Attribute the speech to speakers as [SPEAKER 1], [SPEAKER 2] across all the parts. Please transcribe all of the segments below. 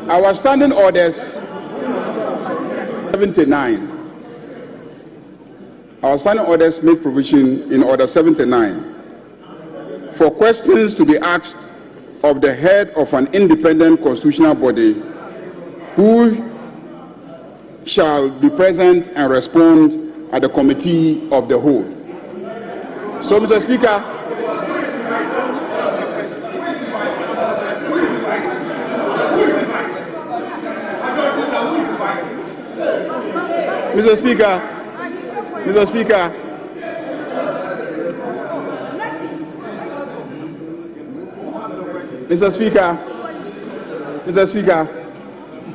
[SPEAKER 1] Our standing orders 79. Our standing orders make provision in Order 79 for questions to be asked of the head of an independent constitutional body who shall be present and respond at the committee of the whole. So, Mr. Speaker, Mr. Speaker, Mr. Speaker, Mr. Speaker, Mr. Speaker.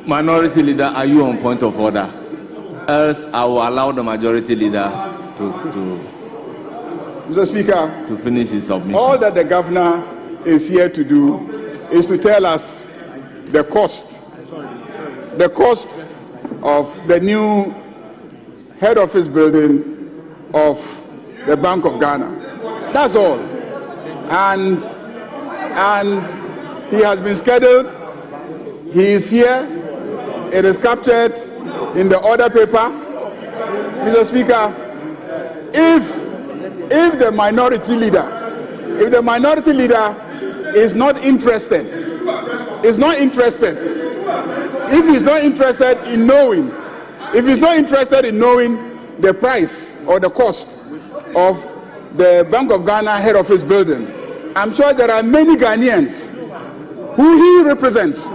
[SPEAKER 2] Minority Leader, are you on point of order? Else I will allow the Majority Leader
[SPEAKER 1] Mr. Speaker,
[SPEAKER 2] to finish his submission.
[SPEAKER 1] All that the Governor is here to do is to tell us the cost of the new head office building of the Bank of Ghana. That's all. And he has been scheduled. He is here. It is captured in the order paper. Mr. Speaker, if the minority leader is not interested, if he's not interested in knowing, the price or the cost of the Bank of Ghana head office building, I'm sure there are many Ghanaians who he represents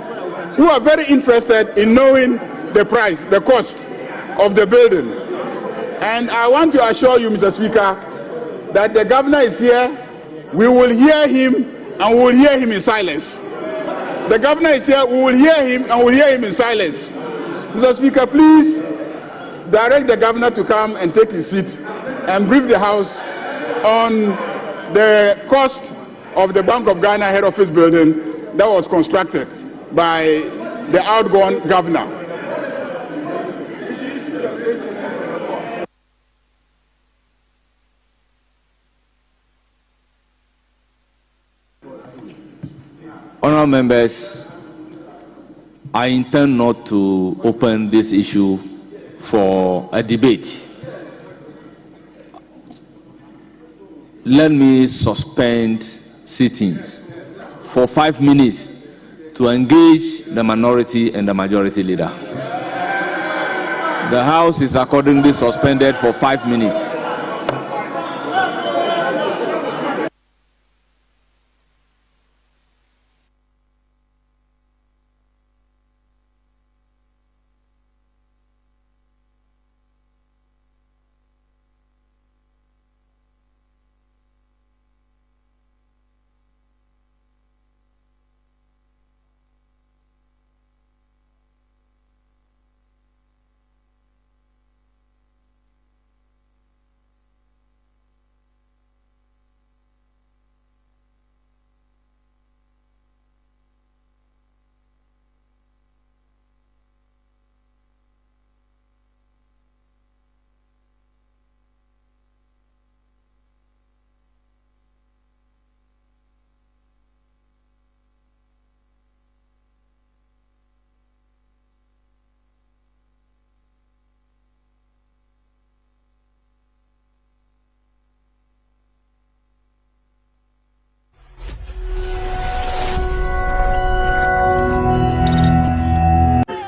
[SPEAKER 1] who are very interested in knowing the price, the cost of the building. And I want to assure you, Mr. Speaker, that the Governor is here. We will hear him and we will hear him in silence. The Governor is here. We will hear him and we will hear him in silence. Mr. Speaker, please direct the Governor to come and take his seat and brief the House on the cost of the Bank of Ghana head office building that was constructed by the outgone Governor.
[SPEAKER 2] Honourable members, I intend not to open this issue for a debate. Let me suspend sittings for 5 minutes to engage the minority and the Majority Leader. The House is accordingly suspended for 5 minutes.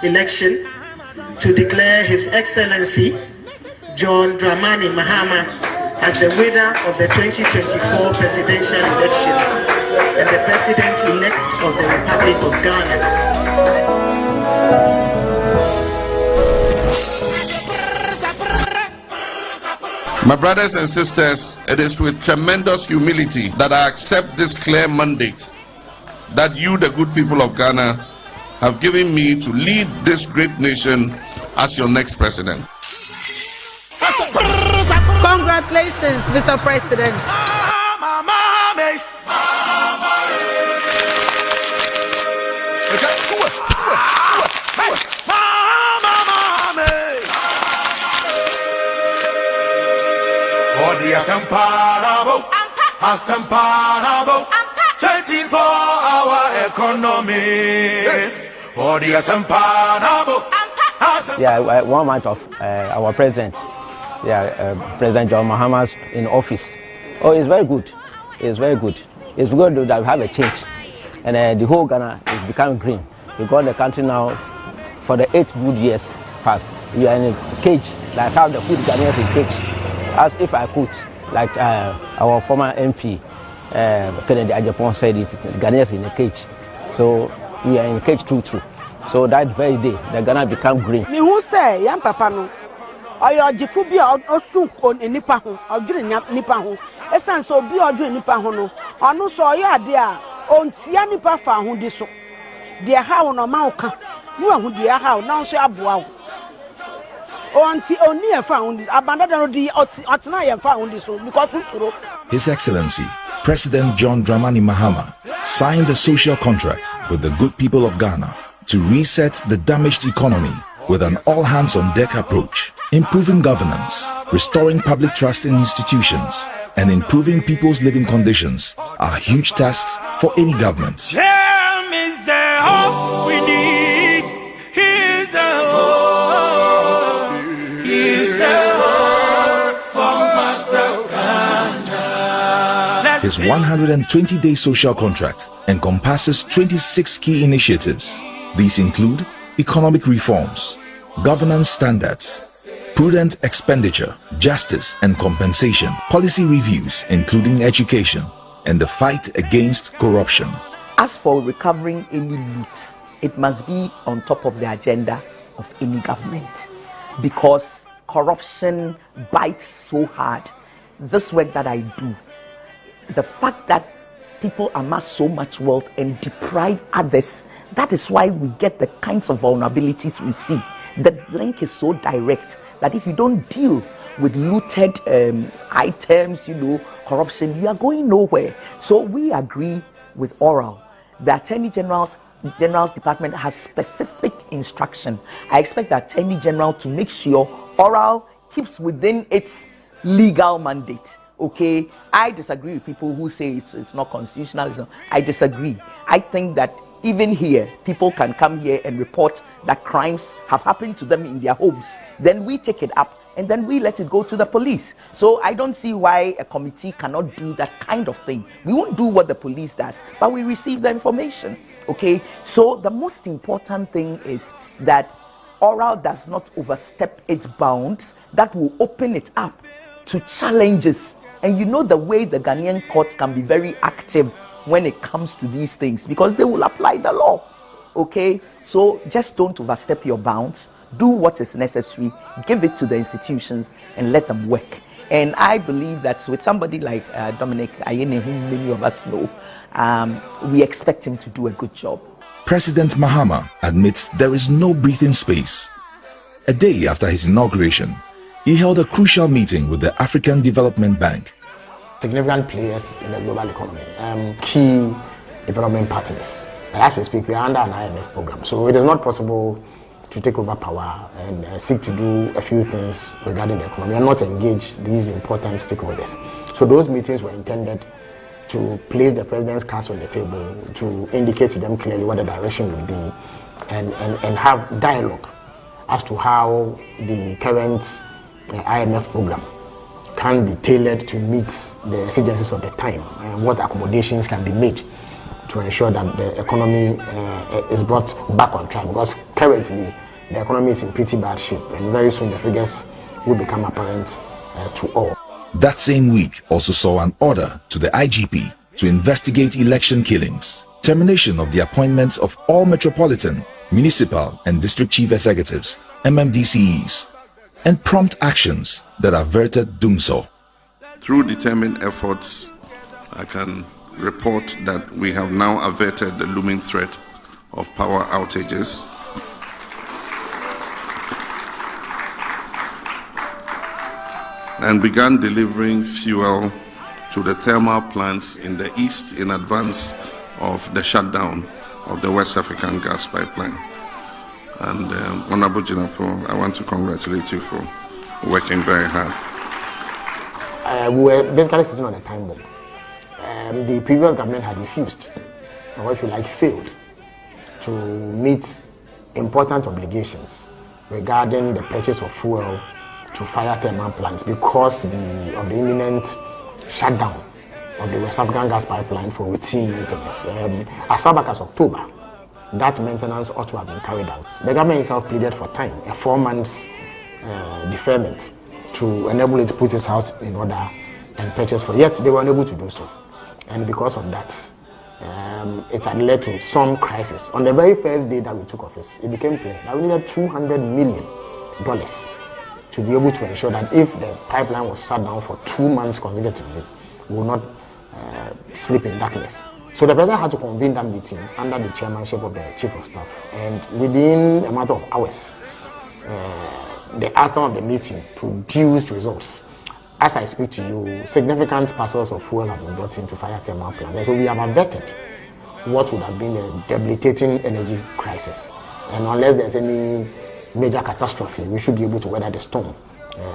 [SPEAKER 3] Election to declare His Excellency John Dramani Mahama as the winner of the 2024 presidential election and the President-elect of the Republic of Ghana.
[SPEAKER 4] My brothers and sisters, it is with tremendous humility that I accept this clear mandate that you, the good people of Ghana, have given me to lead this great nation as your next president.
[SPEAKER 5] Congratulations, Mr. President.
[SPEAKER 6] Asamparabo, 24 hour Yeah, 1 month of our president, President John Mahama's in office. Oh, it's very good. It's very good. It's good that we have a change, and the whole Ghana is becoming green. We got the country now for the 8 good years past. We are in a cage, like how the food Ghanaians in cage. As if I could, like our former MP, Kennedy Ajapon said it, Ghanaians in a cage. So we are in a cage through. So that very day, the Ghana become green.
[SPEAKER 5] Me who say, young papa no, or your jiphobia or soon on a nipa home, or during nipa home. Essence so be or during nipa home, or no so ya dear, on tia nipa fa who this so. Dear how no mauka, you are who dear how now so abuau. Only a found abandoned the Otnaya found this one because
[SPEAKER 7] His Excellency, President John Dramani Mahama, signed the social contract with the good people of Ghana to reset the damaged economy with an all-hands-on-deck approach, improving governance, restoring public trust in institutions, and improving people's living conditions are huge tasks for any government.
[SPEAKER 8] Jam is the hope we need. He's the hope. He's the hope for Ganja.
[SPEAKER 7] His 120-day social contract encompasses 26 key initiatives. These include economic reforms, governance standards, prudent expenditure, justice and compensation, policy reviews including education, and the fight against corruption.
[SPEAKER 9] As for recovering any loot, it must be on top of the agenda of any government because corruption bites so hard. This work that I do, the fact that people amass so much wealth and deprive others, that is why we get the kinds of vulnerabilities we see. The link is so direct that if you don't deal with looted items, corruption, you are going nowhere. So we agree with Oral. The Attorney General's Department has specific instruction. I expect the Attorney General to make sure Oral keeps within its legal mandate. Okay, I disagree with people who say it's not constitutional. I disagree. I think that even here, people can come here and report that crimes have happened to them in their homes. Then we take it up and then we let it go to the police. So I don't see why a committee cannot do that kind of thing. We won't do what the police does, but we receive the information. Okay, so the most important thing is that Oral does not overstep its bounds. That will open it up to challenges. And the way the Ghanaian courts can be very active when it comes to these things because they will apply the law. Okay, so just don't overstep your bounds. Do what is necessary, give it to the institutions and let them work. And I believe that with somebody like Dominic Ayene, whom many of us know, we expect him to do a good job.
[SPEAKER 7] President Mahama admits there is no breathing space. A day after his inauguration, he held a crucial meeting with the African Development Bank.
[SPEAKER 10] Significant players in the global economy, key development partners. And as we speak, we are under an IMF program. So it is not possible to take over power and seek to do a few things regarding the economy and not engage these important stakeholders. So those meetings were intended to place the president's cards on the table, to indicate to them clearly what the direction would be and have dialogue as to how the current IMF program can be tailored to meet the exigencies of the time and what accommodations can be made to ensure that the economy is brought back on track, because currently the economy is in pretty bad shape and very soon the figures will become apparent to all.
[SPEAKER 7] That same week also saw an order to the IGP to investigate election killings, termination of the appointments of all metropolitan, municipal and district chief executives, MMDCEs, and prompt actions that averted doomsday.
[SPEAKER 4] Through determined efforts, I can report that we have now averted the looming threat of power outages. And began delivering fuel to the thermal plants in the east in advance of the shutdown of the West African gas pipeline. And Honorable Jinapo, I want to congratulate you for working very hard.
[SPEAKER 10] We were basically sitting on a time bomb. The previous government had refused or if you like, failed to meet important obligations regarding the purchase of fuel to fire thermal plants because of the imminent shutdown of the West African gas pipeline for routine maintenance. As far back as October, that maintenance ought to have been carried out. The government itself pleaded for time, a 4 months deferment to enable it to put its house in order and purchase for. Yet they were unable to do so, and because of that, it had led to some crisis. On the very first day that we took office, it became clear that we needed $200 million to be able to ensure that if the pipeline was shut down for 2 months consecutively, we will not sleep in darkness. So the president had to convene that meeting under the chairmanship of the chief of staff, and within a matter of hours, the outcome of the meeting produced results. As I speak to you, significant parcels of fuel have been brought into fire thermal plants. And so we have averted what would have been a debilitating energy crisis. And unless there's any major catastrophe, we should be able to weather the storm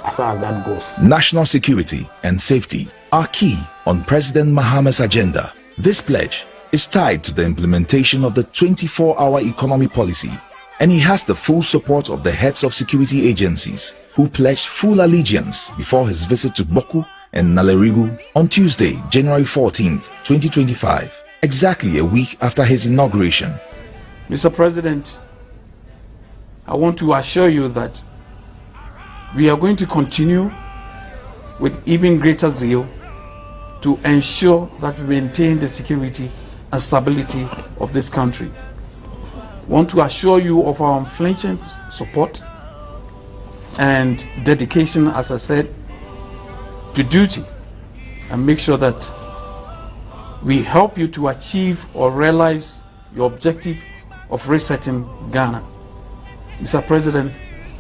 [SPEAKER 10] as far as that goes.
[SPEAKER 7] National security and safety are key on President Mahama's agenda. This pledge is tied to the implementation of the 24-hour economy policy, and he has the full support of the heads of security agencies who pledged full allegiance before his visit to Boku and Nalerigu on Tuesday, January 14th, 2025, exactly a week after his inauguration.
[SPEAKER 8] Mr. President, I want to assure you that we are going to continue with even greater zeal to ensure that we maintain the security and stability of this country. I want to assure you of our unflinching support and dedication, as I said, to duty, and make sure that we help you to achieve or realize your objective of resetting Ghana. Mr. President,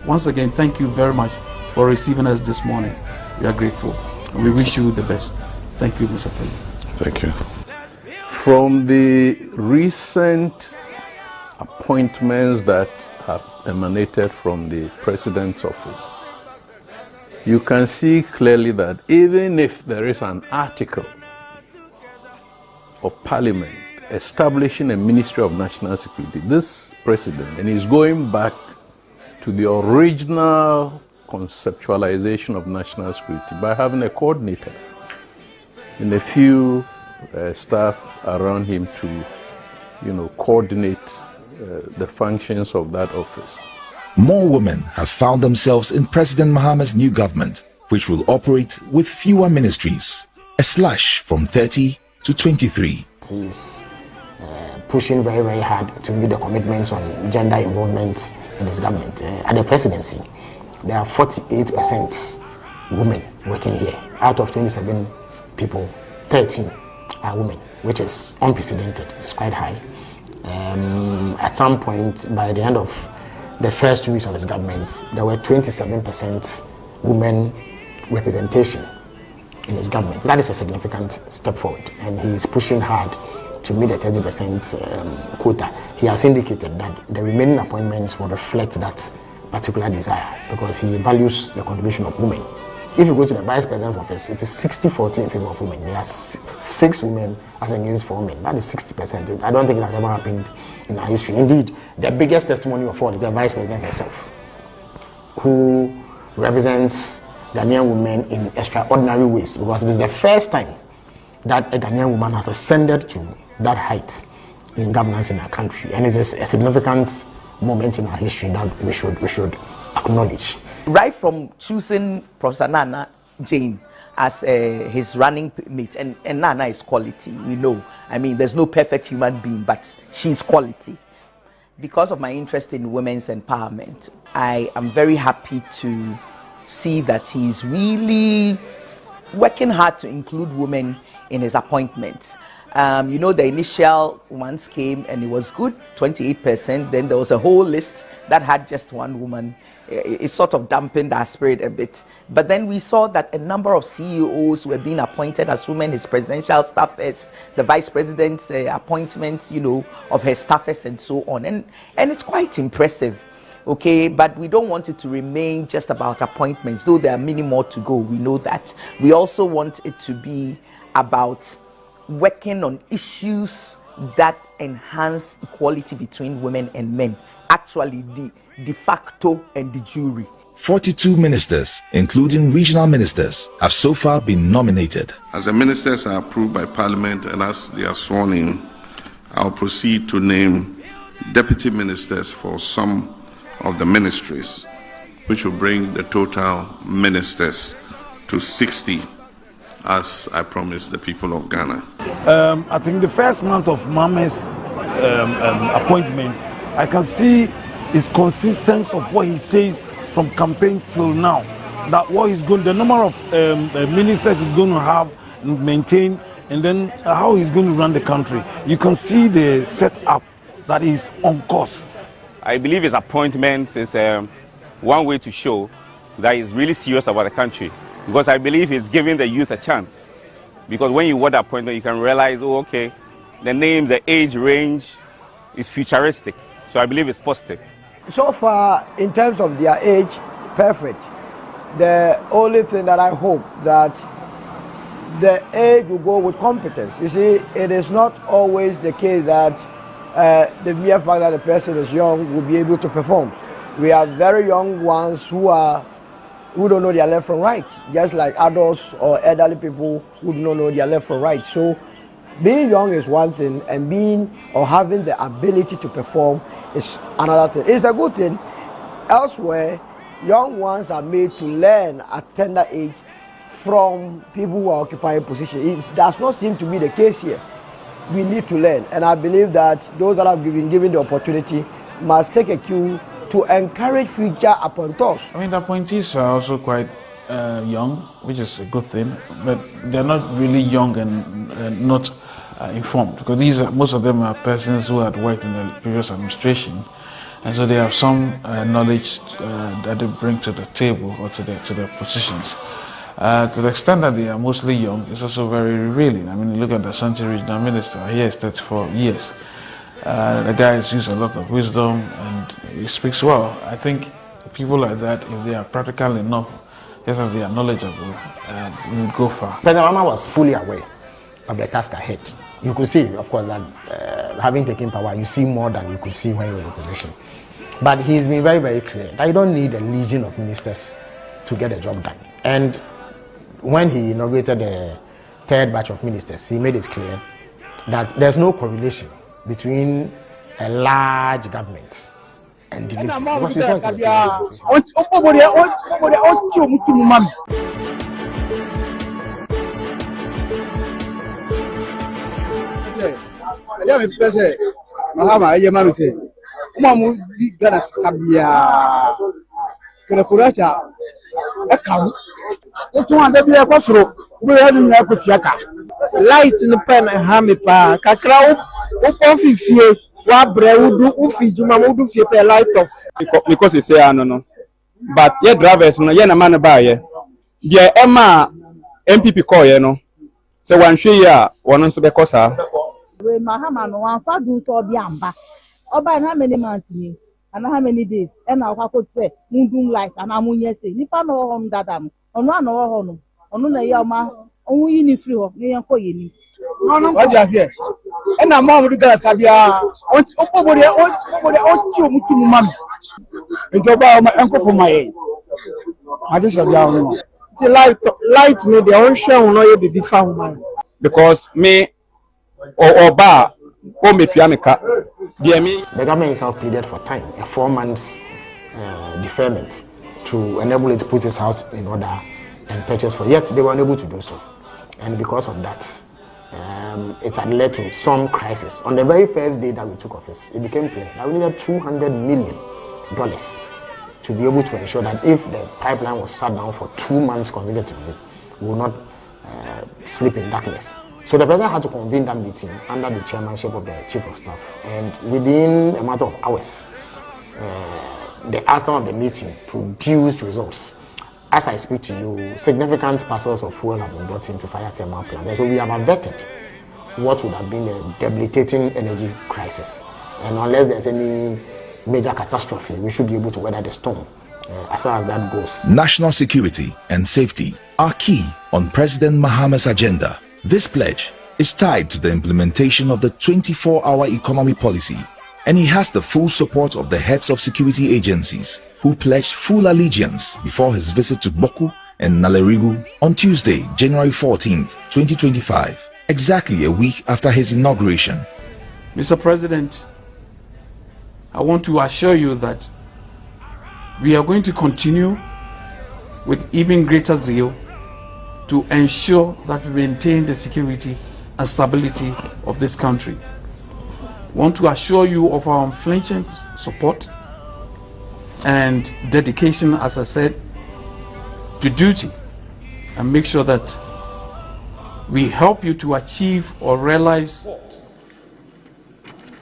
[SPEAKER 8] once again, thank you very much for receiving us this morning. We are grateful, and we wish you the best. Thank you, Mr. President.
[SPEAKER 11] Thank you.
[SPEAKER 12] From the recent appointments that have emanated from the President's office, you can see clearly that even if there is an article of Parliament establishing a Ministry of National Security, this President, and he's going back to the original conceptualization of national security by having a coordinator and a few staff around him to, coordinate the functions of that office.
[SPEAKER 7] More women have found themselves in President Mahama's new government, which will operate with fewer ministries, a slash from 30 to 23.
[SPEAKER 10] He's pushing very, very hard to meet the commitments on gender involvement in his government. At the presidency, there are 48% women working here. Out of 27 people, 13 are women, which is unprecedented. It's quite high. At some point, by the end of the first 2 weeks of his government, there were 27% women representation in his government. That is a significant step forward, and he's pushing hard to meet the 30% quota. He has indicated that the remaining appointments will reflect that particular desire because he values the contribution of women. If you go to the Vice President's office, it is 60-40 in favor of women. There are 6 women as against 4 men. That is 60%. I don't think it has ever happened in our history. Indeed, the biggest testimony of all is the Vice President herself, who represents Ghanaian women in extraordinary ways, because it is the first time that a Ghanaian woman has ascended to that height in governance in our country, and it is a significant moment in our history that we should acknowledge.
[SPEAKER 9] Right from choosing Professor Nana Jane as his running mate, and Nana is quality, we know. I mean, there's no perfect human being, but she's quality. Because of my interest in women's empowerment, I am very happy to see that he's really working hard to include women in his appointments. The initial ones came and it was good, 28%. Then there was a whole list that had just one woman. It sort of dampened our spirit a bit. But then we saw that a number of CEOs were being appointed as women, his presidential staffers, the vice president's appointments, of her staffers and so on. And it's quite impressive. Okay, but we don't want it to remain just about appointments, though there are many more to go. We know that. We also want it to be about working on issues that enhance equality between women and men, actually the de facto and de jure.
[SPEAKER 7] 42 ministers, including regional ministers, have so far been nominated.
[SPEAKER 4] As the ministers are approved by Parliament and as they are sworn in, I'll proceed to name deputy ministers for some of the ministries, which will bring the total ministers to 60, as I promised the people of Ghana.
[SPEAKER 11] I think the first month of Mame's appointment, I can see his consistency of what he says from campaign till now. That what he's going, the number of ministers he's going to have maintain, and then how he's going to run the country. You can see the setup that is on course.
[SPEAKER 13] I believe his appointment is one way to show that he's really serious about the country, because I believe he's giving the youth a chance. Because when you watch the appointment, you can realize, oh, okay, the names, the age range is futuristic. So I believe it's positive.
[SPEAKER 14] So far, in terms of their age, perfect. The only thing that I hope that the age will go with competence. You see, it is not always the case that the mere fact that the person is young will be able to perform. We have very young ones who don't know their left from right, just like adults or elderly people who do not know their left from right. So being young is one thing, and being or having the ability to perform is another thing. It's a good thing. Elsewhere, young ones are made to learn at tender age from people who are occupying positions. It does not seem to be the case here. We need to learn, and I believe that those that have been given the opportunity must take a cue to encourage future appointees.
[SPEAKER 8] I mean, the appointees are also quite young, which is a good thing, but they're not really young and not informed, because most of them are persons who had worked in the previous administration, and so they have some knowledge that they bring to the table or to their positions. To the extent that they are mostly young, it's also very revealing. I mean, look at the Ashanti regional minister. He is 34 years. The guy has used a lot of wisdom and he speaks well. I think people like that, if they are practical enough, just as they are knowledgeable, will go far.
[SPEAKER 10] President Mahama was fully aware of the task ahead. You could see, of course, that having taken power, you see more than you could see when you were in opposition. But he's been very, very clear that you don't need a legion of ministers to get the job done. And when he inaugurated the third batch of ministers, he made it clear that there's no correlation between a large government and delivery.
[SPEAKER 15] Light in the pen and hammy pa kakra o fifie wa bre wudu ufi juma wudu fie pe light off
[SPEAKER 16] because it's say no but ye drivers no ye na man ba ye de ema MPP call ye no say wan hwe ye a wono nso be kosa
[SPEAKER 17] we Mahama no wan fa do to bi amba oba na many months ni and how many days and na kwakọ say mundum light and amunye say nipa no ho ndada no ono na ho no ono na ye ma onwu yi ni free ho ne yanko ye ni
[SPEAKER 15] what you say and na mom do gas ka bia opobode o ti o mutu mu mami njo ba o enko fo maye ade so bia no ti light no de on hwe no ye bibi fa ho man
[SPEAKER 16] because me oba o metua meka
[SPEAKER 10] the government itself pleaded for time, a 4 months deferment to enable it to put its house in order and purchase for. Yet they were unable to do so, and because of that, it had led to some crisis. On the very first day that we took office, it became clear that we needed $200 million to be able to ensure that if the pipeline was shut down for 2 months consecutively, we would not sleep in darkness. So the president had to convene that meeting under the chairmanship of the chief of staff, and within a matter of hours, the outcome of the meeting produced results. As I speak to you, significant parcels of fuel have been brought into fire thermal plants, and so we have averted what would have been a debilitating energy crisis. And unless there's any major catastrophe, we should be able to weather the storm as far as that goes.
[SPEAKER 7] National security and safety are key on President Mahama's agenda. This pledge is tied to the implementation of the 24-hour economy policy, and he has the full support of the heads of security agencies who pledged full allegiance before his visit to Boku and Nalerigu on Tuesday, January 14th, 2025, exactly a week after his inauguration.
[SPEAKER 8] Mr. President, I want to assure you that we are going to continue with even greater zeal to ensure that we maintain the security and stability of this country. I want to assure you of our unflinching support and dedication, as I said, to duty, and make sure that we help you to achieve or realize.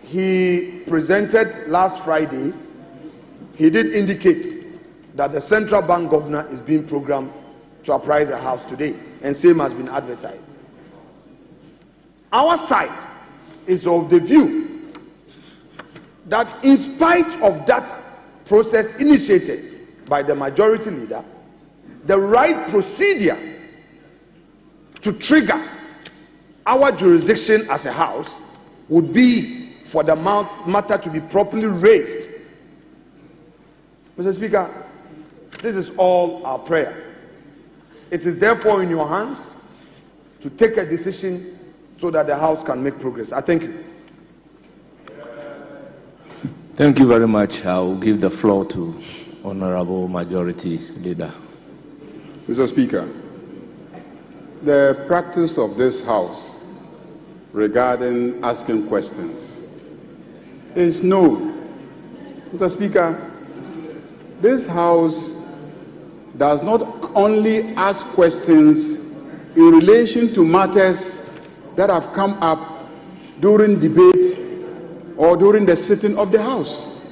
[SPEAKER 18] He presented last Friday, he did indicate that the central bank governor is being programmed to apprise the House today, and same has been advertised. Our side is of the view that in spite of that process initiated by the majority leader, the right procedure to trigger our jurisdiction as a House would be for the matter to be properly raised. Mr. Speaker, this is all our prayer. It is therefore in your hands to take a decision so that the House can make progress. I thank you.
[SPEAKER 2] Thank you very much. I will give the floor to Honorable Majority Leader.
[SPEAKER 1] Mr. Speaker, the practice of this House regarding asking questions is known. Mr. Speaker, this House does not only ask questions in relation to matters that have come up during debate or during the sitting of the House.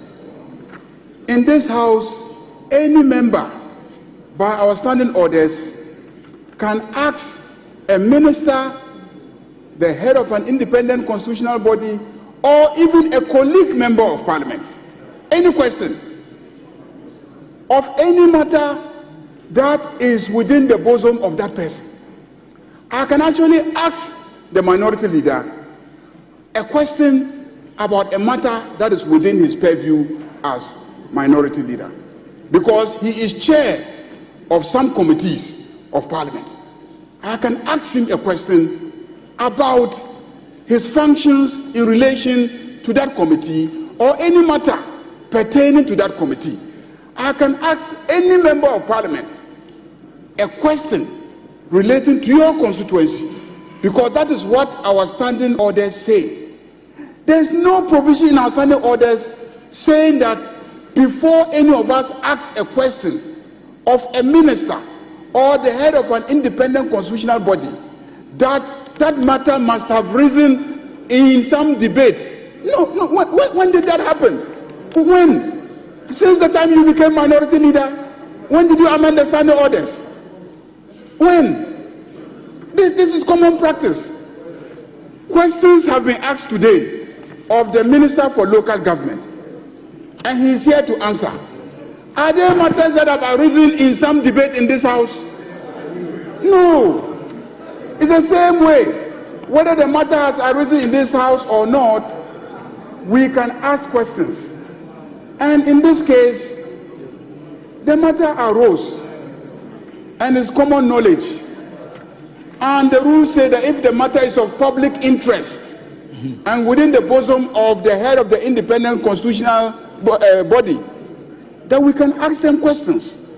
[SPEAKER 1] In this House, any member, by our standing orders, can ask a minister, the head of an independent constitutional body, or even a colleague member of Parliament, any question of any matter that is within the bosom of that person. I can actually ask the minority leader a question about a matter that is within his purview as minority leader, because he is chair of some committees of Parliament. I can ask him a question about his functions in relation to that committee or any matter pertaining to that committee. I can ask any member of Parliament a question relating to your constituency, because that is what our standing orders say. There's no provision in our standing orders saying that before any of us asks a question of a minister or the head of an independent constitutional body, that matter must have risen in some debate. No, when did that happen? When? Since the time you became minority leader, when did you amend the standing orders? When? This is common practice. Questions have been asked today of the Minister for Local Government, and he is here to answer. Are there matters that have arisen in some debate in this House? No. It's the same way. Whether the matter has arisen in this House or not, we can ask questions. And in this case, the matter arose, and it's common knowledge. And the rules say that if the matter is of public interest and within the bosom of the head of the independent constitutional body, then we can ask them questions.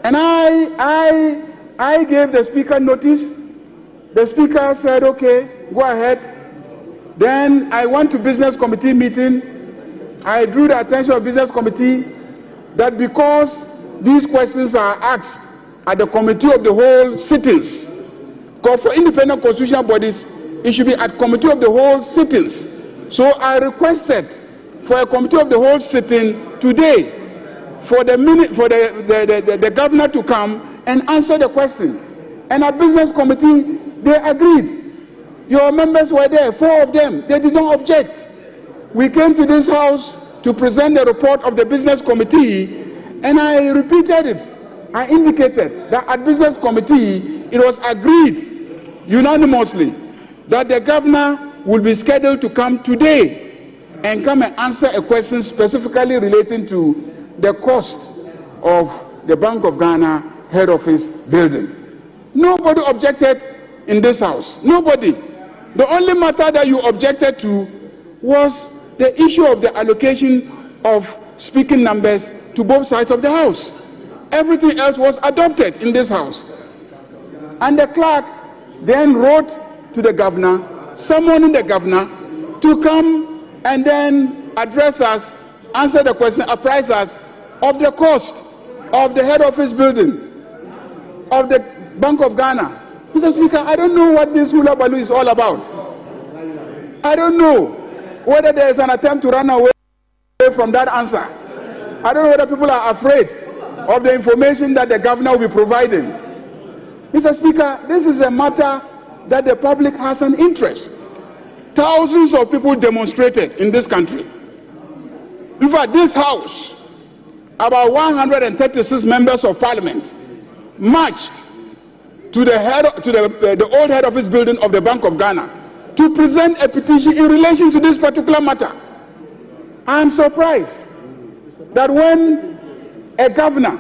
[SPEAKER 1] And I gave the Speaker notice. The Speaker said, okay, go ahead. Then I went to Business Committee meeting. I drew the attention of Business Committee that because these questions are asked at the Committee of the Whole sittings, because for independent constitutional bodies, it should be at Committee of the Whole sittings. So I requested for a Committee of the Whole sitting today for the governor to come and answer the question. And at Business Committee, they agreed. Your members were there, 4 of them. They did not object. We came to this House to present the report of the Business Committee, and I repeated it. I indicated that at Business Committee, it was agreed unanimously that the governor will be scheduled to come today and come and answer a question specifically relating to the cost of the Bank of Ghana head office building. Nobody objected in this house. Nobody. The only matter that you objected to was the issue of the allocation of speaking numbers to both sides of the house. Everything else was adopted in this house. And the clerk then wrote to the governor, summoning the governor to come and then address us, answer the question, apprise us of the cost of the head office building of the Bank of Ghana. Mr. Speaker, I don't know what this hula baloo is all about. I don't know whether there is an attempt to run away from that answer. I don't know whether people are afraid of the information that the governor will be providing. Mr. Speaker, this is a matter that the public has an interest. Thousands of people demonstrated in this country. In fact, this house, about 136 members of parliament, marched to the old head office building of the Bank of Ghana to present a petition in relation to this particular matter. I am surprised that when a governor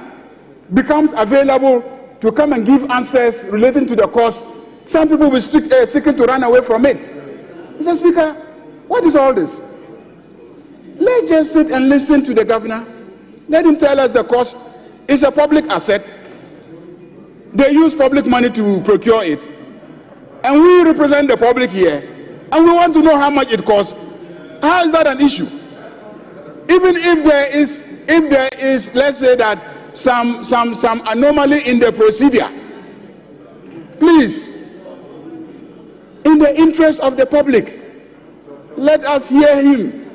[SPEAKER 1] becomes available to come and give answers relating to the cost, some people will seeking to run away from it. Mr. Speaker, what is all this? Let's just sit and listen to the governor. Let him tell us the cost. It's a public asset. They use public money to procure it. And we represent the public here. And we want to know how much it costs. How is that an issue? Even if there is, let's say that some anomaly in the procedure, please, in the interest of the public, let us hear him.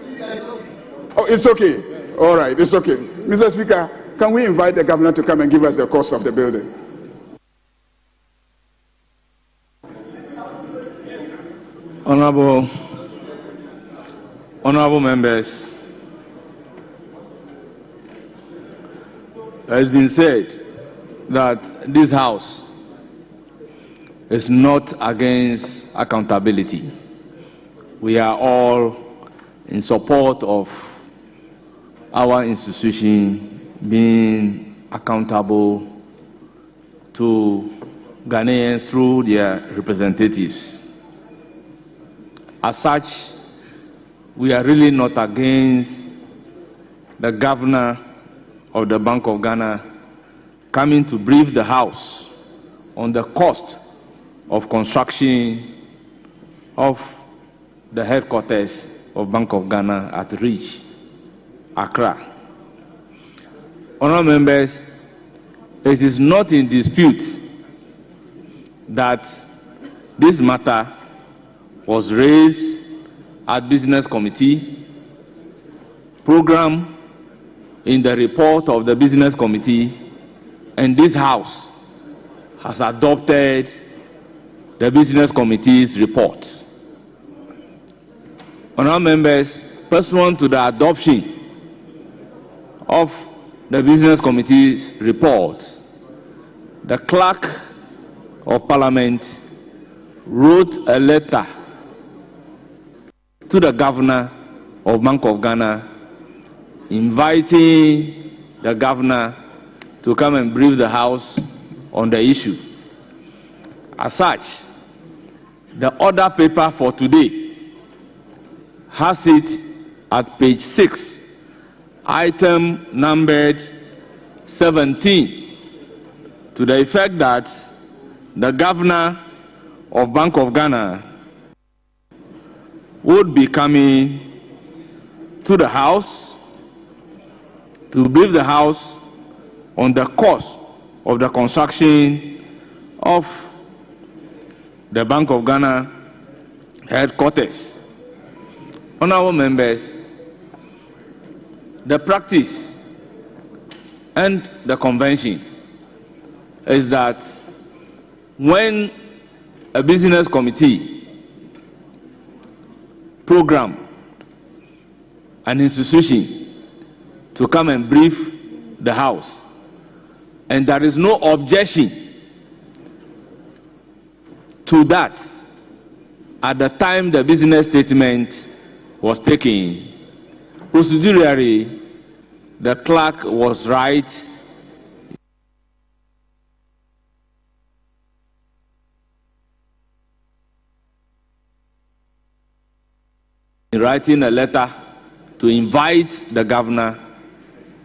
[SPEAKER 1] Oh, it's okay. All right, it's okay. Mr. Speaker, can we invite the governor to come and give us the cost of the building?
[SPEAKER 2] Honorable members, it has been said that this house is not against accountability. We are all in support of our institution being accountable to Ghanaians through their representatives. As such, we are really not against the governor of the Bank of Ghana coming to brief the House on the cost of construction of the headquarters of Bank of Ghana at Reach, Accra. Honourable members, it is not in dispute that this matter was raised at Business Committee, programmed in the report of the Business Committee, and this House has adopted the Business Committee's report. Honourable members, pursuant to the adoption of the Business Committee's report, the Clerk of Parliament wrote a letter to the Governor of Bank of Ghana inviting the Governor to come and brief the House on the issue. As such, the order paper for today has it at page 6, item numbered 17, to the effect that the Governor of Bank of Ghana would be coming to the House to brief the House on the cost of the construction of the Bank of Ghana headquarters. Honourable members, the practice and the convention is that when a business committee program an institution to come and brief the House, and there is no objection to that, at the time the business statement was taken, procedurally, the clerk was right in writing a letter to invite the governor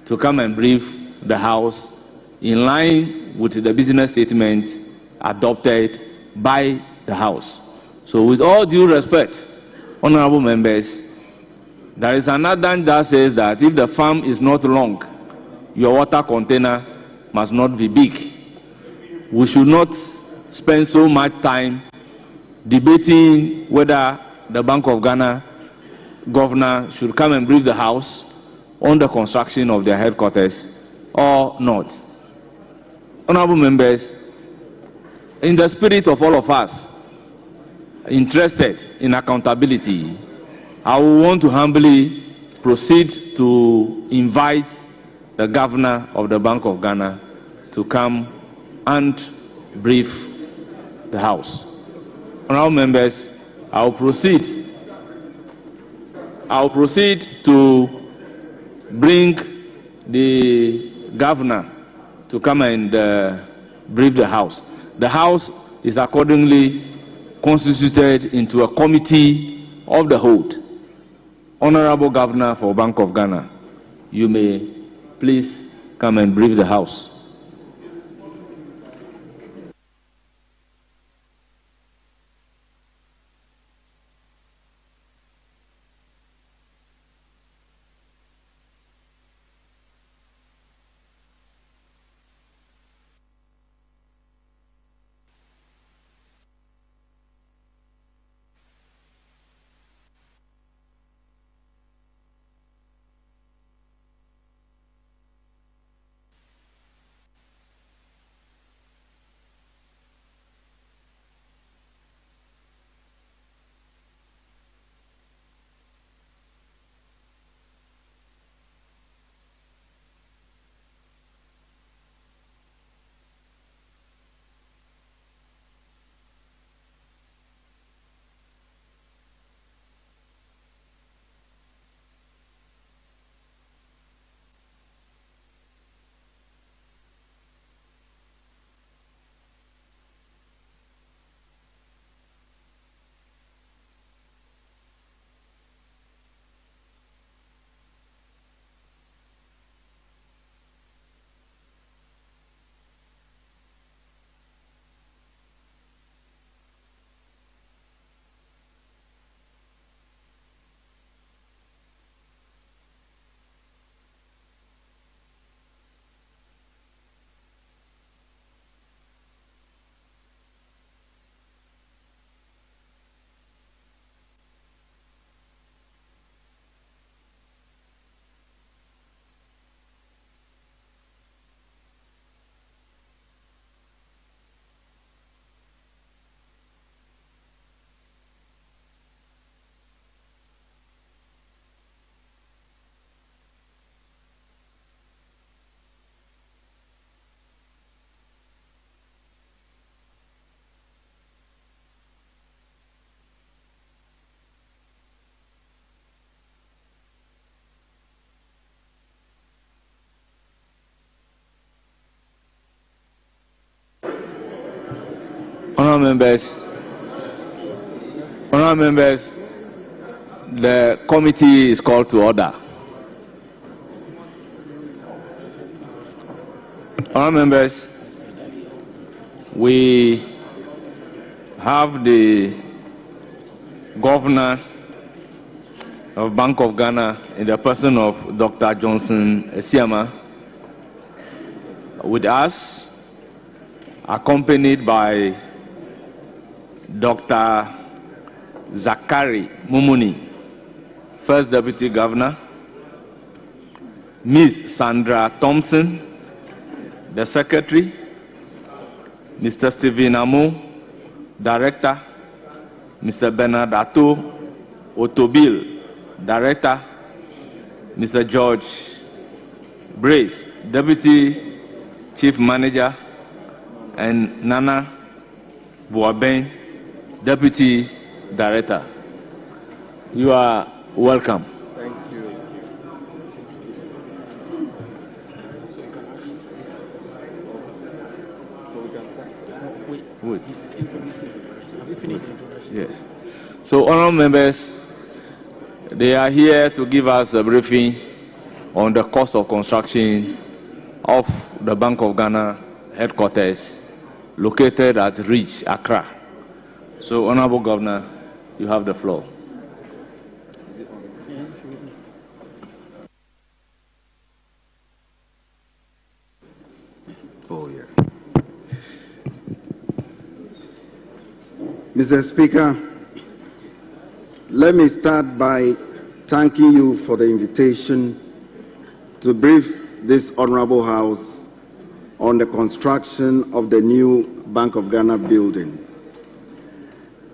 [SPEAKER 2] to come and brief the House in line with the business statement adopted by the House. So with all due respect, honorable members, there is another that says that if the farm is not long, your water container must not be big. We should not spend so much time debating whether the Bank of Ghana governor should come and brief the House on the construction of their headquarters or not. Honorable members, in the spirit of all of us interested in accountability, I will want to humbly proceed to invite the governor of the Bank of Ghana to come and brief the House. Honorable members, I will proceed to bring the governor to come and brief the House. The House is accordingly constituted into a committee of the whole. Honorable Governor for Bank of Ghana, you may please come and brief the House. Honourable members, the committee is called to order. Honourable members, we have the governor of Bank of Ghana in the person of Dr. Johnson Esiama with us, accompanied by Dr. Zakari Mumuni, First Deputy Governor, Ms. Sandra Thompson, the Secretary, Mr. Stephen Amo, Director, Mr. Bernard Ato Otobil, Director, Mr. George Brace, Deputy Chief Manager, and Nana Buaben, Deputy Director. You are welcome.
[SPEAKER 18] Thank you. So we can start.
[SPEAKER 2] Wait.
[SPEAKER 10] Have you finished?
[SPEAKER 2] Yes. So, honorable members, they are here to give us a briefing on the cost of construction of the Bank of Ghana headquarters located at Ridge, Accra. So, Honorable Governor, you have the floor.
[SPEAKER 19] Oh, yeah. Mr. Speaker, let me start by thanking you for the invitation to brief this Honorable House on the construction of the new Bank of Ghana building.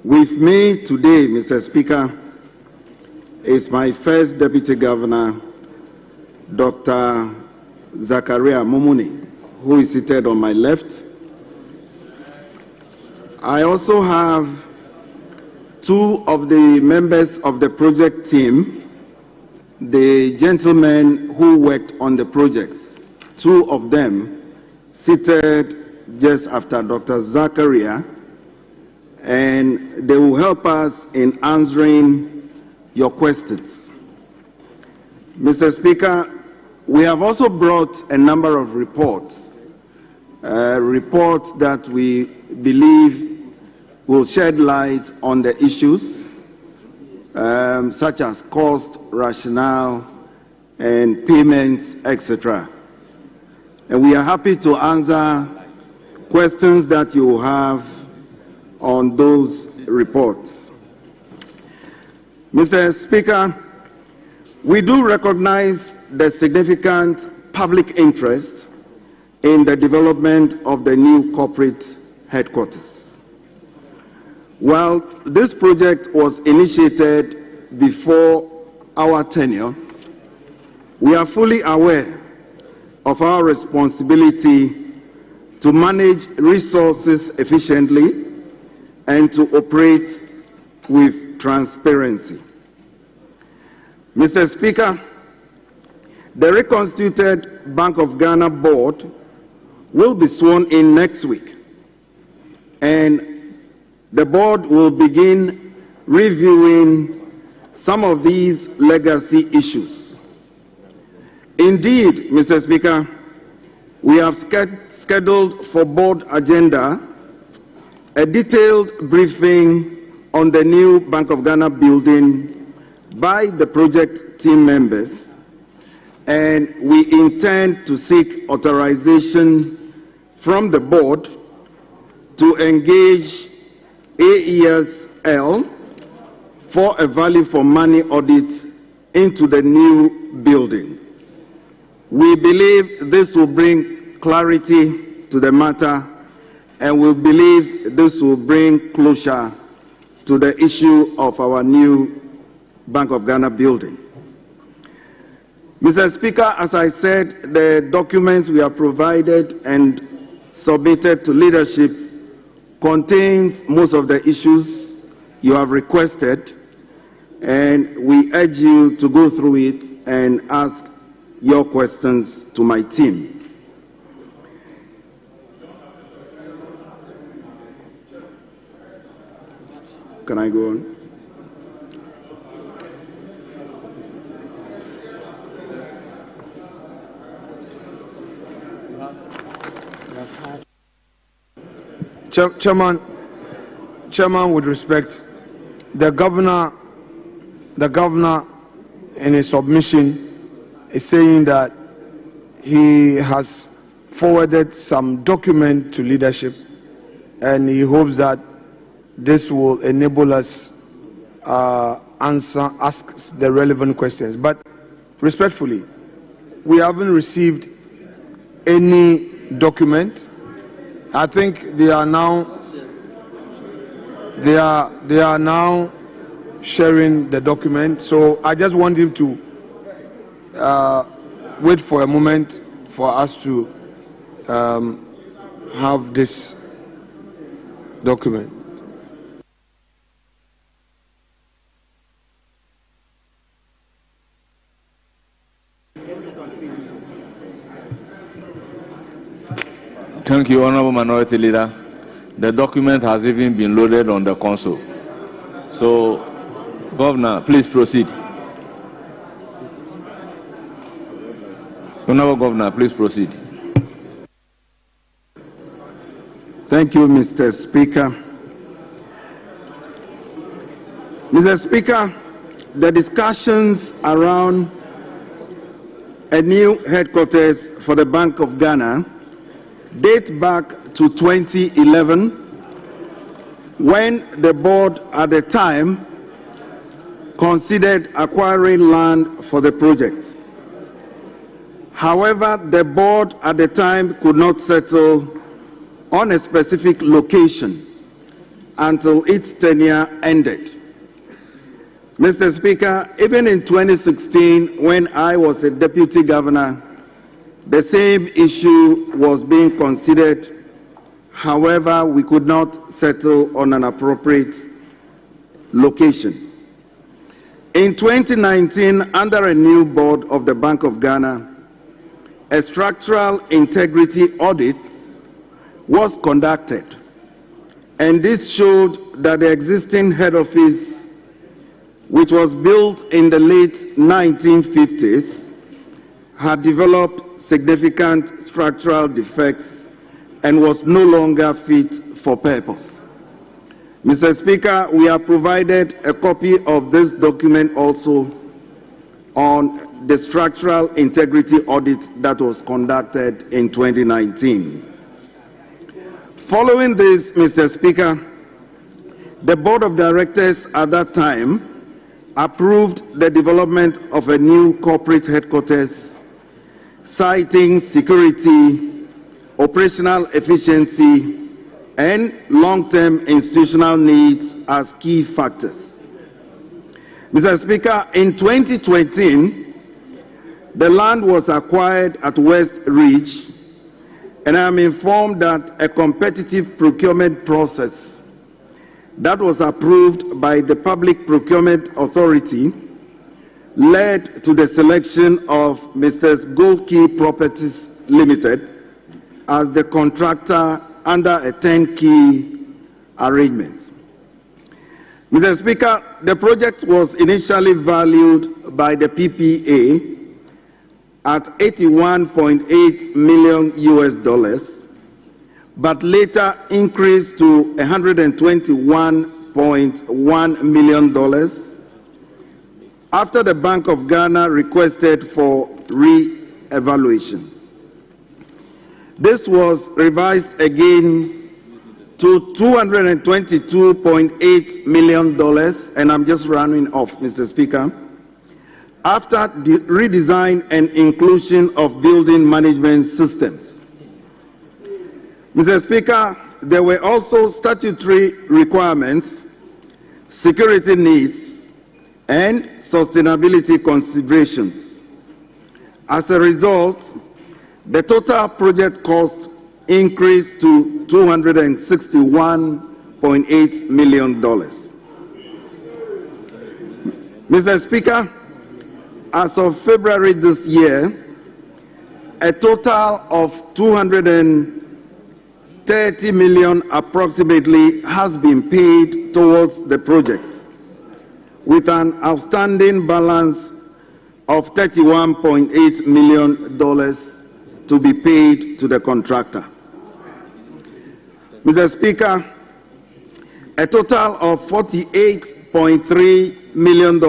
[SPEAKER 19] With me today, Mr. Speaker, is my first Deputy Governor, Dr. Zachariah Momuni, who is seated on my left. I also have two of the members of the project team, the gentlemen who worked on the project, two of them seated just after Dr. Zachariah, and they will help us in answering your questions. Mr. Speaker, we have also brought a number of reports, reports that we believe will shed light on the issues, such as cost, rationale, and payments, etc. And we are happy to answer questions that you have on those reports. Mr. Speaker, we do recognize the significant public interest in the development of the new corporate headquarters. While this project was initiated before our tenure, we are fully aware of our responsibility to manage resources efficiently and to operate with transparency. Mr. Speaker, the reconstituted Bank of Ghana board will be sworn in next week, and the board will begin reviewing some of these legacy issues. Indeed, Mr. Speaker, we have scheduled for board agenda a detailed briefing on the new Bank of Ghana building by the project team members, and we intend to seek authorization from the board to engage AESL for a value for money audit into the new building. We believe this will bring clarity to the matter, and we believe this will bring closure to the issue of our new Bank of Ghana building. Mr. Speaker, as I said, the documents we have provided and submitted to leadership contains most of the issues you have requested, and we urge you to go through it and ask your questions to my team. Can I go on?
[SPEAKER 18] Chairman, with respect, the governor in his submission is saying that he has forwarded some document to leadership, and he hopes that this will enable us ask the relevant questions. But respectfully, we haven't received any document. I think they are now sharing the document. So I just want him to wait for a moment for us to have this document.
[SPEAKER 2] Thank you, Honorable Minority Leader. The document has even been loaded on the console. So, Governor, please proceed. Honorable Governor, please proceed.
[SPEAKER 19] Thank you, Mr. Speaker. Mr. Speaker, the discussions around a new headquarters for the Bank of Ghana date back to 2011, when the board at the time considered acquiring land for the project. However, the board at the time could not settle on a specific location until its tenure ended. Mr. Speaker, even in 2016, when I was a deputy governor, the same issue was being considered. However, we could not settle on an appropriate location. In 2019, under a new board of the Bank of Ghana, a structural integrity audit was conducted, and this showed that the existing head office, which was built in the late 1950s, had developed significant structural defects and was no longer fit for purpose. Mr. Speaker, we have provided a copy of this document also on the structural integrity audit that was conducted in 2019. Following this, Mr. Speaker, the Board of Directors at that time approved the development of a new corporate headquarters, citing security, operational efficiency, and long-term institutional needs as key factors. Mr. Speaker, in 2020, the land was acquired at West Ridge, and I am informed that a competitive procurement process that was approved by the Public Procurement Authority led to the selection of Mr. Goldkey Properties Limited as the contractor under a 10-key arrangement. Mr. Speaker, the project was initially valued by the PPA at $81.8 million US, but later increased to $121.1 million after the Bank of Ghana requested for re-evaluation. This was revised again to $222.8 million, and I'm just rounding off, Mr. Speaker, after the redesign and inclusion of building management systems. Mr. Speaker, there were also statutory requirements, security needs, and sustainability considerations. As a result, the total project cost increased to $261.8 million. Mr. Speaker, as of February this year, a total of $230 million approximately has been paid towards the project, with an outstanding balance of $31.8 million to be paid to the contractor. Mr. Speaker, a total of $48.3 million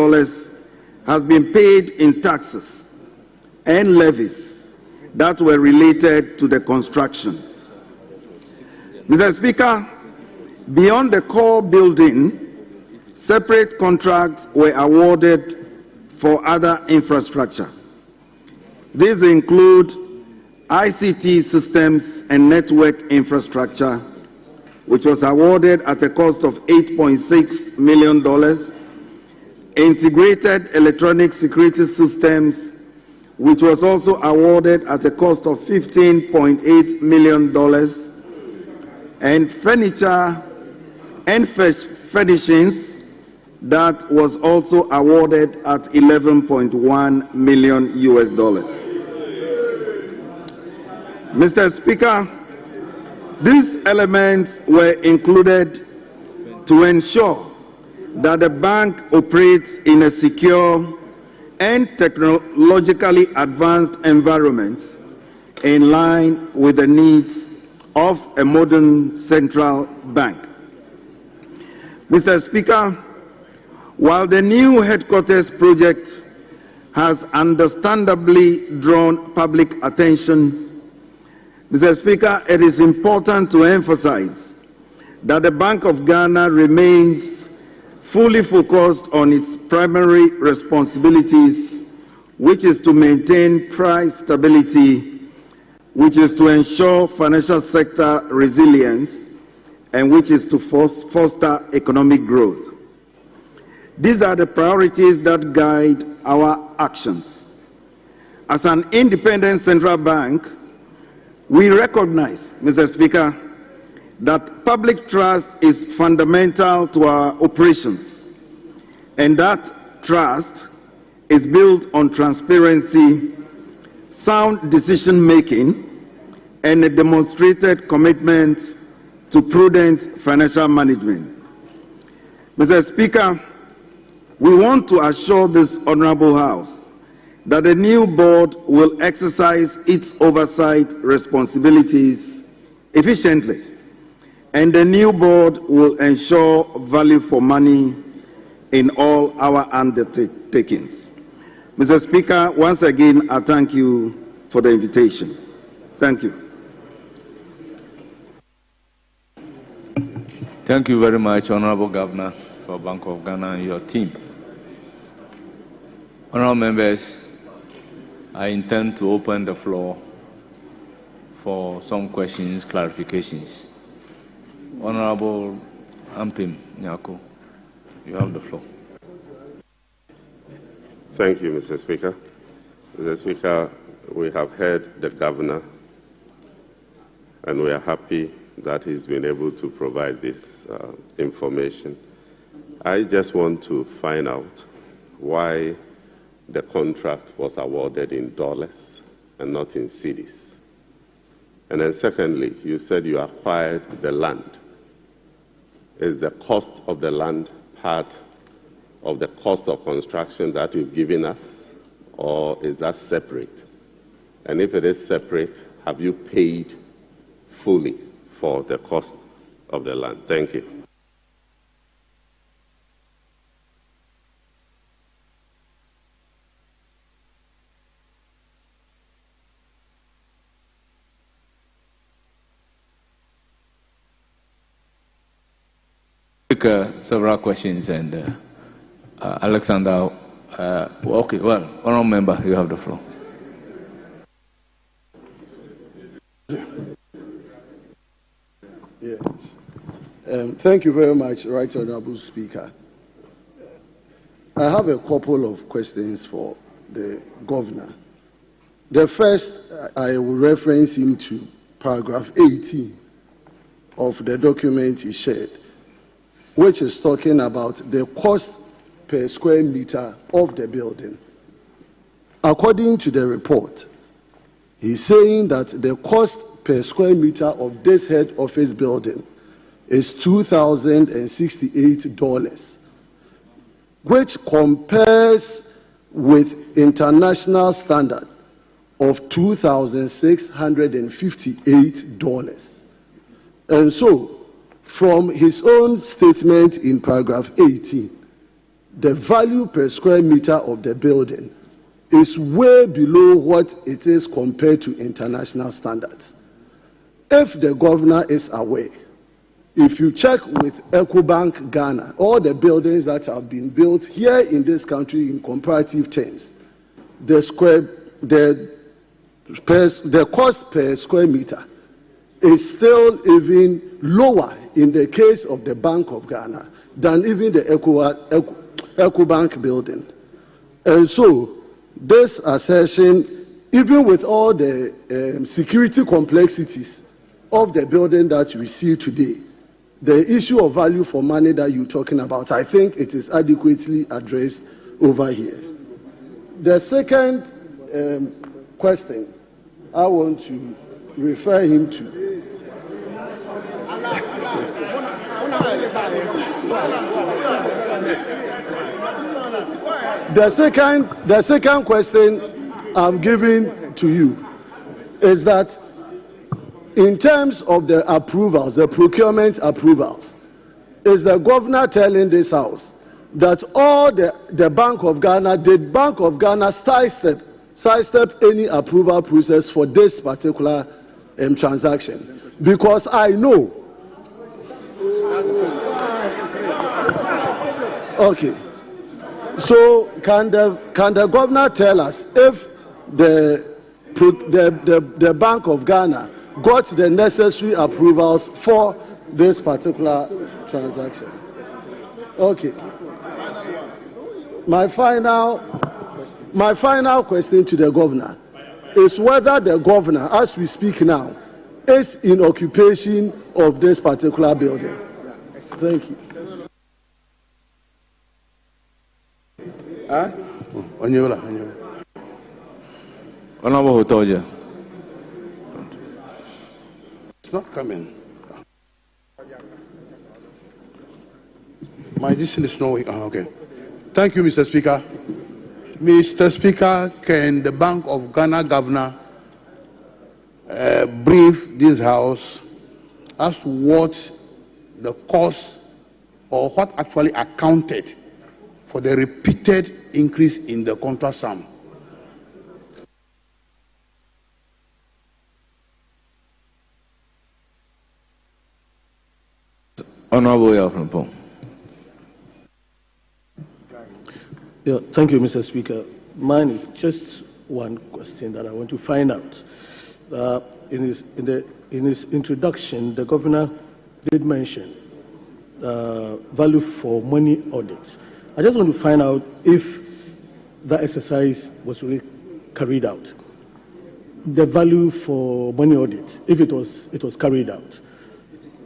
[SPEAKER 19] has been paid in taxes and levies that were related to the construction. Mr. Speaker, beyond the core building, separate contracts were awarded for other infrastructure. These include ICT systems and network infrastructure, which was awarded at a cost of $8.6 million, integrated electronic security systems, which was also awarded at a cost of $15.8 million, and furniture and furnishings that was also awarded at $11.1 million US. Mr. Speaker, these elements were included to ensure that the bank operates in a secure and technologically advanced environment in line with the needs of a modern central bank. Mr. Speaker, while the new headquarters project has understandably drawn public attention, Mr. Speaker, it is important to emphasize that the Bank of Ghana remains fully focused on its primary responsibilities, which is to maintain price stability, which is to ensure financial sector resilience, and which is to foster economic growth. These are the priorities that guide our actions. As an independent central bank, we recognize, Mr. Speaker, that public trust is fundamental to our operations, and that trust is built on transparency, sound decision-making, and a demonstrated commitment to prudent financial management. Mr. Speaker, we want to assure this Honorable House that the new board will exercise its oversight responsibilities efficiently, and the new board will ensure value for money in all our undertakings. Mr. Speaker, once again, I thank you for the invitation. Thank you.
[SPEAKER 2] Thank you very much, Honorable Governor, for Bank of Ghana and your team. Honorable members, I intend to open the floor for some questions, clarifications. Honorable Ampim Nyako, you have the floor.
[SPEAKER 20] Thank you, Mr. Speaker. Mr. Speaker, we have heard the governor, and we are happy that he's been able to provide this information. I just want to find out why the contract was awarded in dollars and not in cedis. And then secondly, you said you acquired the land. Is the cost of the land part of the cost of construction that you've given us, or is that separate? And if it is separate, have you paid fully for the cost of the land? Thank you.
[SPEAKER 2] Several questions, and Alexander, okay, well, honorable member, you have the floor.
[SPEAKER 21] Yes. Thank you very much, Right Honorable Speaker. I have a couple of questions for the governor. The first, I will reference him to paragraph 18 of the document he shared, which is talking about the cost per square meter of the building. According to the report, he's saying that the cost per square meter of this head office building is $2,068, which compares with international standard of $2,658. And so, from his own statement in paragraph 18, the value per square meter of the building is way below what it is compared to international standards. If the governor is aware, if you check with EcoBank Ghana, all the buildings that have been built here in this country in comparative terms, the cost per square meter is still even lower in the case of the Bank of Ghana than even the EcoBank building. And so this assertion, even with all the security complexities of the building that we see today, the issue of value for money that you're talking about, I think it is adequately addressed over here. The second question I want to refer him to. The second question I'm giving to you is that in terms of the approvals, the procurement approvals, is the governor telling this House that all the Bank of Ghana, did Bank of Ghana sidestep any approval process for this particular transaction? Because I know. Okay. So can the governor tell us if the Bank of Ghana got the necessary approvals for this particular transaction? Okay. My final question to the governor is whether the governor, as we speak now, is in occupation of this particular building. Thank you.
[SPEAKER 2] Honorable Hotoja.
[SPEAKER 3] It's not coming. My decision is no way. Okay. Thank you, Mr. Speaker. Mr. Speaker, can the Bank of Ghana governor brief this House as to what the cost or what actually accounted for the repeated increase in the contract sum?
[SPEAKER 2] Honorable Yaframpong.
[SPEAKER 21] Yeah, thank you, Mr. Speaker. Mine is just one question that I want to find out. In his introduction, the governor did mention value for money audits. I just want to find out if that exercise was really carried out. The value for money audit, if it was carried out.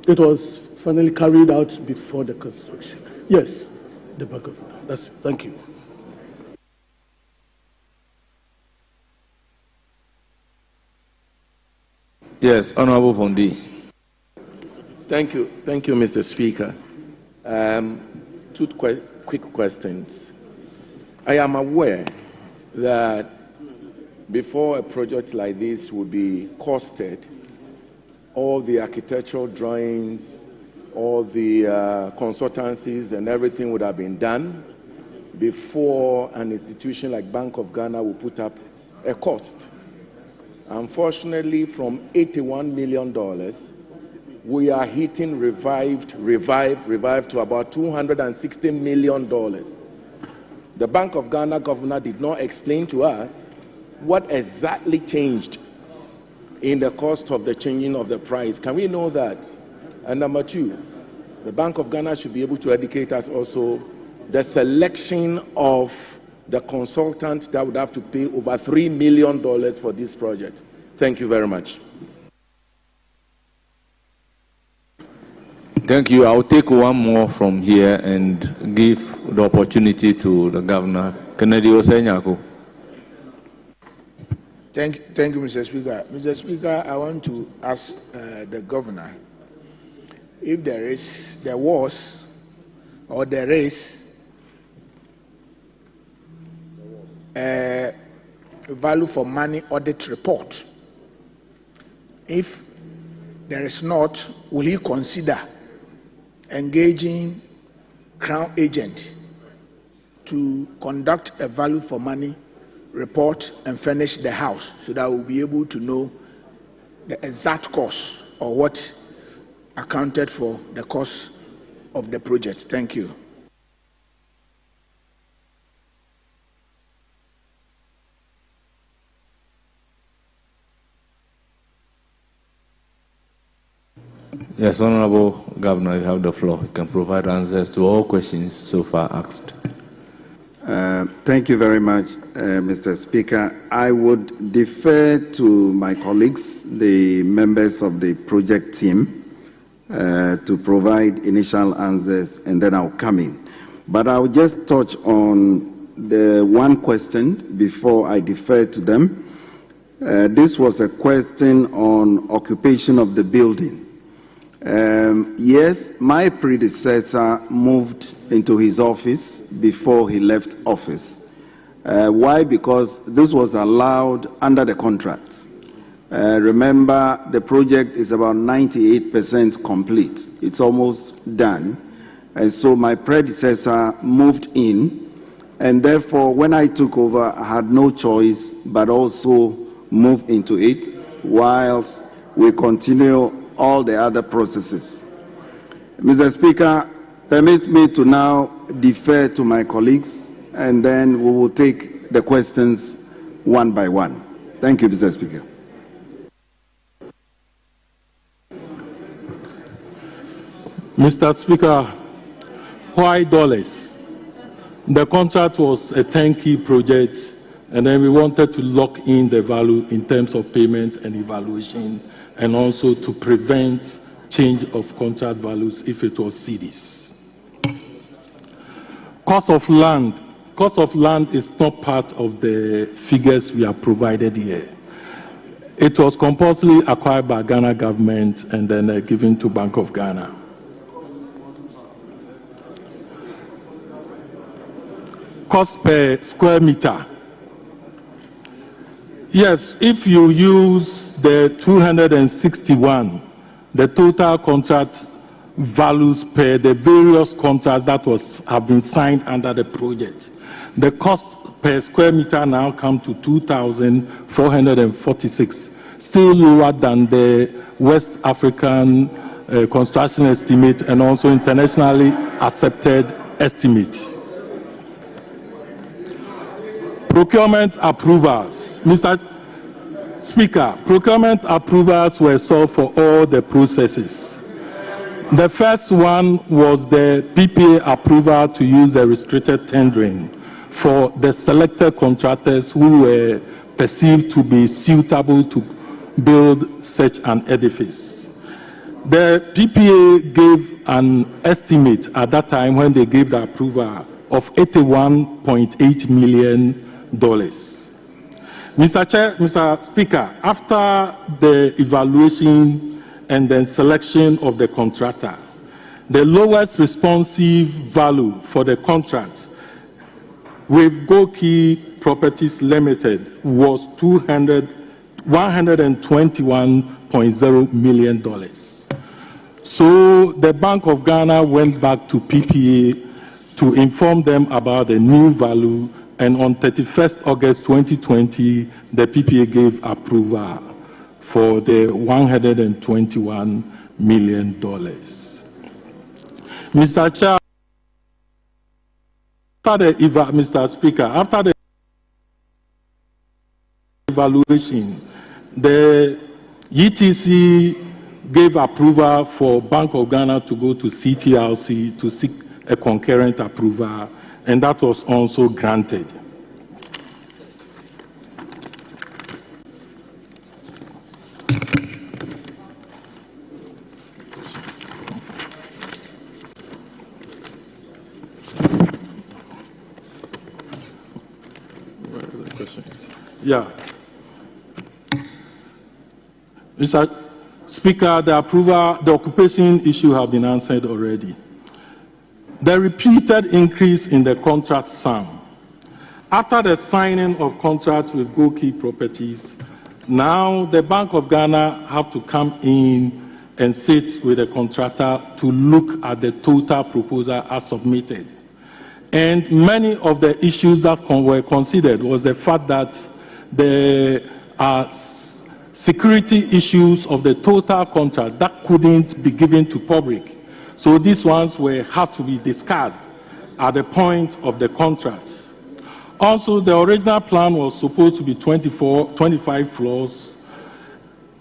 [SPEAKER 21] It was finally carried out before the construction. Yes, the back of it. That's, thank you.
[SPEAKER 2] Yes, Honorable Fondi.
[SPEAKER 22] Thank you, Mr. Speaker. Two quick questions. I am aware that before a project like this would be costed, all the architectural drawings, all the consultancies and everything would have been done before an institution like Bank of Ghana will put up a cost. Unfortunately, from $81 million, we are hitting revived to about $260 million. The Bank of Ghana governor did not explain to us what exactly changed in the cost of the changing of the price. Can we know that? And number two, the Bank of Ghana should be able to educate us also the selection of the consultant that would have to pay over $3 million for this project. Thank you very much.
[SPEAKER 2] Thank you. I'll take one more from here and give the opportunity to the governor. Kennedy Osenyako.
[SPEAKER 23] Thank you, Mr. Speaker. Mr. Speaker, I want to ask the governor if there was a value for money audit report. If there is not, will he consider engaging Crown agent to conduct a value for money report and furnish the House so that we'll be able to know the exact cost or what accounted for the cost of the project? Thank you.
[SPEAKER 2] Yes, Honorable Governor, you have the floor. You can provide answers to all questions so far asked.
[SPEAKER 19] Thank you very much, Mr. Speaker. I would defer to my colleagues, the members of the project team, to provide initial answers, and then I'll come in. But I'll just touch on the one question before I defer to them. This was a question on occupation of the building. Yes, my predecessor moved into his office before he left office. Why? Because this was allowed under the contract. Remember, the project is about 98% complete. It's almost done. And so my predecessor moved in, and therefore when I took over, I had no choice but also move into it whilst we continue all the other processes. Mr. Speaker, permit me to now defer to my colleagues, and then we will take the questions one by one. Thank you, Mr. Speaker.
[SPEAKER 5] Mr. Speaker, why dollars? The contract was a turnkey project, and then we wanted to lock in the value in terms of payment and evaluation, and also to prevent change of contract values if it was cedis. Cost of land. Cost of land is not part of the figures we have provided here. It was compulsorily acquired by Ghana government and then given to Bank of Ghana. Cost per square meter. Yes, if you use the 261, the total contract values per the various contracts that have been signed under the project, the cost per square meter now come to 2,446, still lower than the West African construction estimate and also internationally accepted estimate. Procurement approvals. Mr. Speaker, procurement approvals were sought for all the processes. The first one was the PPA approval to use the restricted tendering for the selected contractors who were perceived to be suitable to build such an edifice. The PPA gave an estimate at that time when they gave the approval of $81.8 million. Mr. Speaker, after the evaluation and then selection of the contractor, the lowest responsive value for the contract with Goki Properties Limited was $121.0 million. So the Bank of Ghana went back to PPA to inform them about the new value, and on 31st August 2020, the PPA gave approval for the $121 million. Mr. Chair, Mr. Speaker, after the evaluation, the ETC gave approval for Bank of Ghana to go to CTRC to seek a concurrent approval, and that was also granted. Yeah. Mr. Speaker, the occupation issue have been answered already. The repeated increase in the contract sum. After the signing of contract with Goki Properties, now the Bank of Ghana have to come in and sit with the contractor to look at the total proposal as submitted. And many of the issues that were considered was the fact that there are security issues of the total contract that couldn't be given to public. So these ones had to be discussed at the point of the contract. Also, the original plan was supposed to be 25 floors.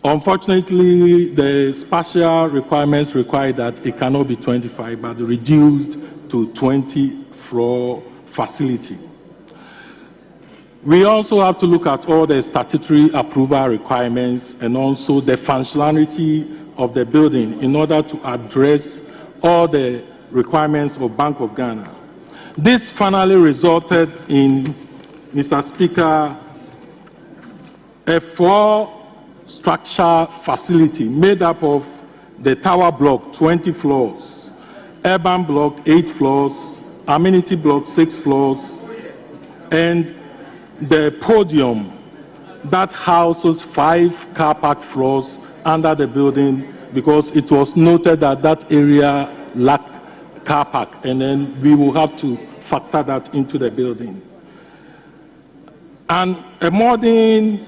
[SPEAKER 5] Unfortunately, the spatial requirements require that it cannot be 25, but reduced to 20-floor facility. We also have to look at all the statutory approval requirements and also the functionality of the building in order to address all the requirements of Bank of Ghana. This finally resulted in, Mr. Speaker, a 4-structure facility made up of the tower block, 20 floors, urban block, 8 floors, amenity block, 6 floors, and the podium that houses 5 car park floors under the building, because it was noted that that area lacked car park, and then we will have to factor that into the building. And a modern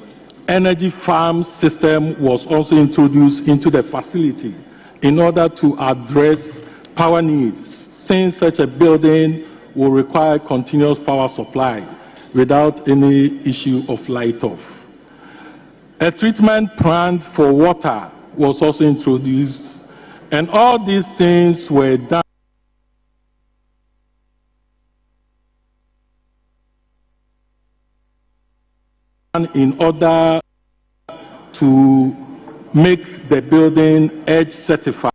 [SPEAKER 5] energy farm system was also introduced into the facility in order to address power needs, since such a building will require continuous power supply without any issue of light off. A treatment plant for water was also introduced, and all these things were done in order to make the building EDGE certified.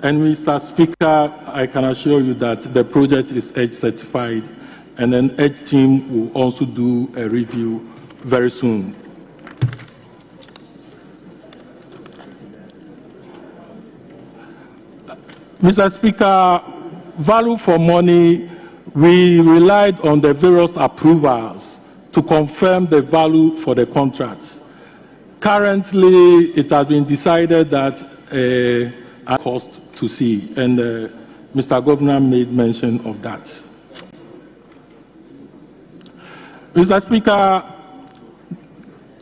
[SPEAKER 5] And Mr. Speaker, I can assure you that the project is EDGE certified, and then EDGE team will also do a review very soon. Mr. Speaker, value for money, we relied on the various approvals to confirm the value for the contract. Currently, it has been decided that a cost to see, and Mr. Governor made mention of that. Mr. Speaker,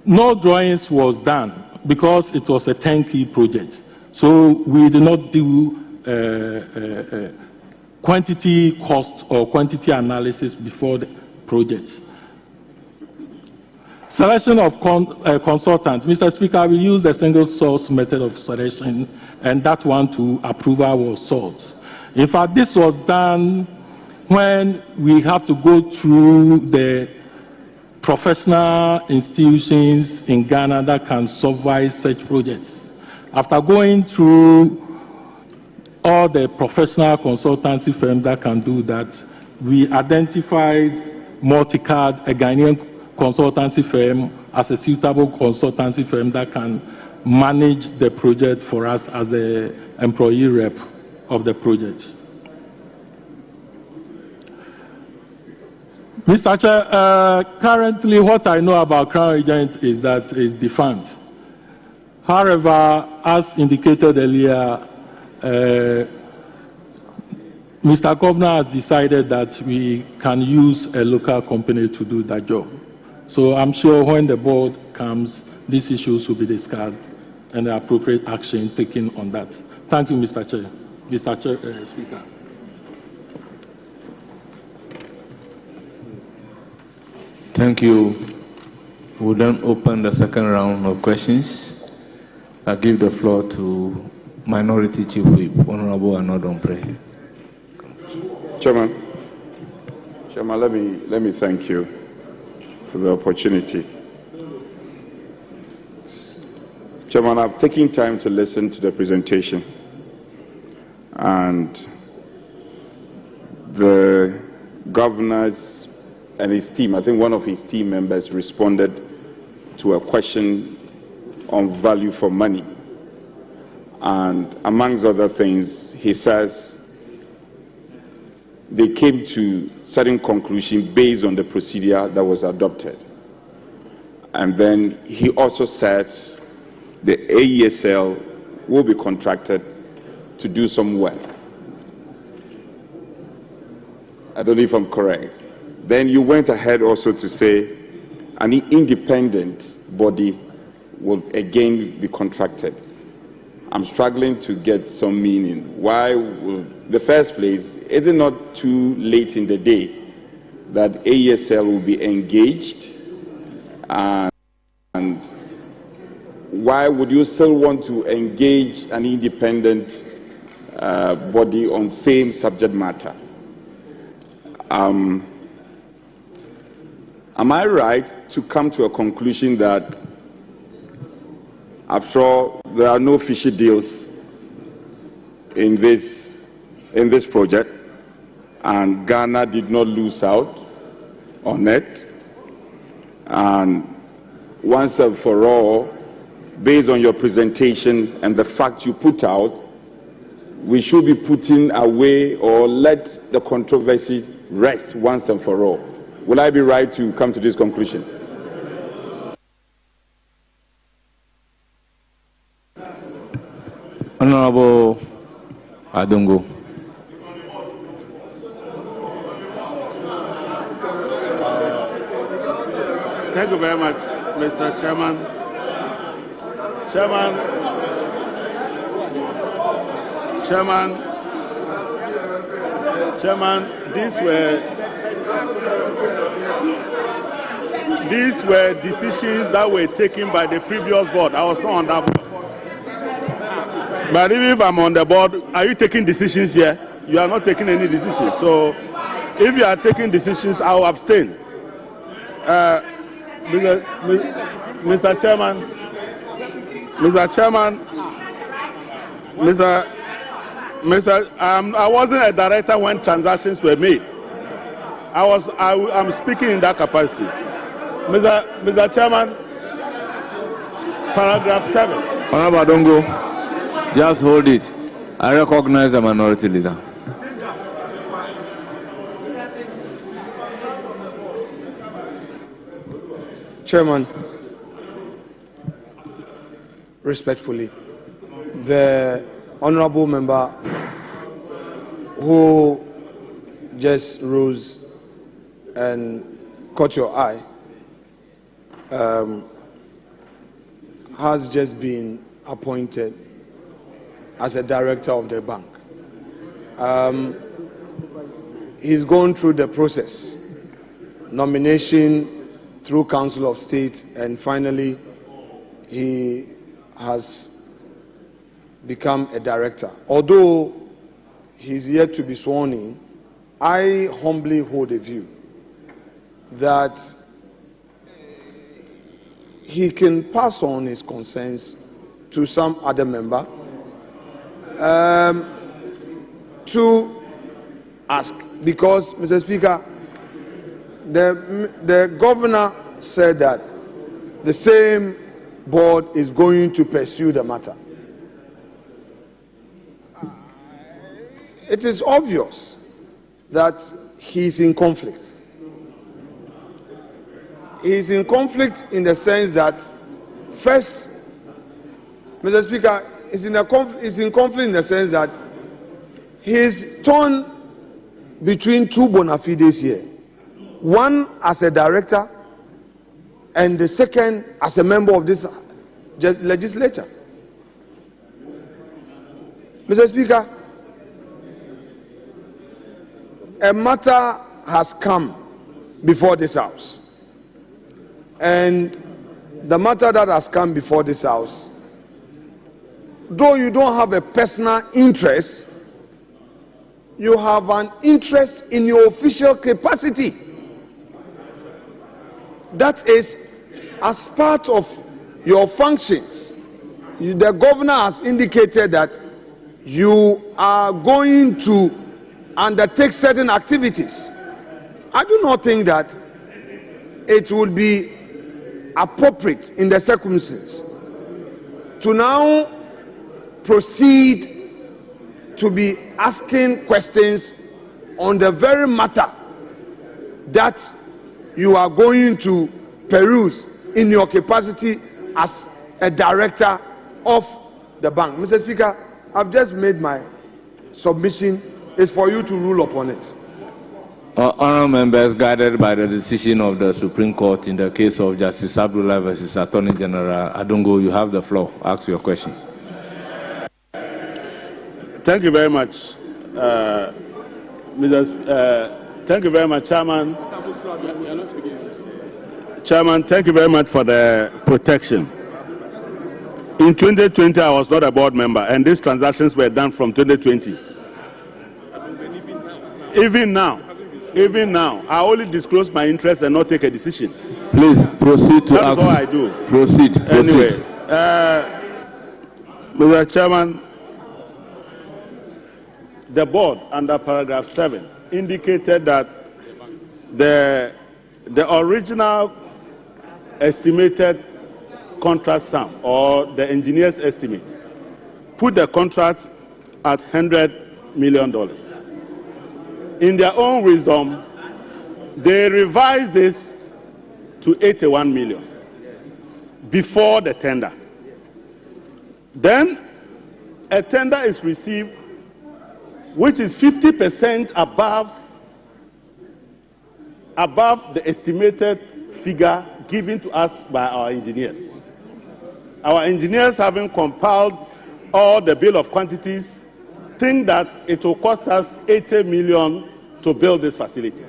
[SPEAKER 5] no drawings was done because it was a turnkey project. So we did not do quantity cost or quantity analysis before the project. Selection of consultant. Mr. Speaker, we used a single source method of selection, and that one to approval was sought. In fact, this was done when we have to go through the professional institutions in Ghana that can supervise such projects. After going through all the professional consultancy firms that can do that, we identified Multicard, a Ghanaian consultancy firm, as a suitable consultancy firm that can manage the project for us as the employee rep of the project. Mr. Chair, currently what I know about Crown Agent is that it's defunct. However, as indicated earlier, Mr. Governor has decided that we can use a local company to do that job. So I'm sure when the board comes, these issues will be discussed and the appropriate action taken on that. Thank you, Mr. Chair. Mr. Speaker.
[SPEAKER 2] Thank you. We'll then open the second round of questions. I give the floor to Minority Chief Whip, Honorable Anodompre.
[SPEAKER 6] Chairman, let me thank you for the opportunity. Chairman, I've taken time to listen to the presentation, and the governor's and his team, I think one of his team members responded to a question on value for money. And amongst other things, he says they came to certain conclusion based on the procedure that was adopted. And then he also says the AESL will be contracted to do some work. I don't know if I'm correct. Then you went ahead also to say an independent body will again be contracted. I'm struggling to get some meaning. Why will, in the first place, is it not too late in the day that AESL will be engaged? And why would you still want to engage an independent body on same subject matter? Am I right to come to a conclusion that, after all, there are no fishy deals in this project? and Ghana did not lose out on it. And once and for all, based on your presentation and the facts you put out, we should be putting away or let the controversy rest once and for all. Will I be right to come to this conclusion?
[SPEAKER 2] Honorable Adongo.
[SPEAKER 3] Thank you very much, Mr. Chairman. Chairman, these were decisions that were taken by the previous board. I was not on that board. But even if I'm on the board, are you taking decisions here? You are not taking any decisions. So if you are taking decisions, I will abstain. Mr. Chairman, I wasn't a director when transactions were made. I'm speaking in that capacity. Mr. Chairman, paragraph 7.
[SPEAKER 2] Honorable Adongo, just hold it. I recognize the minority leader.
[SPEAKER 18] Chairman, respectfully, the honorable member who just rose and caught your eye has just been appointed as a director of the bank. He's gone through the process, nomination through Council of State, and finally he has become a director. Although he's yet to be sworn in, I humbly hold a view that he can pass on his concerns to some other member to ask. Because, Mr. Speaker, the governor said that the same board is going to pursue the matter. It is obvious that he's in conflict. He's in conflict in the sense that, first, Mr. Speaker, he's in conflict in the sense that he's torn between two bona fides here. One as a director, and the second as a member of this legislature. Mr. Speaker, a matter has come before this House. And the matter that has come before this House, though you don't have a personal interest, you have an interest in your official capacity. That is, as part of your functions, the governor has indicated that you are going to undertake certain activities. I do not think that it would be appropriate in the circumstances to now proceed to be asking questions on the very matter that you are going to peruse in your capacity as a director of the bank. Mr. Speaker, I've just made my submission. It's for you to rule upon it.
[SPEAKER 2] Honourable members, guided by the decision of the Supreme Court in the case of Justice Abdullah versus Attorney General Adongo, you have the floor. Ask your question.
[SPEAKER 3] Thank you very much, thank you very much, Chairman. Chairman, thank you very much for the protection. In 2020, I was not a board member, and these transactions were done from 2020. Even now, I only disclose my interest and not take a decision.
[SPEAKER 2] Please proceed to ask.
[SPEAKER 3] That's all I do.
[SPEAKER 2] Proceed.
[SPEAKER 3] Anyway, Mr. Chairman, the board, under paragraph 7, indicated that the original estimated contract sum, or the engineer's estimate, put the contract at $100 million. In their own wisdom, they revised this to 81 million before the tender. Then a tender is received which is 50% above the estimated figure given to us by our engineers. Our engineers, having compiled all the bill of quantities, think that it will cost us 80 million to build this facility.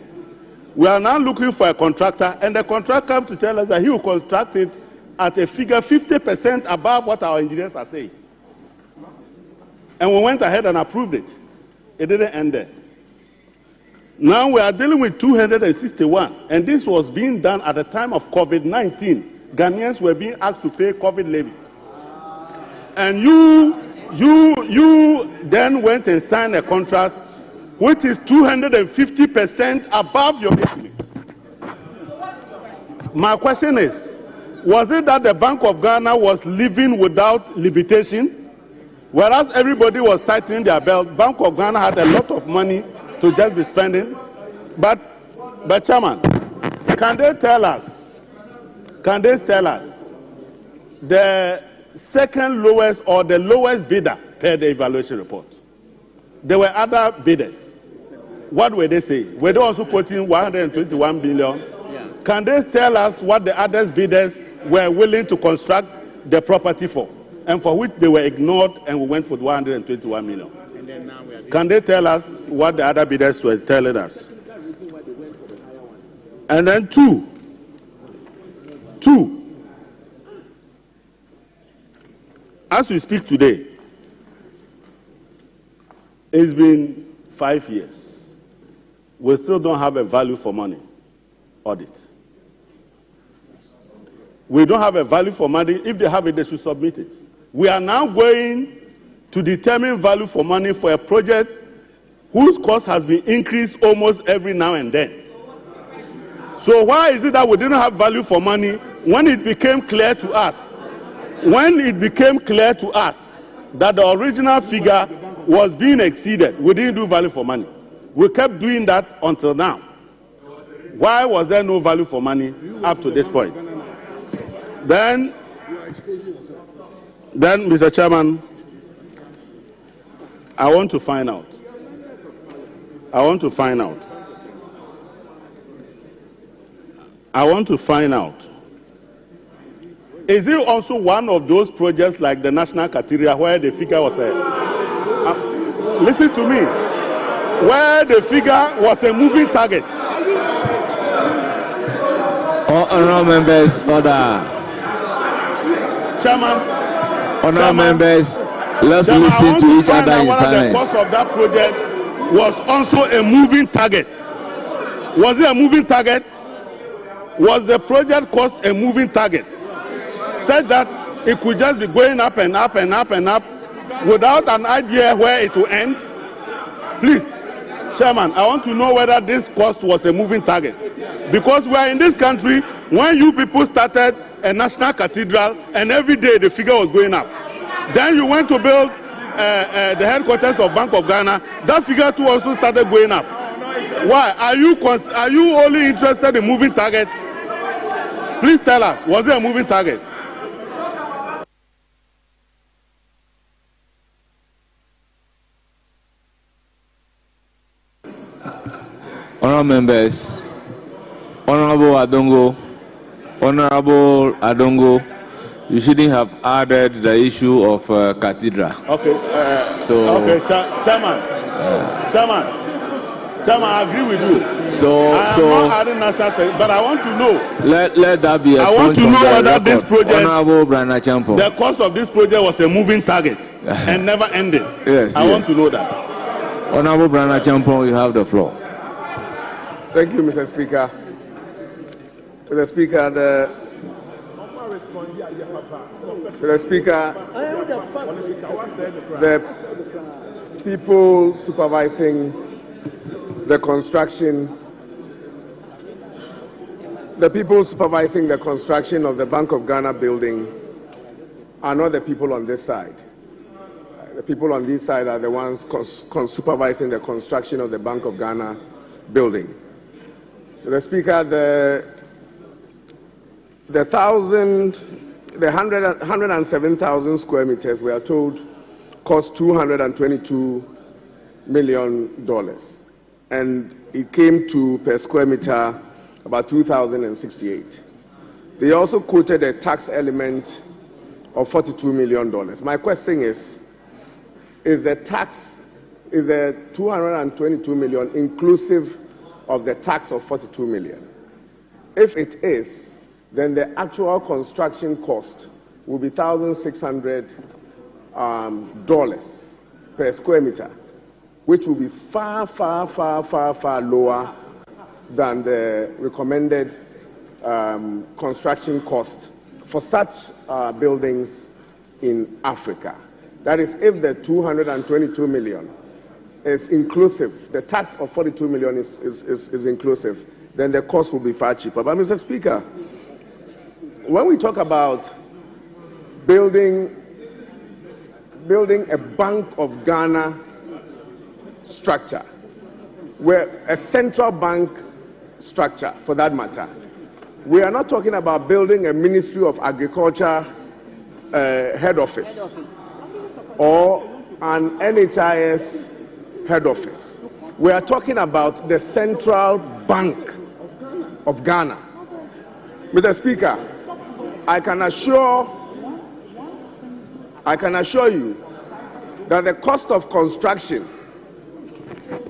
[SPEAKER 3] We are now looking for a contractor, and the contractor comes to tell us that he will contract it at a figure 50% above what our engineers are saying. And we went ahead and approved it. It didn't end there. Now we are dealing with 261, and this was being done at the time of COVID-19. Ghanaians were being asked to pay COVID levy. And you then went and signed a contract which is 250% above your estimates. My question is, was it that the Bank of Ghana was living without limitation? Whereas everybody was tightening their belt, Bank of Ghana had a lot of money to just be spending. But Chairman, can they tell us the second lowest or the lowest bidder per the evaluation report? There were other bidders. What were they saying? Were they also quoting 121 billion? Yeah. Can they tell us what the other bidders were willing to construct the property for, and for which they were ignored, and we went for 121 million? And then now we are Can they tell us what the other bidders were telling us? And then two, as we speak today, it's been 5 years. We still don't have a value for money audit. We don't have a value for money. If they have it, they should submit it. We are now going to determine value for money for a project whose cost has been increased almost every now and then. So why is it that we didn't have value for money when it became clear to us? When it became clear to us that the original figure was being exceeded, we didn't do value for money. We kept doing that until now. Why was there no value for money up to this point? Then, Mr. Chairman, I want to find out. Is it also one of those projects like the National Cathedral where the figure was listen to me, where the figure was a moving target?
[SPEAKER 2] Honourable members, order.
[SPEAKER 3] Chairman.
[SPEAKER 2] Honourable members, let's listen to each other in silence.
[SPEAKER 3] The cost of that project was also a moving target. Was it a moving target? Was the project cost a moving target? Said that it could just be going up and up and up and up without an idea where it will end? Please, Chairman, I want to know whether this cost was a moving target. Because we are in this country, when you people started a national cathedral and every day the figure was going up. Then you went to build the headquarters of Bank of Ghana, that figure too also started going up. Why? Are you only interested in moving targets? Please tell us, was it a moving target?
[SPEAKER 2] Honourable members, Honourable Adongo, you shouldn't have added the issue of cathedral.
[SPEAKER 3] Okay. Chairman, I agree with you. I'm not adding national, but I want to know.
[SPEAKER 2] Let that be a
[SPEAKER 3] I want to know whether this project,
[SPEAKER 2] Honourable Brana Champo,
[SPEAKER 3] the cost of this project was a moving target and never ended.
[SPEAKER 2] Yes.
[SPEAKER 3] I want to know that.
[SPEAKER 2] Honourable Brana Champo, you have the floor.
[SPEAKER 4] Thank you, Mr. Speaker. Mr. Speaker, people supervising the construction of the Bank of Ghana building are not the people on this side. The people on this side are the ones supervising the construction of the Bank of Ghana building. The Speaker, the 107,000 square meters, we are told, cost $222 million. And it came to, per square meter, about 2,068. They also quoted a tax element of $42 million. My question is the $222 million inclusive of the tax of $42 million? If it is, then the actual construction cost will be $1,600 per square meter, which will be far, far, far, far, far lower than the recommended construction cost for such buildings in Africa. That is, if the $222 million is inclusive, the tax of $42 million is inclusive, then the cost will be far cheaper. But Mr. Speaker, when we talk about building a Bank of Ghana structure, where a central bank structure, for that matter, we are not talking about building a Ministry of Agriculture head office or an NHIS head office. We are talking about the Central Bank of Ghana. Mr. Speaker, I can assure you that the cost of construction,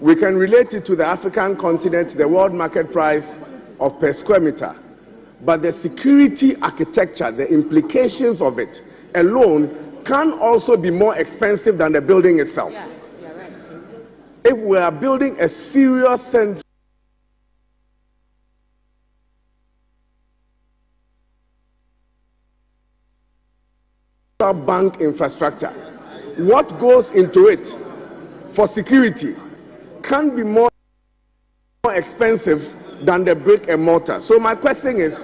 [SPEAKER 4] we can relate it to the African continent, the world market price of per square meter. But the security architecture, the implications of it alone can also be more expensive than the building itself. Yeah, right. If we are building a serious central bank infrastructure, what goes into it for security can be more expensive than the brick and mortar. So my question is,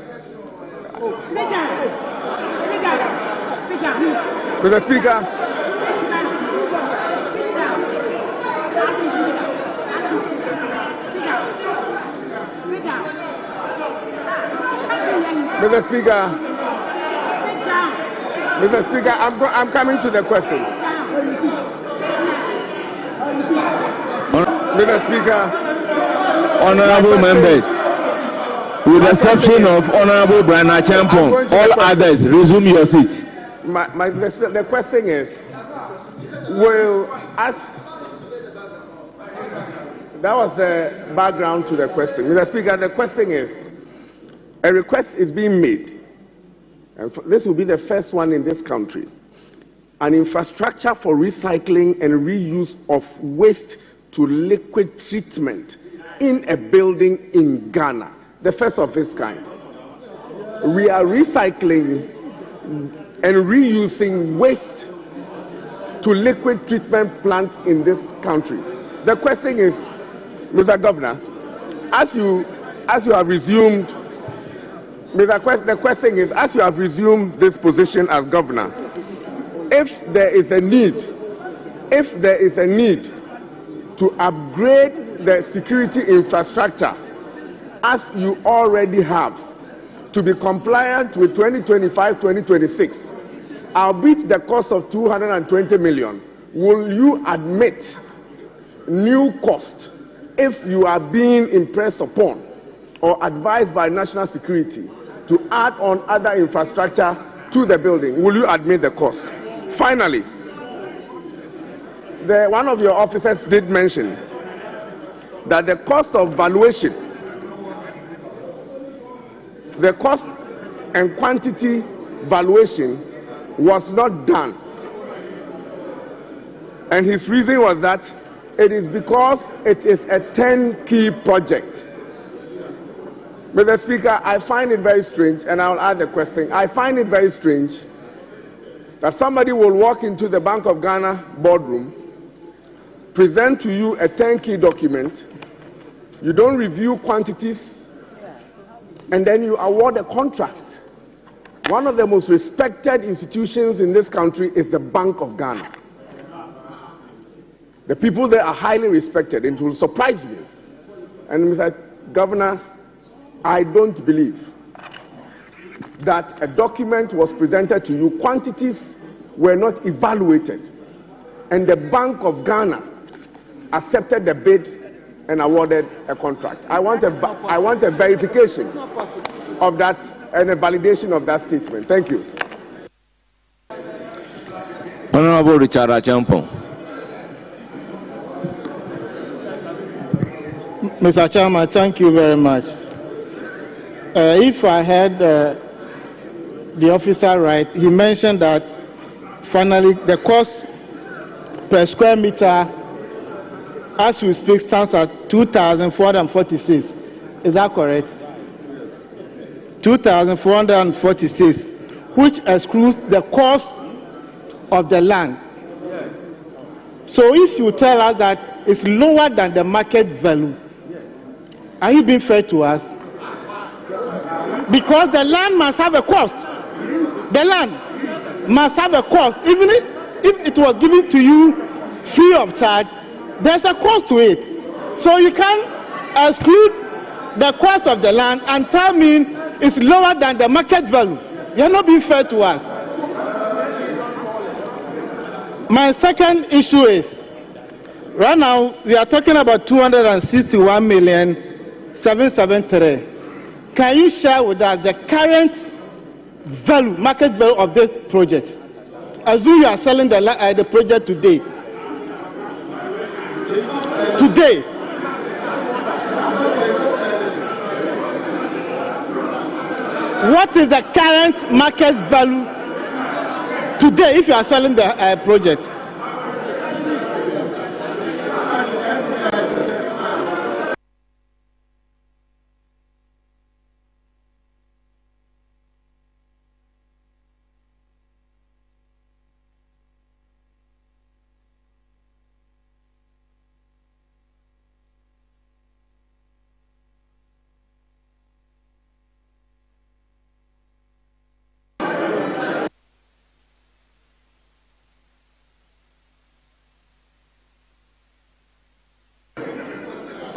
[SPEAKER 4] Mr. Speaker, Mr. Speaker, I'm coming to the question. Mr. Speaker,
[SPEAKER 2] honorable members, with the exception of Honorable Brana Champon, all others resume your seat.
[SPEAKER 4] The question is, that was the background to the question. Mr. Speaker, the question is, a request is being made, and this will be the first one in this country, an infrastructure for recycling and reuse of waste to liquid treatment in a building in Ghana, the first of its kind. We are recycling and reusing waste to liquid treatment plant in this country. The question is, Mr. Governor, as you have resumed, the question is, as you have resumed this position as governor, if there is a need to upgrade the security infrastructure as you already have to be compliant with 2025-2026, albeit the cost of $220 million, will you admit new cost if you are being impressed upon or advised by national security to add on other infrastructure to the building? Will you admit the cost? Finally, one of your officers did mention that the cost of valuation, the cost and quantity valuation was not done. And his reason was that it is because it is a turnkey project. Mr. Speaker, I find it very strange, and I'll add the question. I find it very strange that somebody will walk into the Bank of Ghana boardroom present to you a turnkey document, you don't review quantities, and then you award a contract. One of the most respected institutions in this country is the Bank of Ghana. The people there are highly respected. It will surprise me. And Mr. Governor, I don't believe that a document was presented to you, quantities were not evaluated, and the Bank of Ghana accepted the bid and awarded a contract. I want a verification of that and a validation of that statement. Thank you.
[SPEAKER 2] Honorable Richard Achampong.
[SPEAKER 9] Mr. Chairman, thank you very much. If I heard the officer right, he mentioned that finally the cost per square meter as we speak stands at 2,446. Is that correct? 2,446, which excludes the cost of the land. So if you tell us that it's lower than the market value, are you being fair to us? Because the land must have a cost. The land must have a cost. Even if it was given to you free of charge, there's a cost to it. So you can't exclude the cost of the land and tell me it's lower than the market value. You're not being fair to us. My second issue is, right now we are talking about 261,773. Can you share with us the current value, market value of this project? Assume you are selling the project today. Today. What is the current market value today if you are selling the project?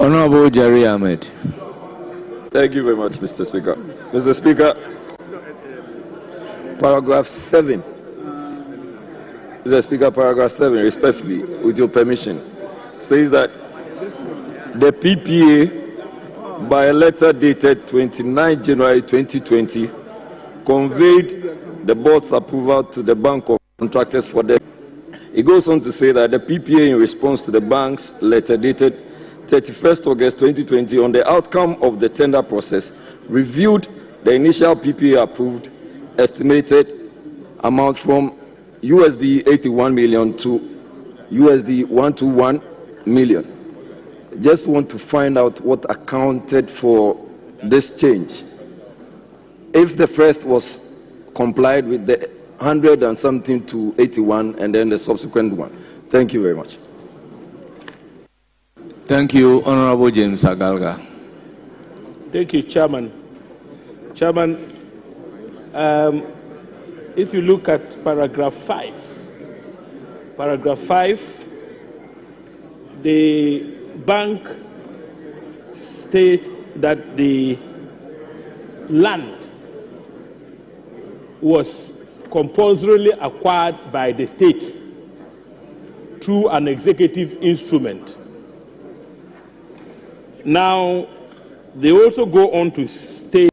[SPEAKER 2] Honorable Jerry Ahmed.
[SPEAKER 11] Thank you very much, Mr. Speaker. Mr. Speaker, paragraph 7. Mr. Speaker, paragraph 7, respectfully, with your permission, says that the PPA, by a letter dated 29 January 2020, conveyed the board's approval to the Bank of Contractors for them. It goes on to say that the PPA, in response to the bank's letter dated 31st August 2020, on the outcome of the tender process, reviewed the initial PPA approved estimated amount from USD 81 million to USD 121 million. Just want to find out what accounted for this change. If the first was complied with the 100 and something to 81 and then the subsequent one. Thank you very much.
[SPEAKER 2] Thank you, Honorable James Agalga.
[SPEAKER 22] Thank you, Chairman. Chairman, if you look at paragraph 5, the bank states that the land was compulsorily acquired by the state through an executive instrument. Now, they also go on to state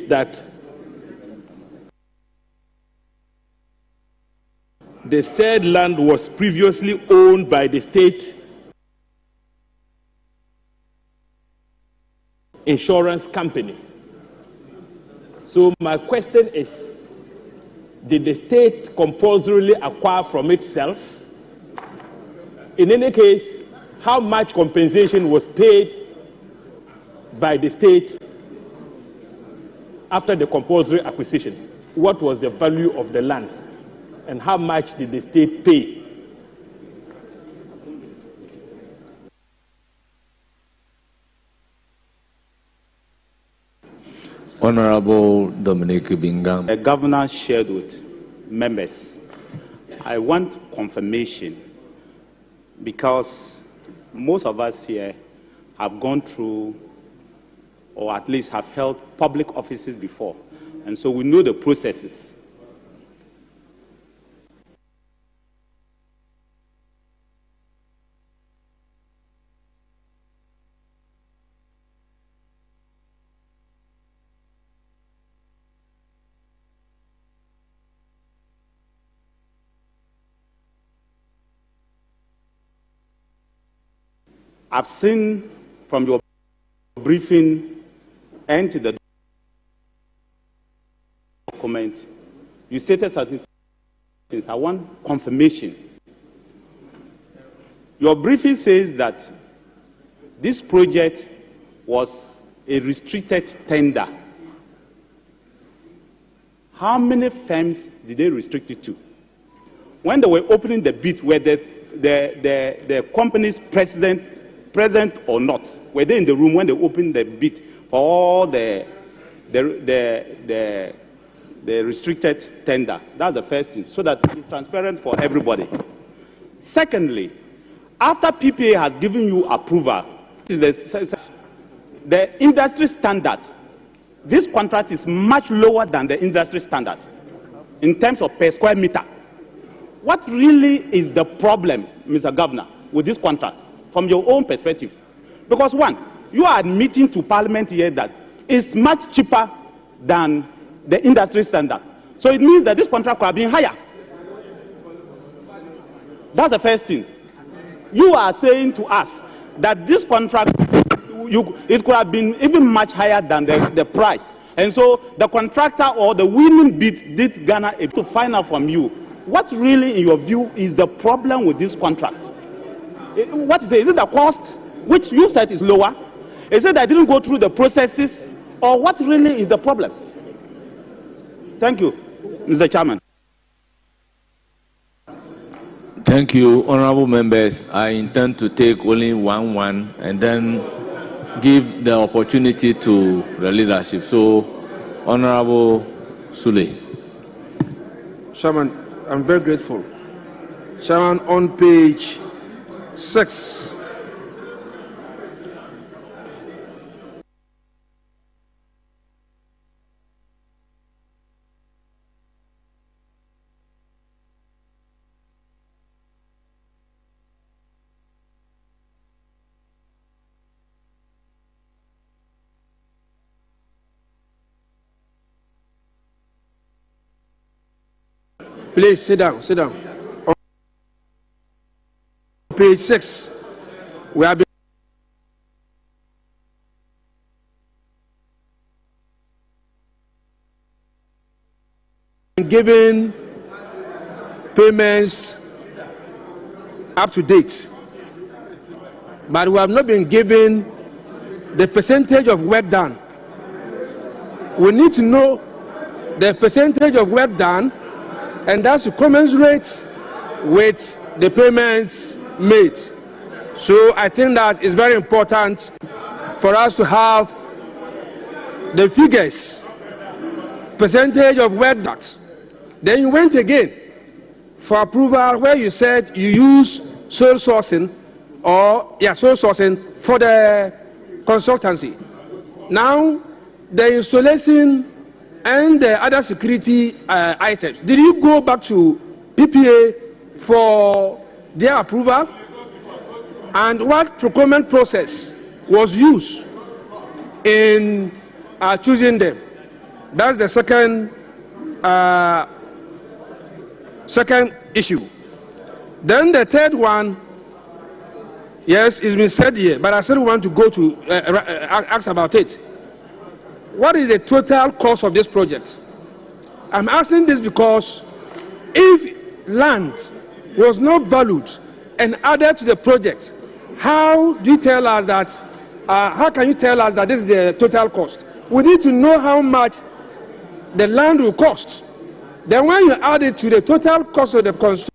[SPEAKER 22] that the said land was previously owned by the state insurance company. So my question is,
[SPEAKER 12] Did the state compulsorily acquire from itself? In any case, how much compensation was paid by the state after the compulsory acquisition? What was the value of the land? And how much did the state pay?
[SPEAKER 2] Honorable Dominic Bingham.
[SPEAKER 13] The governor shared with members. I want confirmation because most of us here have gone through or at least have held public offices before, and so we know the processes. I've seen from your briefing and to the document, you stated certain things. I want confirmation. Your briefing says that this project was a restricted tender. How many firms did they restrict it to? When they were opening the bid, were the company's president present or not? Were they in the room when they opened the bid for all the restricted tender? That's the first thing, so that it's transparent for everybody. Secondly, after PPA has given you approval, the industry standard, this contract is much lower than the industry standard in terms of per square meter. What really is the problem, Mr. Governor, with this contract? From your own perspective, because one, you are admitting to Parliament here that it's much cheaper than the industry standard. So it means that this contract could have been higher. That's the first thing. You are saying to us that this contract, it could have been even much higher than the price. And so the contractor or the winning bid did Ghana to find out from you what really, in your view, is the problem with this contract. What is it? Is it the cost, which you said is lower? Is it that I didn't go through the processes? Or what really is the problem? Thank you, Mr. Chairman.
[SPEAKER 2] Thank you, honorable members. I intend to take only one and then give the opportunity to the leadership. So, Honorable Sule.
[SPEAKER 18] Chairman, I'm very grateful. Chairman, on page 6. Please sit down, sit down. On page 6, we have been given payments up to date, but we have not been given the percentage of work done. We need to know the percentage of work done, and that's to commensurate with the payments made. So I think that it's very important for us to have the figures, percentage of work done. Then you went again for approval where you said you use sole sourcing for the consultancy. Now the installation and the other security items, did you go back to PPA for their approval? And what procurement process was used in choosing them? That's the second issue. Then the third one, yes, it's been said here, but I still want to go to ask about it. What is the total cost of this project?
[SPEAKER 14] I'm asking this because if land was not valued and added to the project, how do you tell us that, how can you tell us that this is the total cost? We need to know how much the land will cost. Then when you add it to the total cost of the construction,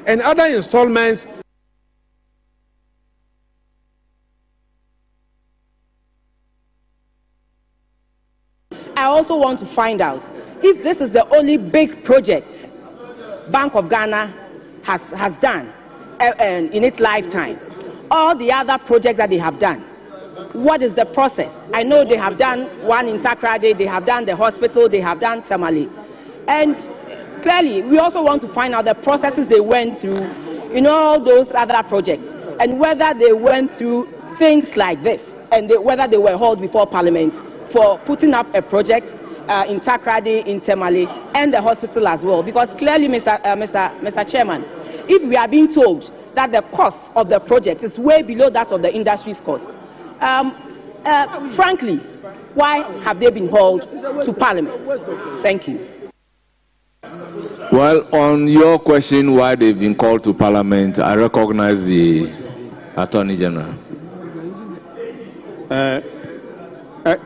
[SPEAKER 14] and other installments.
[SPEAKER 15] I also want to find out if this is the only big project Bank of Ghana has done in its lifetime. All the other projects that they have done, what is the process? I know they have done one in Takrady, they have done the hospital, they have done Tamale. And clearly, we also want to find out the processes they went through in all those other projects, and whether they went through things like this, and whether they were held before Parliament for putting up a project in Takrady, in Tamale, and the hospital as well. Because clearly, Mr. Chairman, if we are being told that the cost of the project is way below that of the industry's cost, frankly, why have they been hauled to Parliament? Thank you.
[SPEAKER 2] Well, on your question why they've been called to Parliament, I recognize the Attorney General.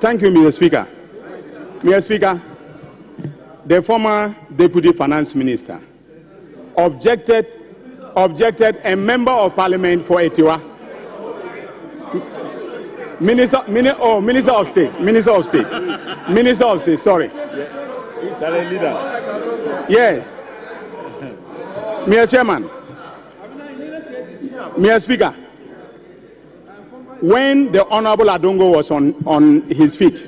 [SPEAKER 1] Thank you, Mr. Speaker. Mr. Speaker, the former Deputy Finance Minister objected, a member of Parliament for Etiwa, Minister of State, sorry.
[SPEAKER 3] He's a leader.
[SPEAKER 1] Yes. Mr. Chairman, Mr. Speaker, when the Honorable Adongo was on his feet,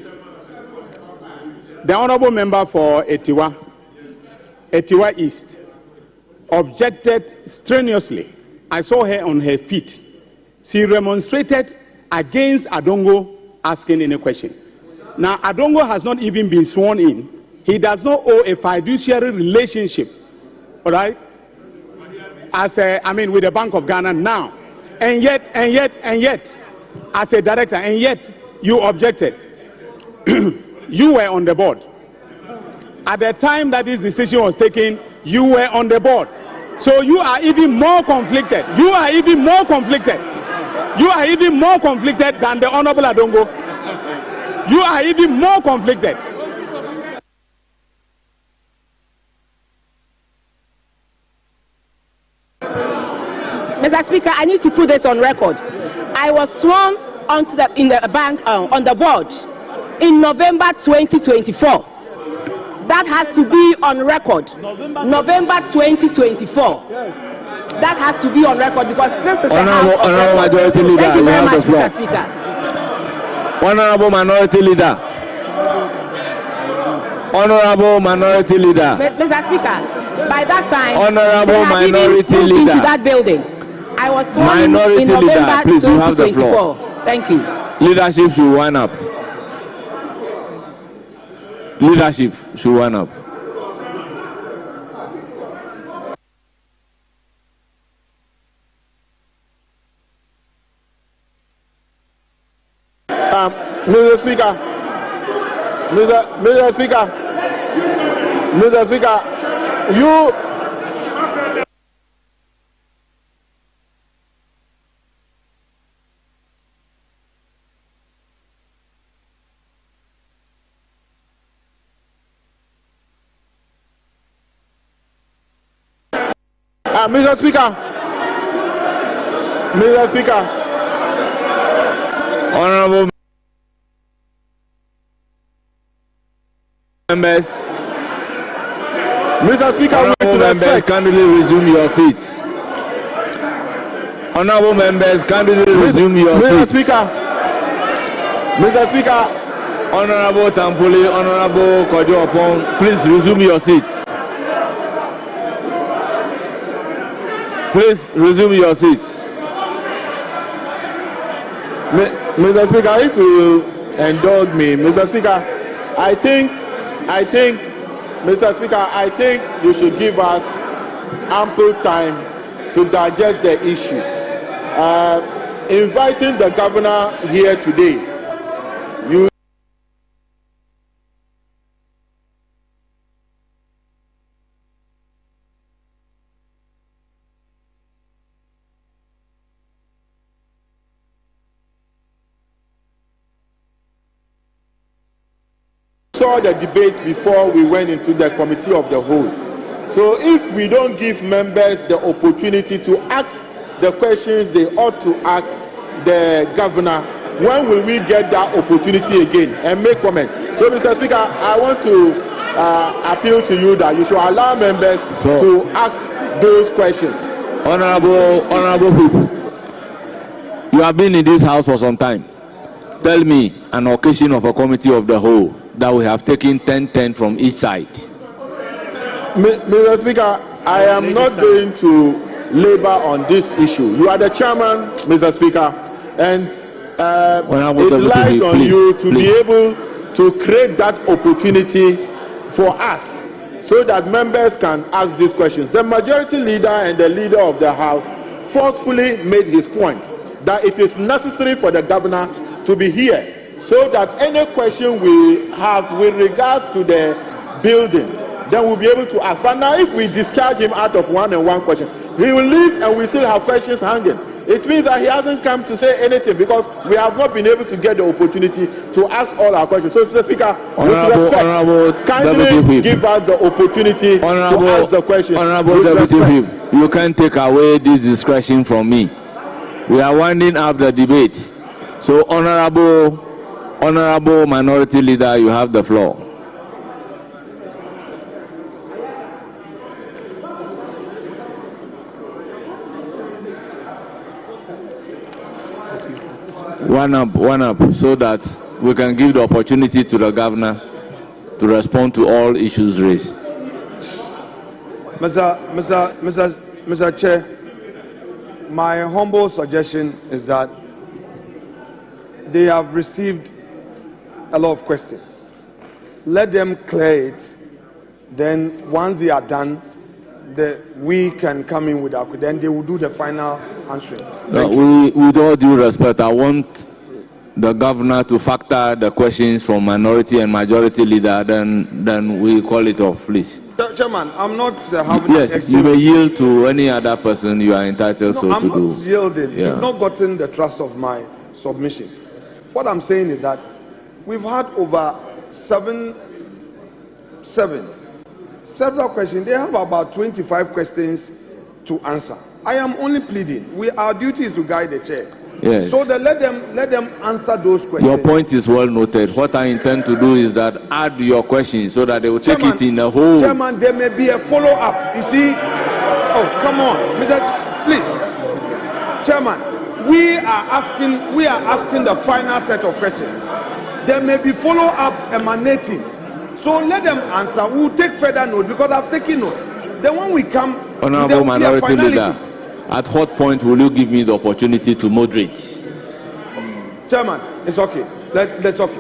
[SPEAKER 1] the Honorable Member for Etiwa East, objected strenuously. I saw her on her feet. She remonstrated against Adongo asking any question. Now, Adongo has not even been sworn in. He does not owe a fiduciary relationship, all right, with the Bank of Ghana now. And yet, as a director, and yet you objected. You were on the board. At the time that this decision was taken, you were on the board. So you are even more conflicted. You are even more conflicted than the Honorable Adongo. You are even more conflicted.
[SPEAKER 15] Mr. Speaker, I need to put this on record. I was sworn onto in the bank on the board in November 2024. That has to be on record. November 2024. That has to be on record because this is
[SPEAKER 2] Honorable Majority Leader.
[SPEAKER 15] Thank you very much, Mr. Speaker.
[SPEAKER 2] Honorable Minority Leader. Honorable Minority Leader.
[SPEAKER 15] Mr. Speaker, by that time,
[SPEAKER 2] Honorable Minority Leader.
[SPEAKER 15] Into that building. I was sworn
[SPEAKER 2] Minority
[SPEAKER 15] in November
[SPEAKER 2] Leader, please,
[SPEAKER 15] 2024.
[SPEAKER 2] you have the floor.
[SPEAKER 15] Thank you.
[SPEAKER 2] Leadership should wind up. Leadership should wind up.
[SPEAKER 21] Mr. Speaker, you. Mr. Speaker,
[SPEAKER 2] Honorable members,
[SPEAKER 21] Mr. Speaker,
[SPEAKER 2] honorable members, kindly resume your seats. Honorable members, kindly resume your seats.
[SPEAKER 21] Mr. Speaker,
[SPEAKER 2] Honorable Tampuli, Honorable Kojo Opon, please resume your seats. Please resume your seats.
[SPEAKER 21] Mr. Speaker, if you
[SPEAKER 18] indulge me, Mr. Speaker, I think, Mr. Speaker, I think you should give us ample time to digest the issues. Inviting the governor here today, you saw the debate before we went into the committee of the whole. So if we don't give members the opportunity to ask the questions they ought to ask the governor, when will we get that opportunity again and make comment? So, Mr. Speaker, I want to appeal to you that you should allow members to ask those questions.
[SPEAKER 2] Honorable people, you have been in this house for some time. Tell me an occasion of a committee of the whole that we have taken 10-10 from each side.
[SPEAKER 18] Mr. Speaker, I am not going to labor on this issue. You are the chairman, Mr. Speaker, and it lies on you to be able to create that opportunity for us so that members can ask these questions. The majority leader and the leader of the House forcefully made his point that it is necessary for the governor to be here so that any question we have with regards to the building, then we'll be able to ask. But now if we discharge him out of one question, he will leave and we still have questions hanging. It means that he hasn't come to say anything because we have not been able to get the opportunity to ask all our questions. So, Mr. Speaker, with respect, kindly give us the opportunity to ask the questions.
[SPEAKER 2] Honorable Deputy Whip, you can't take away this discretion from me. We are winding up the debate. So, Honorable Minority Leader, you have the floor. One up, so that we can give the opportunity to the governor to respond to all issues raised.
[SPEAKER 18] Mr. Chair, my humble suggestion is that they have received a lot of questions. Let them clear it. Then once they are done, we can come in with our, then they will do the final answering.
[SPEAKER 2] With all due respect, I want the governor to factor the questions from minority and majority leader, then we call it off, please.
[SPEAKER 18] Chairman, I'm not having
[SPEAKER 2] yes,
[SPEAKER 18] an
[SPEAKER 2] you may yield to any other person you are entitled to do.
[SPEAKER 18] I'm not yielding. Yeah. You've not gotten the trust of my submission. What I'm saying is that we've had over several questions. They have about 25 questions to answer. I am only pleading. Our duty is to guide the chair.
[SPEAKER 2] Yes.
[SPEAKER 18] So let them answer those questions.
[SPEAKER 2] Your point is well noted. What I intend to do is that add your questions so that they will take it in the whole.
[SPEAKER 18] Chairman, there may be a follow-up. You see? Oh, come on, Mr. Please, Chairman. We are asking the final set of questions. There may be follow-up emanating. So let them answer. We'll take further note because I've taken note. Then when we come,
[SPEAKER 2] Honorable Minority Leader, at what point will you give me the opportunity to moderate?
[SPEAKER 18] Chairman, it's okay. That's okay.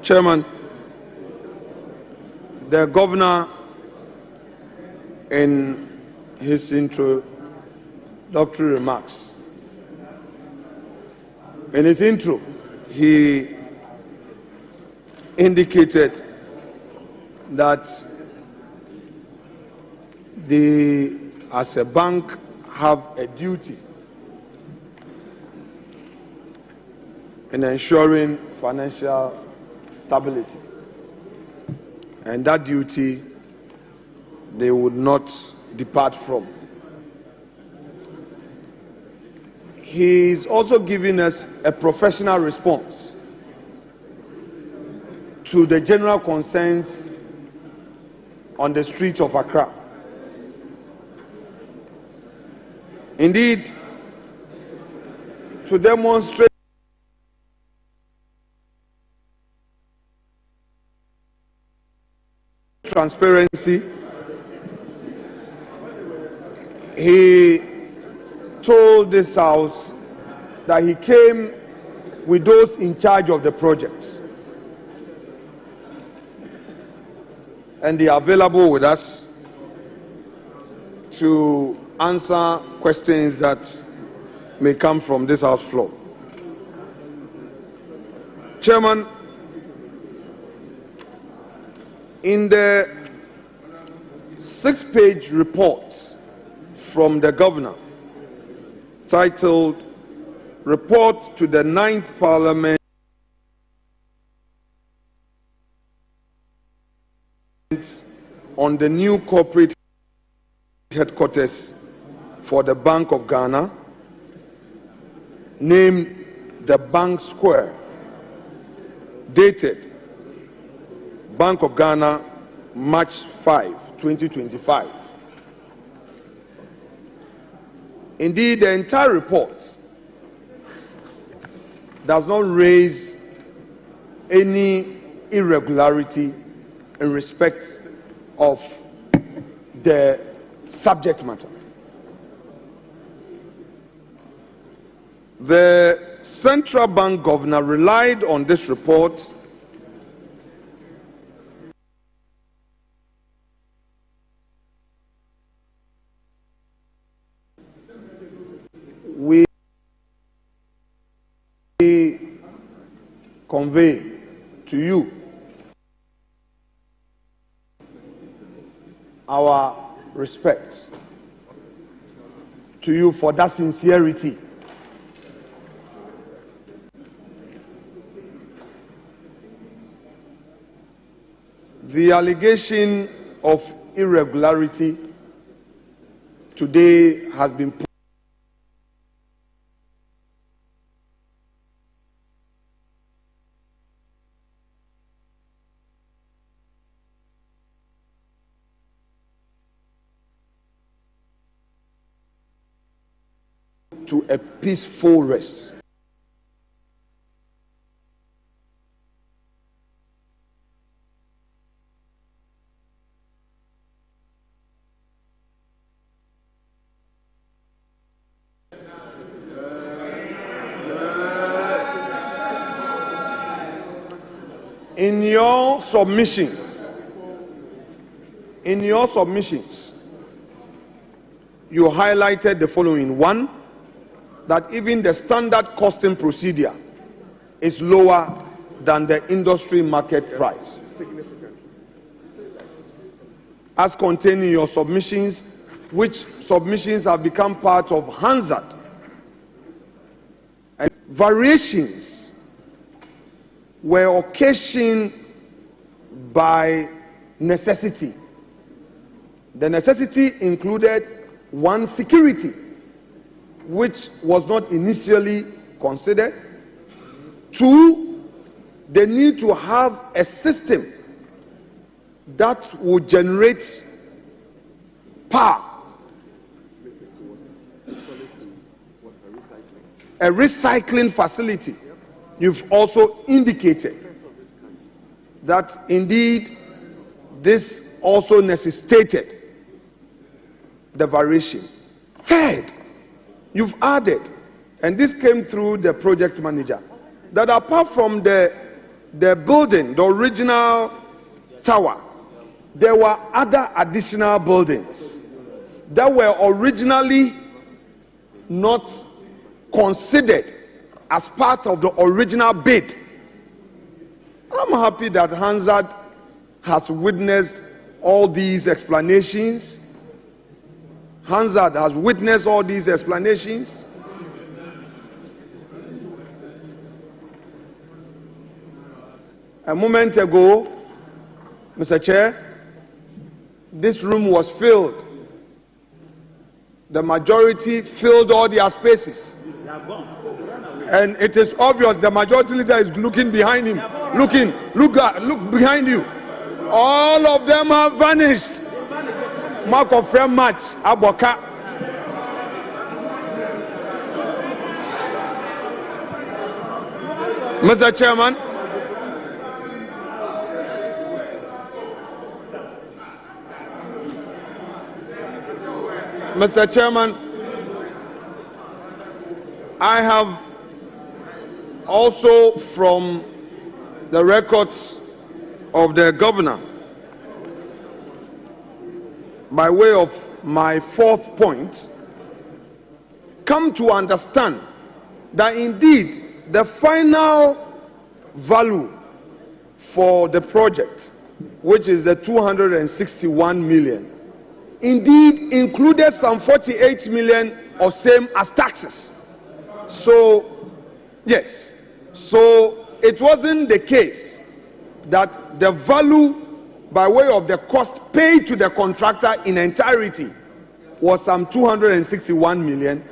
[SPEAKER 18] Chairman, the governor in his introductory remarks, in his intro, he indicated that they, as a bank, have a duty in ensuring financial stability. And that duty they would not depart from. He's also giving us a professional response to the general concerns on the streets of Accra. Indeed, to demonstrate transparency, he told this House that he came with those in charge of the project, and they are available with us to answer questions that may come from this House floor. Chairman, in the 6-page report from the governor titled Report to the 9th Parliament on the new corporate headquarters for the Bank of Ghana, named the Bank Square, dated Bank of Ghana, March 5, 2025. Indeed, the entire report does not raise any irregularity in respect of the subject matter. The central bank governor relied on this report we convey to you our respect to you for that sincerity. The allegation of irregularity today has been put to a peaceful rest. In your submissions, you highlighted the following. One, that even the standard costing procedure is lower than the industry market price. As contained in your submissions, which submissions have become part of Hansard, and variations were occasioned by necessity. The necessity included, one, security, which was not initially considered. Two, the need to have a system that would generate power, a recycling facility. You've also indicated that indeed this also necessitated the variation. Third, you've added, and this came through the project manager, that apart from the building, the original tower, there were other additional buildings that were originally not considered as part of the original bid. I'm happy that Hansard has witnessed all these explanations. Hansard has witnessed all these explanations. A moment ago, Mr. Chair, this room was filled. The majority filled all their spaces. And it is obvious the majority leader is looking behind him. Look behind you. All of them have vanished. Mark of frame match, Aboka. Mr. Chairman, Mr. Chairman, I have also from the records of the governor, by way of my fourth point, come to understand that indeed the final value for the project, which is the 261 million, indeed included some 48 million or same as taxes. So, yes, so it wasn't the case that the value by way of the cost paid to the contractor in entirety was some 261 million.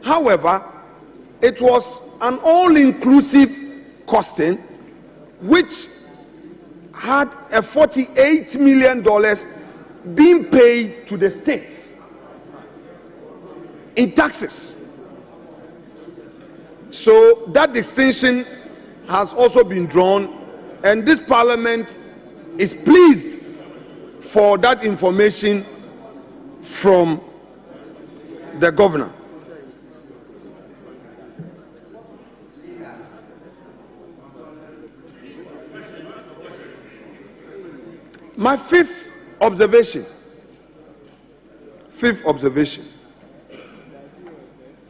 [SPEAKER 18] However, it was an all-inclusive costing which had a $48 million being paid to the states in taxes. So that distinction has also been drawn, and this Parliament is pleased for that information from the governor. My fifth observation,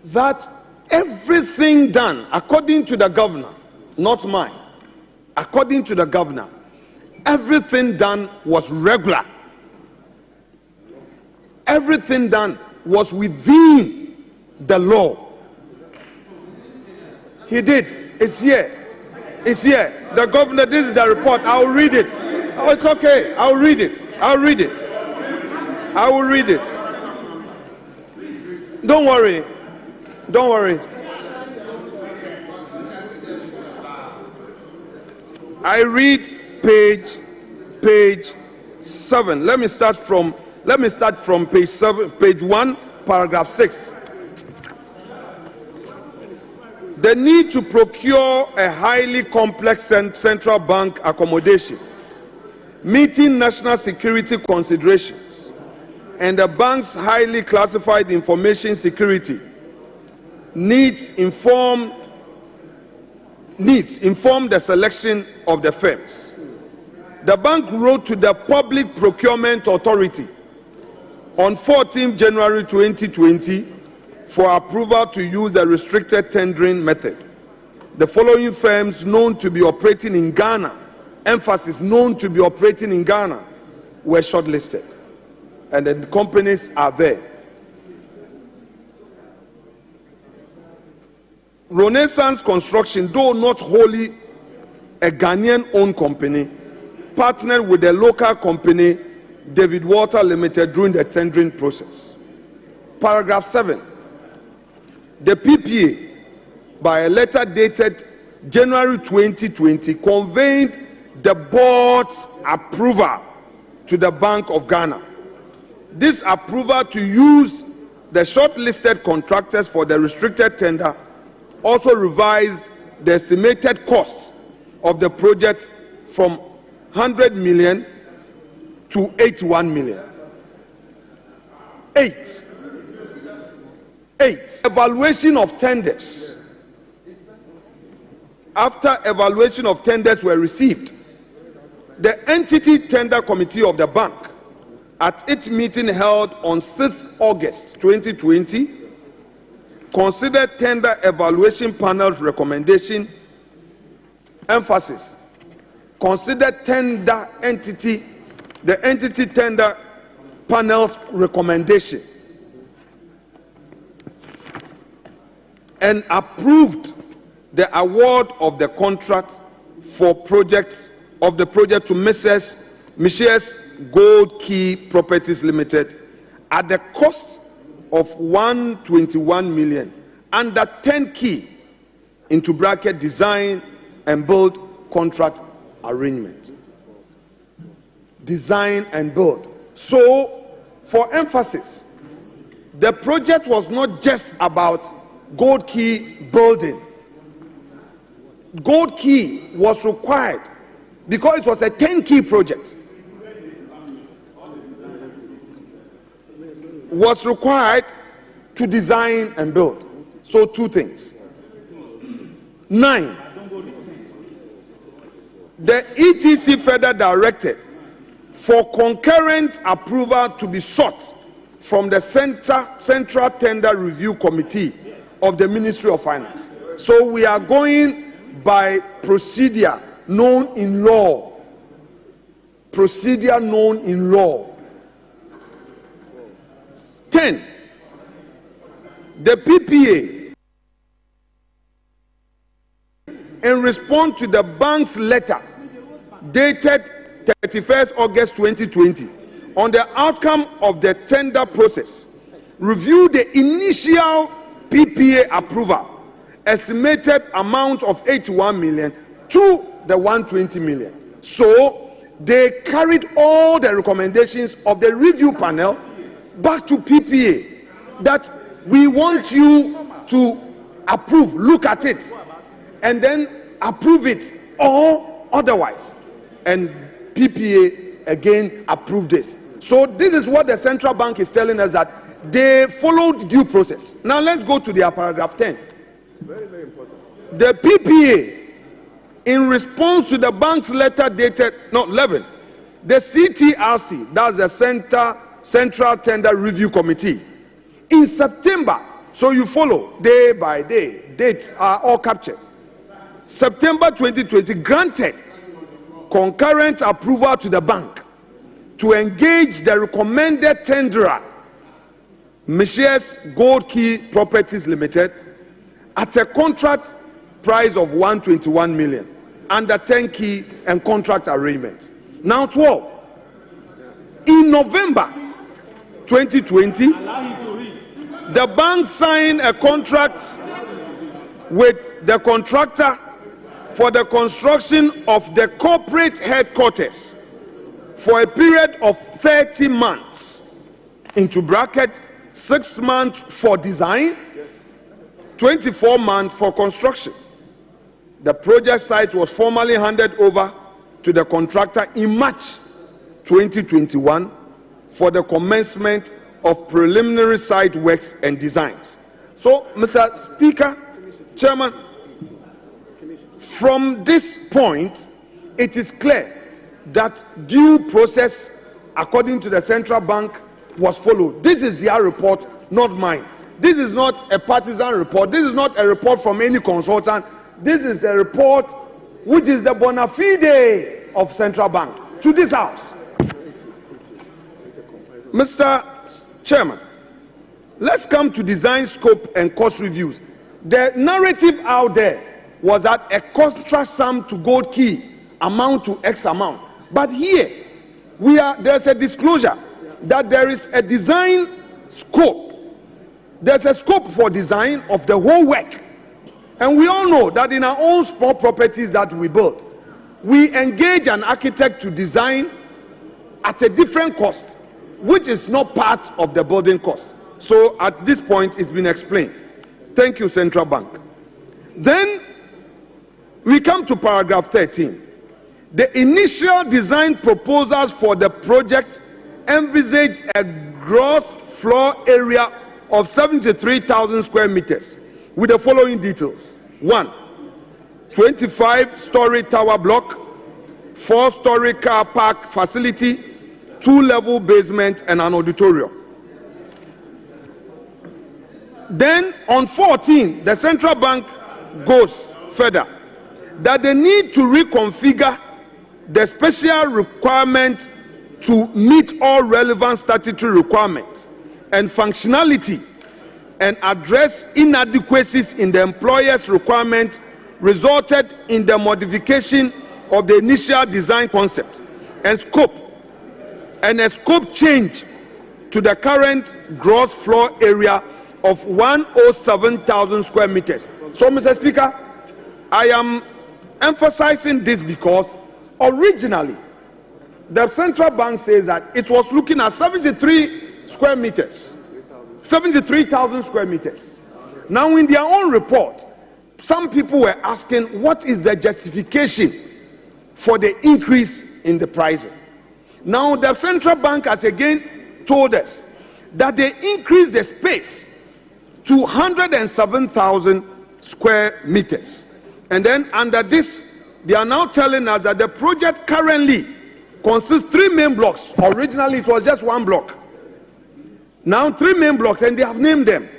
[SPEAKER 18] that everything done, according to the governor, not mine, according to the governor, everything done was regular. Everything done was within the law. He did. It's here. It's here. The governor, this is the report. I'll read it. Oh, it's okay. I'll read it. I'll read it. I will read it. Don't worry. Don't worry. I read page 7. Let me start from page 7, page 1, paragraph 6. The need to procure a highly complex central bank accommodation, meeting national security considerations, and the bank's highly classified information security needs inform the selection of the firms. The bank wrote to the Public Procurement Authority on 14 January 2020 for approval to use the restricted tendering method. The following firms known to be operating in Ghana, emphasis known to be operating in Ghana, were shortlisted, and the companies are there. Renaissance Construction, though not wholly a Ghanaian-owned company, partnered with the local company David Walter Limited during the tendering process. Paragraph 7. The PPA, by a letter dated January 2020, conveyed the board's approval to the Bank of Ghana. This approval to use the shortlisted contractors for the restricted tender also revised the estimated cost of the project from 100 million to 81 million. 8. Evaluation of tenders. After evaluation of tenders were received, the entity tender committee of the bank, at its meeting held on 6th August 2020, considered tender evaluation panel's recommendation, emphasis, considered the entity tender panel's recommendation, and approved the award of the contract for projects of the project to Messrs. Gold Key Properties Limited at the cost of 121 million under 10 key into bracket design and build contract arrangement. Design and build. So, for emphasis, the project was not just about Gold Key building. Gold Key was required because it was a 10 key project.
[SPEAKER 4] was required to design and build. So 2 things. 9. The ETC further directed for concurrent approval to be sought from the Central Tender Review Committee of the Ministry of Finance. So we are going by procedure known in law. Procedure known in law. 10. The PPA, in response to the bank's letter dated 31st August 2020 on the outcome of the tender process, reviewed the initial PPA approval estimated amount of 81 million to the 120 million. So they carried all the recommendations of the review panel back to PPA that we want you to approve, look at it, and then approve it or otherwise. And PPA again approved this. So this is what the central bank is telling us, that they followed due process. Now let's go to their paragraph 10. Very, very important. The PPA, in response to the bank's letter dated, 11, the CTRC, that's the Central Tender Review Committee, in September, so you follow day by day, dates are all captured. September 2020 granted concurrent approval to the bank to engage the recommended tenderer, Messieurs Gold Key Properties Limited, at a contract price of 121 million under 10 key and contract arrangement. Now 12. In November 2020, the bank signed a contract with the contractor for the construction of the corporate headquarters for a period of 30 months, into bracket 6 months for design, 24 months for construction. The project site was formally handed over to the contractor in March 2021 for the commencement of preliminary site works and designs. So, Mr. Speaker, Chairman, from this point, it is clear that due process, according to the central bank, was followed. This is their report, not mine. This is not a partisan report. This is not a report from any consultant. This is a report which is the bona fide of central bank to this house. Mr. Chairman, let's come to design scope and cost reviews. The narrative out there was that a contract sum to Gold Key amount to X amount. But here, there's a disclosure that there is a design scope. There's a scope for design of the whole work. And we all know that in our own small properties that we build, we engage an architect to design at a different cost, which is not part of the building cost. So at this point, it's been explained. Thank you, Central Bank. Then we come to paragraph 13. The initial design proposals for the project envisaged a gross floor area of 73,000 square meters with the following details. 1. 25-story tower block, 4-story car park facility, 2-level basement, and an auditorium. Then on 14, the central bank goes further that they need to reconfigure the special requirement to meet all relevant statutory requirements and functionality and address inadequacies in the employer's requirement resulted in the modification of the initial design concept and scope, and a scope change to the current gross floor area of 107,000 square meters. So, Mr. Speaker, I am emphasizing this because originally the central bank says that it was looking at 73 square meters, 73,000 square meters. Now, in their own report, some people were asking what is the justification for the increase in the pricing. Now, the central bank has again told us
[SPEAKER 18] that they increase the space to 107,000 square meters. And then under this, they are now telling us that the project currently consists 3 main blocks. Originally, it was just 1 block. Now 3 main blocks, and they have named them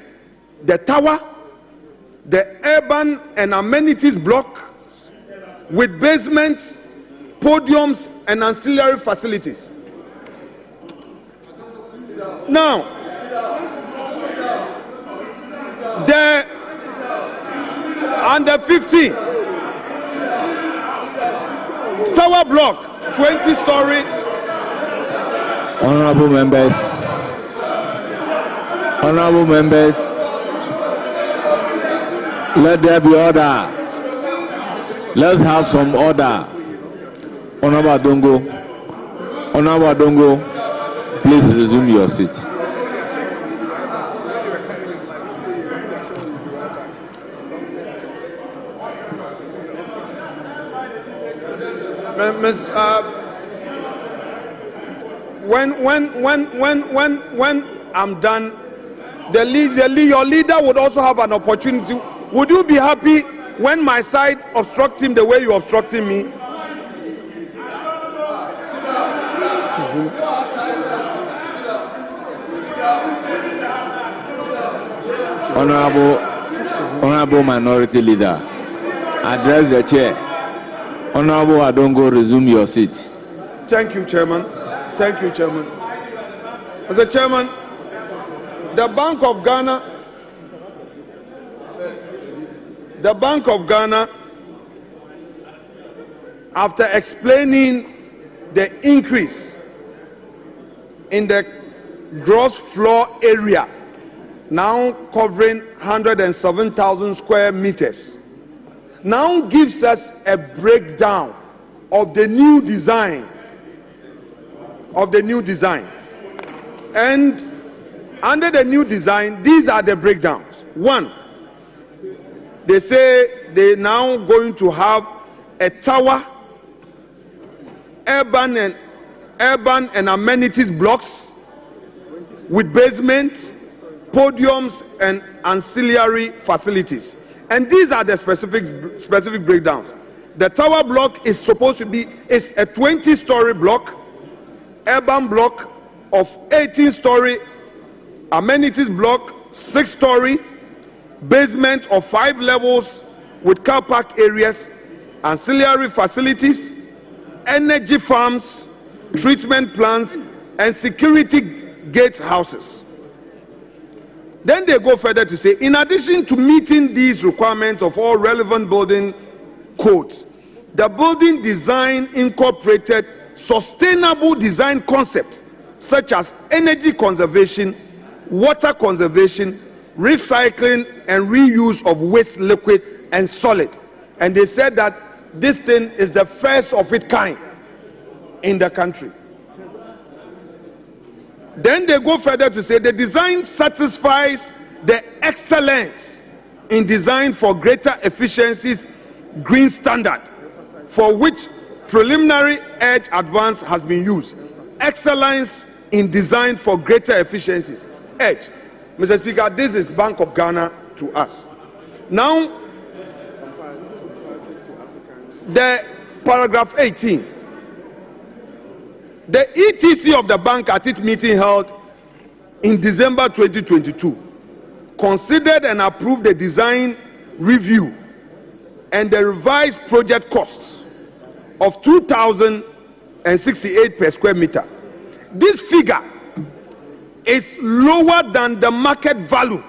[SPEAKER 18] the tower, the urban and amenities block with basements, podiums, and ancillary facilities. Now, the under 15 tower block, 20-story.
[SPEAKER 2] Honorable members, let there be order. Let's have some order. Honorable Adongo, please resume your seat.
[SPEAKER 18] When I'm done, your leader would also have an opportunity. Would you be happy when my side obstructs him the way you're obstructing me?
[SPEAKER 2] Honorable Minority Leader, address the chair. Honorable Adongo, resume your seat.
[SPEAKER 18] Thank you, Chairman. Thank you, Chairman. Mr. Chairman, the Bank of Ghana, after explaining the increase in the gross floor area, now covering 107,000 square meters, now gives us a breakdown of the new design. And under the new design, these are the breakdowns. 1, they say they're now going to have a tower, urban and amenities blocks with basements, podiums, and ancillary facilities. And these are the specific breakdowns. The tower block is supposed to be a 20-story block, urban block of 18-story, amenities block 6-story, basement of 5 levels with car park areas, ancillary facilities, energy farms, treatment plants, and security gate houses. Then they go further to say, in addition to meeting these requirements of all relevant building codes, the building design incorporated sustainable design concepts such as energy conservation, water conservation, recycling, and reuse of waste, liquid, and solid. And they said that this thing is the first of its kind in the country. Then they go further to say the design satisfies the excellence in design for greater efficiencies green standard, for which preliminary edge advance has been used. Excellence in design for greater efficiencies. Edge. Mr. Speaker, this is Bank of Ghana to us. Now, the paragraph 18. The ETC of the bank at its meeting held in December 2022 considered and approved the design review and the revised project costs of 2,068 per square meter. This figure is lower than the market value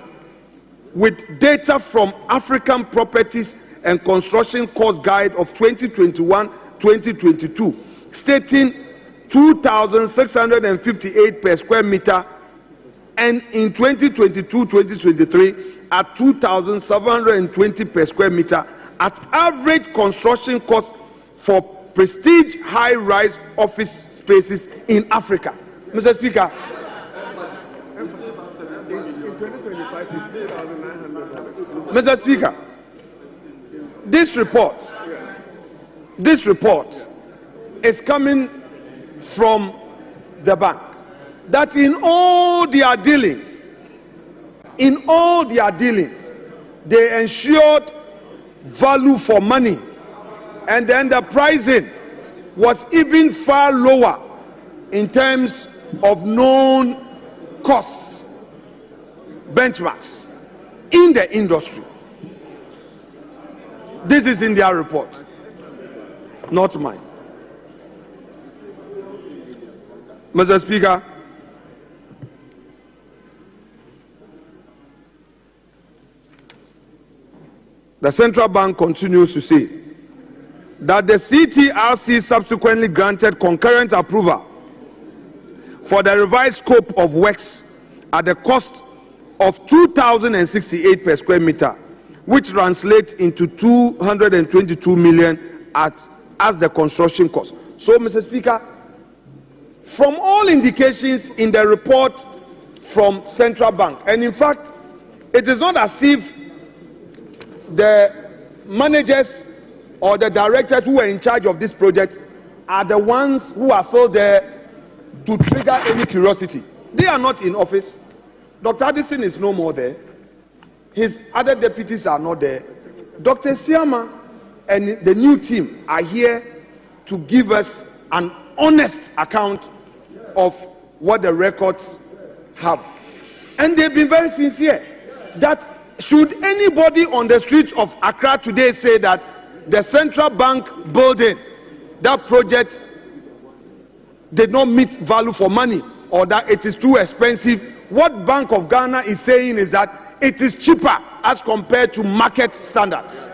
[SPEAKER 18] with data from African Properties and Construction Cost Guide of 2021-2022 stating 2,658 per square meter, and in 2022-2023 at 2,720 per square meter at average construction cost for prestige high-rise office spaces in Africa. Mr. Speaker, Mr. Speaker, this report is coming from the bank. that in all their dealings, they ensured value for money, and then the pricing was even far lower in terms of known costs, benchmarks in the industry. This is in their report, not mine. Mr. Speaker, the central bank continues to say that the CTRC subsequently granted concurrent approval for the revised scope of works at the cost of 2,068 per square meter, which translates into 222 million as the construction cost. So, Mr. Speaker, from all indications in the report from Central Bank, and in fact, it is not as if the managers or the directors who were in charge of this project are the ones who are still there to trigger any curiosity. They are not in office. Dr. Addison is no more there. His other deputies are not there. Dr. Siama and the new team are here to give us an honest account of what the records have. And they've been very sincere that should anybody on the streets of Accra today say that the Central Bank building, that project did not meet value for money or that it is too expensive, what Bank of Ghana is saying is that it is cheaper as compared to market standards.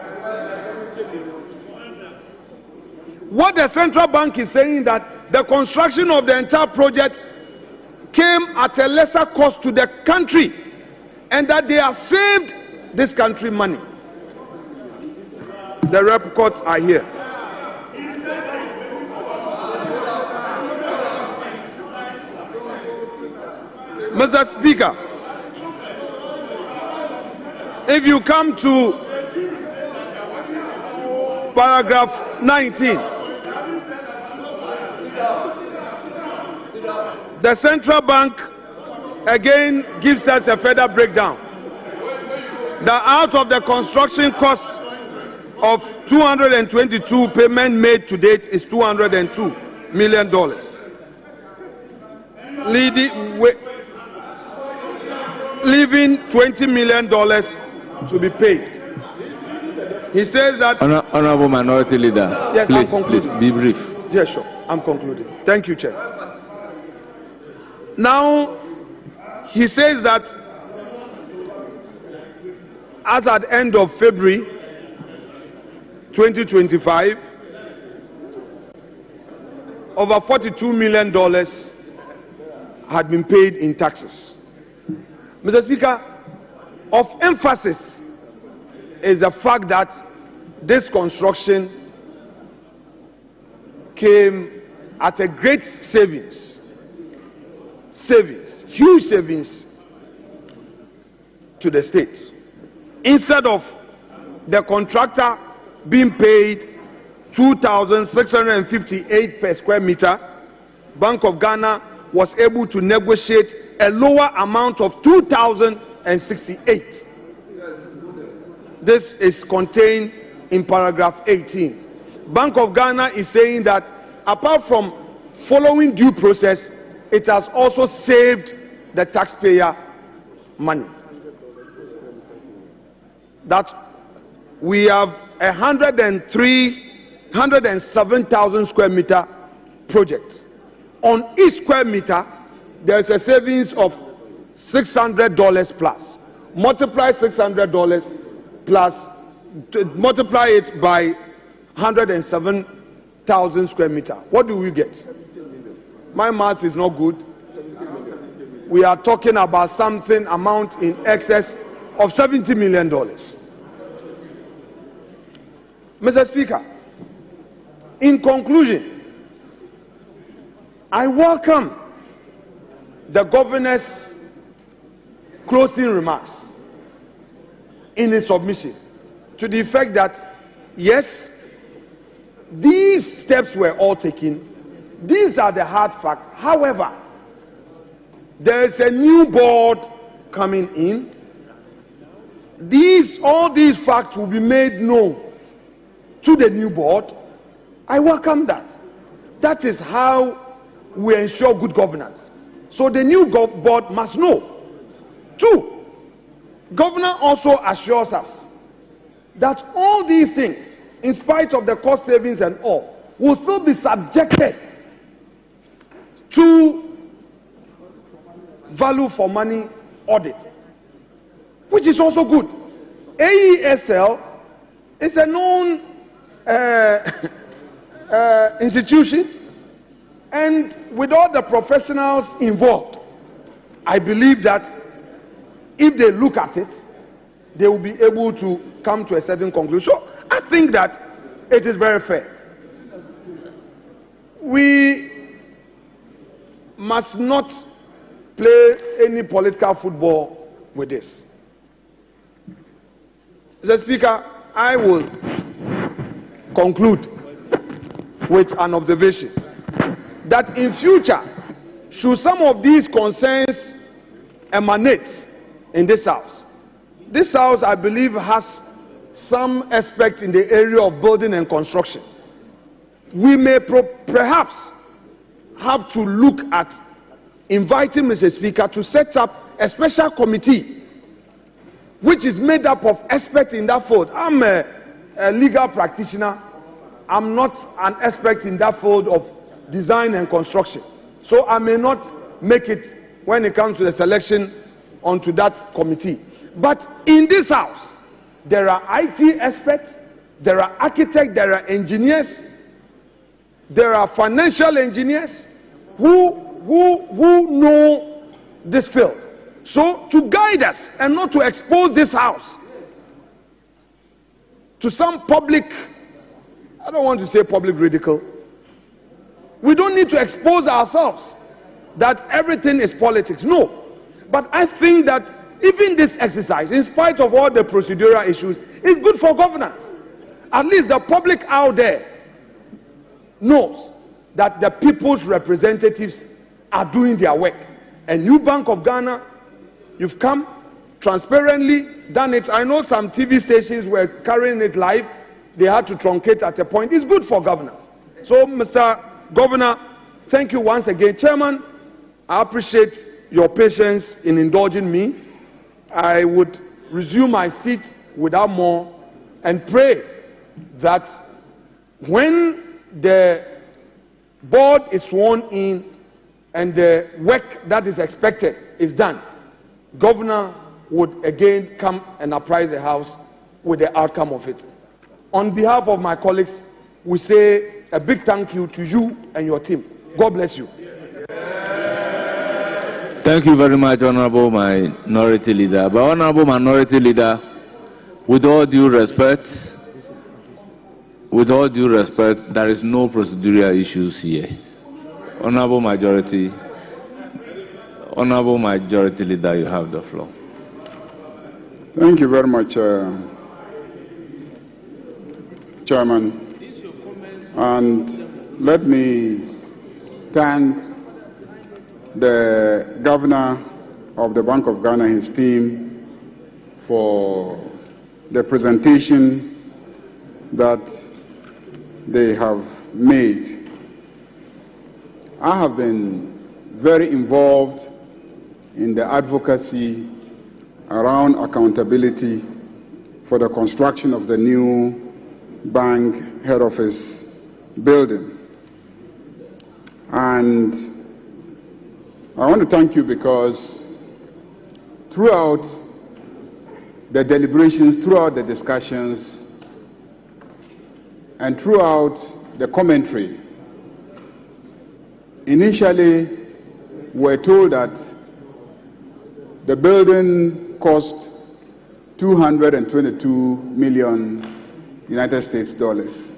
[SPEAKER 18] What the Central Bank is saying that the construction of the entire project came at a lesser cost to the country and that they have saved this country money. The reports are here. Mr. Speaker, if you come to paragraph 19, the Central Bank again gives us a further breakdown. That out of the construction cost of 222, payment made to date is $202 million. Leaving $20 million to be paid. He says that...
[SPEAKER 2] Honorable Minority Leader,
[SPEAKER 18] yes,
[SPEAKER 2] please be brief.
[SPEAKER 18] Yes, sure. I'm concluding. Thank you, Chair. Now, he says that as at end of February 2025, over $42 million had been paid in taxes. Mr. Speaker, of emphasis is the fact that this construction came at a great huge savings to the state. Instead of the contractor being paid 2,658 per square meter, Bank of Ghana was able to negotiate a lower amount of 2,068. This is contained in paragraph 18. Bank of Ghana is saying that apart from following due process, it has also saved the taxpayer money. That we have 107,000 square meter project. On each square meter, there is a savings of $600 plus. Multiply $600 plus, multiply it by 107,000 square meter. What do we get? My math is not good. We are talking about something amount in excess of $70 million. Mr. Speaker, in conclusion, I welcome the governor's closing remarks in his submission to the effect that, yes, these steps were all taken. These are the hard facts. However, There is a new board coming in. All these facts will be made known to the new board. I welcome that. That is how we ensure good governance. So the new board must know. 2, governor also assures us that all these things, in spite of the cost savings and all, will still be subjected to value for money audit, which is also good. AESL is a known institution, and with all the professionals involved, I believe that if they look at it, they will be able to come to a certain conclusion. So I think that it is very fair. We must not play any political football with this. Mr. Speaker, I will conclude with an observation that in future, should some of these concerns emanate in this house, I believe, has some aspect in the area of building and construction. We may perhaps have to look at inviting Mr. Speaker to set up a special committee which is made up of experts in that field. I'm a legal practitioner. I'm not an expert in that field of design and construction. So I may not make it when it comes to the selection onto that committee. But in this house, there are IT experts, there are architects, there are engineers, there are financial engineers who know this field. So to guide us and not to expose this house to some public, I don't want to say public ridicule. We don't need to expose ourselves that everything is politics. No. But I think that even this exercise, in spite of all the procedural issues, is good for governance. At least the public out there knows that the people's representatives are doing their work. And you, Bank of Ghana, you've come transparently, done it. I know some TV stations were carrying it live. They had to truncate at a point. It's good for governance. So, Mr. Governor, thank you once again. Chairman, I appreciate your patience in indulging me. I would resume my seat without more and pray that when the board is sworn in and the work that is expected is done, Governor would again come and apprise the House with the outcome of it. On behalf of my colleagues, we say a big thank you to you and your team. God bless you.
[SPEAKER 2] Thank you very much, Honorable Minority Leader. But Honorable Minority Leader, with all due respect, there is no procedural issues here. Honorable Majority Leader, you have the floor.
[SPEAKER 1] Thank you very much, Chairman. And let me thank the Governor of the Bank of Ghana and his team for the presentation that they have made. I have been very involved in the advocacy around accountability for the construction of the new bank head office building. And I want to thank you because throughout the deliberations, throughout the discussions, and throughout the commentary, initially we were told that the building cost $222 million United States dollars.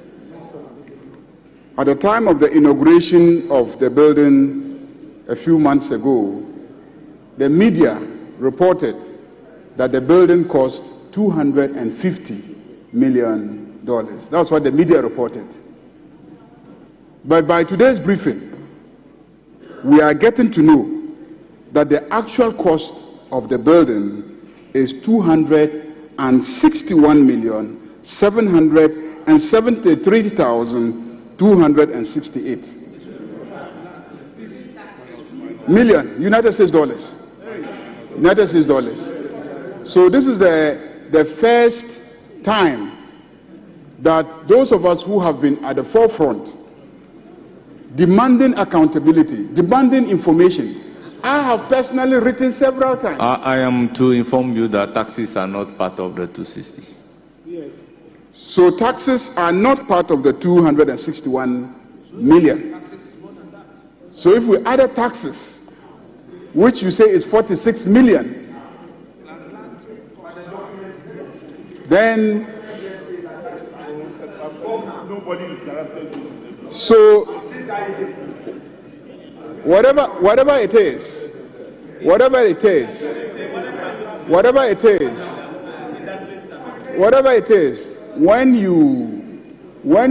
[SPEAKER 1] At the time of the inauguration of the building a few months ago, the media reported that the building cost $250 million. That's what the media reported. But by today's briefing, we are getting to know that the actual cost of the building is 261,773,268 million United States dollars. United States dollars. So this is the first time that those of us who have been at the forefront demanding accountability, demanding information. I have personally written several times.
[SPEAKER 2] I am to inform you that taxes are not part of the 260.
[SPEAKER 1] Yes. So taxes are not part of the 261 million. So if we add taxes, which you say is 46 million, then so whatever it is, when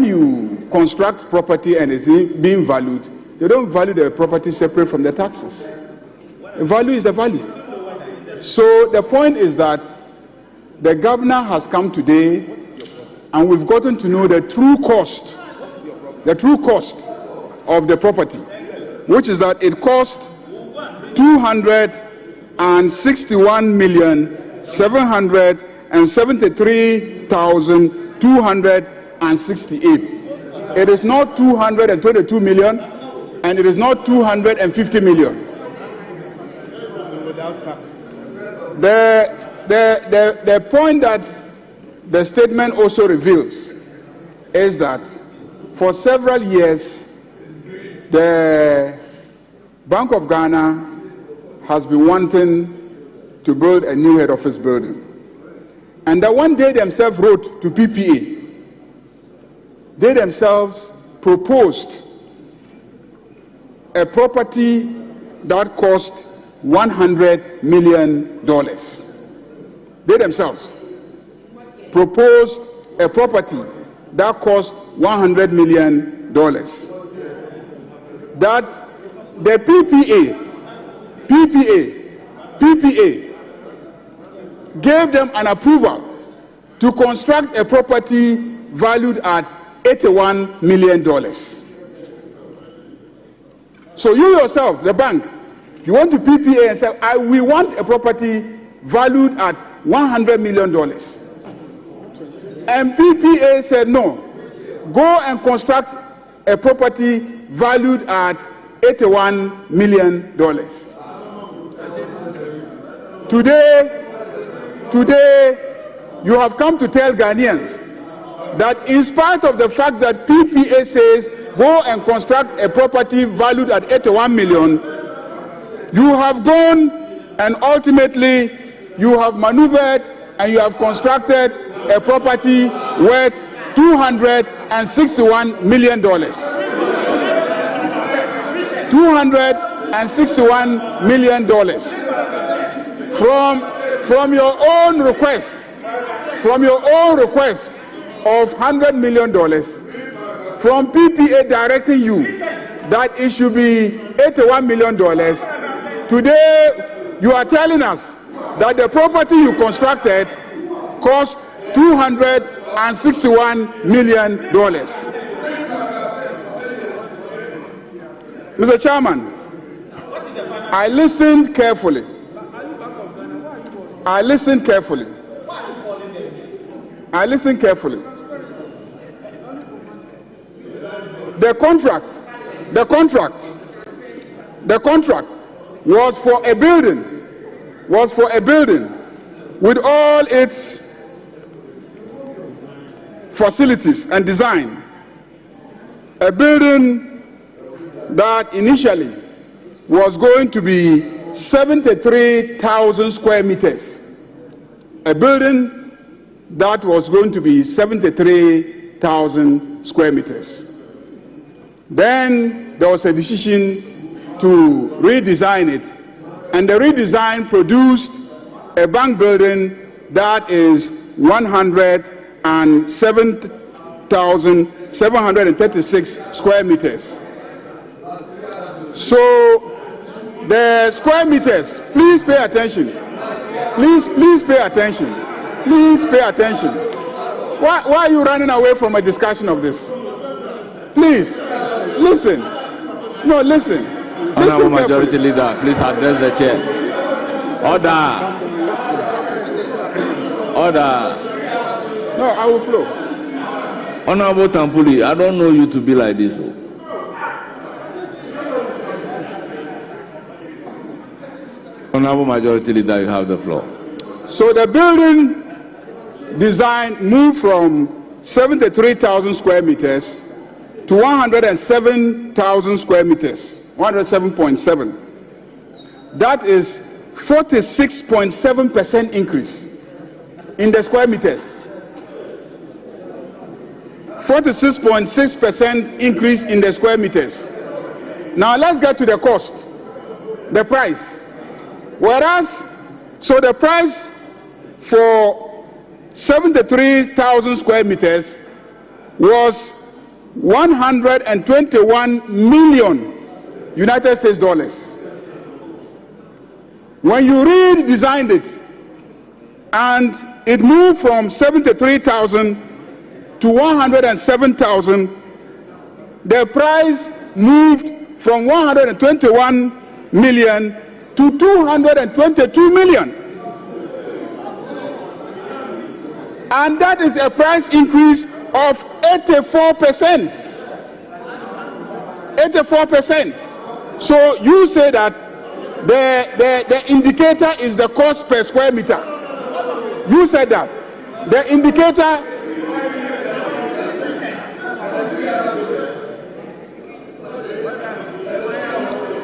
[SPEAKER 1] you construct property and it's being valued, they don't value the property separate from the taxes. The value is the value. So the point is that the governor has come today and we've gotten to know the true cost of the property, which is that it cost 261,773,268. It is not 222 million, and it is not 250 million. The point that the statement also reveals is that for several years, the Bank of Ghana has been wanting to build a new head office building. And that one day themselves wrote to PPA. They themselves proposed a property that cost $100 million. They themselves proposed a property that cost $100 million. That the PPA gave them an approval to construct a property valued at $81 million. So you yourself, the bank, you want to PPA and say, we want a property valued at $100 million. And PPA said, no, go and construct a property valued at $81 million. Today, you have come to tell Ghanaians that in spite of the fact that PPA says go and construct a property valued at $81 million, you have gone and ultimately you have maneuvered and you have constructed a property worth $261 million. $261 million from your own request of $100 million, from PPA directing you that it should be $81 million. Today you are telling us that the property you constructed cost $261 million. Mr. Chairman, I listened carefully. The contract was for a building, with all its facilities and design. A building that initially was going to be 73,000 square meters. A building that was going to be 73,000 square meters. Then there was a decision to redesign it, and the redesign produced a bank building that is 107,736 square meters. So The square meters, please pay attention. Please pay attention. Please pay attention. Why are you running away from a discussion of this? Please, listen. No, listen.
[SPEAKER 2] Honorable Majority Leader, please address the chair. Order. Order.
[SPEAKER 1] No, I will flow.
[SPEAKER 2] Honorable Tampuli, I don't know you to be like this. Honorable Majority Leader, you have the floor.
[SPEAKER 1] So the building design moved from 73,000 square meters to 107,000 square meters, 107.7. That is 46.7% increase in the square meters. 46.6% increase in the square meters. Now let's get to the cost, the price. Whereas, so the price for 73,000 square meters was 121 million United States dollars. When you redesigned it and it moved from 73,000 to 107,000, the price moved from 121 million to 222 million. And that is a price increase of 84%. 84%. So you say that the indicator is the cost per square meter. You said that. The indicator.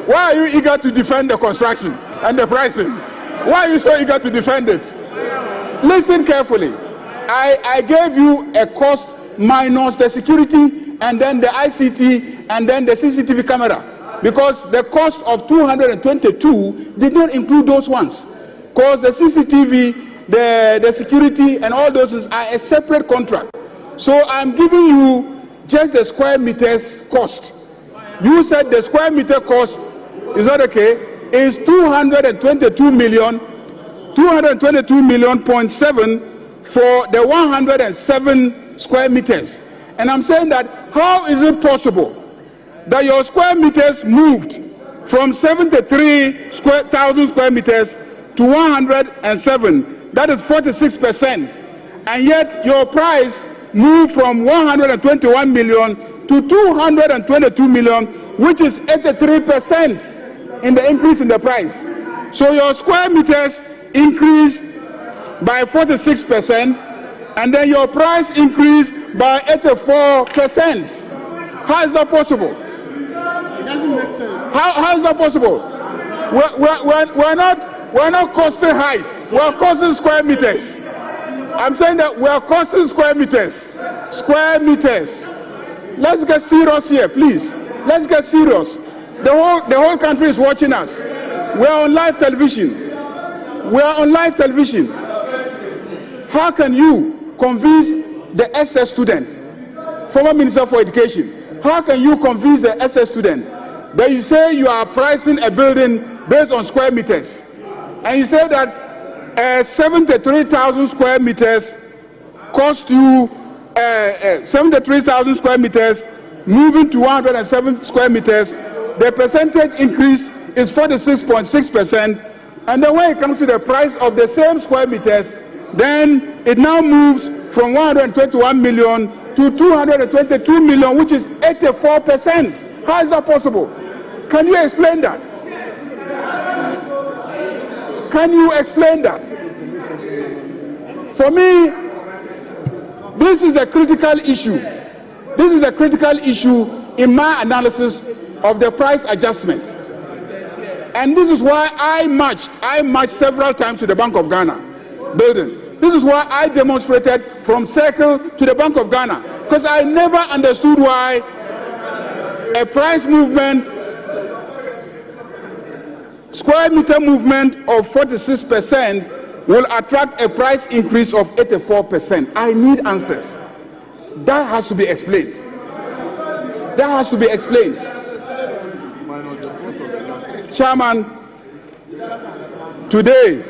[SPEAKER 1] Why are you eager to defend the construction and the pricing? Why are you so eager to defend it? Listen carefully. I gave you a cost minus the security and then the ICT and then the CCTV camera, because the cost of 222 did not include those ones, because the CCTV, the security and all those are a separate contract. So I'm giving you just the square meters cost. You said the square meter cost, is that okay, is 222 million, 222 million point 7 for the 107 square meters. And I'm saying that how is it possible that your square meters moved from 73,000 square meters to 107, that is 46%, and yet your price moved from 121 million to 222 million, which is 83% in the increase in the price. So your square meters increased by 46%, and then your price increased by 84%. How is that possible?
[SPEAKER 9] It doesn't make sense.
[SPEAKER 1] How is that possible? We're not costing height. We're costing square meters. I'm saying that we're costing square meters. Square meters. Let's get serious here, please. Let's get serious. The whole country is watching us. We're on live television. We're on live television. How can you convince the SS student, former Minister for Education, how can you convince the SS student that you say you are pricing a building based on square meters, and you say that 73,000 square meters cost you 73,000 square meters moving to 107 square meters, the percentage increase is 46.6%, and then when it comes to the price of the same square meters, then it now moves from 121 million to 222 million, which is 84%. How is that possible? Can you explain that? Can you explain that? For me, this is a critical issue. This is a critical issue in my analysis of the price adjustment. And this is why I marched several times to the Bank of Ghana building. This is why I demonstrated from Circle to the Bank of Ghana, because I never understood why a price movement, square meter movement of 46% will attract a price increase of 84%. I need answers. That has to be explained. That has to be explained. Chairman, today,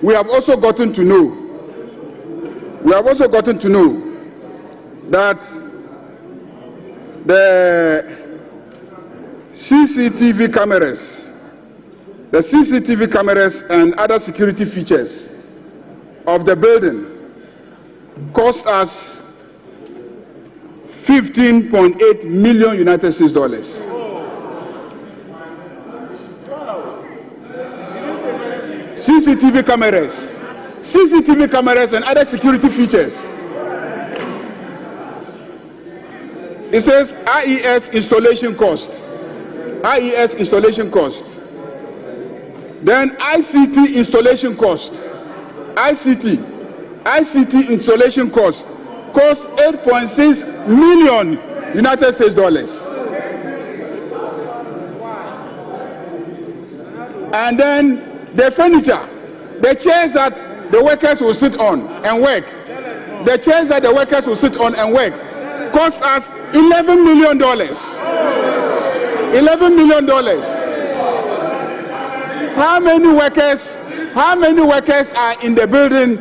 [SPEAKER 1] we have also gotten to know that the CCTV cameras and other security features of the building cost us 15.8 million United States dollars. CCTV cameras and other security features. It says IES installation cost. Then ICT installation cost. ICT installation cost cost 8.6 million United States dollars. And then the furniture, the chairs that the workers will sit on and work, cost us $11 million. $11 million. How many workers are in the building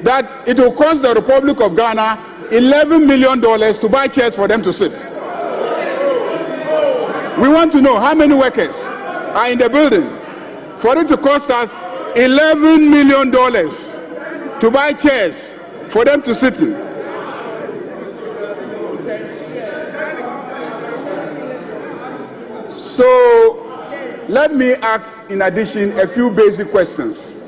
[SPEAKER 1] that it will cost the Republic of Ghana $11 million to buy chairs for them to sit? We want to know how many workers are in the building for it to cost us $11 million to buy chairs for them to sit in. So let me ask, in addition, a few basic questions.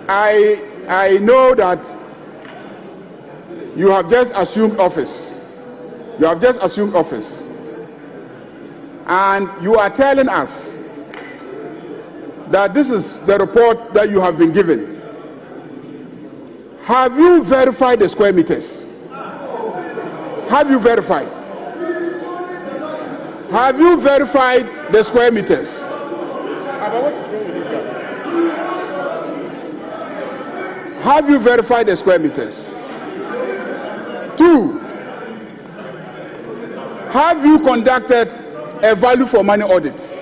[SPEAKER 1] I know that you have just assumed office. And you are telling us that this is the report that you have been given. Have you verified the square meters? Have you verified the square meters? Have you verified the square meters? 2, have you conducted a value for money audit?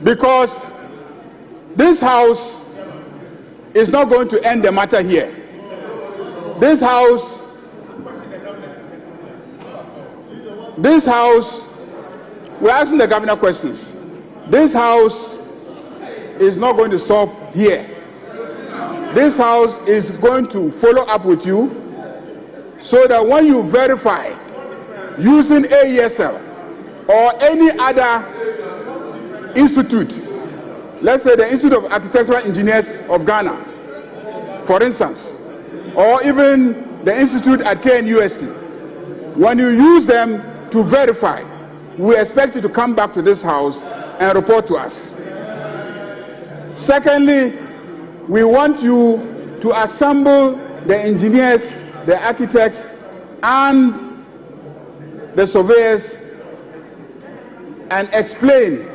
[SPEAKER 1] Because this house is not going to end the matter here. This house, we're asking the governor questions. This house is not going to stop here. This house is going to follow up with you so that when you verify using AESL or any other institute, let's say the Institute of Architectural Engineers of Ghana, for instance, or even the institute at KNUST, when you use them to verify, we expect you to come back to this house and report to us. Secondly, we want you to assemble the engineers, the architects, and the surveyors and explain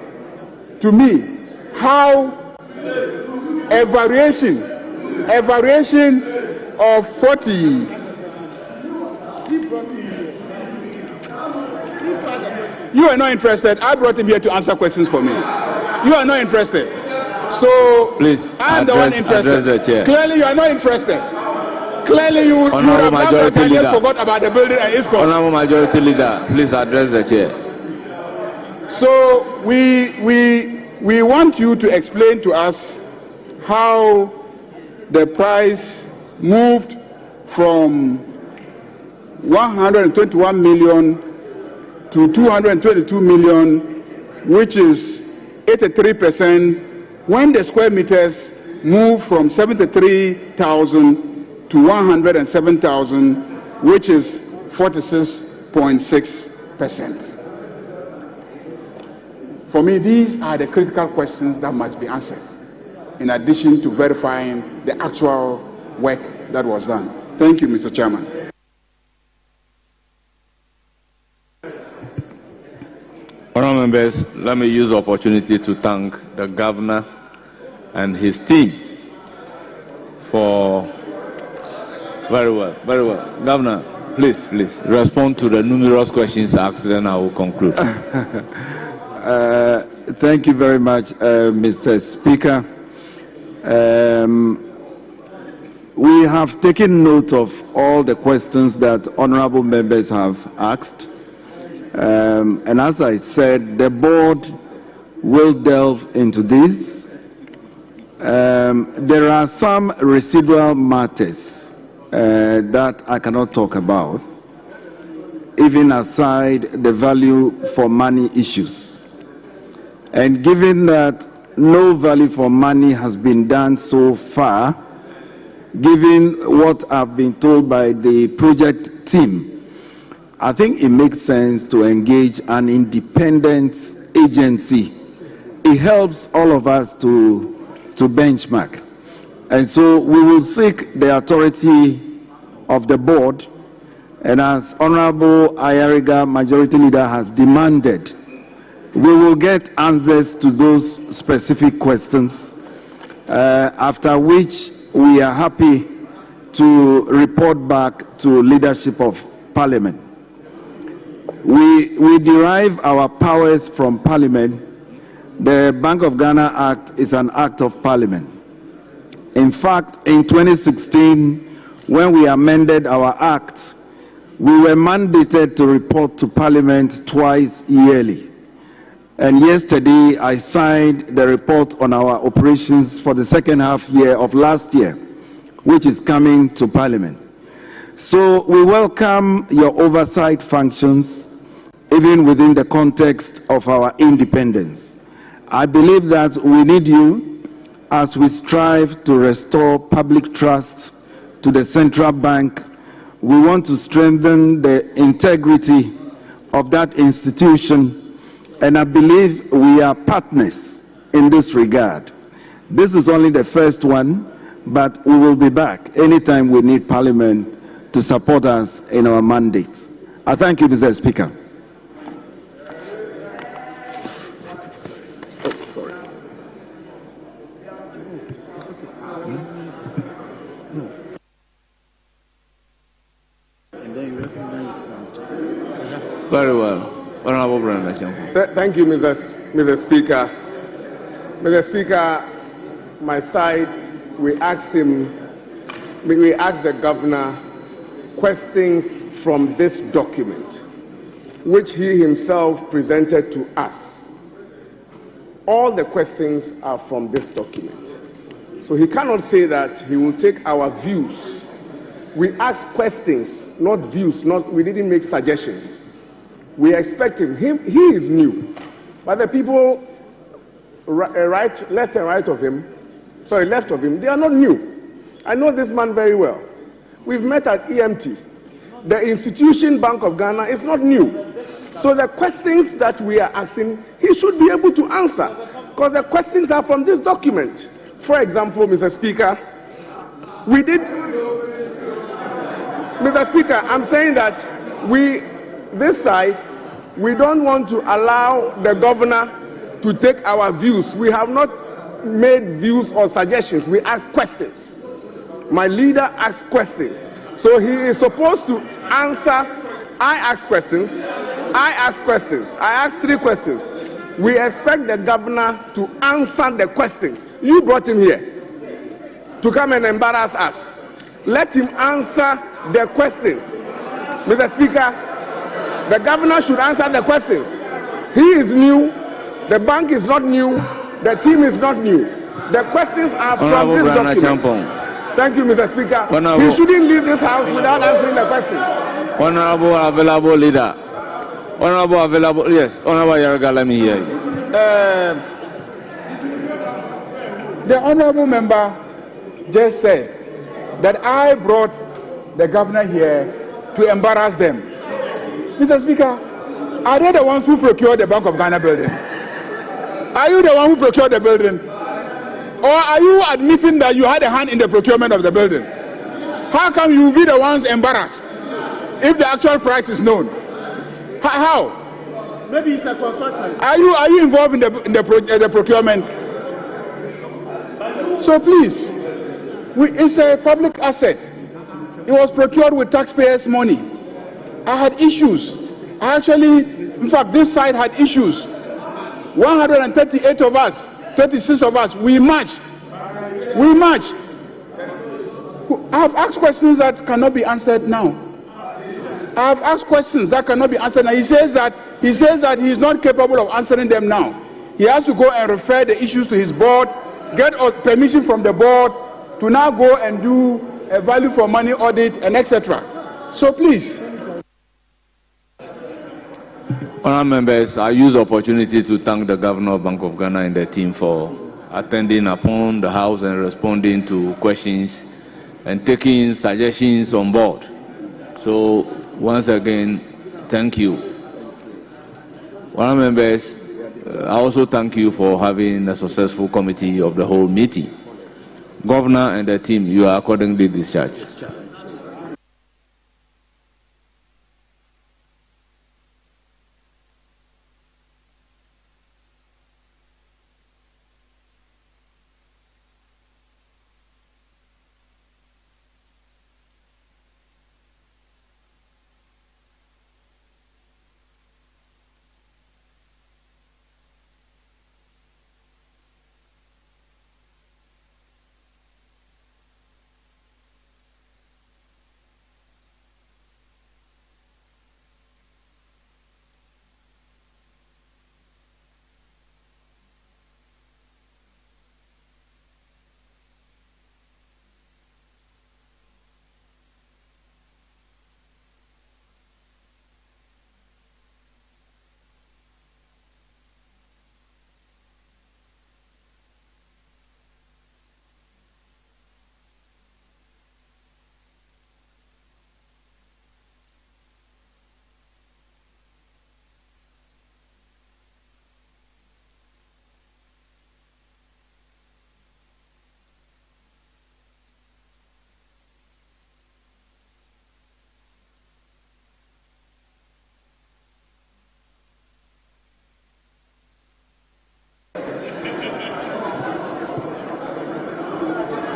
[SPEAKER 1] to me how a variation of 40. You are not interested. I brought him here to answer questions for me. You are not interested. So
[SPEAKER 2] please,
[SPEAKER 1] I'm the one interested. Clearly, you are not interested. Clearly, you would have loved that and forgot about the building and its cost.
[SPEAKER 2] Honorable Majority Leader, please address the chair.
[SPEAKER 1] So we want you to explain to us how the price moved from 121 million to 222 million, which is 83%, when the square meters moved from 73,000 to 107,000, which is 46.6%. For me, these are the critical questions that must be answered, in addition to verifying the actual work that was done. Thank you, Mr. Chairman.
[SPEAKER 2] Honourable members, let me use the opportunity to thank the governor and his team for Very well, very well. Governor, please respond to the numerous questions asked, then I will conclude.
[SPEAKER 19] Thank you very much, Mr. Speaker. We have taken note of all the questions that honorable members have asked. And as I said, the board will delve into this. There are some residual matters that I cannot talk about, even aside the value for money issues. And given that no value for money has been done so far, given what I've been told by the project team, I think it makes sense to engage an independent agency. It helps all of us to benchmark. And so we will seek the authority of the board, and as Honorable Ayariga, Majority Leader, has demanded, we will get answers to those specific questions, after which we are happy to report back to leadership of Parliament. We derive our powers from Parliament. The Bank of Ghana Act is an act of Parliament. In fact, in 2016, when we amended our act, we were mandated to report to Parliament twice yearly. And yesterday, I signed the report on our operations for the second half year of last year, which is coming to Parliament. So we welcome your oversight functions, even within the context of our independence. I believe that we need you as we strive to restore public trust to the central bank. We want to strengthen the integrity of that institution, and I believe we are partners in this regard. This is only the first one, but we will be back anytime we need Parliament to support us in our mandate. I thank you, Mr. Speaker.
[SPEAKER 2] Very well. Honorable Brenda.
[SPEAKER 4] Thank you, Mr. Speaker. Mr. Speaker, my side, we asked the governor questions from this document, which he himself presented to us. All the questions are from this document. So he cannot say that he will take our views. We asked questions, not views, we didn't make suggestions. We expect him. He is new. But the people left of him, they are not new. I know this man very well. We've met at EMT. The institution Bank of Ghana is not new. So the questions that we are asking, he should be able to answer, because the questions are from this document. For example, Mr. Speaker, Mr. Speaker, I'm saying that this side, we don't want to allow the governor to take our views. We have not made views or suggestions. We ask questions. My leader asks questions. So he is supposed to answer. I ask questions. I ask 3 questions. We expect the governor to answer the questions. You brought him here to come and embarrass us. Let him answer the questions. Mr. Speaker, the governor should answer the questions. He is new. The bank is not new. The team is not new. The questions are from this document. Thank you, Mr. Speaker. He shouldn't leave this house without answering the questions.
[SPEAKER 2] Honorable available leader. Honorable available, yes. Honorable Yaraga, let me hear you.
[SPEAKER 1] The honorable member just said that I brought the governor here to embarrass them. Mr. Speaker, are they the ones who procured the Bank of Ghana building? Are you the one who procured the building? Or are you admitting that you had a hand in the procurement of the building? How come you be the ones embarrassed if the actual price is known? How?
[SPEAKER 9] Maybe he's a consultant.
[SPEAKER 1] Are you involved in the procurement? So please, it's a public asset. It was procured with taxpayers' money. I had issues. In fact, this side had issues. 138 of us, 36 of us, we marched. We marched. I have asked questions that cannot be answered now. I have asked questions that cannot be answered now. He says that he is not capable of answering them now. He has to go and refer the issues to his board, get permission from the board to now go and do a value for money audit and etc. So please.
[SPEAKER 2] Honourable members, I use the opportunity to thank the Governor of Bank of Ghana and the team for attending upon the House and responding to questions and taking suggestions on board. So once again, thank you. Honourable members, I also thank you for having a successful committee of the whole meeting. Governor and the team, you are accordingly discharged.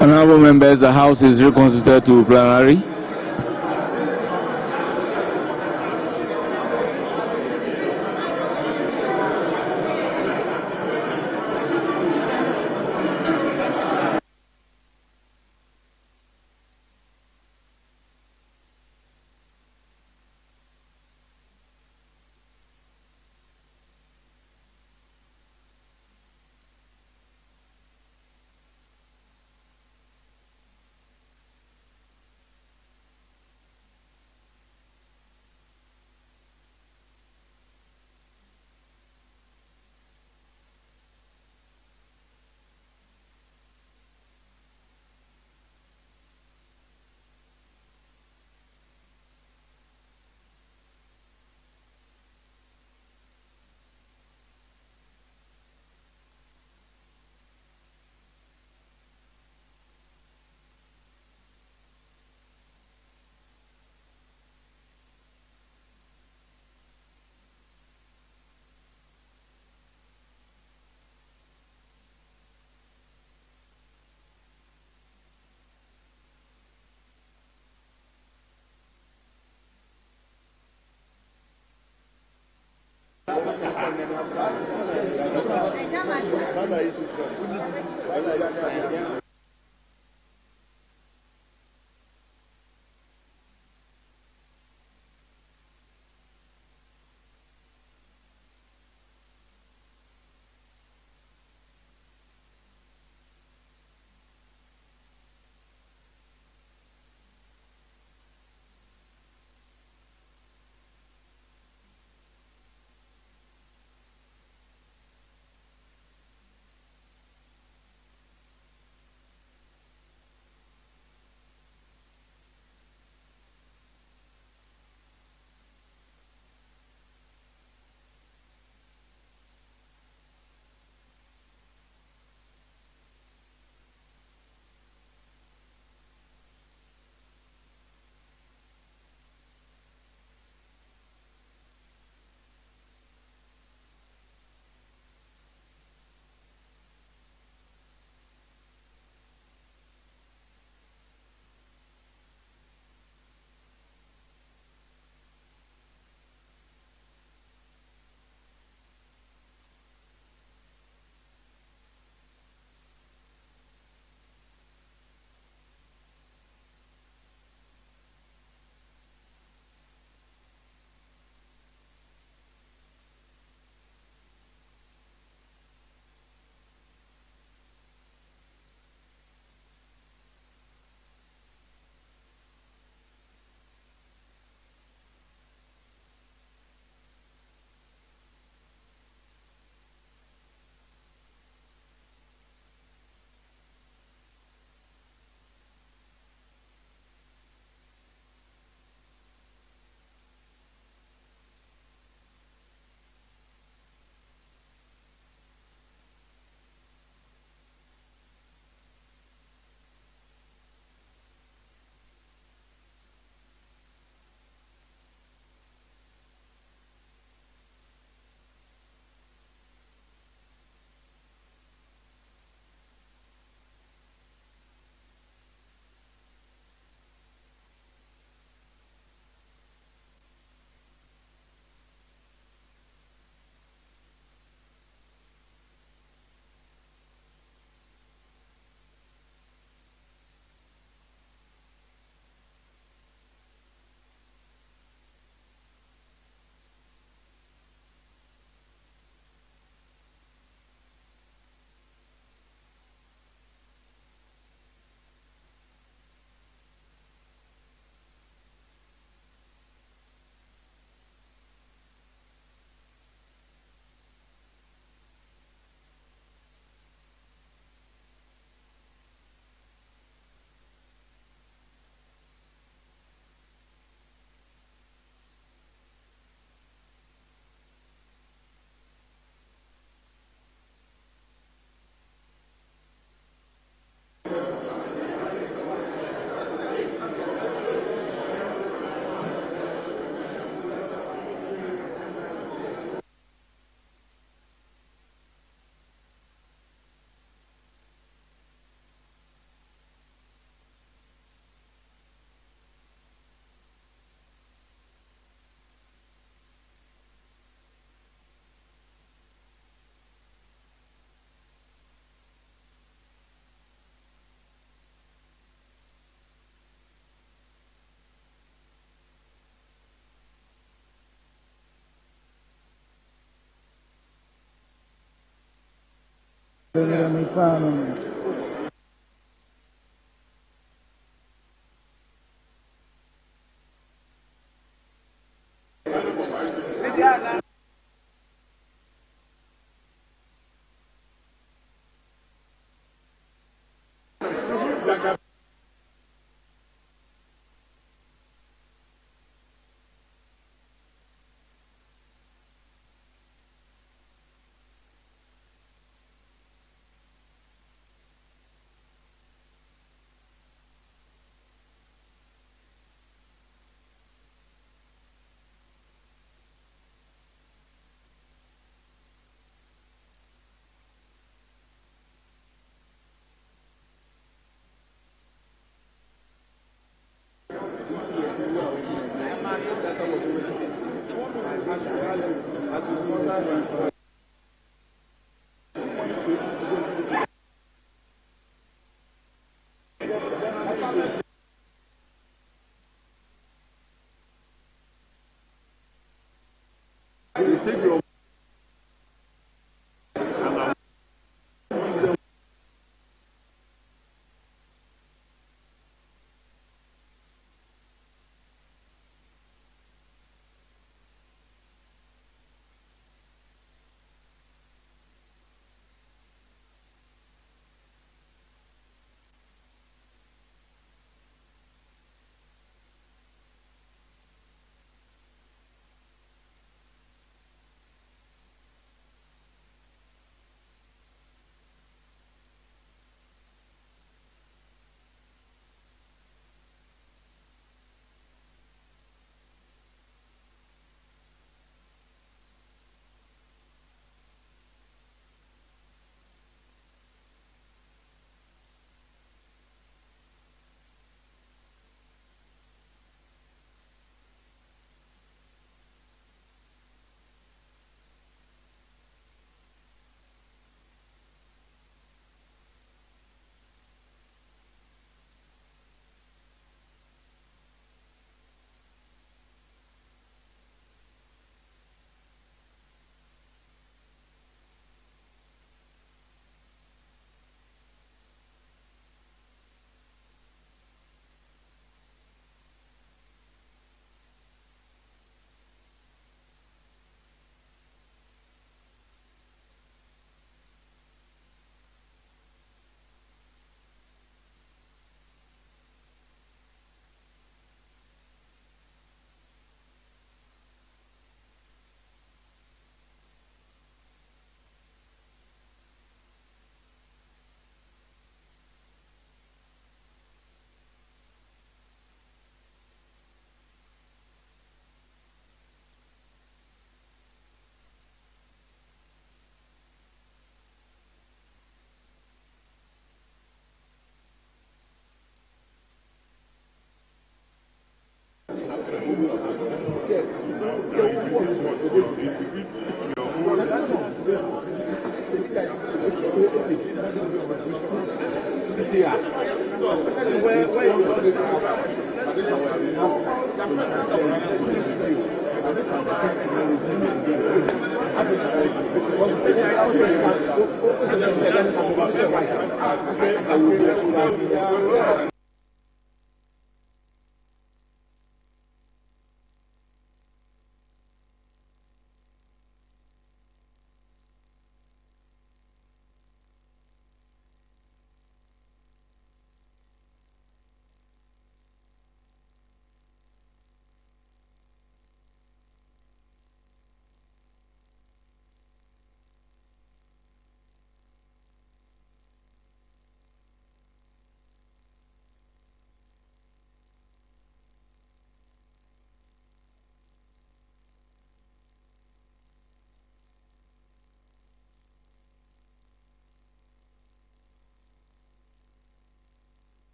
[SPEAKER 2] Honourable members, the House is reconstituted to plenary.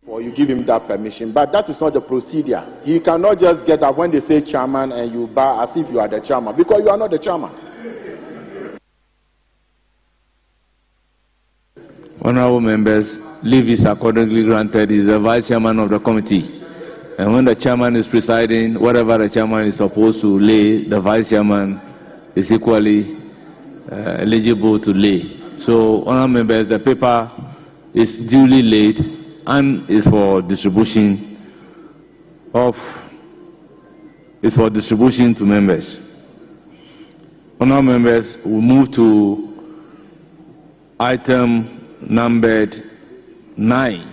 [SPEAKER 7] or you give him that permission. But that is not the procedure. He cannot just get up when they say chairman and you bow as if you are the chairman, because you are not the chairman.
[SPEAKER 2] Honorable members, leave is accordingly granted. He is the vice chairman of the committee. And when the chairman is presiding, whatever the chairman is supposed to lay, the vice chairman is equally eligible to lay. So, honorable members, the paper is duly laid and is for distribution to members. Honorable members, we move to item numbered 9.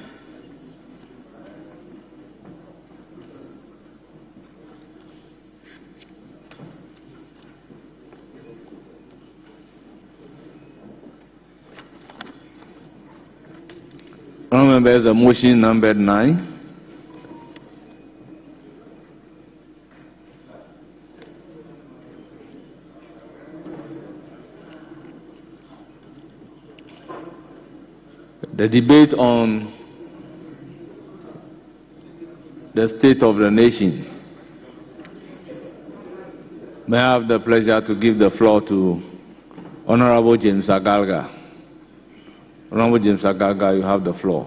[SPEAKER 2] Honorable members, a motion numbered 9. The debate on the state of the nation. May I have the pleasure to give the floor to Honorable James Agalga. Honorable James Agalga, you have the floor.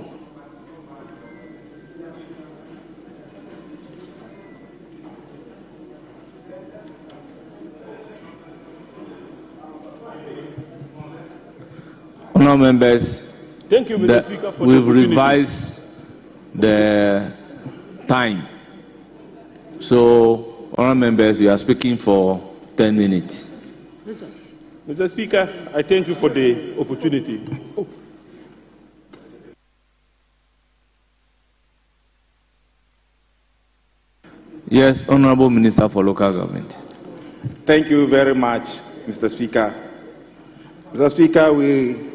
[SPEAKER 2] Honorable members,
[SPEAKER 12] thank you, Mr. Speaker, for
[SPEAKER 2] we've revised the time. So, honorable members, we are speaking for 10 minutes.
[SPEAKER 12] Mr. Speaker, I thank you for the opportunity.
[SPEAKER 2] Yes, Honorable Minister for Local Government.
[SPEAKER 16] Thank you very much, Mr. Speaker. Mr. Speaker, we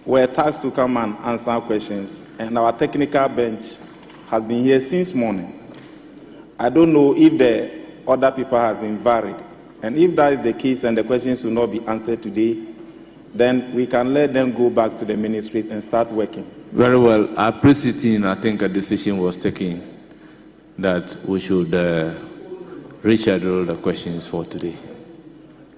[SPEAKER 16] were tasked to come and answer questions, and our technical bench has been here since morning. I don't know if the other people have been varied, and if that is the case and the questions will not be answered today, then we can let them go back to the ministries and start working.
[SPEAKER 2] Very well. At pre-sitting, I think a decision was taken that we should reschedule the questions for today.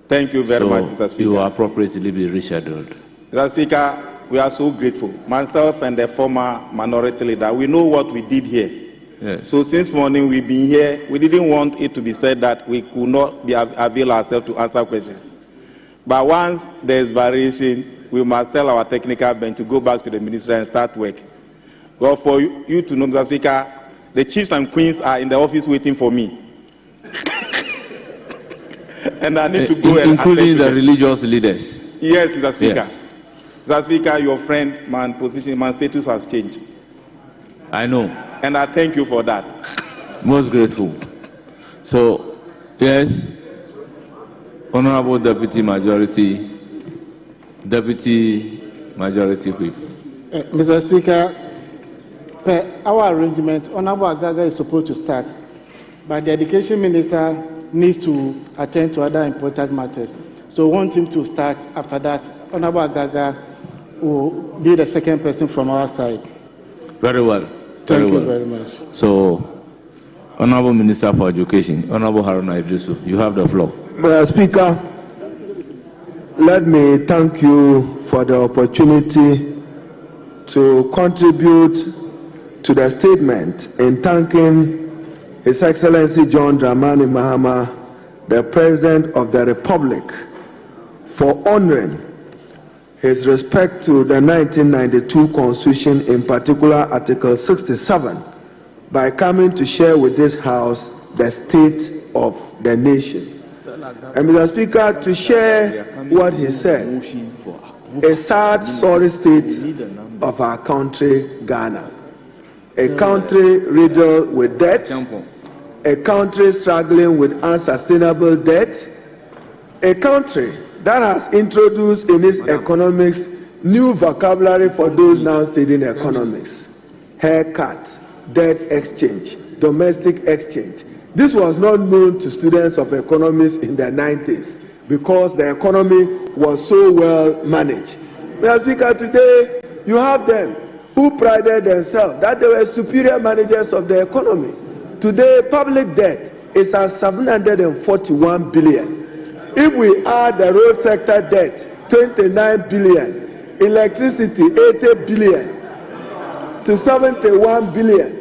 [SPEAKER 16] Thank you very much, Mr. Speaker.
[SPEAKER 2] You will appropriately be rescheduled.
[SPEAKER 16] Mr. Speaker, we are so grateful. Myself and the former minority leader, we know what we did here.
[SPEAKER 2] Yes.
[SPEAKER 16] So since morning we've been here, we didn't want it to be said that we could not avail ourselves to answer questions. But once there's variation, we must tell our technical bench to go back to the ministry and start work. Well, for you to know, Mr. Speaker, the chiefs and queens are in the office waiting for me. And I need to go and
[SPEAKER 2] including the religious leaders.
[SPEAKER 16] Yes, Mr. Speaker.
[SPEAKER 2] Yes.
[SPEAKER 16] Mr. Speaker, your friend, my position, my status has changed.
[SPEAKER 2] I know.
[SPEAKER 16] And I thank you for that.
[SPEAKER 2] Most grateful. So, yes, Honorable Deputy Majority Whip.
[SPEAKER 9] Mr. Speaker, per our arrangement, Honorable Agaga is supposed to start, but the Education Minister needs to attend to other important matters. So we want him to start. After that, Honorable Agaga will be the second person from our side.
[SPEAKER 2] Very well.
[SPEAKER 9] Thank you very much.
[SPEAKER 2] So, Honorable Minister for Education, Honorable Haruna Idrisu, you have the floor.
[SPEAKER 21] Mr. Speaker, let me thank you for the opportunity to contribute to the statement in thanking His Excellency John Dramani Mahama, the President of the Republic, for honoring his respect to the 1992 Constitution, in particular Article 67, by coming to share with this House the state of the nation. And Mr. Speaker, to share what he said, a sad, sorry state of our country, Ghana. A country riddled with debt, a country struggling with unsustainable debt, a country that has introduced in its economics new vocabulary for those now studying economics: haircut, debt exchange, domestic exchange. This was not known to students of economics in the 90s because the economy was so well managed. Mr. Speaker, today you have them
[SPEAKER 18] who prided themselves that they were superior managers of the economy. Today, public debt is at 741 billion. If we add the road sector debt, 29 billion, electricity, 80 billion, to 71 billion,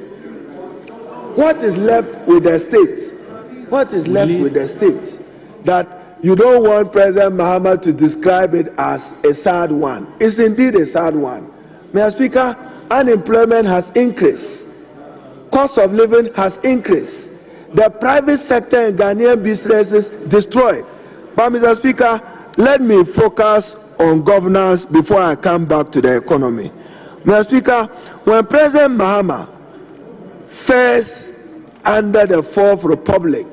[SPEAKER 18] what is left with the state? What is left with the state? That you don't want President Mahama to describe it as a sad one. It's indeed a sad one. Mr. Speaker, unemployment has increased. Cost of living has increased. The private sector in Ghanaian businesses destroyed. But Mr. Speaker, let me focus on governance before I come back to the economy. Mr. Speaker, when President Mahama first under the Fourth Republic,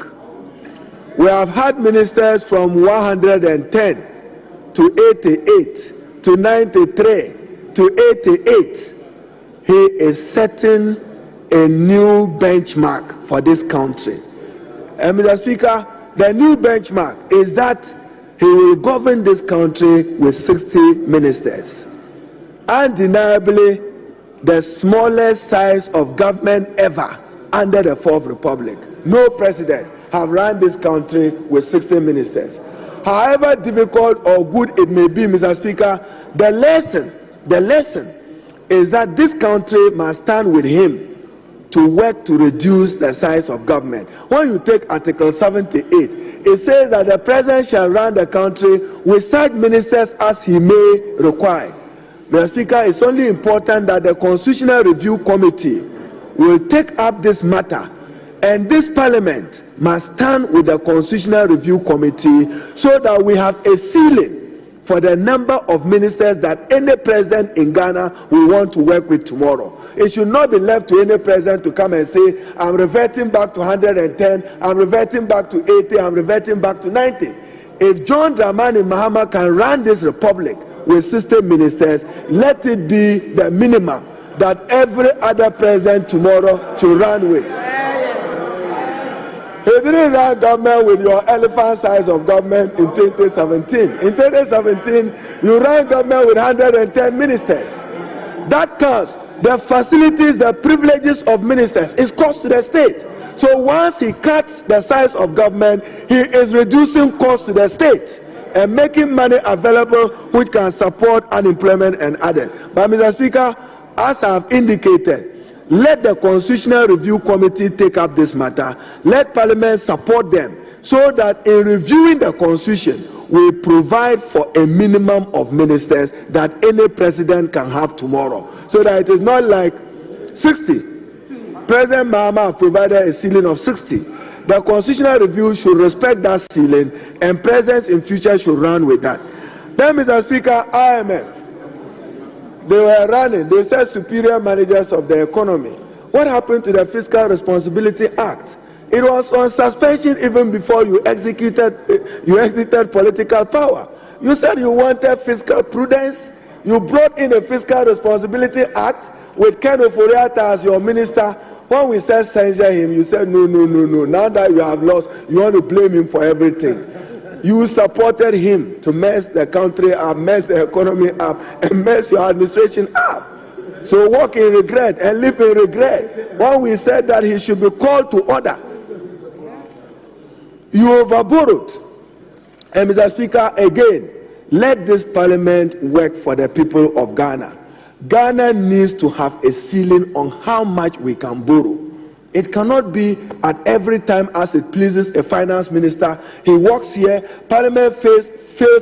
[SPEAKER 18] we have had ministers from 110 to 88 to 93 to 88. He is setting a new benchmark for this country. And Mr. Speaker, the new benchmark is that he will govern this country with 60 ministers. Undeniably, the smallest size of government ever under the Fourth Republic. No president have run this country with 60 ministers. However difficult or good it may be, Mr. Speaker, the lesson is that this country must stand with him to work to reduce the size of government. When you take Article 78, it says that the president shall run the country with such ministers as he may require. Mr. Speaker, it's only important that the Constitutional Review Committee will take up this matter, and this Parliament must stand with the Constitutional Review Committee so that we have a ceiling for the number of ministers that any president in Ghana will want to work with tomorrow. It should not be left to any president to come and say, I'm reverting back to 110, I'm reverting back to 80, I'm reverting back to 90. If John Dramani Mahama can run this republic with 60 ministers, let it be the minimum that every other president tomorrow should run with. He didn't run government with your elephant size of government in 2017. In 2017, you ran government with 110 ministers. That counts. The facilities, the privileges of ministers is cost to the state. So once he cuts the size of government, he is reducing cost to the state and making money available which can support unemployment and others. But Mr. Speaker, as I have indicated, let the Constitutional Review Committee take up this matter. Let Parliament support them so that in reviewing the Constitution, we provide for a minimum of ministers that any president can have tomorrow. So that it is not like 60. President Mahama provided a ceiling of 60. The Constitutional Review should respect that ceiling, and presidents in future should run with that. Then, Mr. Speaker, IMF, they were running, they said superior managers of the economy. What happened to the Fiscal Responsibility Act? It was on suspension even before you exited political power. You said you wanted fiscal prudence. You brought in a Fiscal Responsibility Act with Ken Ofori-Atta as your minister. When we said censure him, you said no. Now that you have lost, you want to blame him for everything. You supported him to mess the country up, mess the economy up, and mess your administration up. So walk in regret and live in regret. When we said that he should be called to order, you overborrowed. And Mr. Speaker, again, let this Parliament work for the people of Ghana. Ghana needs to have a ceiling on how much we can borrow. It cannot be at every time as it pleases a finance minister. He walks here, Parliament fails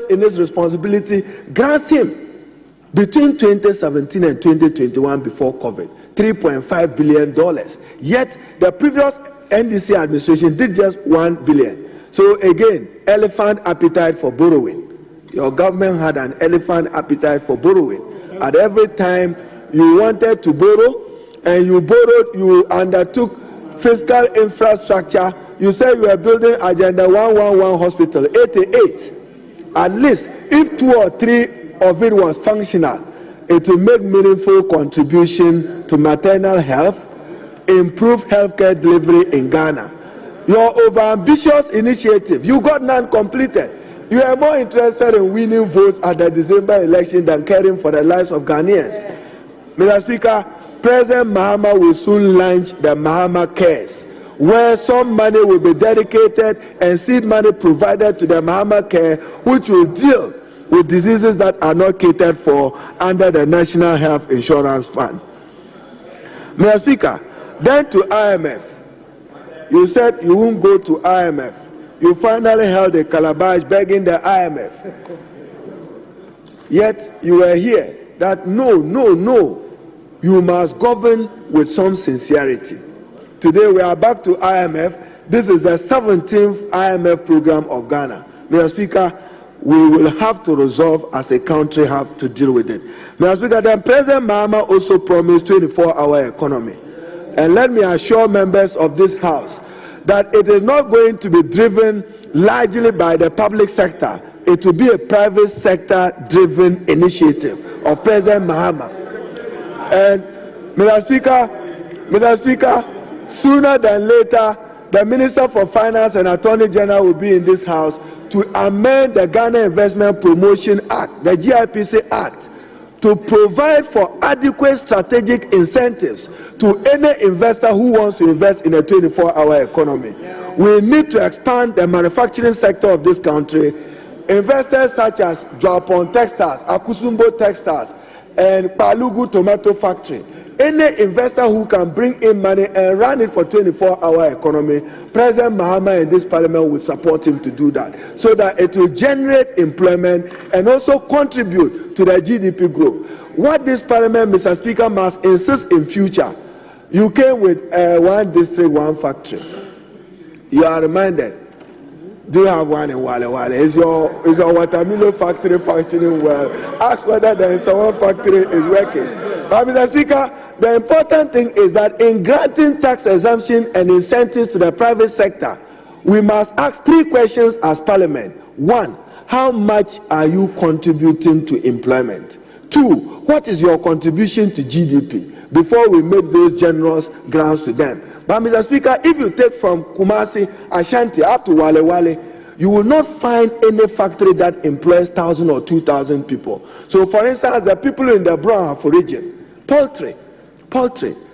[SPEAKER 18] in its responsibility, grants him between 2017 and 2021 before COVID, $3.5 billion. Yet the previous NDC administration did just $1 billion. So again, elephant appetite for borrowing. Your government had an elephant appetite for borrowing. At every time you wanted to borrow and you borrowed, you undertook fiscal infrastructure. You said you were building Agenda 111 hospital, 88. At least if 2 or 3 of it was functional, it will make meaningful contribution to maternal health, improve healthcare delivery in Ghana. Your overambitious initiative, you got none completed. You are more interested in winning votes at the December election than caring for the lives of Ghanaians. Mr. Speaker, President Mahama will soon launch the Mahama Cares, where some money will be dedicated and seed money provided to the Mahama Care, which will deal with diseases that are not catered for under the National Health Insurance Fund. Mr. Speaker, then to IMF. You said you won't go to IMF. You finally held a calabash begging the IMF. Yet you were here that no, you must govern with some sincerity. Today we are back to IMF. This is the 17th IMF program of Ghana. Mr. Speaker, we will have to resolve as a country have to deal with it. Mr. Speaker, then President Mahama also promised 24-hour economy. And let me assure members of this House that it is not going to be driven largely by the public sector. It will be a private sector driven initiative of President Mahama. And Mr. Speaker, sooner than later, the Minister for Finance and Attorney General will be in this House to amend the Ghana Investment Promotion Act, the GIPC Act, to provide for adequate strategic incentives to any investor who wants to invest in a 24-hour economy. We need to expand the manufacturing sector of this country. Investors such as Japon Textiles, Akusumbo Textiles, and Palugu Tomato Factory. Any investor who can bring in money and run it for 24-hour economy, President Mahama in this parliament will support him to do that, so that it will generate employment and also contribute to the GDP growth. What this parliament, Mr. Speaker, must insist in future, you came with one district, one factory. You are reminded, do you have one in Wale Wale? Is your watermelon factory functioning well? Ask whether the Nsawam factory is working. But Mr. Speaker, the important thing is that in granting tax exemption and incentives to the private sector, we must ask 3 questions as Parliament. 1, how much are you contributing to employment? 2, what is your contribution to GDP before we make those generous grants to them? But Mr. Speaker, if you take from Kumasi, Ashanti up to Wale Wale, you will not find any factory that employs 1,000 or 2,000 people. So for instance, the people in the Brown region, poultry.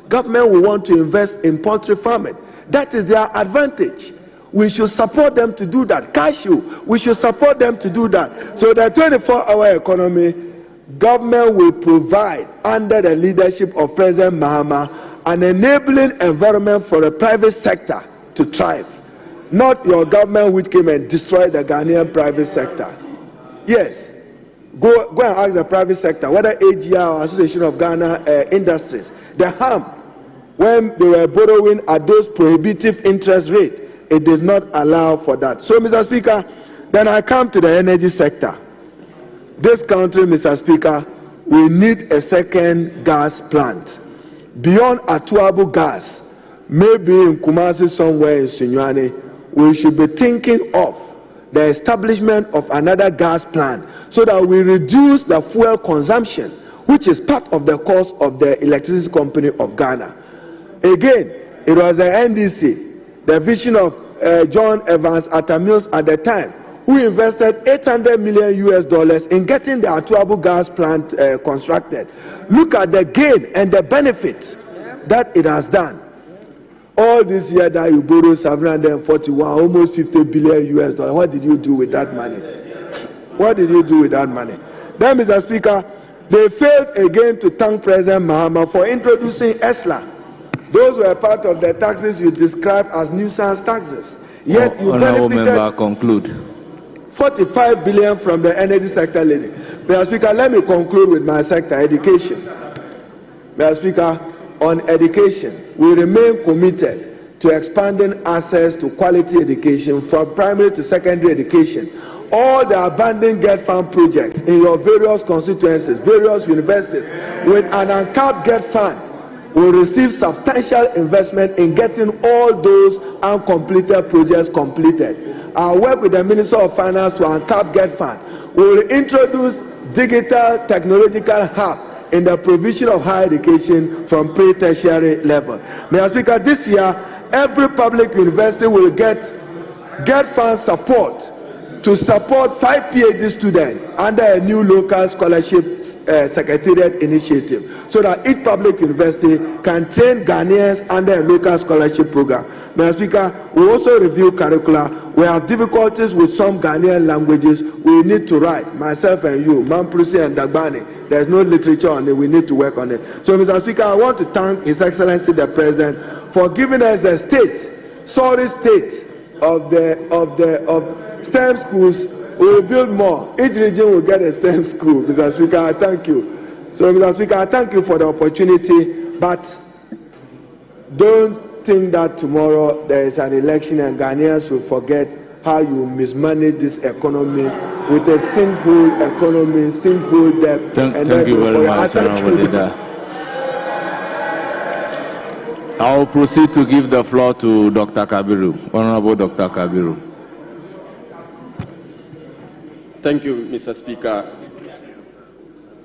[SPEAKER 18] Government will want to invest in poultry farming. That is their advantage. We should support them to do that. Cashew, we should support them to do that. So the 24-hour economy, government will provide, under the leadership of President Mahama, an enabling environment for the private sector to thrive. Not your government which came and destroyed the Ghanaian private sector. Yes, go and ask the private sector, whether AGR or Association of Ghana Industries, the harm when they were borrowing at those prohibitive interest rate, it did not allow for that. So, Mr. Speaker, then I come to the energy sector. This country, Mr. Speaker, we need a second gas plant. Beyond Atuabu gas, maybe in Kumasi somewhere in Sinyane, we should be thinking of the establishment of another gas plant so that we reduce the fuel consumption, which is part of the cost of the electricity company of Ghana. Again, it was the NDC, the vision of John Evans Atamils at the time, who invested $800 million in getting the Atuabu gas plant constructed. Look at the gain and the benefits that it has done. All this year that you borrowed 741, almost $50 billion. What did you do with that money? What did you do with that money? Then, Mr. Speaker, they failed again to thank President Mahama for introducing ESLA. Those were part of the taxes you described as nuisance taxes. Yet you benefited
[SPEAKER 2] conclude.
[SPEAKER 18] 45 billion from the energy sector lady. Mr. Speaker, let me conclude with my sector, education. Mr. Speaker, on education, we remain committed to expanding access to quality education from primary to secondary education. All the abandoned GET Fund projects in your various constituencies, various universities, with an uncapped GET Fund, will receive substantial investment in getting all those uncompleted projects completed. I'll work with the Minister of Finance to uncap GET Fund. We will introduce digital technological hub in the provision of higher education from pre-tertiary level. Mr. Speaker, this year, every public university will get GET Fund support to support 5 PhD students under a new local scholarship secretariat initiative, so that each public university can train Ghanaians under a local scholarship program. Mr. Speaker, we also review curricula. We have difficulties with some Ghanaian languages we need to write, myself and you, Mamprisi and Dagbani. There's no literature on it, we need to work on it. So, Mr. Speaker, I want to thank His Excellency the President for giving us the state of STEM schools. We will build more. Each region will get a STEM school. Mr. Speaker, I thank you. So, Mr. Speaker, I thank you for the opportunity, but don't think that tomorrow there is an election and Ghanaians will forget how you mismanage this economy with a single economy, single debt.
[SPEAKER 2] Thank you very much, Honorable Leader. I will proceed to give the floor to Dr. Kabiru, Honorable Dr. Kabiru.
[SPEAKER 8] Thank you, Mr. Speaker,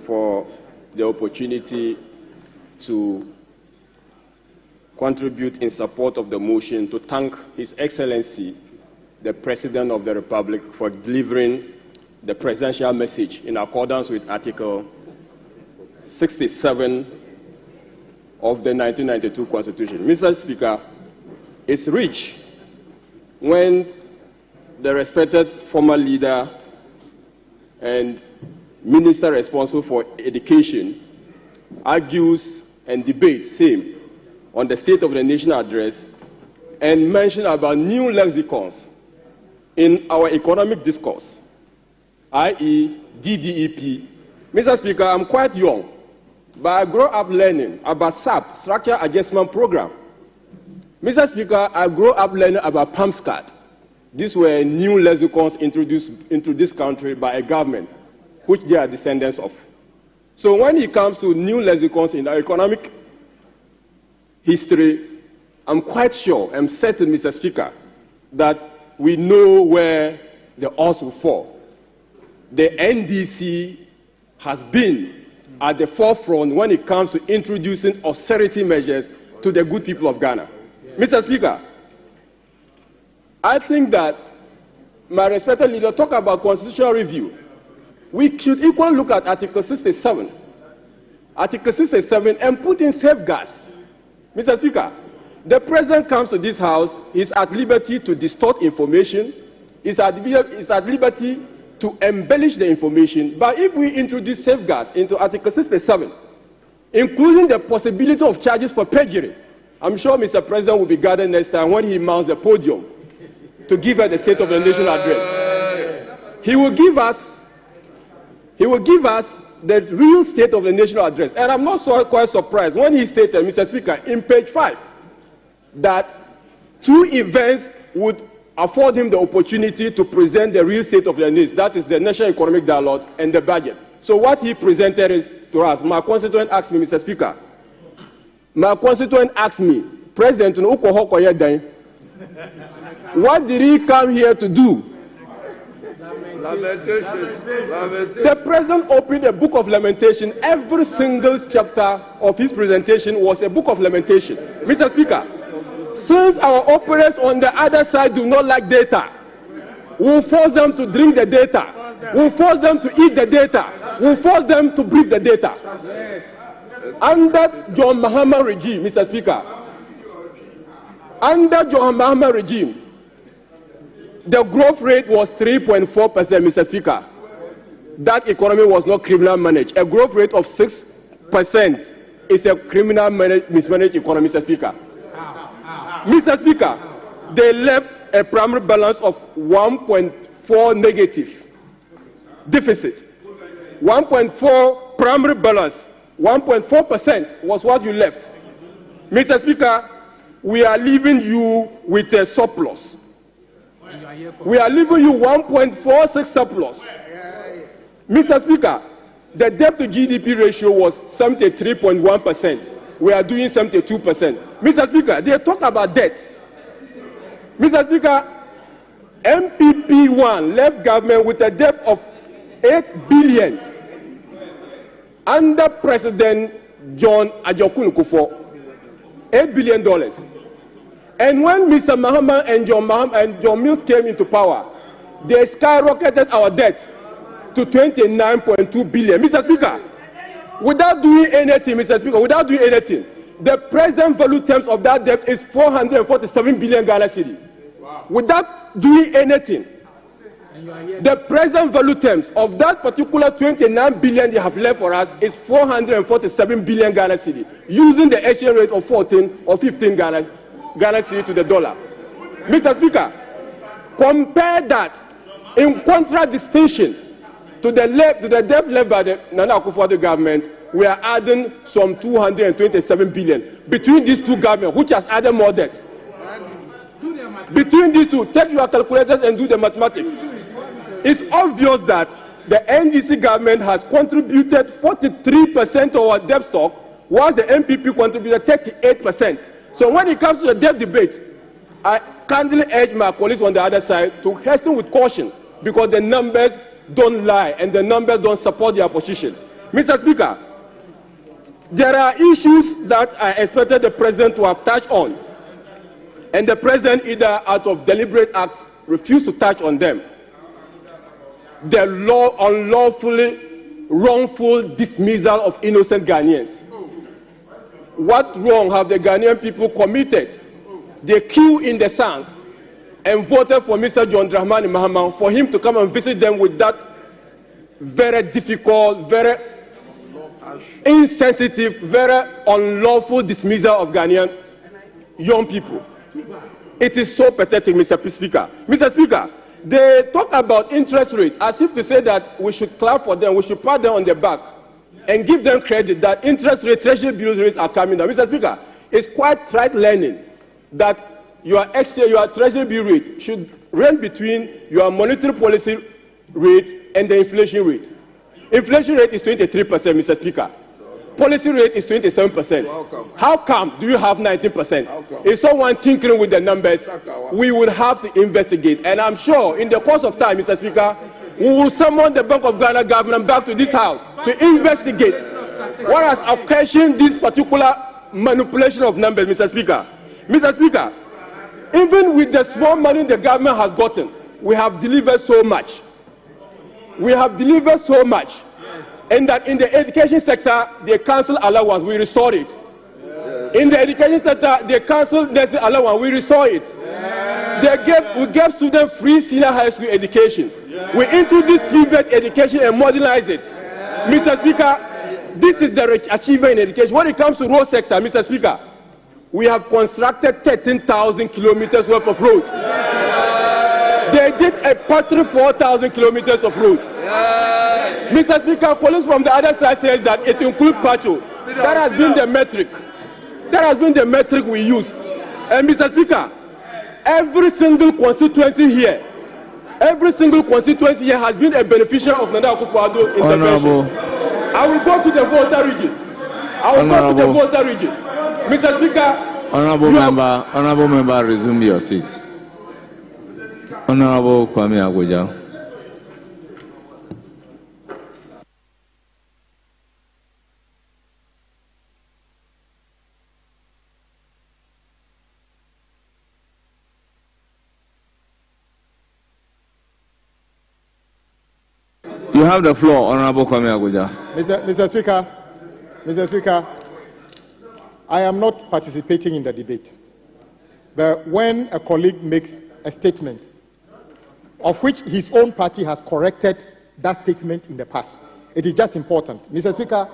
[SPEAKER 8] for the opportunity to contribute in support of the motion, to thank His Excellency, the President of the Republic, for delivering the presidential message in accordance with Article 67 of the 1992 Constitution. Mr. Speaker, it's rich when the respected former leader and minister responsible for education argues and debates same on the State of the Nation address and mention about new lexicons in our economic discourse, i.e. DDEP. Mr. Speaker, I'm quite young, but I grew up learning about SAP, Structure Adjustment Program. Mr. Speaker, I grew up learning about PAMSCAD. These were new lexicons introduced into this country by a government, which they are descendants of. So when it comes to new lexicons in our economic history, I'm quite sure, I'm certain, Mr. Speaker, that we know where the odds will fall. The NDC has been at the forefront when it comes to introducing austerity measures to the good people of Ghana. Mr. Speaker, I think that my respected leader talked about constitutional review. We should equally look at Article 67. Article 67 and put in safeguards. Mr. Speaker, the President comes to this House, he's at liberty to distort information, he's at liberty to embellish the information, but if we introduce safeguards into Article 67, including the possibility of charges for perjury, I'm sure Mr. President will be guarded next time when he mounts the podium to give us the State of the Nation address. He will give us the real State of the Nation address. And I'm not quite surprised when he stated, Mr. Speaker, in page 5, that 2 events would afford him the opportunity to present the real state of the needs. That is the National Economic Dialogue and the budget. So what he presented is to us. My constituent asked me, Mr. Speaker, President, what did he come here to do? The President opened a book of lamentation. Every single chapter of his presentation was a book of lamentation. Mr. Speaker, since our operators on the other side do not like data, we'll force them to drink the data. We'll force them to eat the data. We'll force them to breathe the data. Under John Mahama regime, Mr. Speaker, under John Mahama regime, the growth rate was 3.4%, Mr. Speaker. That economy was not criminal managed. A growth rate of 6% is a criminal mismanaged economy, Mr. Speaker. Mr. Speaker, they left a primary balance of 1.4 negative deficit. 1.4 primary balance, 1.4% was what you left. Mr. Speaker, we are leaving you with a surplus. We are leaving you 1.46 surplus. Mr. Speaker, the debt to GDP ratio was 73.1%. We are doing 72%. Mr. Speaker, they talk about debt. Mr. Speaker, MPP1 left government with a debt of 8 billion under President John Ajokun Kufuor. $8 billion. And when Mr. Mahama and John Mills came into power, they skyrocketed our debt to 29.2 billion. Mr. Speaker, without doing anything, Mr. Speaker, without doing anything, the present value terms of that debt is 447 billion Ghana cedi. Wow. Without doing anything, the present value terms of that particular 29 billion they have left for us is 447 billion Ghana cedi, using the exchange rate of 14 or 15 Ghana cedi to the dollar. Mr. Speaker, compare that in contradistinction to the debt left by the Nana Akufo-Addo government. We are adding some 227 billion between these two governments, which has added more debt. Between these two, take your calculators and do the mathematics. It's obvious that the NDC government has contributed 43% to our debt stock, whilst the MPP contributed 38%. So when it comes to the debt debate, I kindly urge my colleagues on the other side to hasten with caution, because the numbers don't lie and the numbers don't support their position. Mr. Speaker, there are issues that I expected the President to have touched on, and the President, either out of deliberate act, refused to touch on them. The unlawfully wrongful dismissal of innocent Ghanaians. What wrong have the Ghanaian people committed? They queued in the sands and voted for Mr. John Dramani Mahama for him to come and visit them with that very difficult, very insensitive, very unlawful dismissal of Ghanaian young people. It is so pathetic, Mr. Speaker. Mr. Speaker, they talk about interest rate as if to say that we should clap for them, we should pat them on the back and give them credit that interest rate, treasury bills rates are coming down. Mr. Speaker, it's quite trite learning that your treasury bill rate should range between your monetary policy rate and the inflation rate. Inflation rate is 23%, Mr. Speaker. Policy rate is 27%. How come do you have 19%? Is someone tinkering with the numbers? We will have to investigate. And I'm sure in the course of time, Mr. Speaker, we will summon the Bank of Ghana government back to this house to investigate what has occasioned this particular manipulation of numbers, Mr. Speaker. Mr. Speaker, even with the small money the government has gotten, we have delivered so much. We have delivered so much. And that in the education sector, they cancel allowance, we restore it. Yes. In the education sector, they cancel nursing allowance, we restore it. Yes. We gave students free senior high school education. Yes. We introduced TVET education and modernize it. Yes. Mr. Speaker, this is the achievement in education. When it comes to road sector, Mr. Speaker, we have constructed 13,000 kilometers worth of road. Yes. They did a patch 4,000 kilometers of road. Yes. Mr. Speaker, colleagues from the other side says that it includes patrol. That has been the metric. That has been the metric we use. And Mr. Speaker, every single constituency here has been a beneficiary of Nana Akufo-Addo intervention. I will go to the Volta region. Mr. Speaker,
[SPEAKER 2] Honorable member, resume your seats. Honorable Kwame Aguja. You have the floor, Honorable Kwame Aguja.
[SPEAKER 10] Mr. Speaker, I am not participating in the debate. But when a colleague makes a statement of which his own party has corrected that statement in the past, it is just important. Mr. Speaker,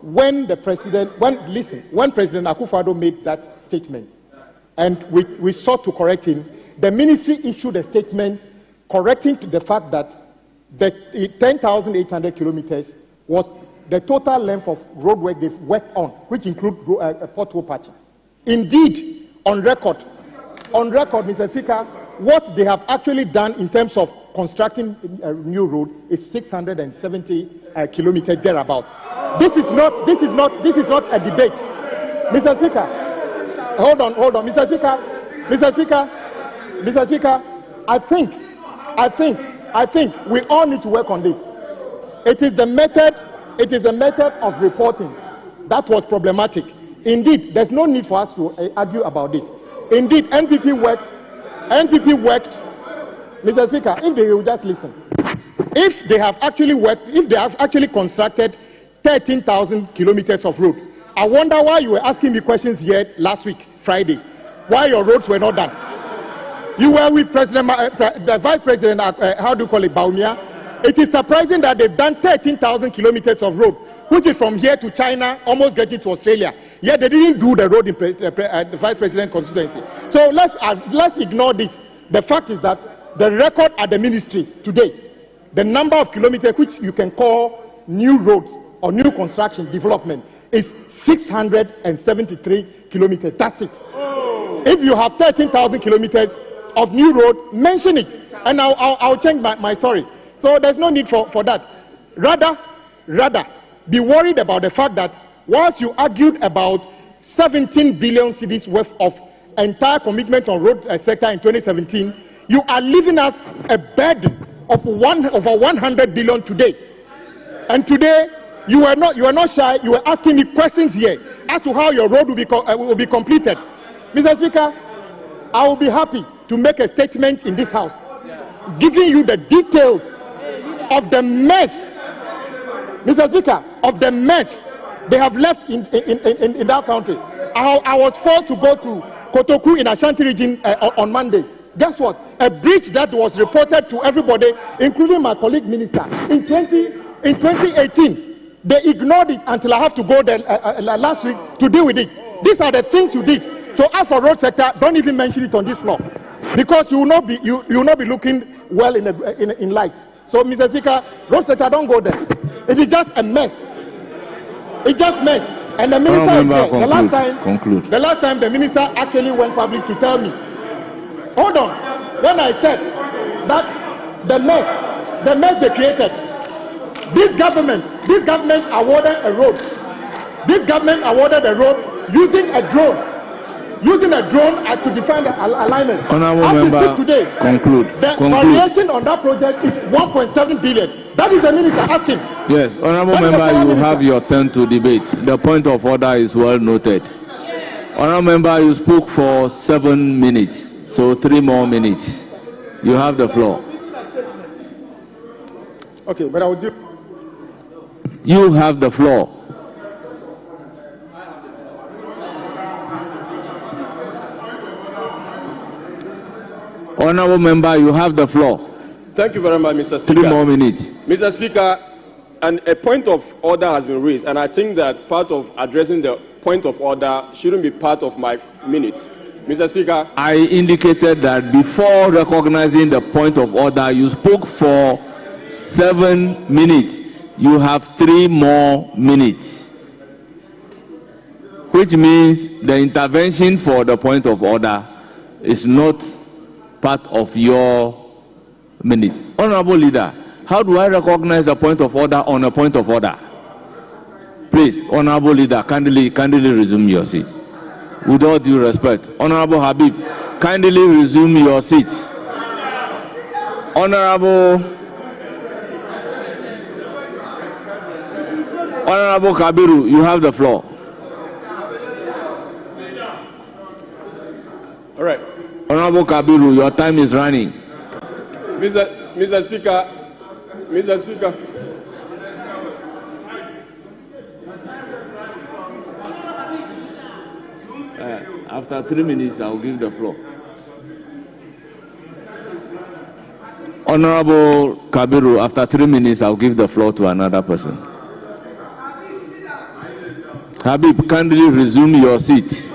[SPEAKER 10] when President Akufo-Addo made that statement and we sought to correct him, the ministry issued a statement correcting to the fact that the 10,800 kilometers was the total length of road work they've worked on, which include a pothole patching. Indeed, on record, Mr. Speaker, what they have actually done in terms of constructing a new road is 670 kilometers thereabout. This is not a debate, Mr. Speaker. Hold on, Mr. Speaker. I think we all need to work on this. It is a method of reporting that was problematic. Indeed, there's no need for us to argue about this. Indeed, NPP worked Mr. Speaker, if they will just listen. If they have actually worked, if they have actually constructed 13,000 kilometers of road, I wonder why you were asking me questions here last week, Friday, why your roads were not done. You were with President, the Vice President, how do you call it, Baumia. It is surprising that they've done 13,000 kilometers of road, which is from here to China, almost getting to Australia. Yet they didn't do the road in the Vice President constituency. So let's ignore this. The fact is that the record at the ministry today, the number of kilometers which you can call new roads or new construction development is 673 kilometers. That's it. Oh. If you have 13,000 kilometers of new road, mention it, and I'll change my story. So there's no need for that. Rather, be worried about the fact that whilst you argued about 17 billion cedis worth of entire commitment on road sector in 2017, you are leaving us a burden of over 100 billion today. And today, you are not shy. You are asking me questions here as to how your road will be completed. Mr. Speaker, I will be happy to make a statement in this House, giving you the details of the mess, Mr. Speaker, of the mess they have left in that country. I was forced to go to Kotoku in Ashanti region on Monday. Guess what? A breach that was reported to everybody, including my colleague minister, in 2018. They ignored it until I have to go there last week to deal with it. These are the things you did. So as for road sector, don't even mention it on this floor, because you will not be looking well in light. So, Mr. Speaker, road sector, don't go there. It is just a mess. It's just mess. And the minister is here. The last time the minister actually went public to tell me, hold on, when I said that the mess they created, this government awarded a road. This government awarded a road using a drone. Using a drone to define the alignment.
[SPEAKER 2] Honourable member,
[SPEAKER 10] today,
[SPEAKER 2] conclude.
[SPEAKER 10] The variation on that project is 1.7 billion. That is the minister asking.
[SPEAKER 2] Yes, Honourable member, you have your turn to debate. The point of order is well noted. Honourable member, you spoke for 7 minutes, so 3 more minutes. You have the floor.
[SPEAKER 10] Okay, but I will do.
[SPEAKER 2] You have the floor. Honourable member, you have the floor.
[SPEAKER 8] Thank you very much, Mr. Speaker.
[SPEAKER 2] 3 more minutes.
[SPEAKER 8] Mr. Speaker, and a point of order has been raised, and I think that part of addressing the point of order shouldn't be part of my minutes. Mr. Speaker.
[SPEAKER 2] I indicated that before recognizing the point of order, you spoke for 7 minutes. You have 3 more minutes, which means the intervention for the point of order is not part of your minute. Honourable Leader, how do I recognize the point of order on a point of order? Please, Honourable Leader, kindly resume your seat. With all due respect, Honourable Habib, kindly resume your seat. Honourable Kabiru, you have the floor.
[SPEAKER 8] All right.
[SPEAKER 2] Honourable Kabiru, your time is running.
[SPEAKER 8] Mr. Speaker.
[SPEAKER 2] After 3 minutes, I will give the floor. Honourable Kabiru, after 3 minutes, I will give the floor to another person. Habib, kindly resume your seat.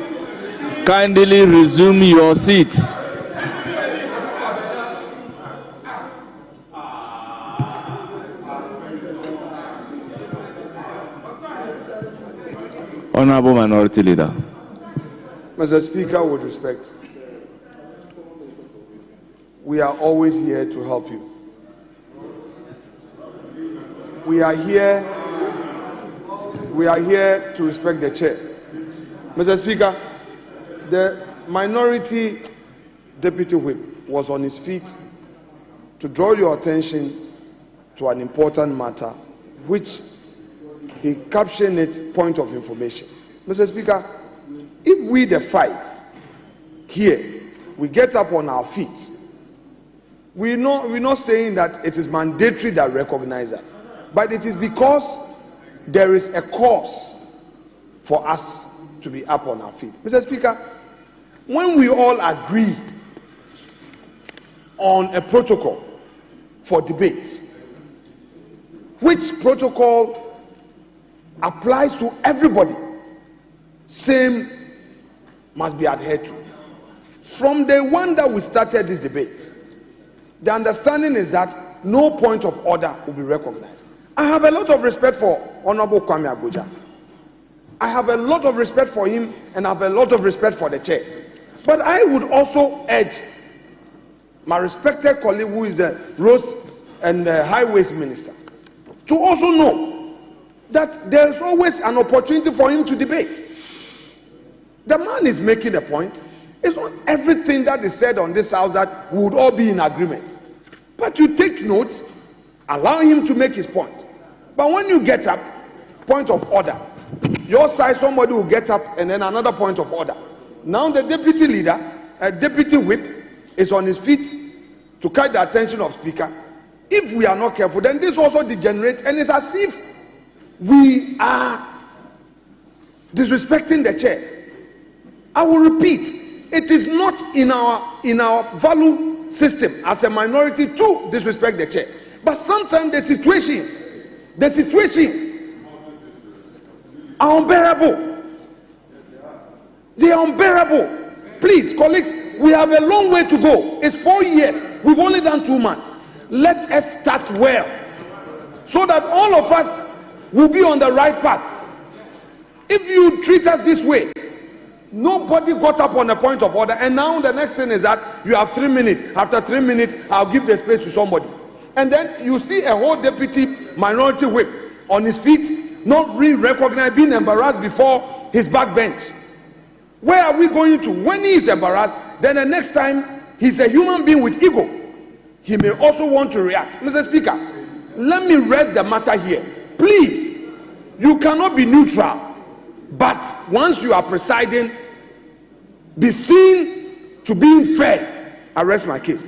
[SPEAKER 2] Kindly resume your seat. Honourable Minority Leader.
[SPEAKER 18] Mr. Speaker, with respect, we are always here to help you. We are here to respect the chair. Mr. Speaker, the minority deputy whip was on his feet to draw your attention to an important matter, which he captioned it point of information. Mr. Speaker, if we the 5 here, we get up on our feet, we're not saying that it is mandatory that recognize us, but it is because there is a cause for us to be up on our feet. Mr. Speaker, when we all agree on a protocol for debate, which protocol applies to everybody, same must be adhered to. From the one that we started this debate, the understanding is that no point of order will be recognized. I have a lot of respect for Honorable Kwame Abuja. I have a lot of respect for him, and I have a lot of respect for the chair. But I would also urge my respected colleague, who is the Roads and Highways Minister, to also know that there is always an opportunity for him to debate. The man is making a point. It's not everything that is said on this house that we would all be in agreement. But you take notes, allow him to make his point. But when you get up, point of order. Your side, somebody will get up and then another point of order. Now the deputy leader, a deputy whip, is on his feet to catch the attention of speaker. If we are not careful, then this also degenerates, and it's as if we are disrespecting the chair. I will repeat, it is not in our value system as a minority to disrespect the chair. But sometimes the situations are unbearable. They are unbearable. Please, colleagues, we have a long way to go. It's 4 years. We've only done 2 months. Let us start well, so that all of us will be on the right path. If you treat us this way, nobody got up on a point of order, and now the next thing is that you have 3 minutes. After 3 minutes, I'll give the space to somebody. And then you see a whole deputy minority whip on his feet, not really recognized, being embarrassed before his backbench. Where are we going to? When he is embarrassed, then the next time he's a human being with ego, he may also want to react. Mr. Speaker, let me rest the matter here. Please, you cannot be neutral, but once you are presiding, be seen to be fair. I rest my case.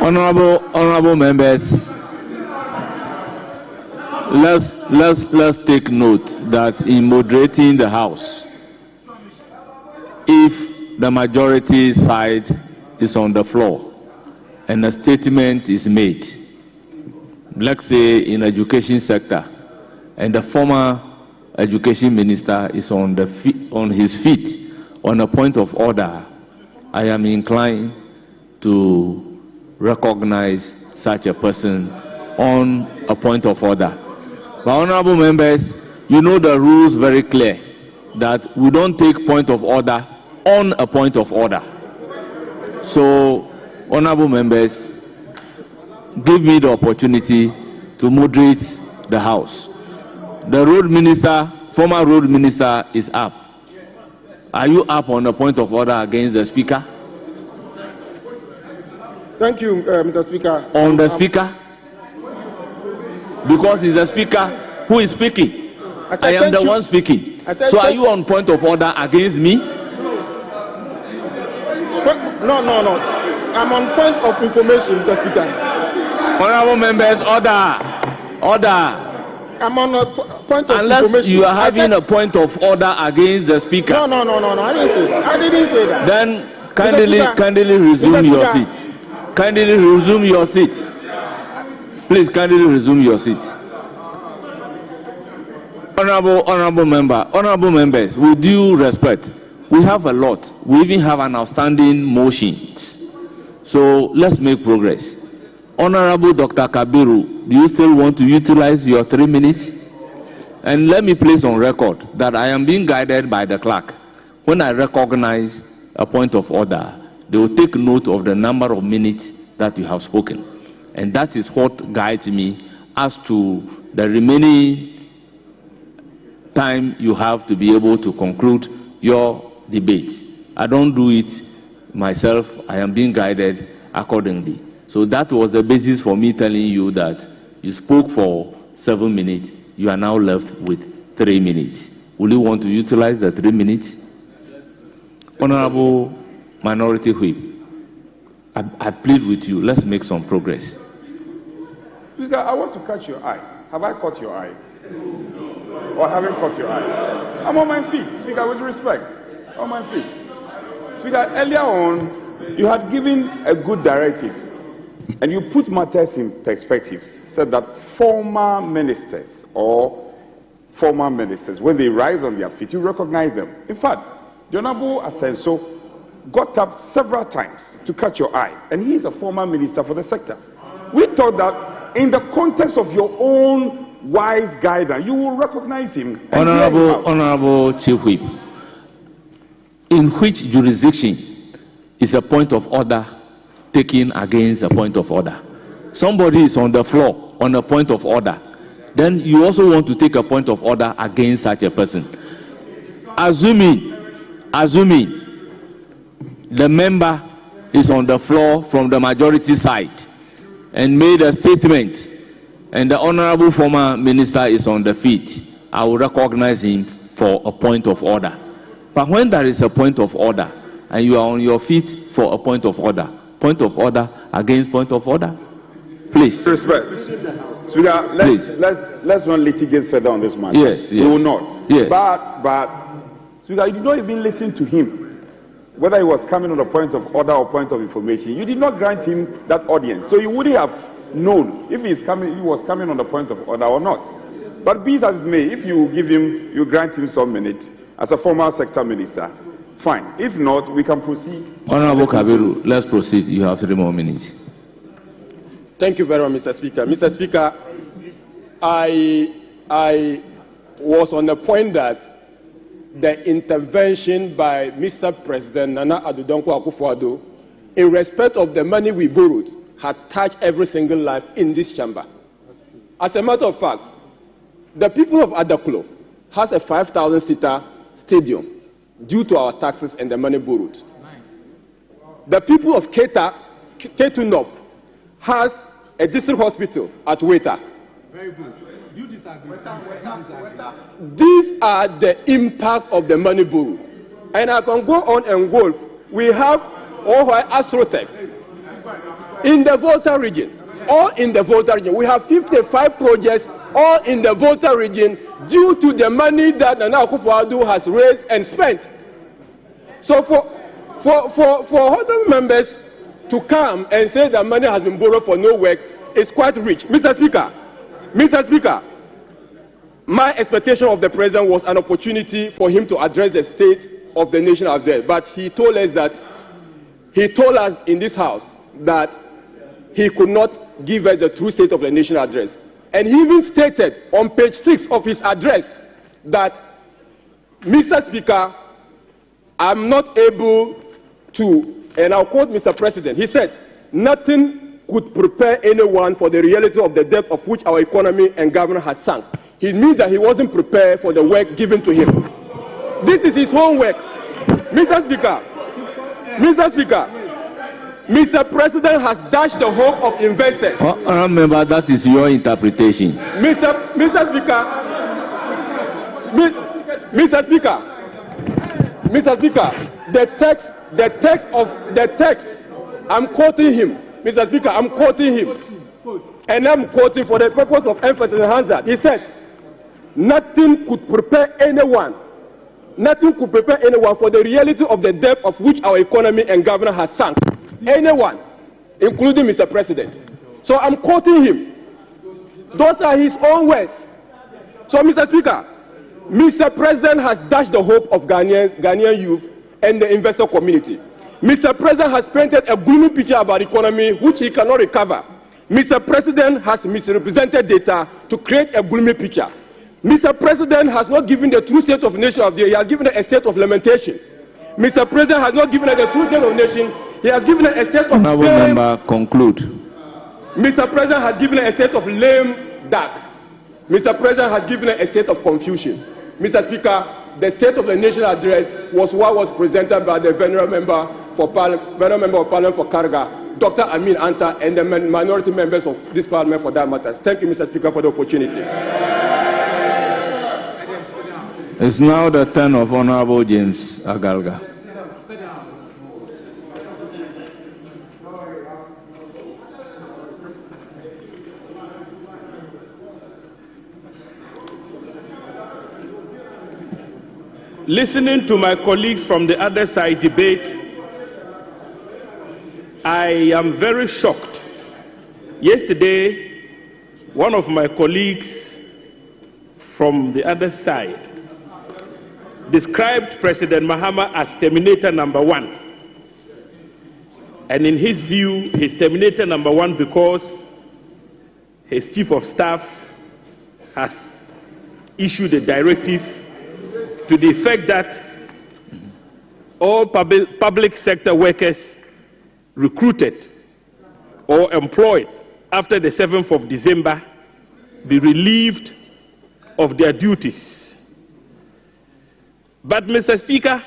[SPEAKER 2] Honorable members, let's take note that in moderating the House, if the majority side is on the floor and a statement is made, let's say in education sector, and the former education minister is on his feet on a point of order, I am inclined to recognize such a person on a point of order. But honorable members, you know the rules very clear that we don't take point of order on a point of order. So, honorable members, give me the opportunity to moderate the House. The road minister, former road minister, is up. Are you up on a point of order against the speaker?
[SPEAKER 10] Thank you, Mr. Speaker.
[SPEAKER 2] On the speaker? Because it's the speaker who is speaking. I am the one speaking. So are you on point of order against me?
[SPEAKER 10] No. I'm on point of information, Mr. Speaker.
[SPEAKER 2] Honorable members, order.
[SPEAKER 10] I'm on a point of information.
[SPEAKER 2] Unless you are having a point of order against the speaker.
[SPEAKER 10] No. I didn't say that.
[SPEAKER 2] Then kindly resume your seat. Kindly resume your seat. Please kindly resume your seat. Honorable members, with due respect, we have a lot. We even have an outstanding motions. So let's make progress. Honorable Dr. Kabiru, do you still want to utilize your 3 minutes? And let me place on record that I am being guided by the clerk. When I recognize a point of order, they will take note of the number of minutes that you have spoken. And that is what guides me as to the remaining time you have to be able to conclude your debate. I don't do it myself. I am being guided accordingly. So that was the basis for me telling you that you spoke for 7 minutes. You are now left with 3 minutes. Will you want to utilize the 3 minutes? Honorable Minority Whip, I plead with you, let's make some progress.
[SPEAKER 6] Speaker, I want to catch your eye. Have I caught your eye? Or haven't caught your eye? I'm on my feet, Speaker, with respect. On my feet. Speaker, earlier on, you had given a good directive, and you put matters in perspective, said that former ministers, when they rise on their feet, you recognize them. In fact, the Honorable Asenso got up several times to catch your eye, and he is a former minister for the sector. We thought that in the context of your own wise guidance, you will recognize him.
[SPEAKER 2] Honorable Chief Whip, in which jurisdiction is a point of order taken against a point of order? Somebody is on the floor on a point of order. Then you also want to take a point of order against such a person. Assuming the member is on the floor from the majority side and made a statement, and the honorable former minister is on the feet, I will recognize him for a point of order. But when there is a point of order and you are on your feet for a point of order against point of order, please.
[SPEAKER 6] Respect. Speaker, let's not litigate further on this matter.
[SPEAKER 2] Yes.
[SPEAKER 6] We will not.
[SPEAKER 2] Yes.
[SPEAKER 6] But Speaker, you did not even listen to him. Whether he was coming on a point of order or point of information, you did not grant him that audience. So you wouldn't have known if he was coming on the point of order or not. But be as it may, if you grant him some minutes as a former sector minister, fine. If not, we can proceed.
[SPEAKER 2] Honorable Kabiru, let's proceed. You have 3 more minutes.
[SPEAKER 8] Thank you very much, Mr. Speaker. Mr. Speaker, I was on the point that the intervention by Mr. President Nana Addo Dankwa Akufo-Addo in respect of the money we borrowed had touched every single life in this chamber. As a matter of fact, the people of Adaklo has a 5,000-seater stadium due to our taxes and the money borrowed. The people of Ketu North has a district hospital at Weta.
[SPEAKER 17] Very good. You disagree.
[SPEAKER 8] These are the impacts of the money borrowed. And I can go on and go. We have Astrotech in the Volta region. All in the Volta region. We have 55 projects all in the Volta region due to the money that Nana Akufo-Addo has raised and spent. So for honorable members to come and say that money has been borrowed for no work is quite rich. Mr. Speaker, my expectation of the president was an opportunity for him to address the state of the nation out there. But he told us in this house that he could not give us the true state of the nation address. And he even stated on page 6 of his address that, Mr. Speaker, I'm not able to, and I'll quote Mr. President, he said, nothing could prepare anyone for the reality of the depth of which our economy and government has sunk. It means that he wasn't prepared for the work given to him. This is his own work. Mr. Speaker, Mr. President has dashed the hope of investors.
[SPEAKER 2] Remember, that is your interpretation.
[SPEAKER 8] Mr. Speaker, the text, I'm quoting him. Mr. Speaker, I'm quoting him. And I'm quoting for the purpose of emphasis and hazard. He said, nothing could prepare anyone for the reality of the depth of which our economy and government has sunk. Anyone, including Mr. President. So I'm quoting him. Those are his own words. So, Mr. Speaker, Mr. President has dashed the hope of Ghanaian youth and the investor community. Mr. President has painted a gloomy picture about the economy which he cannot recover. Mr. President has misrepresented data to create a gloomy picture. Mr. President has not given the true state of the nation of the year. He has given a state of lamentation. Mr. President has not given the true state of the nation. He has given a state of
[SPEAKER 2] Honorable member, conclude.
[SPEAKER 8] Mr. President has given a state of lame duck. Mr. President has given a state of confusion. Mr. Speaker, the State of the Nation address was what was presented by the Venerable Member of Parliament for Karga, Dr. Amin Anta, and the minority members of this Parliament for that matter. Thank you, Mr. Speaker, for the opportunity.
[SPEAKER 2] It's now the turn of Honorable James Agalga.
[SPEAKER 12] Listening to my colleagues from the other side debate, I am very shocked. Yesterday, one of my colleagues from the other side described President Mahama as Terminator number 1. And in his view, he's Terminator number 1 because his chief of staff has issued a directive to the effect that all public sector workers recruited or employed after the 7th of December be relieved of their duties. But, Mr. Speaker,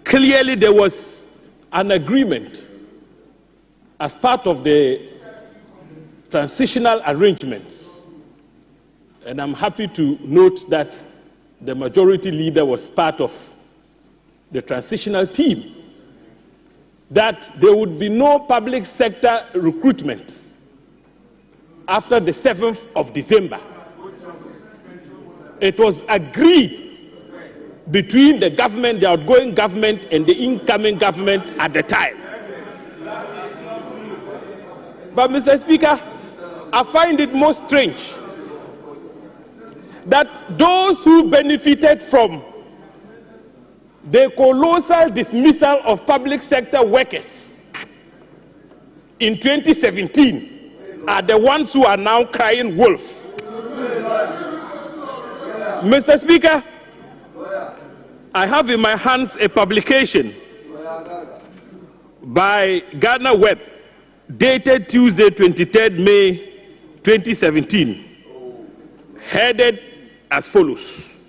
[SPEAKER 12] clearly there was an agreement as part of the transitional arrangements, and I'm happy to note that the majority leader was part of the transitional team, that there would be no public sector recruitment after the 7th of December. It was agreed between the government, the outgoing government, and the incoming government at the time. But, Mr. Speaker, I find it most strange that those who benefited from the colossal dismissal of public sector workers in 2017 are the ones who are now crying wolf. Mr. Speaker, I have in my hands a publication by Ghana Web dated Tuesday, 23rd May 2017, headed as follows: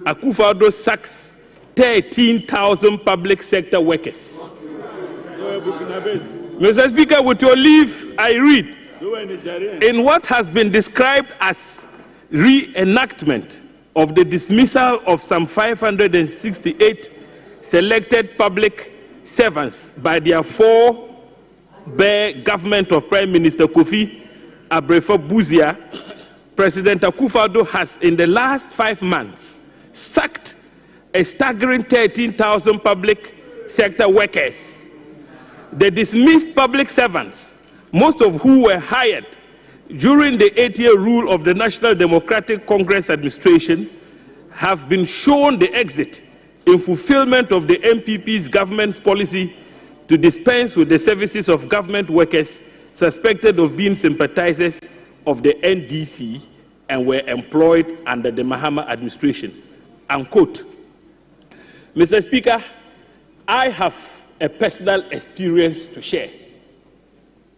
[SPEAKER 12] Akufo-Addo sacks 13,000 public sector workers. Mr. Speaker, with your leave, I read, in what has been described as reenactment of the dismissal of some 568 selected public servants by their four-bear government of Prime Minister Kofi Abrefa-Buzia, President Akufo-Addo has, in the last 5 months, sacked a staggering 13,000 public sector workers. The dismissed public servants, most of who were hired during the 8-year rule of the National Democratic Congress administration, have been shown the exit in fulfillment of the NPP's government's policy to dispense with the services of government workers suspected of being sympathizers of the NDC and were employed under the Mahama administration. Unquote. Mr. Speaker, I have a personal experience to share.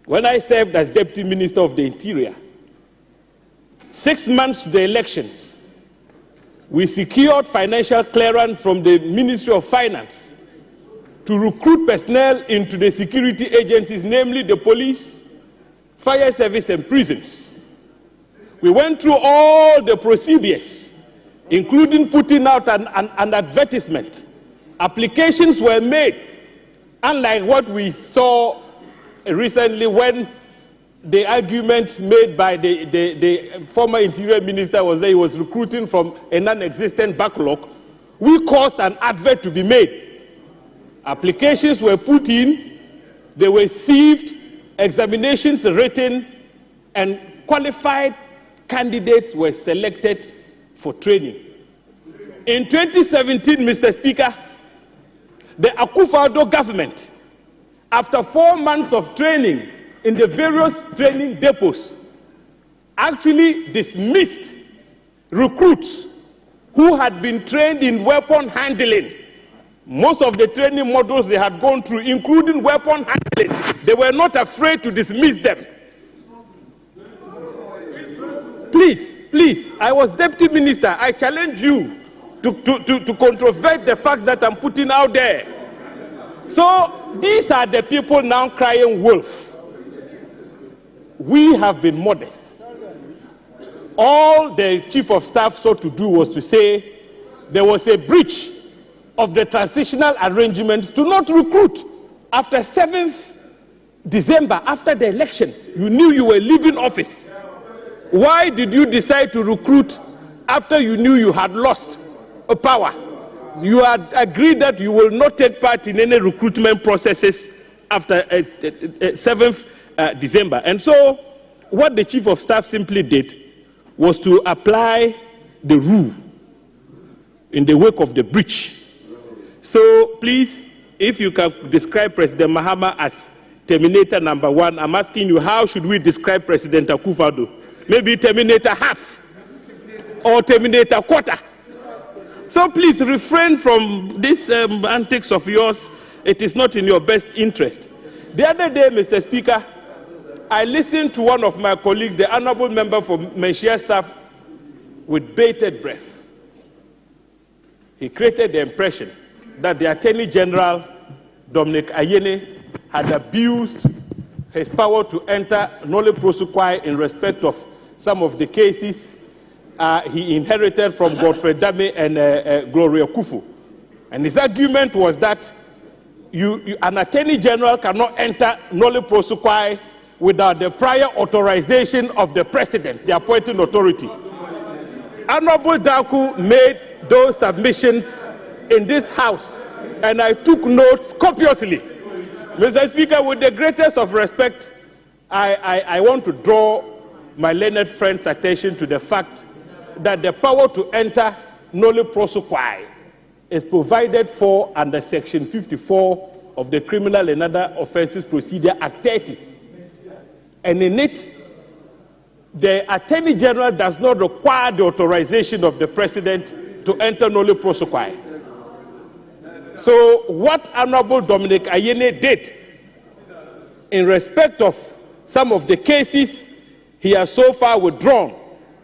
[SPEAKER 12] When I served as Deputy Minister of the Interior, 6 months to the elections, we secured financial clearance from the Ministry of Finance to recruit personnel into the security agencies, namely the police, fire service, and prisons. We went through all the procedures, including putting out an advertisement. Applications were made, unlike what we saw recently when the argument made by the former Interior Minister was that he was recruiting from a non-existent backlog. We caused an advert to be made. Applications were put in, they were received, examinations written, and qualified candidates were selected for training. In 2017, Mr. Speaker, the Akufo-Addo government, after 4 months of training in the various training depots, actually dismissed recruits who had been trained in weapon handling. Most of the training modules they had gone through, including weapon handling, they were not afraid to dismiss them. Please, I was Deputy Minister. I challenge you to controvert the facts that I'm putting out there. So these are the people now crying wolf. We have been modest. All the chief of staff sought to do was to say there was a breach of the transitional arrangements to not recruit after 7th December, after the elections. You knew you were leaving office. Why did you decide to recruit after you knew you had lost power? You had agreed that you will not take part in any recruitment processes after 7th December. And so what the chief of staff simply did was to apply the rule in the wake of the breach. So please, if you can describe President Mahama as Terminator number 1, I'm asking you, how should we describe President Akufo-Addo? Maybe Terminator half or Terminator quarter. So please refrain from these antics of yours. It is not in your best interest. The other day, Mr. Speaker, I listened to one of my colleagues, the honorable member for Menchia South, with bated breath. He created the impression that the Attorney General, Dominic Ayene, had abused his power to enter nolle prosequi in respect of some of the cases he inherited from Godfrey Dame and Gloria Kufu. And his argument was that an Attorney General cannot enter nolle prosequi without the prior authorization of the President, the appointing authority. Honorable Daku made those submissions in this House, and I took notes copiously. Mr. Speaker, with the greatest of respect, I want to draw my learned friend's attention to the fact that the power to enter nolle prosequi is provided for under Section 54 of the Criminal and Other Offences Procedure Act 30. And in it, the Attorney General does not require the authorization of the President to enter nolle prosequi. So what Honorable Dominic Ayene did in respect of some of the cases he has so far withdrawn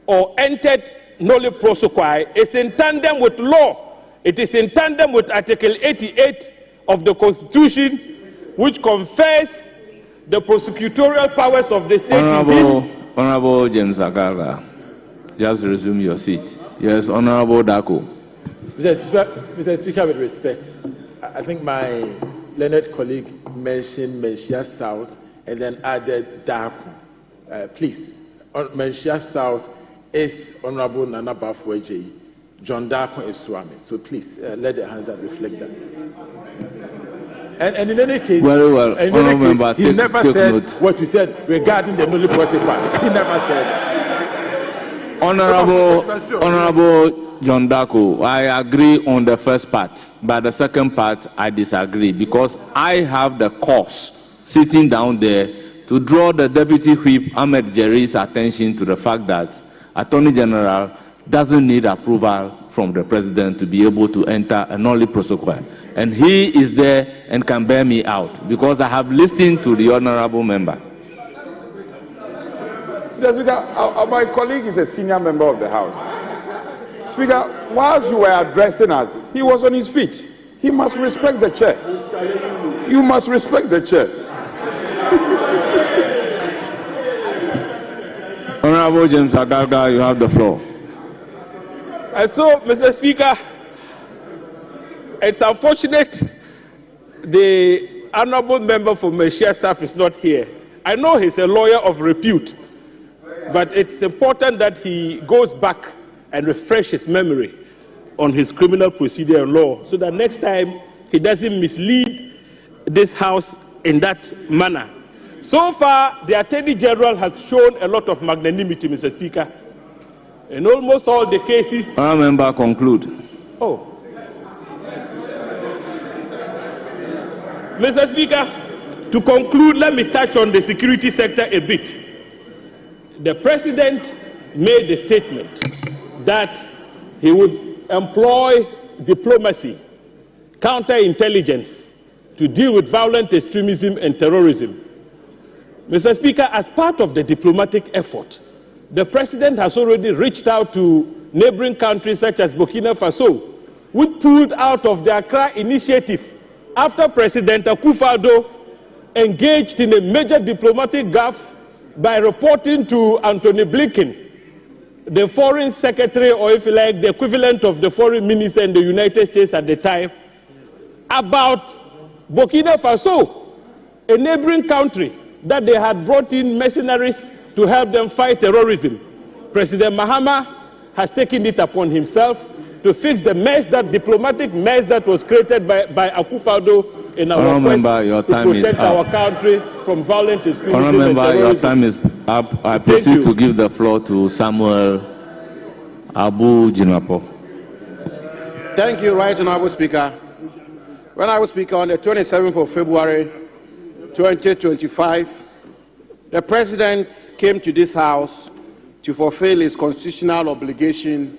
[SPEAKER 12] or entered nolle prosequi is in tandem with law. It is in tandem with Article 88 of the Constitution, which confers the prosecutorial powers of the state.
[SPEAKER 2] Honorable James Agarga, just resume your seat. Yes, Honorable Dako.
[SPEAKER 5] Mr. Speaker, with respect, I think my learned colleague mentioned Menchia South and then added Dako. Please, Menchia South is Honorable Nana Bafweji, John Dako is Swami. So please, let the hands that reflect that. And in any case,
[SPEAKER 2] very well.
[SPEAKER 5] He never said what you said regarding the nolle prosequi. He never said.
[SPEAKER 2] Honorable John Dako, I agree on the first part, but the second part I disagree, because I have the cause sitting down there to draw the Deputy Whip Ahmed Jerry's attention to the fact that Attorney General doesn't need approval from the President to be able to enter a nolle prosequi. And he is there and can bear me out, because I have listened to the honorable member.
[SPEAKER 6] Mr. Speaker, my colleague is a senior member of the House. Speaker, whilst you were addressing us, he was on his feet. He must respect the chair. You must respect the chair.
[SPEAKER 2] Honorable James Agarga, you have the floor.
[SPEAKER 12] And so, Mr. Speaker, it's unfortunate the honorable member for Menchia South is not here. I know he's a lawyer of repute, but it's important that he goes back and refresh his memory on his criminal procedure law, so that next time he doesn't mislead this House in that manner. So far, the Attorney General has shown a lot of magnanimity, Mr. Speaker. In almost all the cases...
[SPEAKER 2] Honourable member, conclude.
[SPEAKER 12] Oh. Mr. Speaker, to conclude, let me touch on the security sector a bit. The President made the statement that he would employ diplomacy, counterintelligence, to deal with violent extremism and terrorism. Mr. Speaker, as part of the diplomatic effort, the President has already reached out to neighboring countries such as Burkina Faso, which pulled out of the Accra initiative after President Akufo-Addo engaged in a major diplomatic gaffe by reporting to Anthony Blinken, the foreign secretary, or if you like, the equivalent of the foreign minister in the United States at the time, about Burkina Faso, a neighboring country that they had brought in mercenaries to help them fight terrorism. President Mahama has taken it upon himself to fix the mess, that diplomatic mess that was created by Akufo-Addo in our quest to protect our country from violent extremism and terrorism.
[SPEAKER 2] Your time is up. I proceed to give the floor to Samuel Abu Jinapo.
[SPEAKER 11] Thank you, Right Honorable Speaker. When I was Speaker on the 27th of February 2025, the President came to this House to fulfill his constitutional obligation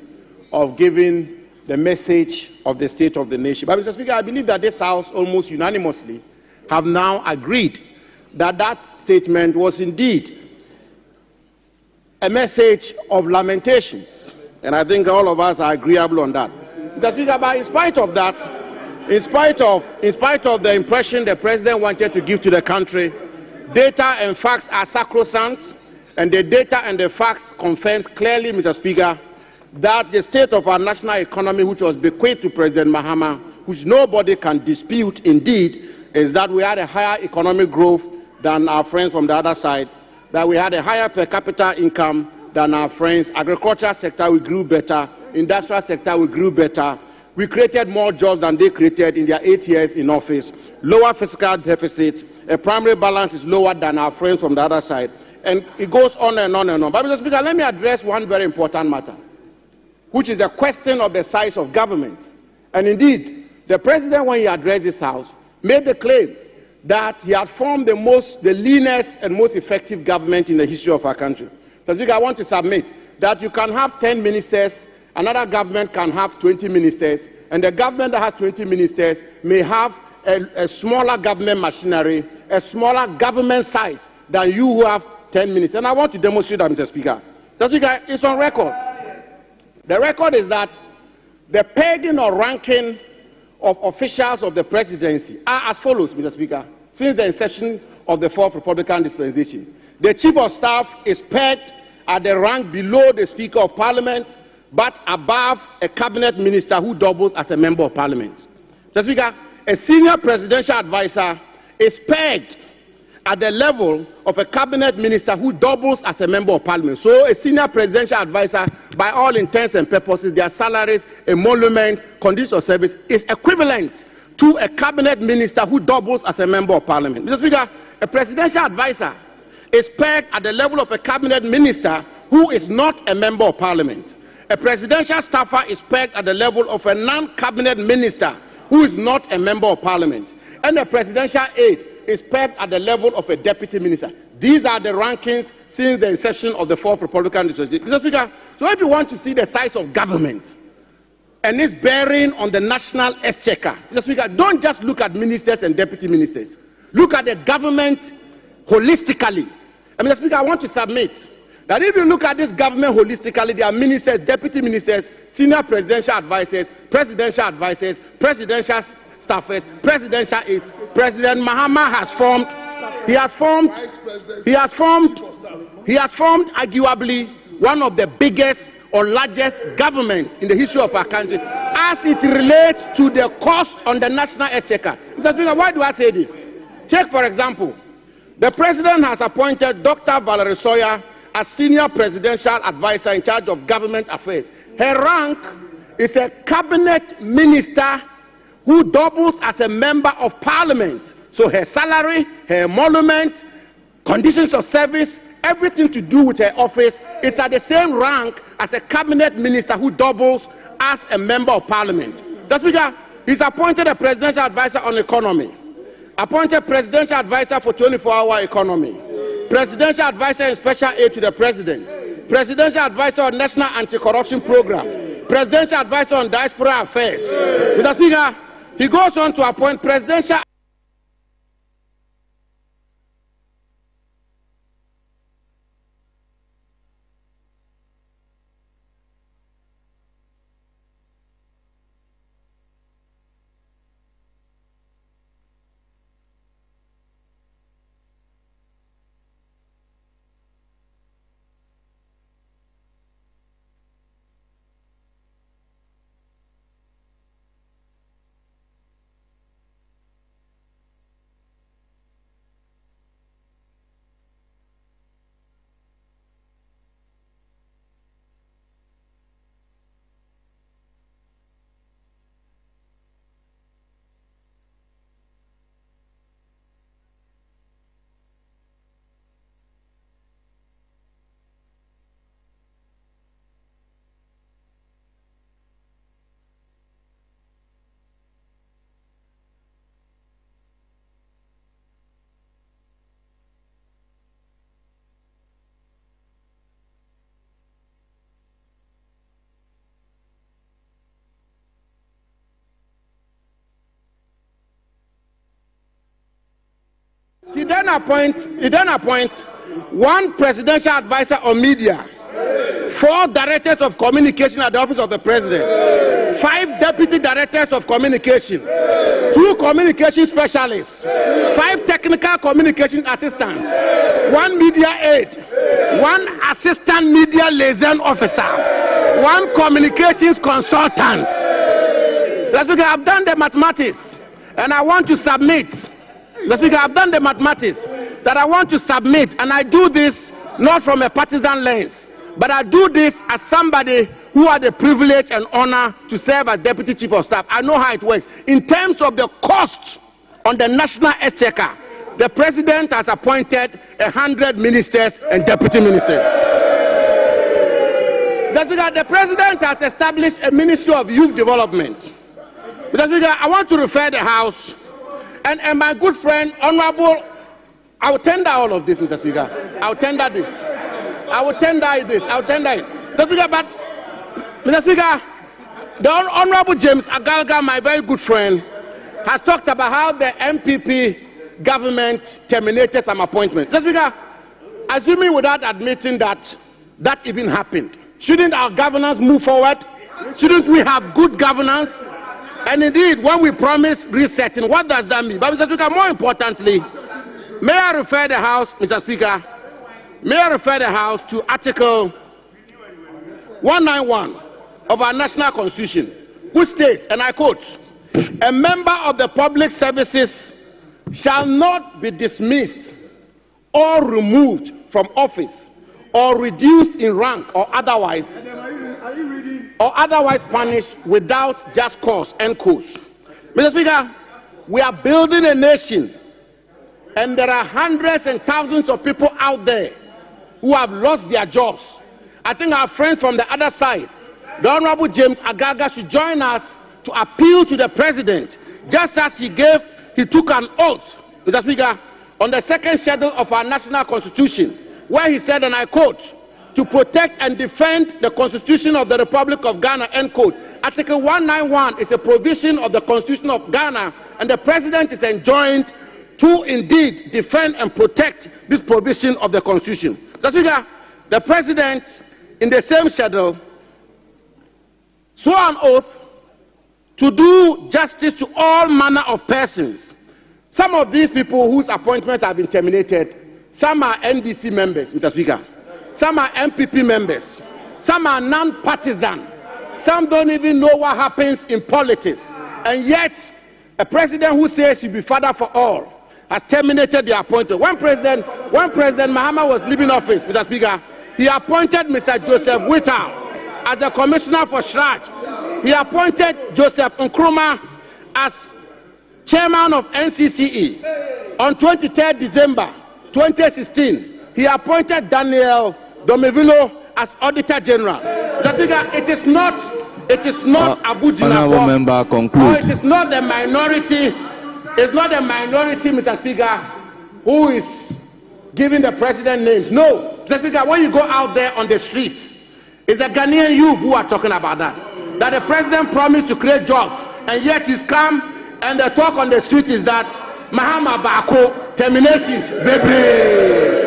[SPEAKER 11] of giving the message of the state of the nation. But, Mr. Speaker, I believe that this House almost unanimously have now agreed that that statement was indeed a message of lamentations. And I think all of us are agreeable on that. Mr. Speaker, but in spite of that, in spite of the impression the President wanted to give to the country, data and facts are sacrosanct, and the data and the facts confirms clearly, Mr. Speaker, that the state of our national economy, which was bequeathed to President Mahama, which nobody can dispute indeed, is that we had a higher economic growth than our friends from the other side, that we had a higher per capita income than our friends. Agricultural sector, we grew better. Industrial sector, we grew better. We created more jobs than they created in their 8 years in office. Lower fiscal deficit. A primary balance is lower than our friends from the other side. And it goes on and on and on. But, Mr. Speaker, let me address one very important matter, which is the question of the size of government. And indeed, the President, when he addressed this House, made the claim that he had formed the leanest and most effective government in the history of our country. Mr. Speaker, I want to submit that you can have 10 ministers, another government can have 20 ministers, and the government that has 20 ministers may have a smaller government machinery, a smaller government size than you who have 10 ministers. And I want to demonstrate that, Mr. Speaker. Mr. Speaker, it's on record. The record is that the pegging or ranking of officials of the presidency are as follows, Mr. Speaker, since the inception of the Fourth Republican dispensation. The Chief of Staff is pegged at the rank below the Speaker of Parliament, but above a cabinet minister who doubles as a member of Parliament. Mr. Speaker, a senior presidential advisor is pegged at the level of a cabinet minister who doubles as a member of Parliament. So a senior presidential advisor, by all intents and purposes, their salaries, emolument, conditions of service, is equivalent to a cabinet minister who doubles as a member of Parliament. Mr. Speaker, a presidential advisor is pegged at the level of a cabinet minister who is not a member of Parliament. A presidential staffer is pegged at the level of a non-cabinet minister who is not a member of Parliament. And a presidential aide is pegged at the level of a deputy minister. These are the rankings since the inception of the Fourth Republican dispensation. Mr. Speaker, so if you want to see the size of government and its bearing on the national exchequer, Mr. Speaker, don't just look at ministers and deputy ministers. Look at the government holistically. And Mr. Speaker, I want to submit that if you look at this government holistically, there are ministers, deputy ministers, senior presidential advisors, presidential staffers, presidential aides. President Mahama has formed, arguably one of the biggest or largest governments in the history of our country as it relates to the cost on the national exchequer. Mr. Speaker, why do I say this? Take, for example, the President has appointed Dr. Valerie Sawyer as senior presidential advisor in charge of government affairs. Her rank is a cabinet minister who doubles as a member of Parliament. So her salary, her emolument, conditions of service, everything to do with her office is at the same rank as a cabinet minister who doubles as a member of Parliament. The Speaker, he's appointed a presidential advisor on economy, appointed presidential advisor for 24-hour economy, presidential advisor and special aide to the president, presidential advisor on national anti-corruption program, presidential advisor on diaspora affairs. Mr. Speaker, he goes on to appoint presidential then appoints one presidential advisor on media, 4 directors of communication at the office of the president, 5 deputy directors of communication, 2 communication specialists, 5 technical communication assistants, 1 media aide, 1 assistant media liaison officer, 1 communications consultant. Let's Speaker, I've done the mathematics, and I want to submit. Let's Speaker, I've done the mathematics that I want to submit, and I do this not from a partisan lens, but I do this as somebody who had the privilege and honor to serve as Deputy Chief of Staff. I know how it works. In terms of the cost on the national exchequer, the President has appointed 100 ministers and deputy ministers. That's because the President has established a Ministry of Youth Development. That's because I want to refer the House and my good friend, Honorable, I will tender all of this, Mr. Speaker. I will tender this. I will tender this. I will tender it. Mr. Speaker, but Mr. Speaker, the Honorable James Agalga, my very good friend, has talked about how the MPP government terminated some appointments. Mr. Speaker, assuming without admitting that that even happened, shouldn't our governance move forward? Shouldn't we have good governance? And indeed, when we promise resetting, what does that mean? But Mr. Speaker, more importantly, may I refer the House, Mr. Speaker, may I refer the House to Article 191 of our national constitution, which states, and I quote, "A member of the public services shall not be dismissed or removed from office or reduced in rank or otherwise punished without just cause," end quotes. Mr. Speaker, we are building a nation, and there are hundreds and thousands of people out there who have lost their jobs. I think our friends from the other side, the Honorable James Agaga, should join us to appeal to the President, just as he took an oath, Mr. Speaker, on the 2nd schedule of our national constitution, where he said, and I quote, "To protect and defend the Constitution of the Republic of Ghana," end quote. Article 191 is a provision of the Constitution of Ghana, and the President is enjoined to indeed defend and protect this provision of the Constitution. Mr. Speaker, the President, in the same schedule, swore an oath to do justice to all manner of persons. Some of these people whose appointments have been terminated, some are NDC members, Mr. Speaker. Some are MPP members. Some are non-partisan. Some don't even know what happens in politics. And yet, a president who says he'll be father for all has terminated the appointment. When President Mahama was leaving office, Mr. Speaker, he appointed Mr. Joseph Whittal as the Commissioner for Shraj. He appointed Joseph Nkrumah as Chairman of NCCE. On 23rd December 2016, he appointed Daniel Domevilo as Auditor General. Mr. Speaker, it is not Abu Jinabo,
[SPEAKER 2] member, conclude.
[SPEAKER 11] or it is not the minority. It's not the minority, Mr. Speaker, who is giving the president names. No, Mr. Speaker, when you go out there on the streets, it's the Ghanaian youth who are talking about that. That the president promised to create jobs, and yet he's come, and the talk on the street is that Mahama Bako terminations, baby.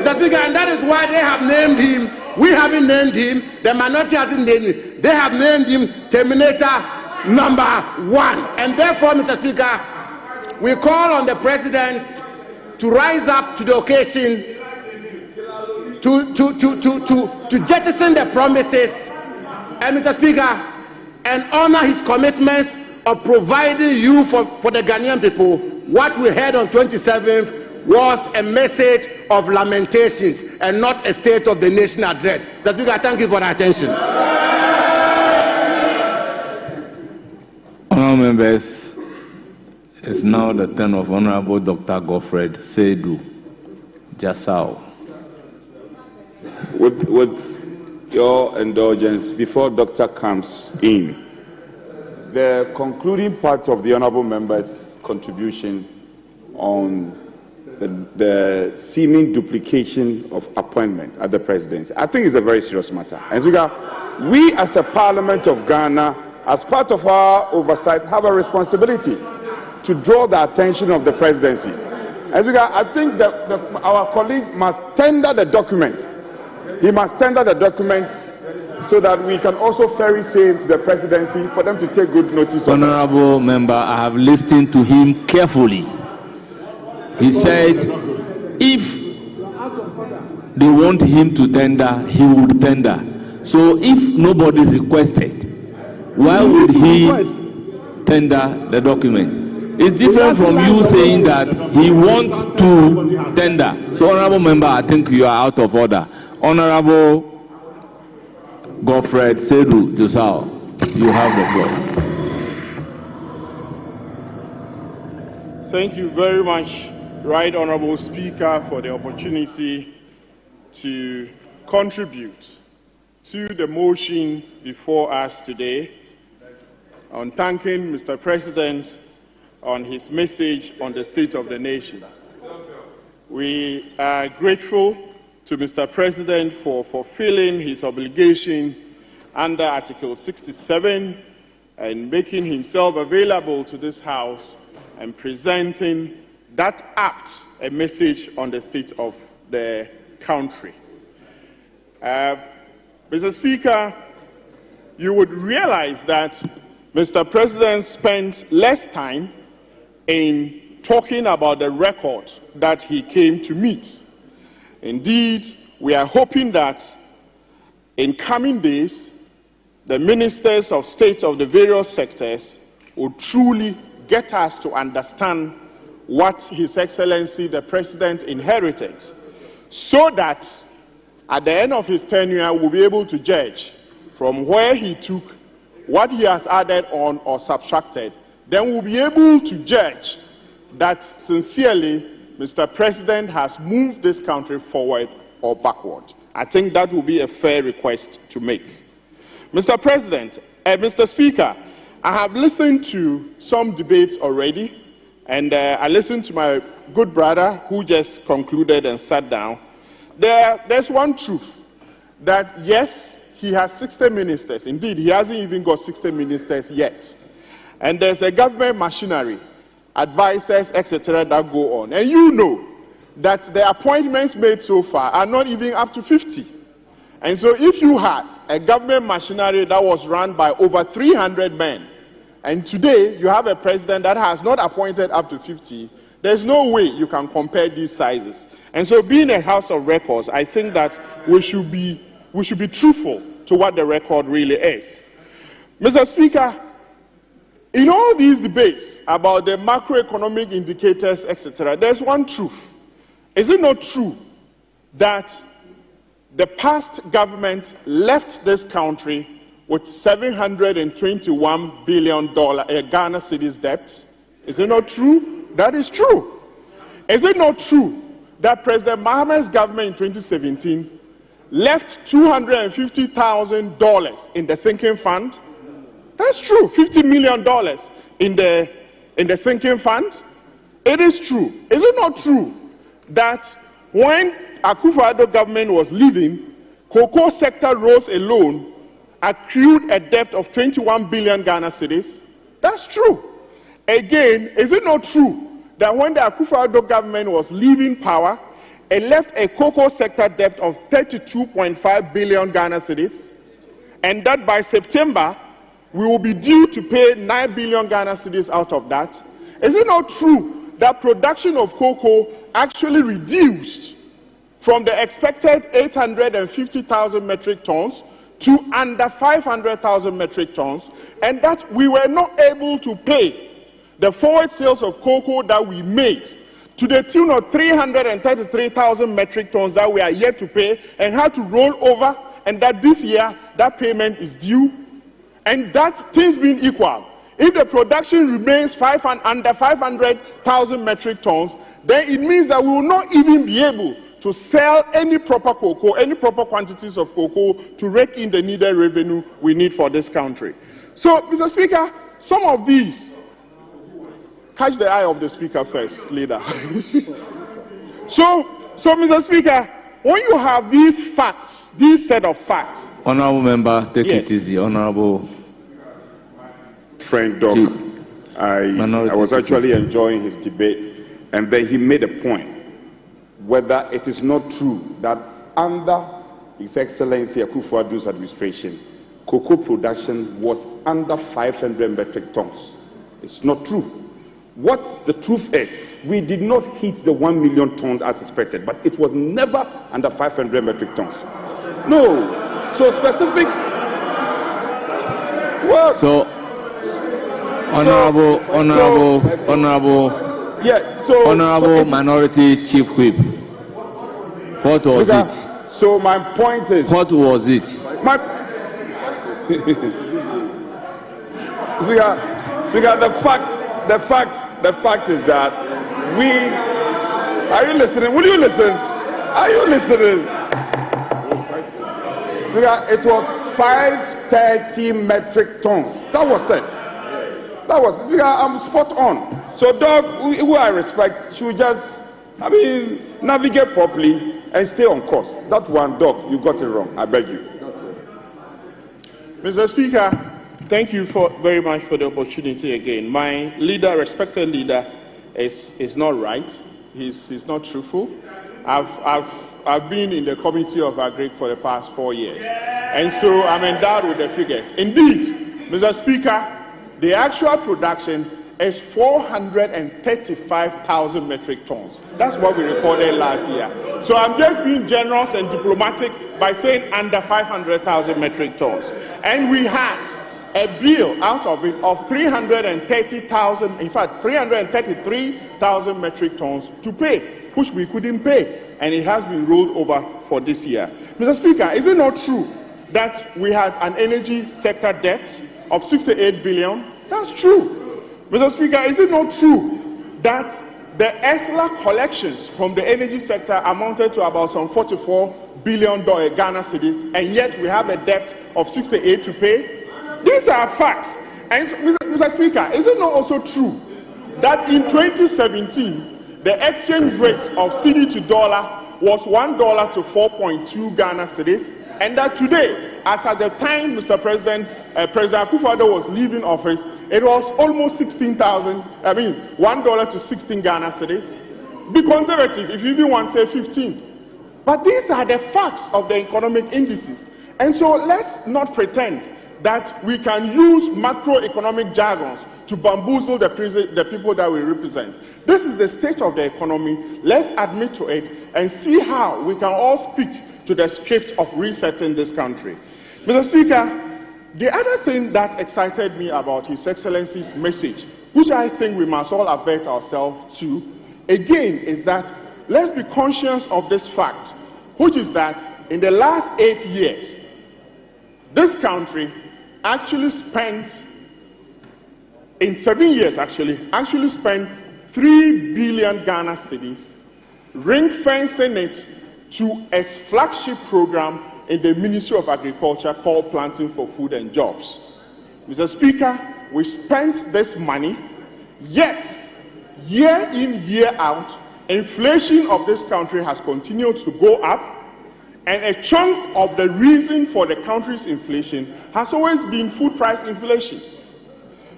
[SPEAKER 11] Mr. Speaker, and that is why they have named him. We haven't named him. The minority hasn't named him. They have named him Terminator #1. And therefore, Mr. Speaker, we call on the President to rise up to the occasion, to jettison the promises, and Mr. Speaker, and honor his commitments of providing you for the Ghanaian people. What we heard on 27th was a message of lamentations and not a State of the Nation address. Mr. Speaker, thank you for the attention.
[SPEAKER 2] Honourable members, it's now the turn of Honourable Dr. Godfred Seidu Jasau.
[SPEAKER 6] With your indulgence, before Doctor comes in, the concluding part of the Honourable member's contribution on the seeming duplication of appointment at the presidency, I think it's a very serious matter. And we as a Parliament of Ghana, as part of our oversight, have a responsibility to draw the attention of the presidency Speaker, I think that our colleague must tender the document. He must tender the document so that we can also ferry same to the presidency for them to take good notice.
[SPEAKER 2] Honorable member, I have listened to him carefully. He said if they want him to tender, he would tender. So if nobody requested, why would he tender the document? It's different from you saying that he wants to tender. So, honorable member, I think you are out of order. Honorable Godfred Sedu Josao, you have the
[SPEAKER 20] floor. Thank you very much, Right Honorable Speaker, for the opportunity to contribute to the motion before us today on thanking Mr. President on his message on the state of the nation. We are grateful to Mr. President for fulfilling his obligation under Article 67 and making himself available to this House and presenting that apt a message on the state of the country. Mr. Speaker, you would realize that Mr. President spent less time in talking about the record that he came to meet. Indeed, we are hoping that in coming days, the ministers of state of the various sectors will truly get us to understand what His Excellency the President inherited, so that at the end of his tenure, we'll be able to judge from where he took, what he has added on or subtracted. Then we'll be able to judge that sincerely Mr. President has moved this country forward or backward. I think that will be a fair request to make. Mr. President, Mr. Speaker, I have listened to some debates already, and I listened to my good brother who just concluded and sat down. There's one truth, that yes, he has 60 ministers. Indeed, he hasn't even got 60 ministers yet. And there's a government machinery, advisors, etc. that go on. And you know that the appointments made so far are not even up to 50. And so if you had a government machinery that was run by over 300 men, and today you have a president that has not appointed up to 50, there's no way you can compare these sizes. And so being a House of Records, I think that we should be truthful to what the record really is. Mr. Speaker, in all these debates about the macroeconomic indicators, etc., there's one truth. Is it not true that the past government left this country with $721 billion Ghana cedis debt? Is it not true? That is true. Is it not true that President Mahamad's government in 2017 left $250,000 in the sinking fund? That's true. $50 million in the sinking fund. It is true. Is it not true that when Akufo-Addo government was leaving, cocoa sector rose alone accrued a debt of 21 billion Ghana cedis? That's true. Again, is it not true that when the Akufo-Addo government was leaving power, it left a cocoa sector debt of 32.5 billion Ghana cedis, and that by September, we will be due to pay 9 billion Ghana cedis out of that? Is it not true that production of cocoa actually reduced from the expected 850,000 metric tons to under 500,000 metric tons, and that we were not able to pay the forward sales of cocoa that we made to the tune of 333,000 metric tons that we are yet to pay and had to roll over, and that this year that payment is due? And that, things being equal, if the production remains under 500,000 metric tons, then it means that we will not even be able to sell any proper cocoa, any proper quantities of cocoa to rake in the needed revenue we need for this country. So, Mr. Speaker, some of these, catch the eye of the Speaker first, leader. So, Mr. Speaker, when you have these facts, this set of facts.
[SPEAKER 2] Honorable member, take it easy. Honorable
[SPEAKER 6] friend Doc, I was actually enjoying his debate, And then he made a point whether it is not true that under His Excellency Akufo-Addo's administration, cocoa production was under 500 metric tons. It's not true. What the truth is, we did not hit the 1 million tons as expected, but it was never under 500 metric tons. No. So specific. Well,
[SPEAKER 2] so honorable Minority Chief Whip, what was it?
[SPEAKER 6] So my point is,
[SPEAKER 2] what was it?
[SPEAKER 6] The fact is that we. Are you listening? Will you listen? Are you listening? It was 530 metric tons. That was it. That was. I'm spot on. So, Doug, who I respect, should just, navigate properly and stay on course. That one, Doug, you got it wrong. I beg you.
[SPEAKER 20] Mr. Speaker, thank you very much for the opportunity again. My leader, respected leader, is not right. He's not truthful. I've been in the Committee of Agri for the past 4 years, and so I'm endowed with the figures. Indeed, Mr. Speaker, the actual production is 435,000 metric tons. That's what we recorded last year. So I'm just being generous and diplomatic by saying under 500,000 metric tons. And we had a bill out of it of 330,000, in fact 333,000 metric tons to pay, which we couldn't pay, and it has been rolled over for this year. Mr. Speaker, is it not true that we had an energy sector debt of 68 billion? That's true. Mr. Speaker, is it not true that the ESLA collections from the energy sector amounted to about some $44 billion Ghana cedis, and yet we have a debt of 68 to pay? These are facts. And Mr. Speaker, is it not also true that in 2017, the exchange rate of cedi to dollar was $1 to 4.2 Ghana cedis, and that today, as at the time Mr. President Akufo-Addo was leaving office, it was almost $1 to 16 Ghana cedis. Be conservative if you even want to say 15. But these are the facts of the economic indices. And so let's not pretend that we can use macroeconomic jargons to bamboozle the people that we represent. This is the state of the economy. Let's admit to it and see how we can all speak to the script of resetting this country. Mr. Speaker, the other thing that excited me about His Excellency's message, which I think we must all avert ourselves to, again, is that let's be conscious of this fact, which is that in the last 8 years, this country actually spent, in 7 years actually spent 3 billion Ghana cedis, ring-fencing it to a flagship program in the Ministry of Agriculture called Planting for Food and Jobs. Mr. Speaker, we spent this money, yet year in, year out, inflation of this country has continued to go up, and a chunk of the reason for the country's inflation has always been food price inflation.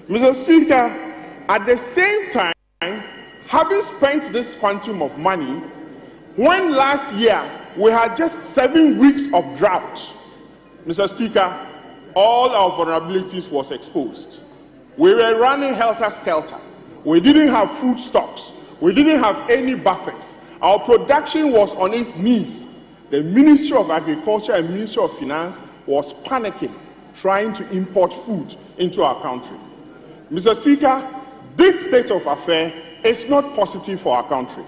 [SPEAKER 20] Mr. Speaker, at the same time, having spent this quantum of money, when last year we had just 7 weeks of drought, Mr. Speaker, all our vulnerabilities was exposed. We were running helter-skelter. We didn't have food stocks. We didn't have any buffers. Our production was on its knees. The Ministry of Agriculture and Ministry of Finance was panicking, trying to import food into our country. Mr. Speaker, this state of affairs is not positive for our country.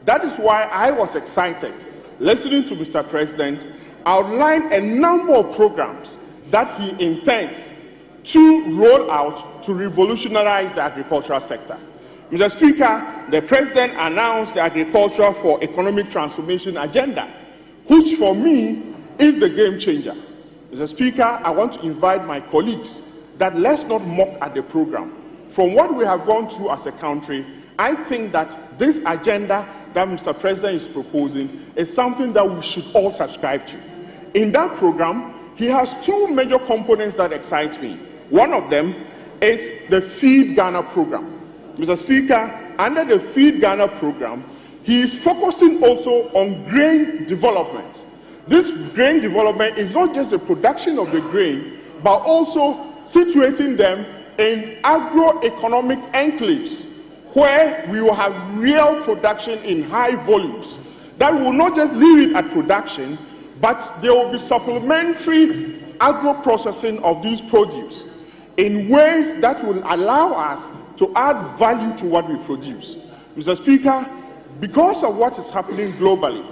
[SPEAKER 20] That is why I was excited listening to Mr. President outline a number of programs that he intends to roll out to revolutionize the agricultural sector. Mr. Speaker, the President announced the Agriculture for Economic Transformation agenda, which for me is the game changer. Mr. Speaker, I want to invite my colleagues that let's not mock at the program. From what we have gone through as a country, I think that this agenda that Mr. President is proposing is something that we should all subscribe to. In that program, he has 2 major components that excite me. One of them is the Feed Ghana program. Mr. Speaker, under the Feed Ghana program, he is focusing also on grain development. This grain development is not just the production of the grain, but also situating them in agroeconomic enclaves where we will have real production in high volumes. That will not just leave it at production, but there will be supplementary agro-processing of these produce in ways that will allow us to add value to what we produce. Mr. Speaker, because of what is happening globally,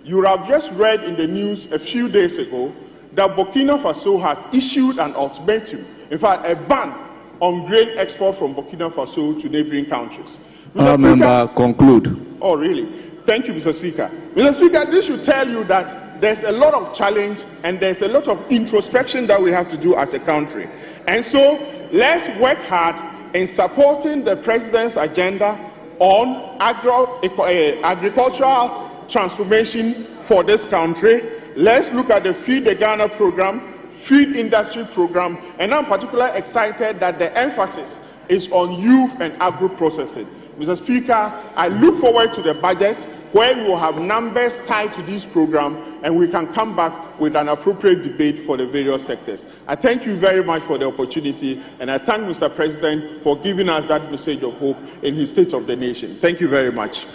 [SPEAKER 20] you have just read in the news a few days ago that Burkina Faso has issued an ultimatum, in fact, a ban on grain export from Burkina Faso to neighboring countries.
[SPEAKER 2] Member, conclude.
[SPEAKER 20] Oh, really? Thank you, Mr. Speaker. Mr. Speaker, this should tell you that there's a lot of challenge and there's a lot of introspection that we have to do as a country. And so, let's work hard in supporting the President's agenda on agricultural transformation for this country. Let's look at the Feed the Ghana program, feed industry program, and I'm particularly excited that the emphasis is on youth and agro-processing. Mr. Speaker, I look forward to the budget where we will have numbers tied to this program and we can come back with an appropriate debate for the various sectors. I thank you very much for the opportunity, and I thank Mr. President for giving us that message of hope in his State of the Nation. Thank you very much.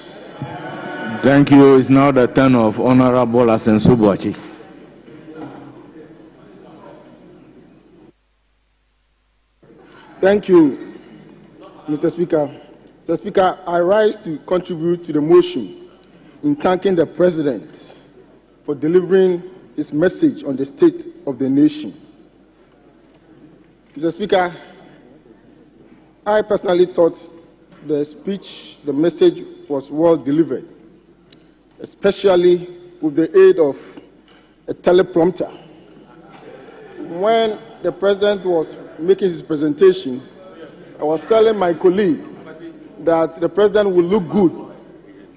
[SPEAKER 2] Thank you. It's now the turn of Honorable Asensu Boachi.
[SPEAKER 21] Thank you, Mr. Speaker. Mr. Speaker, I rise to contribute to the motion in thanking the President for delivering his message on the state of the nation. Mr. Speaker, I personally thought the speech, the message was well delivered, especially with the aid of a teleprompter. When the President was making his presentation, I was telling my colleague that the President will look good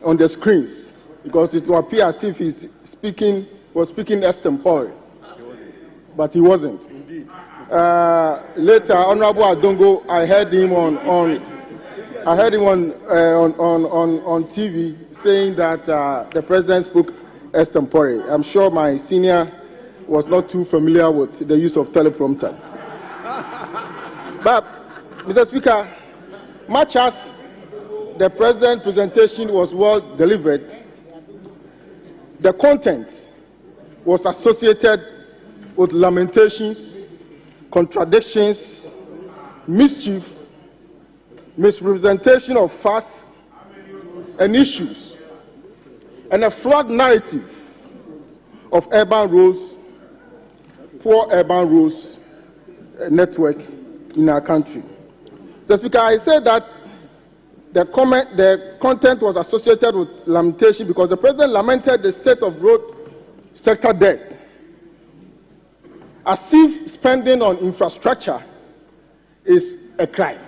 [SPEAKER 21] on the screens because it will appear as if he's was speaking extempore, but he wasn't. Later, Honorable Adongo, I heard him on TV saying that the President spoke extempore. I'm sure my senior was not too familiar with the use of teleprompter. But, Mr. Speaker, much as the President's presentation was well delivered, the content was associated with lamentations, contradictions, mischief, misrepresentation of facts and issues, and a flawed narrative of urban roads, poor urban roads network in our country. Mr. Speaker, I said that the content was associated with lamentation because the President lamented the state of road sector debt, as if spending on infrastructure is a crime.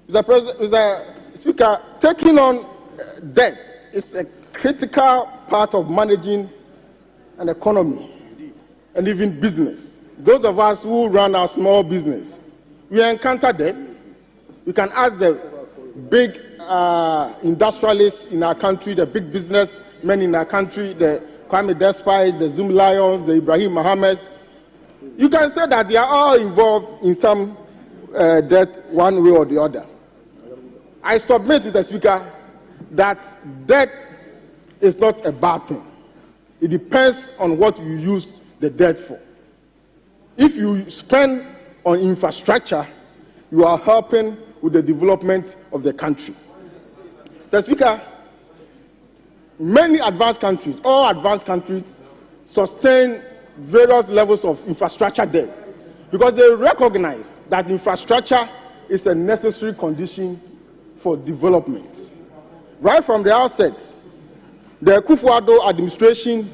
[SPEAKER 21] Mr. Speaker, taking on debt is a critical part of managing an economy and even business. Those of us who run our small business, we encounter debt. We can ask the big industrialists in our country, the big businessmen in our country, the Kwame Despite, the Zoom Lions, the Ibrahim Mohammeds. You can say that they are all involved in some debt one way or the other. I submit to the Speaker that debt is not a bad thing. It depends on what you use the debt for. If you spend on infrastructure, you are helping with the development of the country. The Speaker, many advanced countries, all advanced countries, sustain various levels of infrastructure debt because they recognize that infrastructure is a necessary condition for development. Right from the outset, the Akufo-Addo administration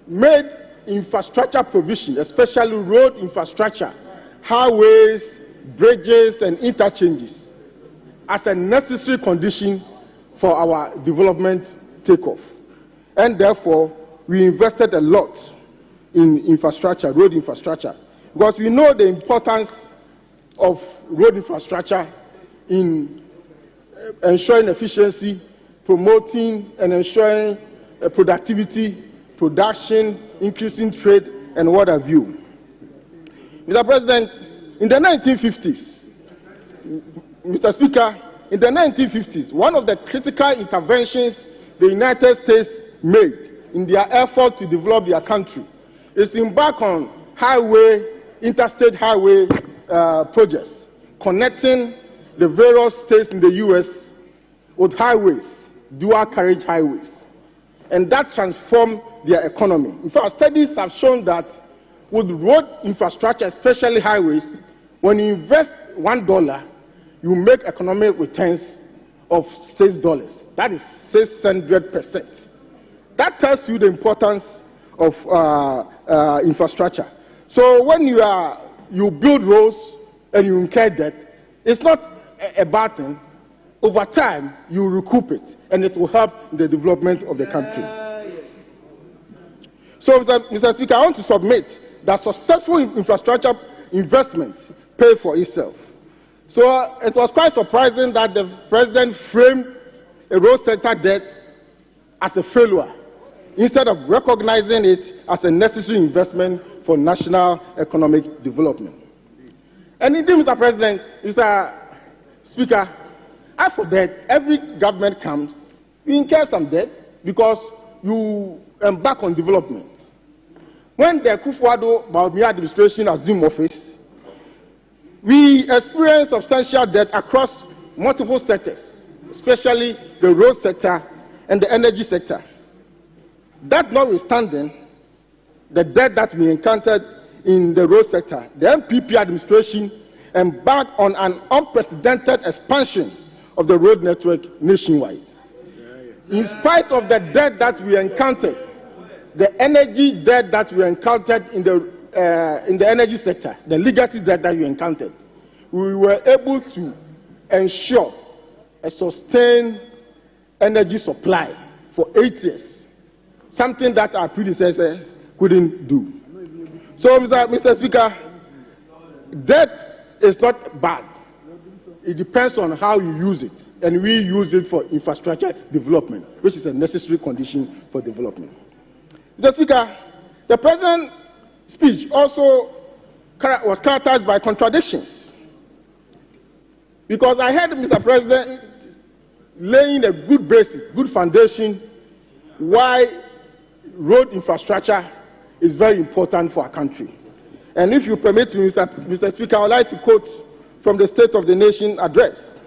[SPEAKER 21] made infrastructure provision, especially road infrastructure, highways, bridges, and interchanges, as a necessary condition for our development takeoff. And therefore, we invested a lot in infrastructure, road infrastructure, because we know the importance of road infrastructure in ensuring efficiency, promoting and ensuring productivity, production, increasing trade, and what have you. Mr. President, in the 1950s, Mr. Speaker, in the 1950s, one of the critical interventions the United States made in their effort to develop their country is to embark on interstate highway projects, connecting the various states in the U.S. with highways, dual carriage highways. And that transformed their economy. In fact, studies have shown that with road infrastructure, especially highways, when you invest $1, you make economic returns of $6. That is 600%. That tells you the importance of infrastructure. So when you build roads and you incur debt, it's not a bad thing. Over time, you recoup it, and it will help in the development of the country. So, Mr. Speaker, I want to submit that successful infrastructure investments pay for itself. So it was quite surprising that the President framed a road sector debt as a failure, instead of recognizing it as a necessary investment for national economic development. And indeed, Mr. President, Mr. Speaker, after that, every government comes, you incur some debt because you embark on development. When the Akufo-Addo administration assumed office, we experienced substantial debt across multiple sectors, especially the road sector and the energy sector. That notwithstanding, the debt that we encountered in the road sector, the MPP administration embarked on an unprecedented expansion of the road network nationwide. In spite of the debt that we encountered, the energy debt that we encountered in the energy sector, the legacy debt that we encountered, we were able to ensure a sustained energy supply for 8 years, something that our predecessors couldn't do. So, Mr. Speaker, debt is not bad. It depends on how you use it, and we use it for infrastructure development, which is a necessary condition for development. Mr. Speaker, the President's speech also was characterized by contradictions, because I heard Mr. President laying a good basis, good foundation, why road infrastructure is very important for our country. And if you permit me, Mr. Speaker, I would like to quote from the State of the Nation address.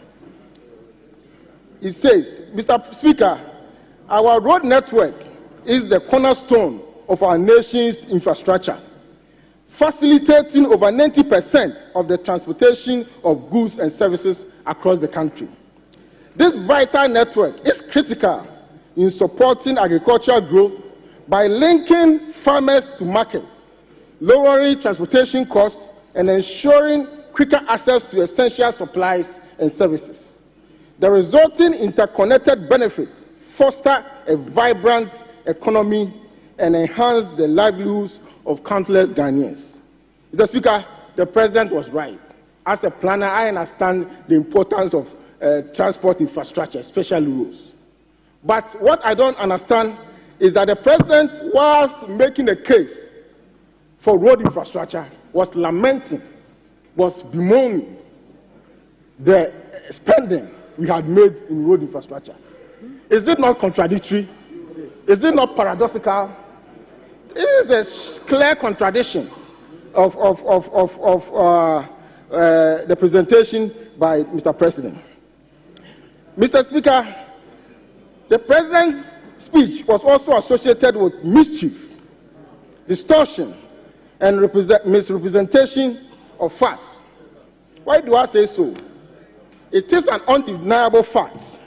[SPEAKER 21] It says, Mr. Speaker, our road network is the cornerstone of our nation's infrastructure, facilitating over 90% of the transportation of goods and services across the country. This vital network is critical in supporting agricultural growth by linking farmers to markets, lowering transportation costs, and ensuring quicker access to essential supplies and services. The resulting interconnected benefit foster a vibrant economy and enhance the livelihoods of countless Ghanaians. Mr. Speaker, the President was right. As a planner, I understand the importance of transport infrastructure, especially roads. But what I don't understand is that the President was making a case for road infrastructure, was lamenting, was bemoaning the spending we had made in road infrastructure. Is it not contradictory? Is it not paradoxical? It is a clear contradiction of the presentation by Mr. President. Mr. Speaker, the President's speech was also associated with mischief, distortion, and misrepresentation of facts. Why do I say so? It is an undeniable fact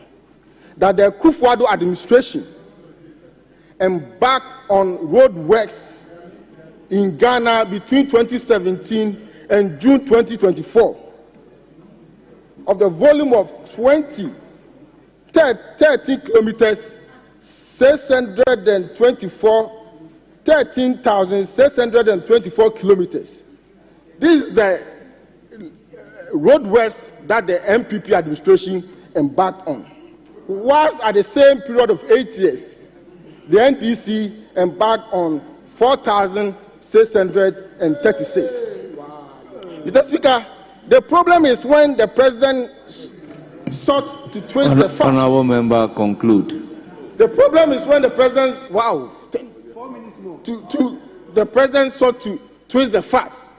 [SPEAKER 21] that the Akufo-Addo administration embarked on road works in Ghana between 2017 and June 2024 of the volume of 30 kilometers, 13,624 kilometers. This is the roadworks that the MPP administration embarked on. Whilst at the same period of 8 years, the NDC embarked on 4,636. Mr. Speaker, the problem is when the president sought to twist the facts.
[SPEAKER 2] Honourable member, conclude.
[SPEAKER 21] The problem is when the president, the president sought to twist the facts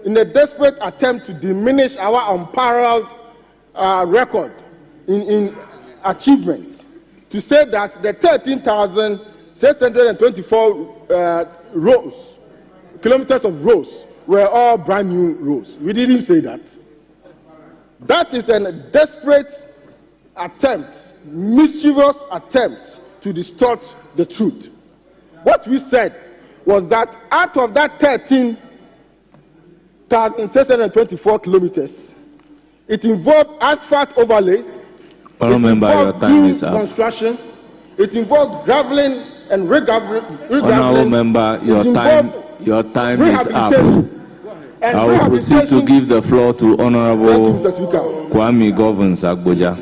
[SPEAKER 21] in a desperate attempt to diminish our unparalleled record in achievement, to say that the 13,624 kilometers of roads were all brand new roads. We didn't say that. That is a desperate attempt, mischievous attempt to distort the truth. What we said was that out of that 13,624 kilometers, it involved asphalt overlays, construction, it involved graveling and regraveling.
[SPEAKER 2] Honourable member, your time is up. I will proceed to give the floor to Honourable Kwame Govins Agboja.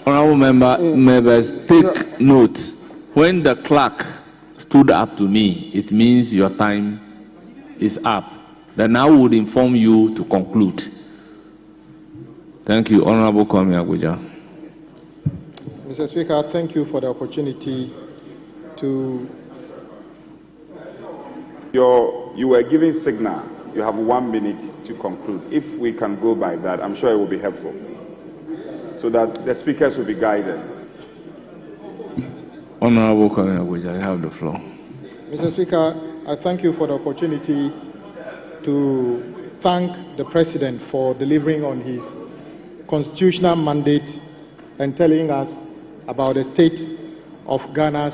[SPEAKER 2] Honourable members, take note. When the clerk stood up to me, it means your time is up. Then I would inform you to conclude. Thank you, Honourable Kwame Agboja.
[SPEAKER 10] Mr. Speaker, thank you for the opportunity to...
[SPEAKER 6] You were giving signal. You have 1 minute to conclude. If we can go by that, I'm sure it will be helpful, so that the speakers will be guided.
[SPEAKER 2] Honourable Kwame Agboja, you have the floor.
[SPEAKER 10] Mr. Speaker, I thank you for the opportunity to thank the President for delivering on his constitutional mandate and telling us about the state of Ghana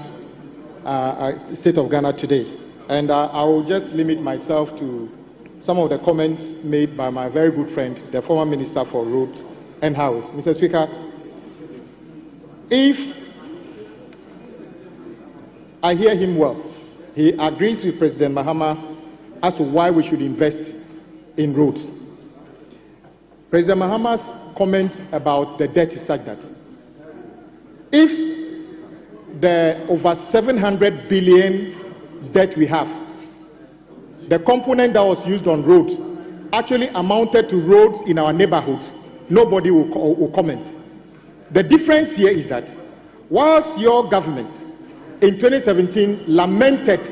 [SPEAKER 10] today. And I will just limit myself to some of the comments made by my very good friend, the former Minister for Roads and Highways. Mr. Speaker, if I hear him well, he agrees with President Mahama as to why we should invest in roads. President Mahama's comment about the debt is such that if the over 700 billion debt we have, the component that was used on roads actually amounted to roads in our neighborhoods, nobody will comment. The difference here is that whilst your government in 2017 lamented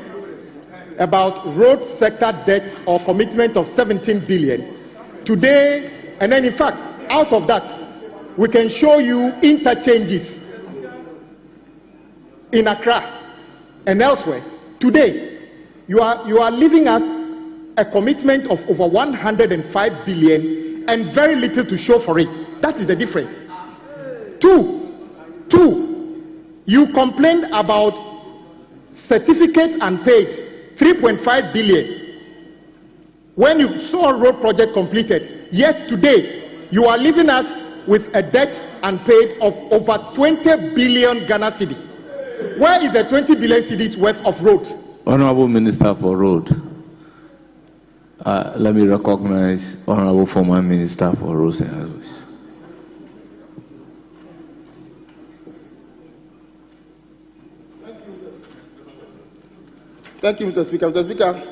[SPEAKER 10] about road sector debt or commitment of 17 billion, today, and then in fact, out of that, we can show you interchanges in Accra and elsewhere. Today, you are leaving us a commitment of over 105 billion and very little to show for it. That is the difference. Two, you complained about certificate unpaid 3.5 billion when you saw a road project completed. Yet today, you are leaving us with a debt unpaid of over 20 billion Ghana cedi. Where is the 20 billion cedis worth of roads?
[SPEAKER 2] Honourable Minister for Road, let me recognize Honourable former Minister for Roads and Highways.
[SPEAKER 21] Thank you, Mr. Speaker. Mr. Speaker,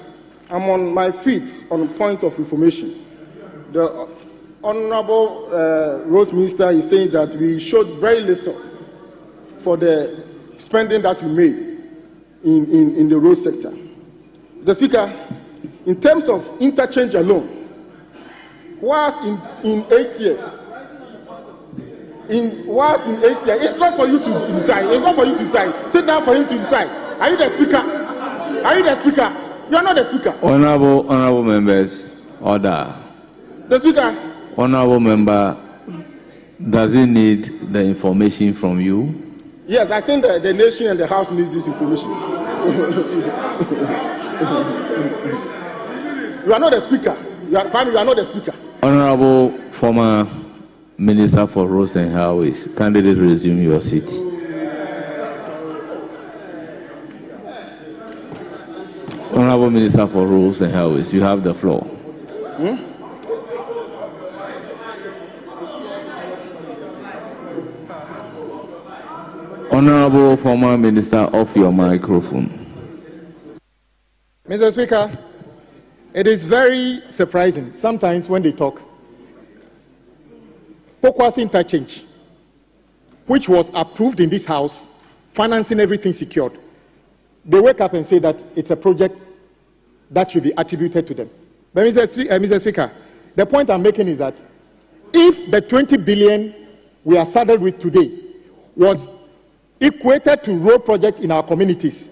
[SPEAKER 21] I'm on my feet on point of information. The Honourable Roads Minister is saying that we showed very little for the spending that we made in the road sector. Mr. Speaker, in terms of interchange alone, whilst in 8 years, it's not for you to decide. It's not for you to decide. Sit down for him to decide. Are you the speaker? Are you the speaker? You are not the speaker.
[SPEAKER 2] Honourable members, order.
[SPEAKER 21] The speaker.
[SPEAKER 2] Honourable member, does he need the information from you?
[SPEAKER 21] Yes, I think the nation and the House needs this information. You are not the speaker. You are not the speaker.
[SPEAKER 2] Honourable former Minister for Roads and Highways, candidate, resume your seat. Honourable Minister for Roads and Highways, you have the floor. Honorable former minister, off your microphone.
[SPEAKER 10] Mr. Speaker, it is very surprising sometimes when they talk. Pokwas interchange, which was approved in this house, financing everything secured, they wake up and say that it's a project that should be attributed to them. But Mr. Speaker, the point I'm making is that if the 20 billion we are saddled with today was equated to road projects in our communities,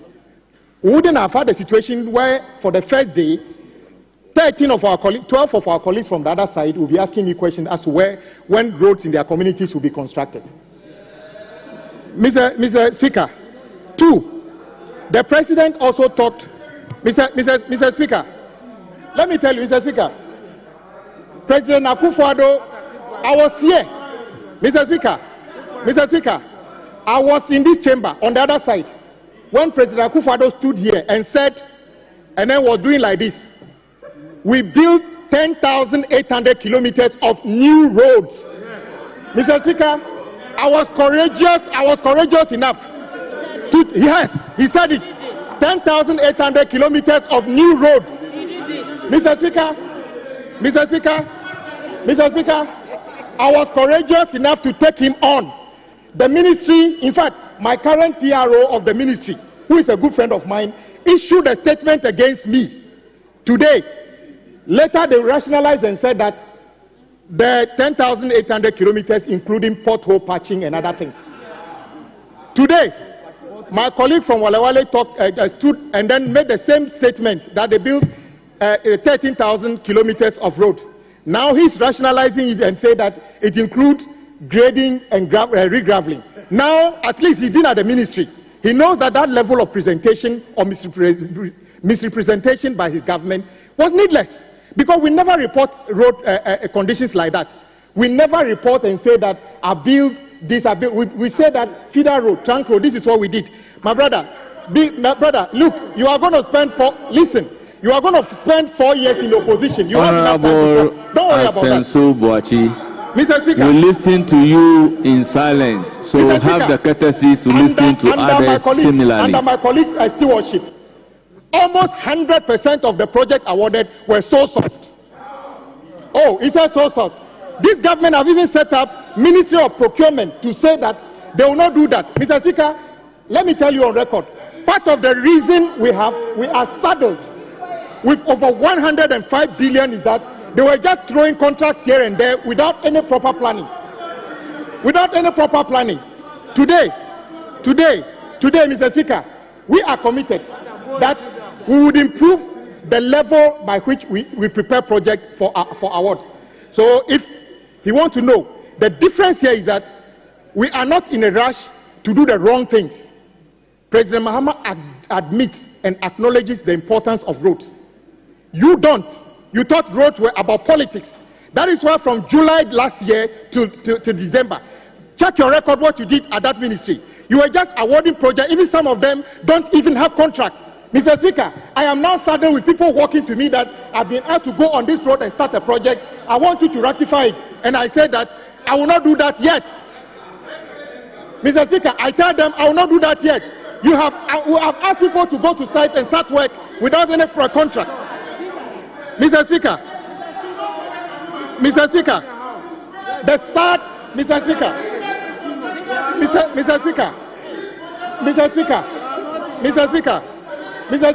[SPEAKER 10] we wouldn't have had a situation where for the first day, 12 of our colleagues from the other side will be asking me questions as to when roads in their communities will be constructed. Mr. Speaker, 2, the president also talked, Mr. Speaker, let me tell you, Mr. Speaker, President Akufo-Addo, I was here, Mr. Speaker, I was in this chamber on the other side when President Akufo-Addo stood here and said, and then was doing like this. We built 10,800 kilometers of new roads. Mr. Speaker, I was courageous enough to, yes, he said it, 10,800 kilometers of new roads. Mr. Speaker, I was courageous enough to take him on. The ministry, in fact, my current PRO of the ministry, who is a good friend of mine, issued a statement against me today. Later, they rationalized and said that the 10,800 kilometers, including pothole patching and other things. Today, my colleague from Walewale stood and then made the same statement that they built 13,000 kilometers of road. Now he's rationalizing it and say that it includes grading and regraveling. Now, at least he's been at the ministry. He knows that that level of presentation or misrepresentation by his government was needless. Because we never report road conditions like that. We never report and say that I built this, we say that feeder road, trunk road, this is what we did. My brother, look, you are going to spend you are going to spend 4 years in opposition. You have enough time to talk. Don't worry about that. Mr. Speaker,
[SPEAKER 2] we listen to you in silence, so have the courtesy to listen to others similarly.
[SPEAKER 10] Under my colleagues' stewardship, almost 100% of the project awarded were sole sourced. Oh, it's a sole source. This government have even set up Ministry of Procurement to say that they will not do that. Mr. Speaker, let me tell you on record, part of the reason we are saddled with over 105 billion is that they were just throwing contracts here and there without any proper planning. Today, Mr. Speaker, we are committed that we would improve the level by which we prepare projects for awards. So if you want to know, the difference here is that we are not in a rush to do the wrong things. President Mahama admits and acknowledges the importance of roads. You don't. You thought roads were about politics. That is why from July last year to December, check your record what you did at that ministry. You were just awarding projects. Even some of them don't even have contracts. Mr. Speaker, I am now saddled with people walking to me that I've been asked to go on this road and start a project. I want you to ratify it. And I said that I will not do that yet. Mr. Speaker, I tell them I will not do that yet. I have asked people to go to site and start work without any contract. Mr. Speaker, the sad, Mr.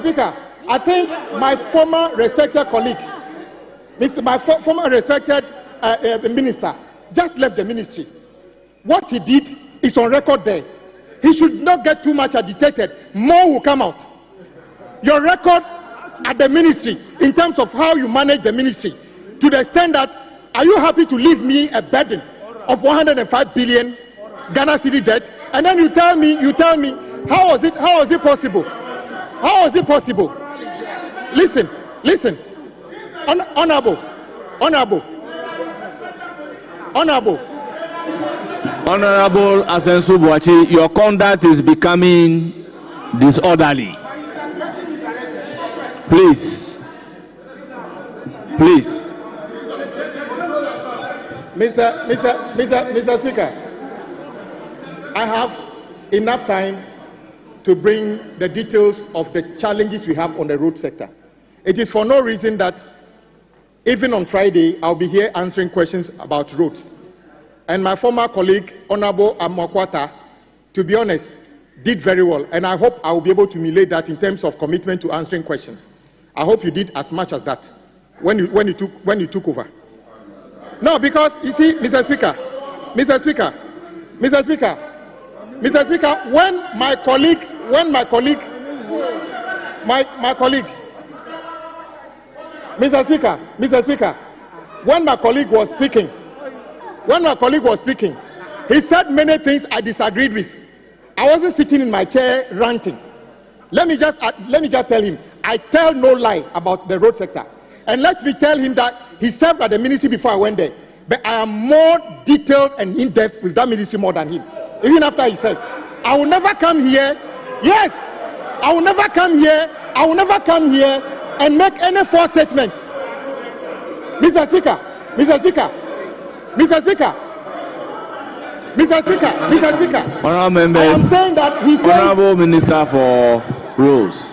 [SPEAKER 10] Speaker, I think my former respected colleague, my former respected minister, just left the ministry. What he did is on record there. He should not get too much agitated. More will come out. Your record at the ministry, in terms of how you manage the ministry, to the extent that, are you happy to leave me a burden of 105 billion Ghana city debt? And then you tell me, how was it possible? How was it possible? Listen. Honorable
[SPEAKER 2] Asensu Boachi, your conduct is becoming disorderly. Please.
[SPEAKER 10] Mr. Speaker, I have enough time to bring the details of the challenges we have on the road sector. It is for no reason that even on Friday, I'll be here answering questions about roads. And my former colleague, Honorable Amakwata, to be honest, did very well. And I hope I will be able to emulate that in terms of commitment to answering questions. I hope you did as much as that when you took over. No, because you see, Mr. Speaker, when my colleague, Mr. Speaker, when my colleague was speaking, he said many things I disagreed with. I wasn't sitting in my chair ranting. Let me just tell him, I tell no lie about the road sector. And let me tell him that he served at the ministry before I went there. But I am more detailed and in-depth with that ministry more than him. Even after he said, I will never come here. Yes, I will never come here. I will never come here and make any false statement. Mr. Speaker,
[SPEAKER 2] Honourable members,
[SPEAKER 10] I am saying that he said,
[SPEAKER 2] Honourable Minister for Roads,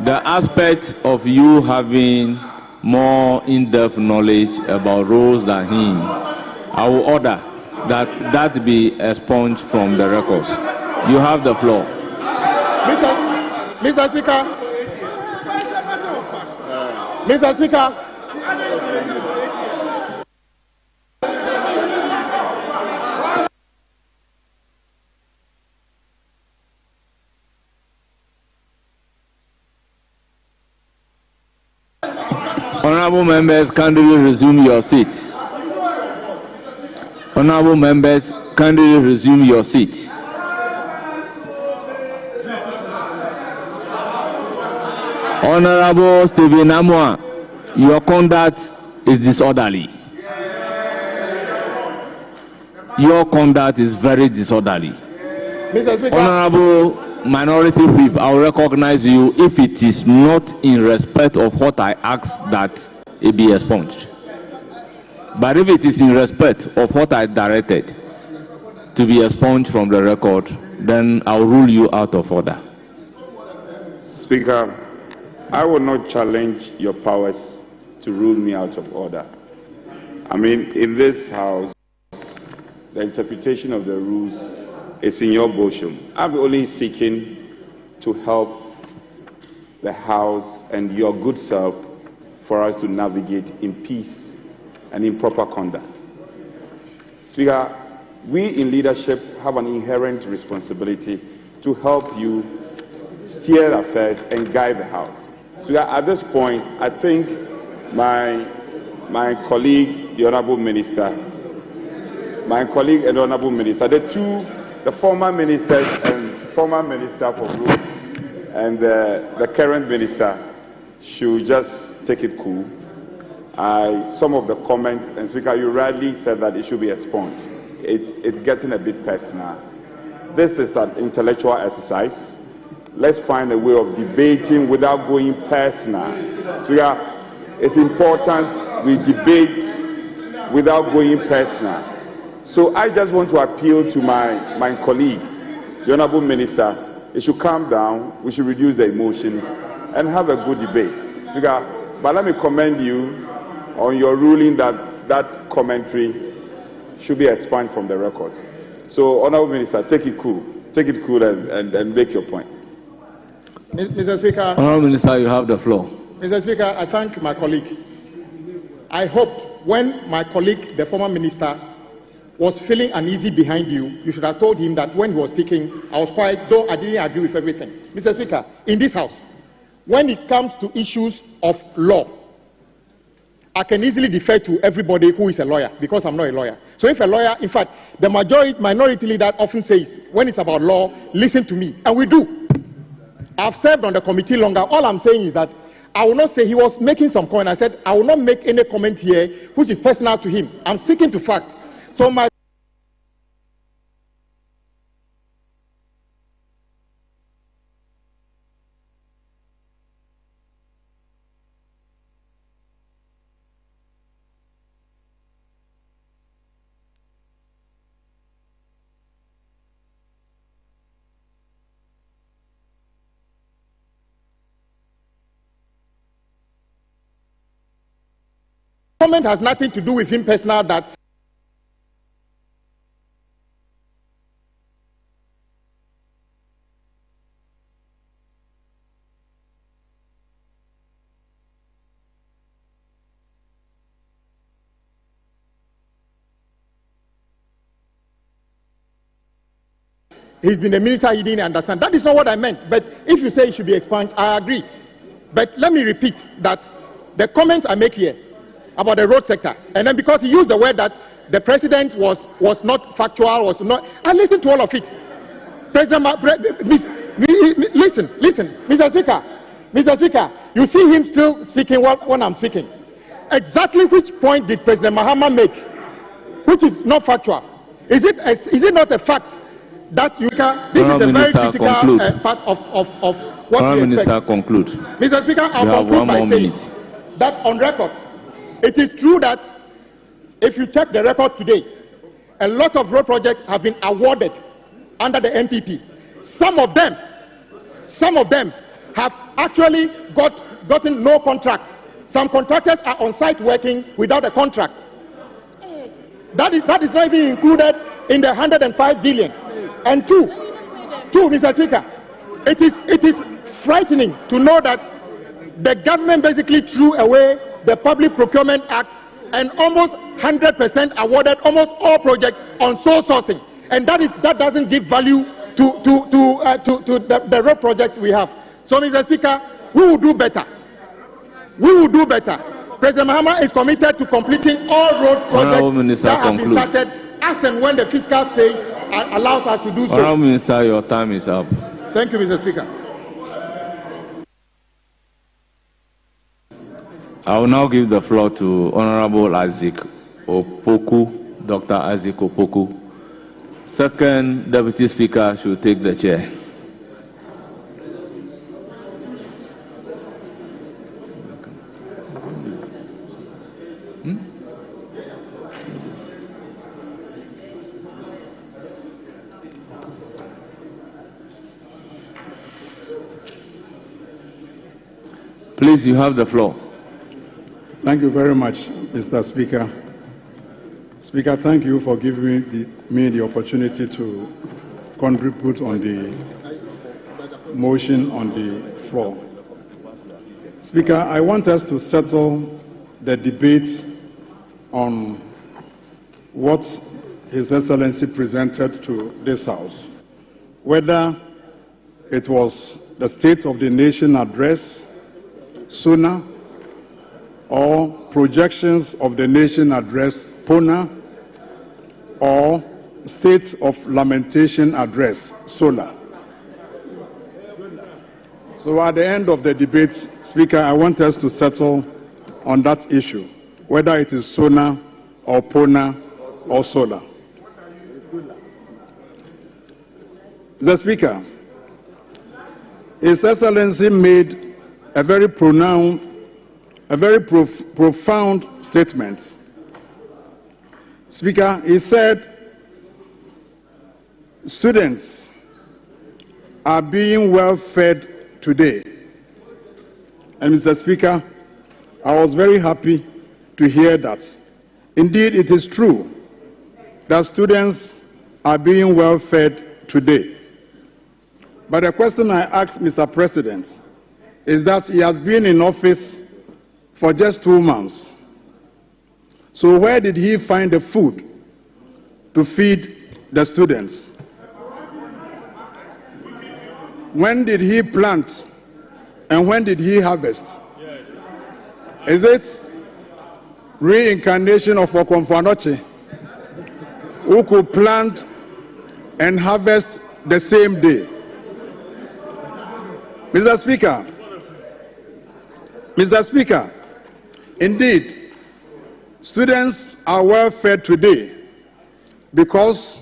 [SPEAKER 2] the aspect of you having more in-depth knowledge about roads than him, I will order that be expunged from the records. You have the floor.
[SPEAKER 10] Mr. Speaker,
[SPEAKER 2] Honourable members, kindly resume your seats. Honourable members, kindly resume your seats. Honourable Stephen Amwa, your conduct is disorderly. Your conduct is very disorderly.
[SPEAKER 10] Mr. Speaker,
[SPEAKER 2] Honourable Minority Whip, I will recognize you if it is not in respect of what I asked that it be expunged. But if it is in respect of what I directed to be expunged from the record, then I will rule you out of order.
[SPEAKER 6] Speaker, I will not challenge your powers to rule me out of order. I mean, in this House, the interpretation of the rules is in your bosom. I'm only seeking to help the House and your good self for us to navigate in peace and in proper conduct. Speaker, we in leadership have an inherent responsibility to help you steer affairs and guide the House. Speaker, at this point, I think my colleague, the Honourable Minister, the former ministers and former Minister for Roads and the current minister should just take it cool. Some of the comments, and Speaker, you rightly said that it should be expunged. It's getting a bit personal. This is an intellectual exercise. Let's find a way of debating without going personal. Speaker, it's important we debate without going personal. So I just want to appeal to my colleague, the Honourable Minister. He should calm down, we should reduce the emotions and have a good debate. Speaker, but let me commend you on your ruling that commentary should be expunged from the records. So, Honourable Minister, take it cool and make your point.
[SPEAKER 10] Mr. Speaker.
[SPEAKER 2] Honourable Minister, you have the floor.
[SPEAKER 10] Mr. Speaker, I thank my colleague. I hope when my colleague, the former minister, was feeling uneasy behind you, you should have told him that when he was speaking, I was quiet, though I didn't agree with everything. Mr. Speaker, in this House, when it comes to issues of law, I can easily defer to everybody who is a lawyer, because I'm not a lawyer. So if a lawyer, in fact, the minority leader often says, when it's about law, listen to me. And we do. I've served on the committee longer. All I'm saying is that I will not say he was making some comment. I said, I will not make any comment here which is personal to him. I'm speaking to fact. So my comment has nothing to do with him personal. That he's been a minister, he didn't understand. That is not what I meant. But if you say it should be expunged, I agree. But let me repeat that the comments I make here about the road sector, and then because he used the word that the president was not factual, was not. I listened to all of it. Listen, Mr. Speaker, you see him still speaking when I'm speaking. Exactly which point did President Mahama make, which is not factual? Is it not a fact that you can? This is a very critical part of what we expect.
[SPEAKER 2] Conclude.
[SPEAKER 10] Mr. Speaker, I'll conclude by saying that on record, it is true that if you check the record today, a lot of road projects have been awarded under the NPP. Some of them have actually gotten no contract. Some contractors are on site working without a contract. That is not even included in the 105 billion. And two, Mr. Speaker, it is frightening to know that the government basically threw away the Public Procurement Act and almost 100% awarded almost all projects on sole sourcing, and that doesn't give value to the road projects we have. So, Mr. Speaker, we will do better. We will do better. President Mahama is committed to completing all road projects that have been started as and when the fiscal space allows us to do so.
[SPEAKER 2] Honourable Minister, your time is up.
[SPEAKER 10] Thank you, Mr. Speaker.
[SPEAKER 2] I will now give the floor to Honourable Isaac Opoku, Dr. Isaac Opoku. Second Deputy Speaker should take the chair. Please, you have the floor.
[SPEAKER 13] Thank you very much, Mr. Speaker. Speaker, thank you for giving me the opportunity to contribute on the motion on the floor. Speaker, I want us to settle the debate on what His Excellency presented to this House, whether it was the State of the Nation address, SONA, or projections of the nation address, PONA, or State of Lamentation address, SOLA. So at the end of the debate, Speaker, I want us to settle on that issue, whether it is SONA or PONA or SOLA. The Speaker, His Excellency made a very profound statement. Speaker, he said, students are being well fed today. And Mr. Speaker, I was very happy to hear that. Indeed, it is true that students are being well fed today. But the question I ask Mr. President is that he has been in office for just 2 months. So where did he find the food to feed the students? When did he plant and when did he harvest? Is it reincarnation of Okomfanoche, who could plant and harvest the same day? Mr. Speaker, indeed, students are well fed today because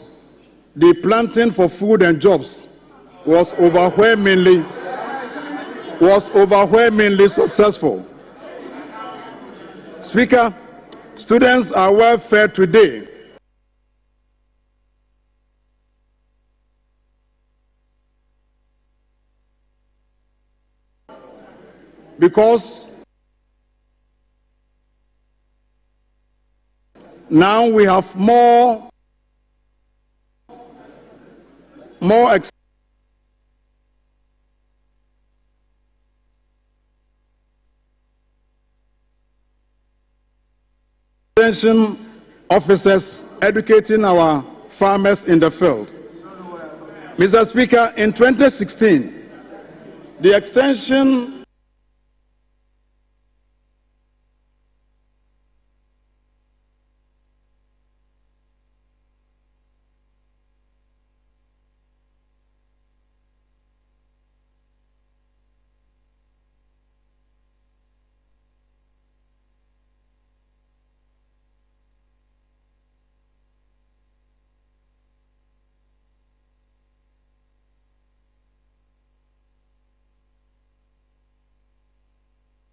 [SPEAKER 13] the planting for food and jobs was overwhelmingly successful. Speaker, students are well fed today because Now we have more extension officers educating our farmers in the field. Mr. Speaker, in 2016, the extension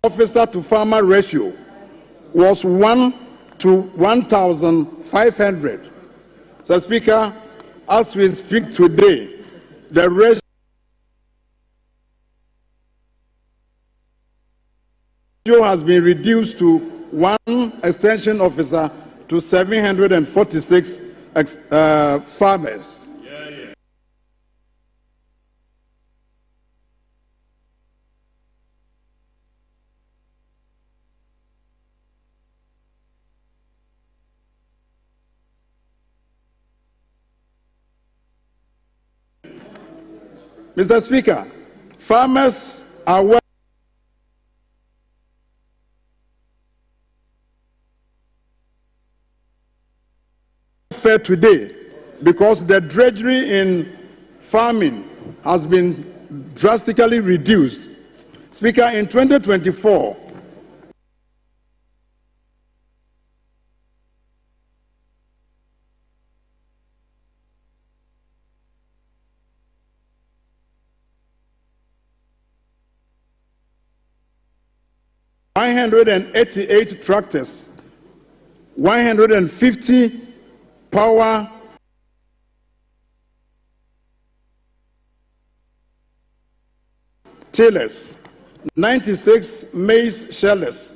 [SPEAKER 13] officer to farmer ratio was 1 to 1,500. Mr. Speaker, as we speak today, the ratio has been reduced to 1 extension officer to 746 farmers. Mr. Speaker, farmers are well fed today because the drudgery in farming has been drastically reduced. Speaker, in 2024, $188 tractors, 150 power tillers, 96 maize shellers,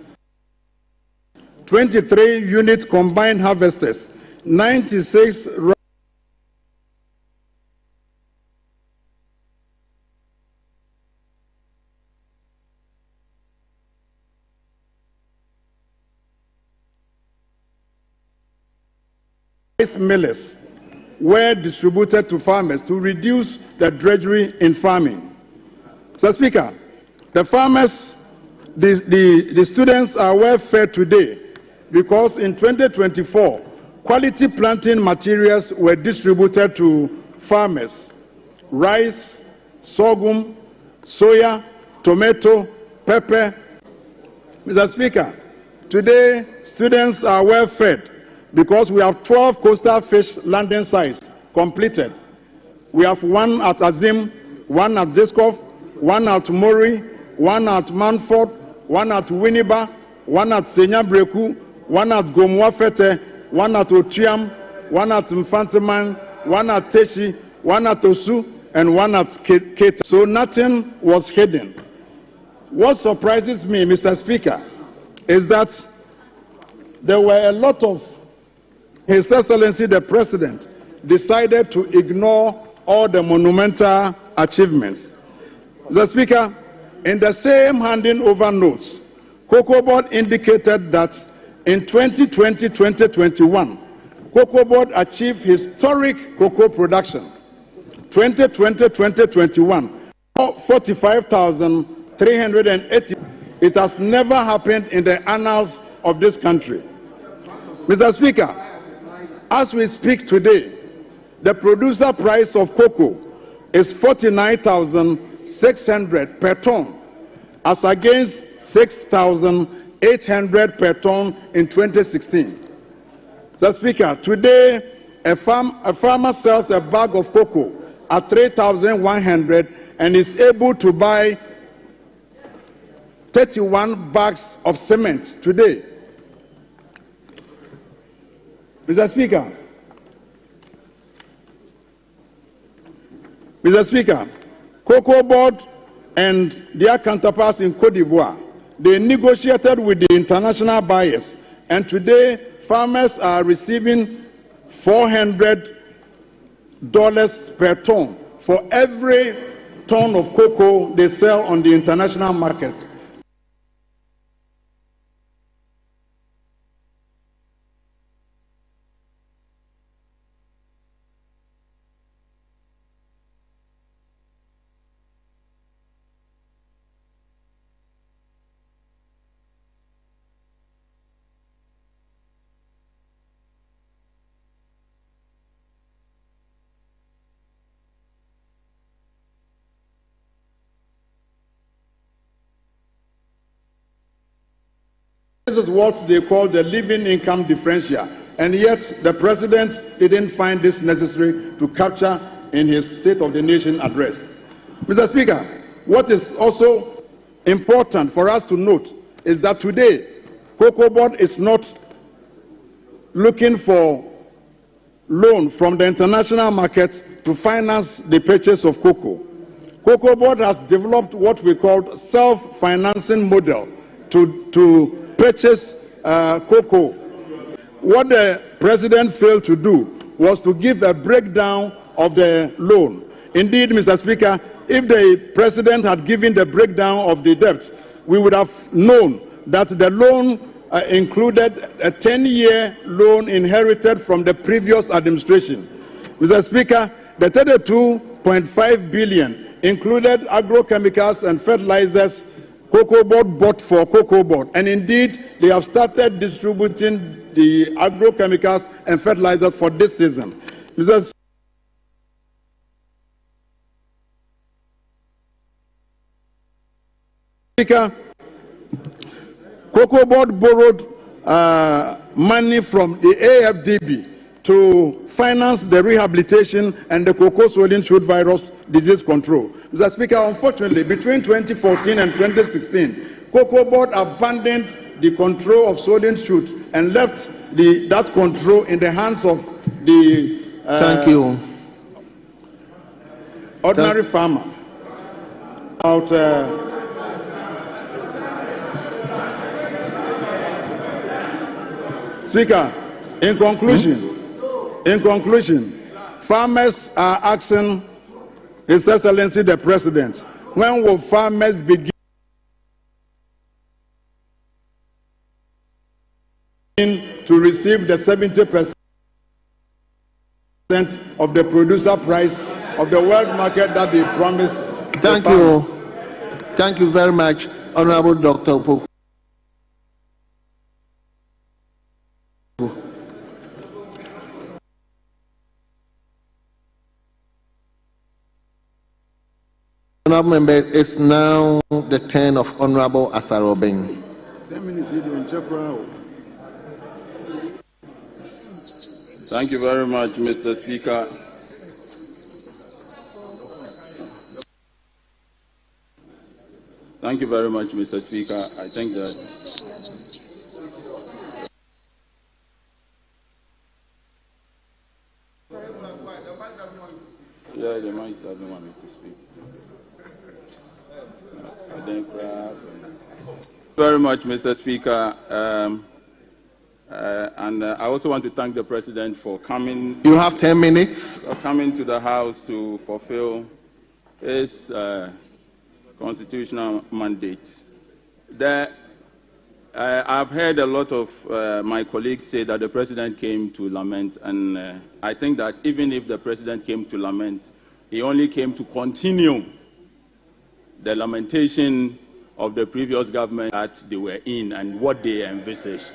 [SPEAKER 13] 23 unit combined harvesters, 96 millers were distributed to farmers to reduce the drudgery in farming. Mr. Speaker, the farmers, the students are well fed today because in 2024, quality planting materials were distributed to farmers. Rice, sorghum, soya, tomato, pepper. Mr. Speaker, today students are well fed because we have 12 coastal fish landing sites completed. We have 1 at Azim, 1 at Discoff, 1 at Mori, 1 at Manford, 1 at Winneba, 1 at Senyabreku, 1 at Gomwafete, 1 at Otiam, 1 at Mfanseman, 1 at Teshi, 1 at Osu, and 1 at Keta. So nothing was hidden. What surprises me, Mr. Speaker, is that there were a lot of His Excellency the President decided to ignore all the monumental achievements. The Speaker, in the same handing over notes, Cocoa Board indicated that in 2020-2021, Cocoa Board achieved historic cocoa production. 2020-2021, 45,380. It has never happened in the annals of this country. Mr. Speaker, as we speak today, the producer price of cocoa is 49,600 per ton, as against 6,800 per ton in 2016. Mr. Speaker, today a farmer sells a bag of cocoa at 3,100 and is able to buy 31 bags of cement today. Mr. Speaker, Cocoa Board and their counterparts in Cote d'Ivoire, they negotiated with the international buyers, and today farmers are receiving $400 per ton for every ton of cocoa they sell on the international market. This is what they call the living income differential, and yet the president didn't find this necessary to capture in his State of the Nation address. Mr. Speaker, what is also important for us to note is that today, Cocoa Board is not looking for loan from the international market to finance the purchase of cocoa. Cocoa Board has developed what we call self-financing model to purchase cocoa. What the president failed to do was to give a breakdown of the loan. Indeed, Mr. Speaker, if the president had given the breakdown of the debts, we would have known that the loan included a 10-year loan inherited from the previous administration. Mr. Speaker, the 32.5 billion included agrochemicals and fertilizers Cocoa Board bought for Cocoa Board, and indeed they have started distributing the agrochemicals and fertilizers for this season. Mr. Speaker, Cocoa Board borrowed money from the AFDB to finance the rehabilitation and the cocoa swollen shoot virus disease control. Mr. Speaker, unfortunately, between 2014 and 2016, Cocoa Board abandoned the control of swollen shoot and left that control in the hands of the ordinary farmer. Speaker, in conclusion, farmers are asking His Excellency the President, when will farmers begin to receive the 70% of the producer price of the world market that they promised?
[SPEAKER 7] Thank you. Thank you very much, Honorable Dr. Opoku. Honorable member, it's now the turn of Honorable Asarobin.
[SPEAKER 13] 10 minutes.
[SPEAKER 14] Thank you very much, Mr. Speaker. Thank you very much, Mr. Speaker. I think that the mic doesn't want me to speak. Very much, Mr. Speaker. And I also want to thank the President for coming.
[SPEAKER 7] You have 10 minutes.
[SPEAKER 14] Coming to the House to fulfill his constitutional mandate. I've heard a lot of my colleagues say that the President came to lament, and I think that even if the President came to lament, he only came to continue the lamentation of the previous government that they were in and what they envisaged.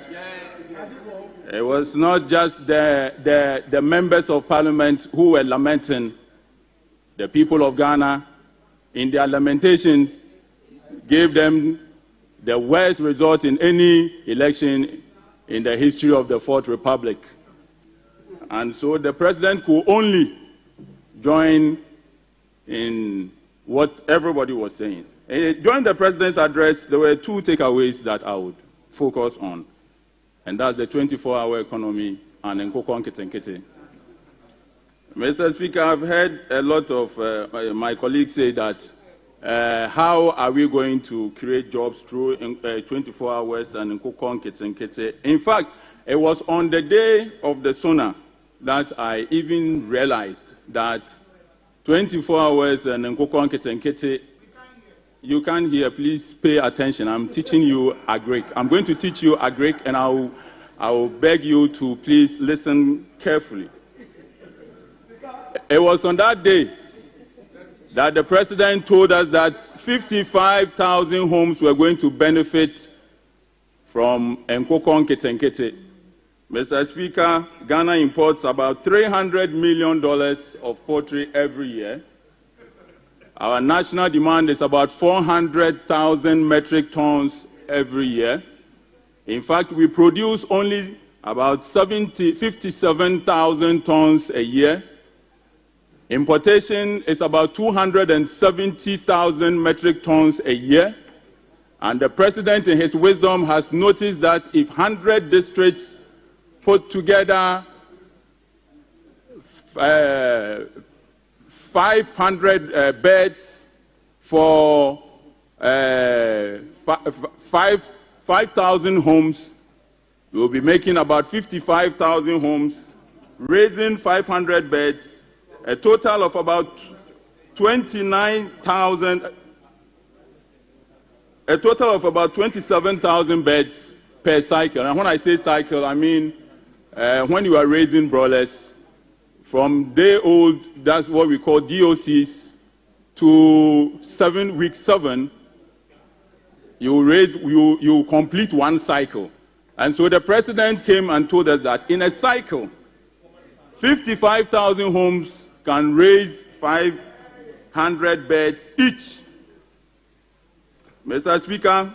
[SPEAKER 14] It was not just the members of Parliament who were lamenting. The people of Ghana, in their lamentation, gave them the worst result in any election in the history of the Fourth Republic. And so the President could only join in what everybody was saying. During the President's address, there were two takeaways that I would focus on, and that's the 24-hour economy and Nkoko Nkete. Mr. Speaker, I've heard a lot of my colleagues say that how are we going to create jobs through 24 hours and Nkoko Nkete. In fact, It was on the day of the sonar that I even realized that 24 hours and Nkoko Nkete, you can't hear, please pay attention. I'm teaching you Agric. I'm going to teach you Agric, and I will beg you to please listen carefully. It was on that day that the president told us that 55,000 homes were going to benefit from Nkoko Nkete. Mr. Speaker, Ghana imports about $300 million of poultry every year. Our national demand is about 400,000 metric tons every year. In fact, we produce only about 57,000 tons a year. Importation is about 270,000 metric tons a year. And the president, in his wisdom, has noticed that if 100 districts put together 500 beds for 5,000 homes, we will be making about 55,000 homes, raising 500 beds, a total of about 27,000 beds per cycle. And when I say cycle, I mean when you are raising broilers, from day old, that's what we call DOCs, to week 7, you complete one cycle. And so the president came and told us that in a cycle, 55,000 homes can raise 500 beds each. Mr. Speaker,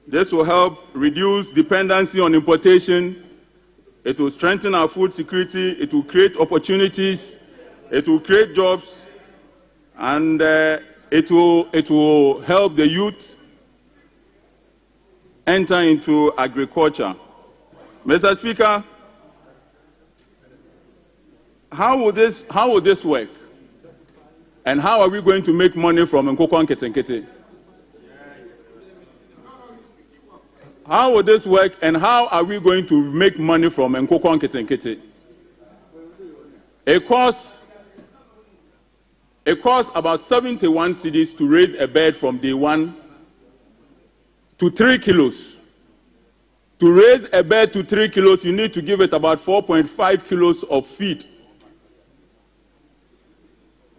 [SPEAKER 14] this will help reduce dependency on importation. It will strengthen our food security. It will create opportunities. It will create jobs. And it will help the youth enter into agriculture. Mr. Speaker, how will this work? And how are we going to make money from Nkoko Nkete? How will this work, and how are we going to make money from Nkoko Nkete? It costs about 71 cedis to raise a bed from day 1 to 3 kilos. To raise a bed to 3 kilos, you need to give it about 4.5 kilos of feed.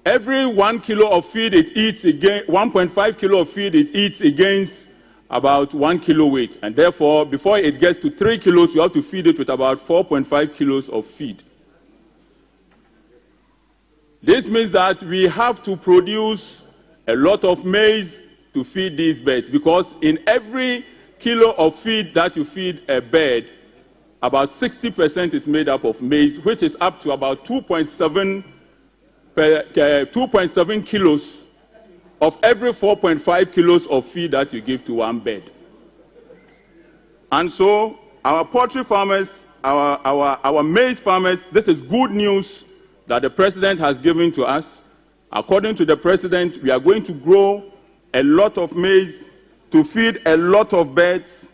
[SPEAKER 14] Every 1 kilo of feed it eats again, 1.5 kilo of feed it eats against about 1 kilo weight. And therefore, before it gets to 3 kilos, you have to feed it with about 4.5 kilos of feed. This means that we have to produce a lot of maize to feed these birds, because in every kilo of feed that you feed a bird, about 60% is made up of maize, which is up to about 2.7 kilos of every 4.5 kilos of feed that you give to one bird. And so our poultry farmers, our maize farmers, this is good news that the president has given to us. According to the president, we are going to grow a lot of maize to feed a lot of birds.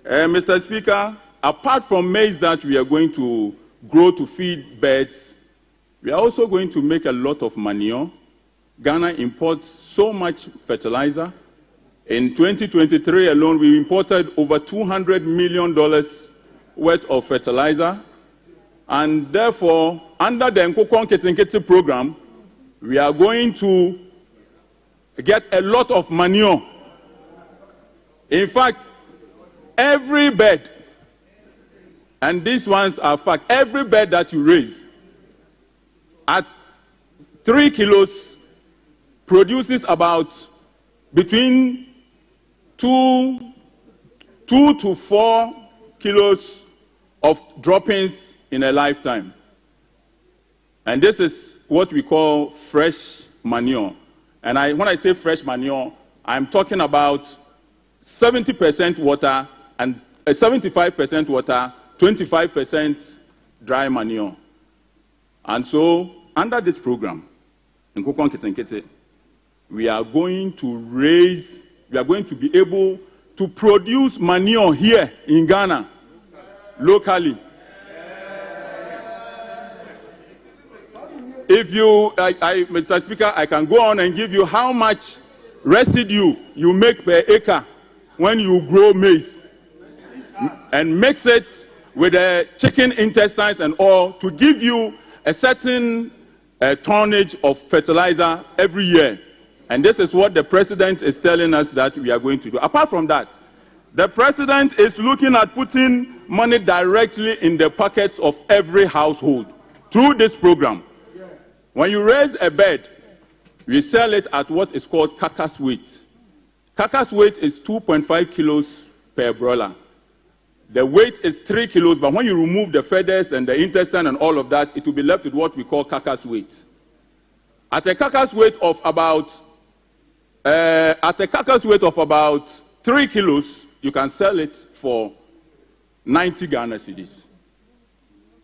[SPEAKER 14] Mr. Speaker, apart from maize that we are going to grow to feed birds, we are also going to make a lot of manure. Ghana imports so much fertilizer. In 2023 alone, we imported over $200 million worth of fertilizer. And therefore, under the Nkoko Nkete program, we are going to get a lot of manure. In fact, every bed, and these ones are fact, every bed that you raise at 3 kilos produces about between 2 to 4 kilos of droppings in a lifetime. And this is what we call fresh manure. And when I say fresh manure, I'm talking about 70% water and 75% water, 25% dry manure. And so, under this program, in Nkoko Nkete, we are going to be able to produce manure here in Ghana locally. If you, Mr. Speaker, I can go on and give you how much residue you make per acre when you grow maize and mix it with the chicken intestines and all to give you a certain tonnage of fertilizer every year. And this is what the president is telling us that we are going to do. Apart from that, the president is looking at putting money directly in the pockets of every household through this program. When you raise a bird, we sell it at what is called carcass weight. Carcass weight is 2.5 kilos per broiler. The weight is 3 kilos, but when you remove the feathers and the intestine and all of that, it will be left with what we call carcass weight. At a carcass weight of about 3 kilos, you can sell it for 90 Ghana cedis.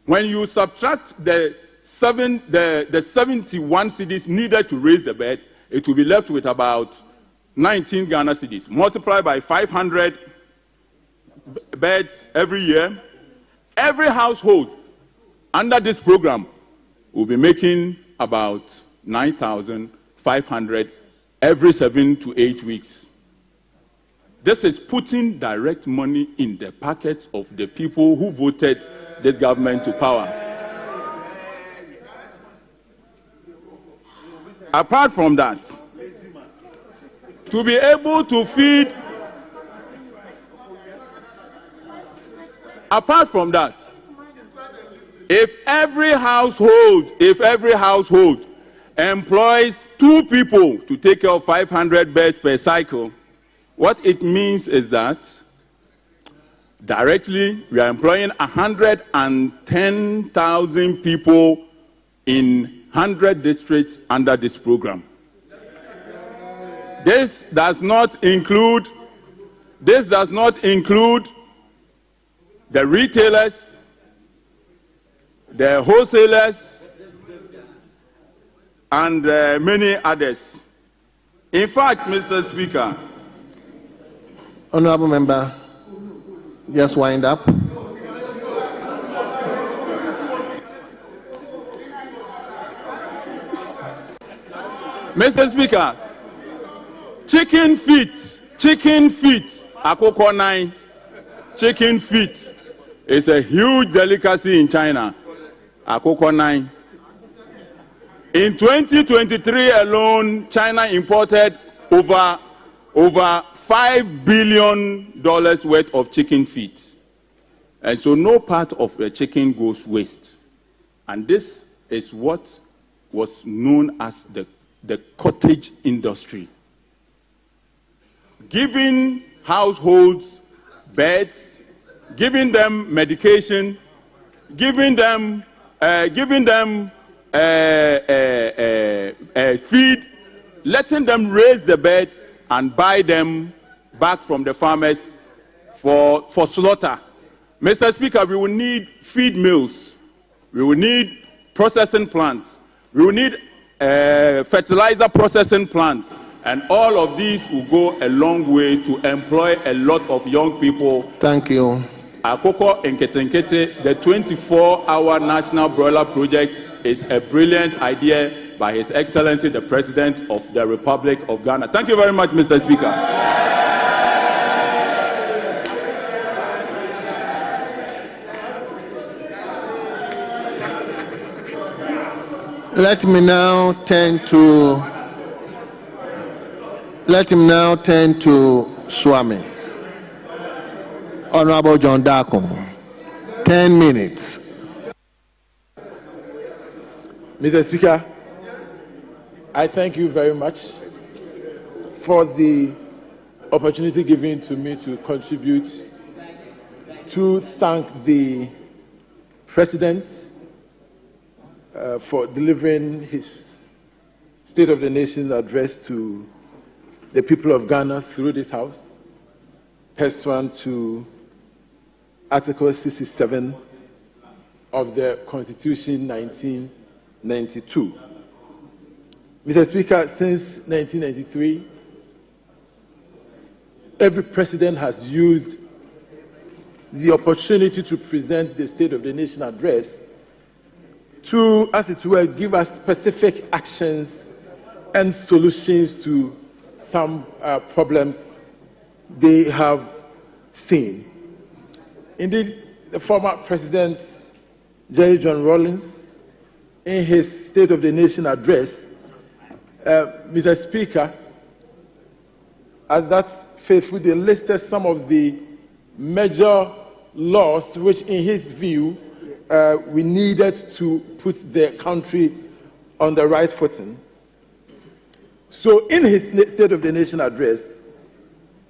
[SPEAKER 14] When you subtract the 71 cedis needed to raise the bed, it will be left with about 19 Ghana cedis. Multiply by 500 beds every year. Every household under this program will be making about 9,500 every 7 to 8 weeks. This is putting direct money in the pockets of the people who voted this government to power. Apart from that, to be able to feed, apart from that, if every household employs 2 people to take care of 500 beds per cycle, what it means is that directly we are employing 110,000 people in 100 districts under this program. This does not include the retailers, the wholesalers, and many others. In fact, Mr. Speaker,
[SPEAKER 3] Honorable Member, just wind up.
[SPEAKER 14] Mr. Speaker, chicken feet, akoko nine, chicken feet is a huge delicacy in China. Akoko nine. In 2023 alone, China imported over $5 billion worth of chicken feet. And so no part of the chicken goes waste. And this is what was known as the cottage industry. Giving households beds, giving them medication, giving them feed, letting them raise the bed and buy them back from the farmers for slaughter. Mr. Speaker, we will need feed mills, we will need processing plants, we will need fertilizer processing plants, and all of these will go a long way to employ a lot of young people.
[SPEAKER 3] Thank you.
[SPEAKER 14] Akoko Nketenkete, the 24-hour national broiler project is a brilliant idea by His Excellency the President of the Republic of Ghana. Thank you very much, Mr. Speaker.
[SPEAKER 3] Let him now turn to Swami. Honorable John Darko, 10 minutes.
[SPEAKER 5] Mr. Speaker, I thank you very much for the opportunity given to me to contribute to thank the President for delivering his State of the Nation address to the people of Ghana through this House, pursuant to Article 67 of the Constitution 1992. Mr. Speaker, since 1993, every president has used the opportunity to present the State of the Nation address to, as it were, give us specific actions and solutions to some problems they have seen. Indeed, the former President J. John Rawlings, in his State of the Nation address, Mr. Speaker, at that faithful day listed some of the major laws which, in his view, we needed to put the country on the right footing. So in his State of the Nation address,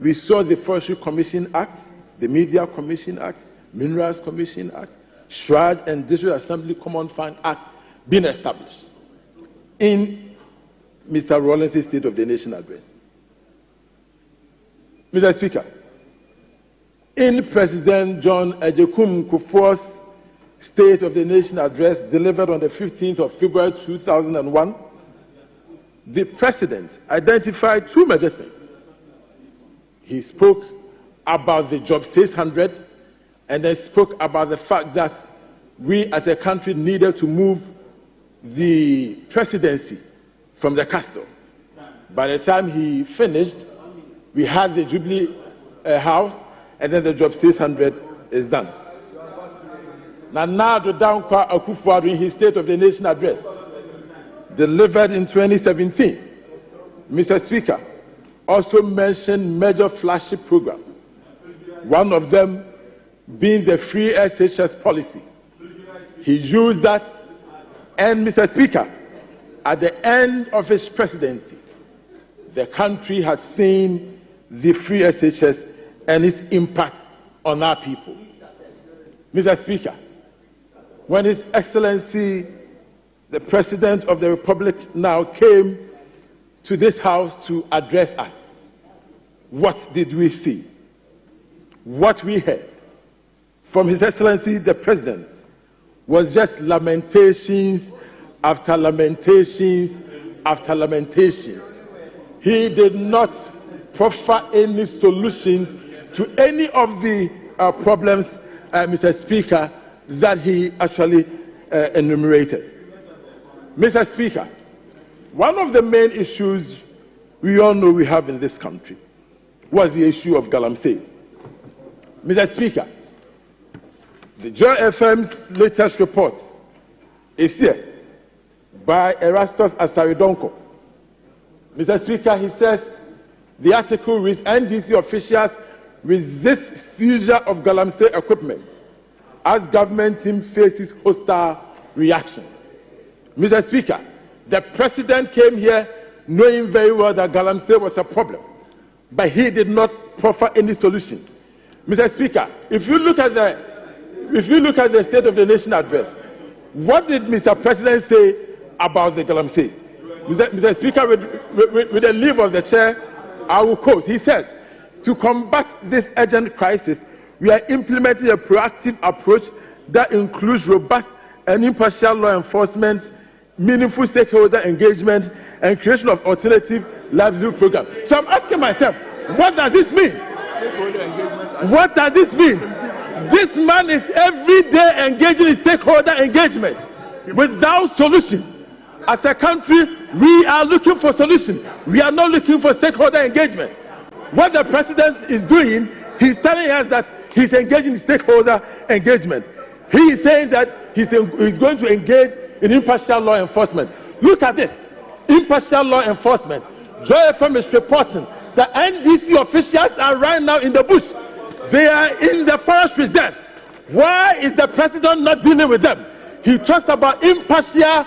[SPEAKER 5] we saw the Forestry Commission Act, the Media Commission Act, Minerals Commission Act, Shred and District Assembly Common Fund Act being established in Mr. Rawlings' State of the Nation address. Mr. Speaker, in President John Agyekum Kufuor's State of the Nation address delivered on the 15th of February 2001, the President identified two major things. He spoke about the Job 600 and then spoke about the fact that we as a country needed to move the presidency from the castle. By the time he finished, we had the Jubilee House, and then the Job 600 is done. Nana Addo Dankwa Akufo-Addo, in his State of the Nation address, delivered in 2017, Mr. Speaker, also mentioned major flagship programs, one of them being the free SHS policy. He used that, and Mr. Speaker, at the end of his presidency, the country had seen the free SHS and its impact on our people. Mr. Speaker, when His Excellency, the President of the Republic now came to this House to address us, what did we see? What we heard from His Excellency, the President, was just lamentations after lamentations after lamentations. He did not proffer any solution to any of the problems, Mr. Speaker, that he actually enumerated. Mr. Speaker, one of the main issues we all know we have in this country was the issue of Galamsey. Mr. Speaker, the Joy FM's latest report is here by Erastus Asaridonko. Mr. Speaker, he says the article reads, NDC officials resist seizure of Galamsey equipment as government team faces hostile reaction. Mr. Speaker, the President came here knowing very well that Galamsey was a problem, but he did not proffer any solution. Mr. Speaker, if you look at the State of the Nation address, what did Mr. President say about the Galamsey? Mr. Speaker, with the leave of the chair, I will quote. He said, to combat this urgent crisis, we are implementing a proactive approach that includes robust and impartial law enforcement, meaningful stakeholder engagement, and creation of alternative livelihood programs. So I'm asking myself, what does this mean? What does this mean? This man is every day engaging in stakeholder engagement without solution. As a country, we are looking for solution. We are not looking for stakeholder engagement. What the President is doing, he's telling us that he's engaging in stakeholder engagement. He is saying that he's going to engage in impartial law enforcement. Look at this. Impartial law enforcement. Joy FM is reporting that NDC officials are right now in the bush. They are in the forest reserves. Why is the President not dealing with them? He talks about impartial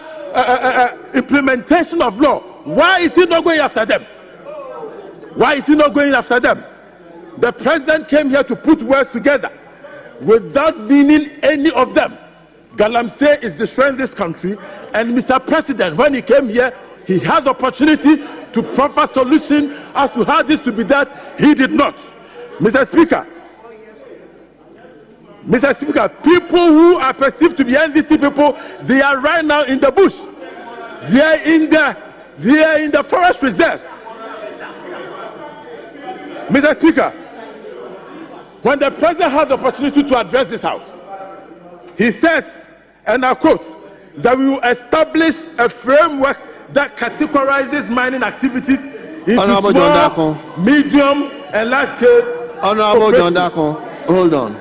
[SPEAKER 5] implementation of law. Why is he not going after them? Why is he not going after them? The President came here to put words together without meaning any of them. Galamsey is destroying this country, and Mr. President, when he came here, he had the opportunity to proffer solution as to how this to be done. He did not. Mr. Speaker, people who are perceived to be NDC people, they are right now in the bush. They are in the forest reserves. Mr. Speaker, when the president had the opportunity to address this house, he says, and I quote, that we will establish a framework that categorizes mining activities into
[SPEAKER 3] Honorable
[SPEAKER 5] small, medium, and large scale.
[SPEAKER 3] Honorable John Dako, hold on.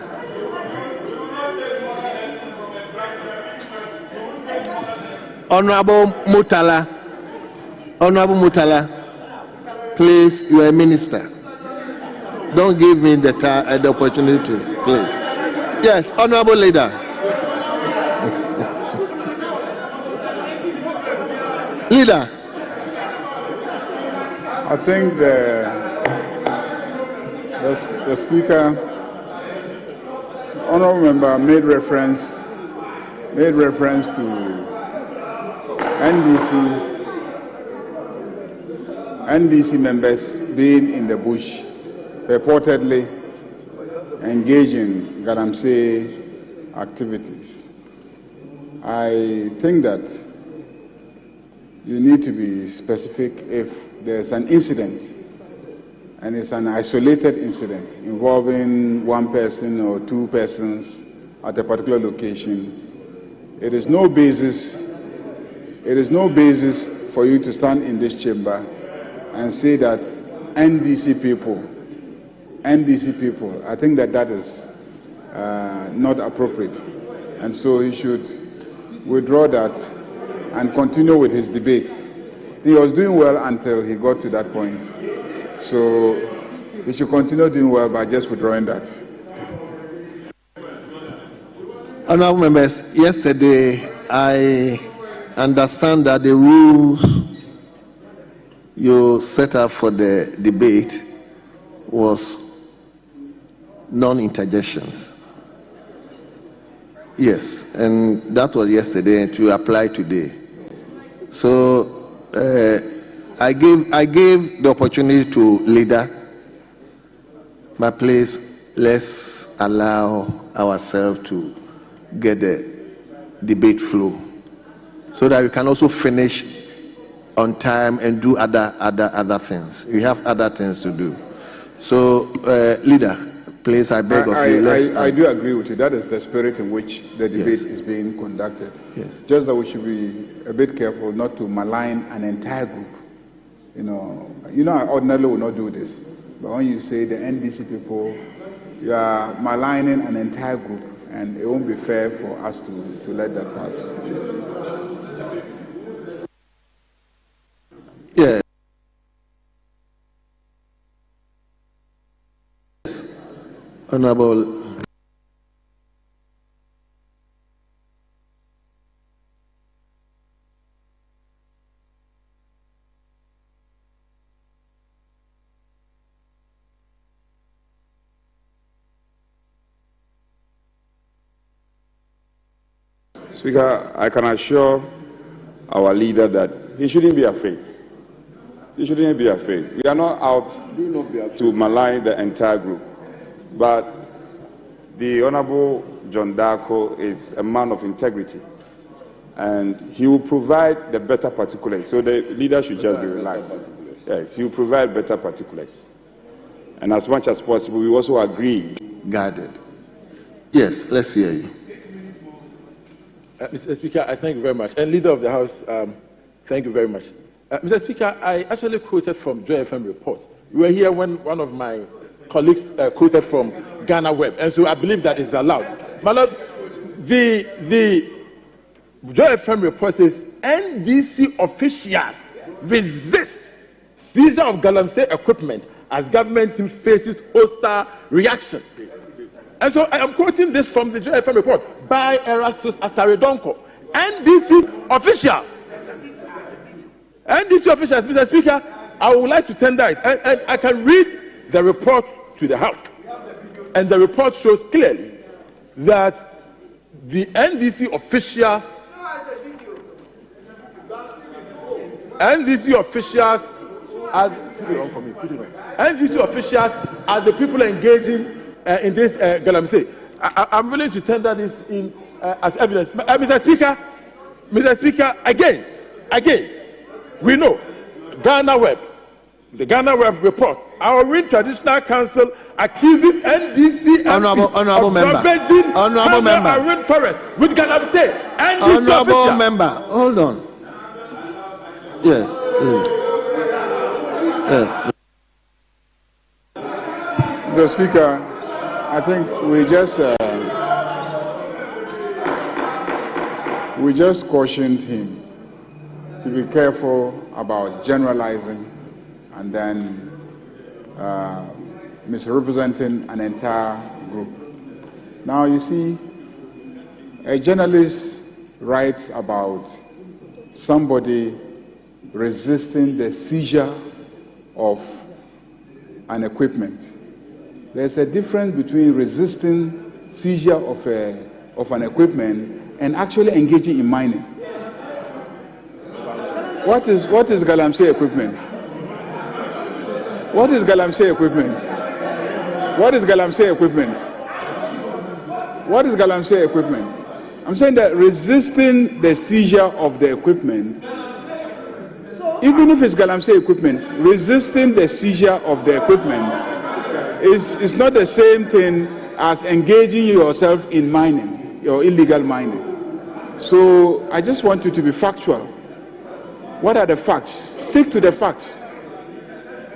[SPEAKER 3] Honorable Mutala, please, you are a minister. Don't give me the opportunity, please. Yes, honorable leader. Leader.
[SPEAKER 1] I think the speaker, honorable member, made reference to NDC members being in the bush, purportedly engaged in galamsey activities. I think that you need to be specific if there's an incident and it's an isolated incident involving one person or two persons at a particular location. It is no basis for you to stand in this chamber and say that NDC people, I think that is not appropriate. And so he should withdraw that and continue with his debate. He was doing well until he got to that point. So he should continue doing well by just withdrawing that.
[SPEAKER 3] Honorable members, yesterday I understand that the rules you set up for the debate was non-interjections. Yes, and that was yesterday and to apply today. So I gave the opportunity to leader, but please let's allow ourselves to get the debate flow so that we can also finish on time and do other things. We have other things to do. So leader, please, I beg of you.
[SPEAKER 1] I do agree with you. That is the spirit in which the debate is being conducted.
[SPEAKER 3] Yes.
[SPEAKER 1] Just that we should be a bit careful not to malign an entire group. I ordinarily will not do this. But when you say the NDC people, you are maligning an entire group, and it won't be fair for us to let that pass.
[SPEAKER 3] Yeah. Honorable.
[SPEAKER 6] Speaker, I can assure our leader that he shouldn't be afraid. He shouldn't be afraid. We are not out to malign the entire group. But the Honorable John Dako is a man of integrity, and he will provide the better particulars. So the leader should just be relaxed. Yes, he will provide better particulars. And as much as possible, we also agree.
[SPEAKER 3] Guarded. Yes, let's hear you.
[SPEAKER 5] Mr. Speaker, I thank you very much. And Leader of the House, thank you very much. Mr. Speaker, I actually quoted from Joy FM report. You were here when one of my colleagues quoted from Ghana Web, and so I believe that is allowed. My Lord, the Joy FM report says NDC officials resist seizure of galamsey equipment as government team faces hostile reaction. And so I am quoting this from the Joy FM report by Erastus Asaredonko. NDC officials, Mr. Speaker, I would like to tender it. And I can read the report to the House. And the report shows clearly that the NDC officials are the people engaging in this galamsey. I'm willing to tender this in as evidence. Mr. Speaker, again, we know Ghana Web, the Ghana Web report, our Wind Traditional Council accuses NDC
[SPEAKER 3] Honorable member.
[SPEAKER 5] ravaging
[SPEAKER 3] Honorable member.
[SPEAKER 5] and rainforest with Galamsey. NDC
[SPEAKER 3] Honorable
[SPEAKER 5] official.
[SPEAKER 3] member, hold on. Yes. Yes.
[SPEAKER 1] Mr. Speaker, I think we just cautioned him to be careful about generalizing and then misrepresenting an entire group. Now, you see, a journalist writes about somebody resisting the seizure of an equipment. There's a difference between resisting seizure of an equipment and actually engaging in mining. What is Galamsey equipment? What is Galamsey equipment? What is Galamsey equipment? What is Galamsey equipment? I'm saying that resisting the seizure of the equipment, even if it's Galamsey equipment, resisting the seizure of the equipment is not the same thing as engaging yourself in mining, or illegal mining. So I just want you to be factual. What are the facts? Stick to the facts.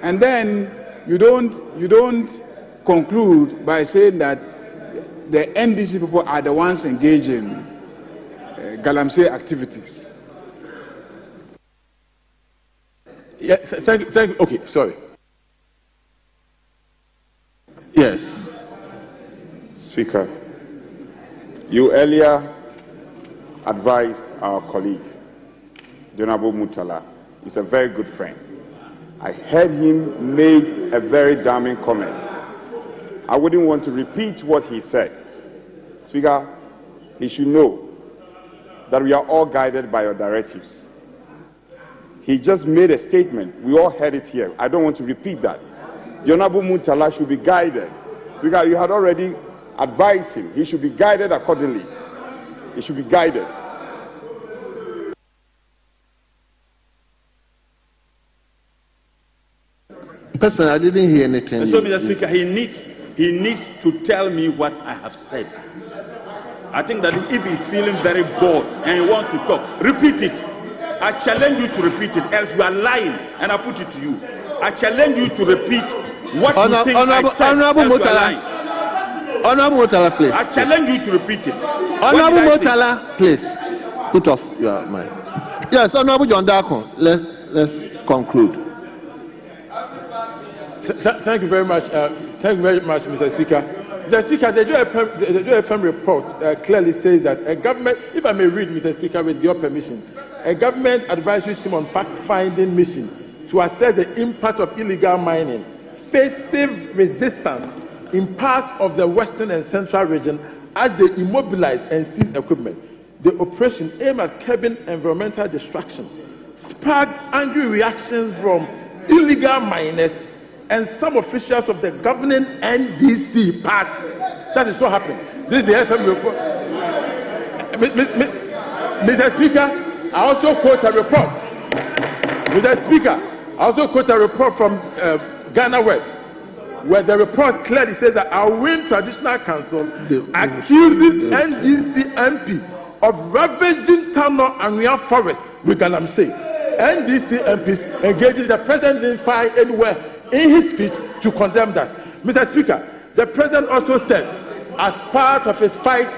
[SPEAKER 1] And then you don't conclude by saying that the NDC people are the ones engaging Galamsey activities.
[SPEAKER 5] Yeah, thank you. Okay, sorry.
[SPEAKER 3] Yes.
[SPEAKER 6] Speaker, you earlier advised our colleague, Honorable Mutala. He's a very good friend. I heard him make a very damning comment. I wouldn't want to repeat what he said. Speaker, he should know that we are all guided by your directives. He just made a statement. We all heard it here. I don't want to repeat that. The Honorable Mutala should be guided. Speaker, you had already advised him. He should be guided accordingly. He should be guided.
[SPEAKER 3] Person, I didn't hear anything.
[SPEAKER 15] So, Mr. Speaker, he needs to tell me what I have said. I think that if he's feeling very bored and he wants to talk, repeat it. I challenge you to repeat it, else you are lying, and I put it to you. I challenge you to repeat what you think I said,
[SPEAKER 3] Honorable
[SPEAKER 15] else you are
[SPEAKER 3] Mutala.
[SPEAKER 15] lying.
[SPEAKER 3] Honorable Mutala, please.
[SPEAKER 15] I challenge you to repeat it.
[SPEAKER 3] Honorable Mutala, please. Put off your mind. Yes, Honorable John Darko, let's conclude.
[SPEAKER 5] Thank you very much. Thank you very much, Mr. Speaker. Mr. Speaker, the JFM report clearly says that a government, if I may read, Mr. Speaker, with your permission, a government advisory team on fact-finding mission to assess the impact of illegal mining faced stiff resistance in parts of the western and central region as they immobilized and seized equipment. The operation aimed at curbing environmental destruction sparked angry reactions from illegal miners and some officials of the governing NDC party. That is what happened. This is the FM report. Mr. Speaker, I also quote a report. Mr. Speaker, I also quote a report from Ghana Web, where the report clearly says that our Win Traditional Council accuses NDC MP of ravaging Tano and Ria Forest with Galamsey. NDC MPs engaging the president didn't find anywhere in his speech to condemn that. Mr. Speaker, the president also said, as part of his fight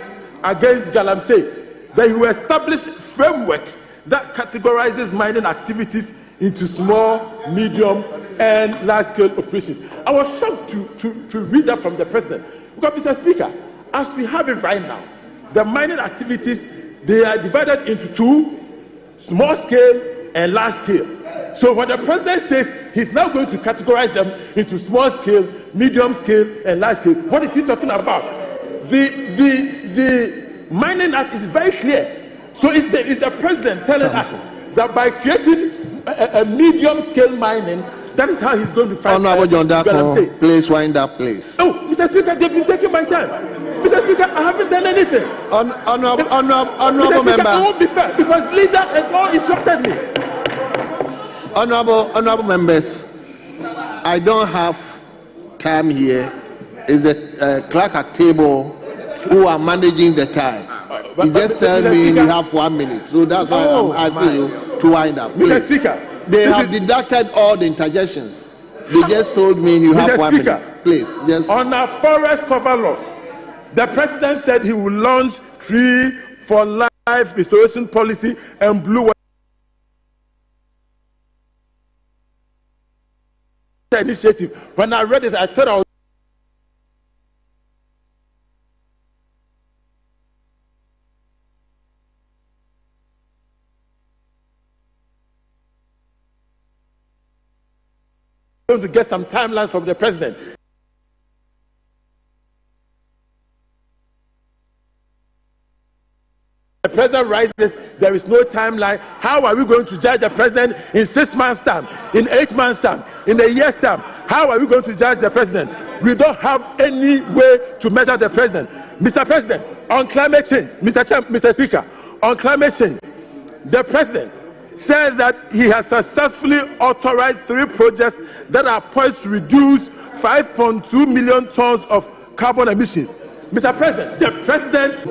[SPEAKER 5] against Galamsey, that he will establish a framework that categorizes mining activities into small, medium, and large-scale operations. I was shocked to read that from the president. Because, Mr. Speaker, as we have it right now, the mining activities, they are divided into two, small-scale and large-scale. So when the president says he's now going to categorize them into small-scale, medium-scale, and large-scale, what is he talking about? The Mining Act is very clear. So it's the president telling us that by creating a medium-scale mining, that is how he's going to fight.
[SPEAKER 3] Honorable John Darko, please wind up, please.
[SPEAKER 5] Oh, Mr. Speaker, they've been taking my time. Mr. Speaker, I haven't done anything.
[SPEAKER 3] Honorable member.
[SPEAKER 5] I won't be fair because leader and all interrupted me.
[SPEAKER 3] Honorable members, I don't have time here the clerk at table who are managing the time. He just tell me you have 1 minute. So that's why I'm asking you to wind up.
[SPEAKER 5] Mr. Speaker.
[SPEAKER 3] They have deducted all the interjections. They just told me you have 1 minute. Please, just.
[SPEAKER 5] On our forest cover loss, the president said he will launch Tree for Life restoration policy and blue initiative. When I read this, I thought I was going to get some timelines from the president. The president writes that there is no timeline. How are we going to judge the president in 6 months' time, in 8 months' time, in a year's time? How are we going to judge the president? We don't have any way to measure the president. Mr. President, on climate change, Mr. Speaker, on climate change, the president said that he has successfully authorized 3 projects that are poised to reduce 5.2 million tons of carbon emissions. Mr. President, the president...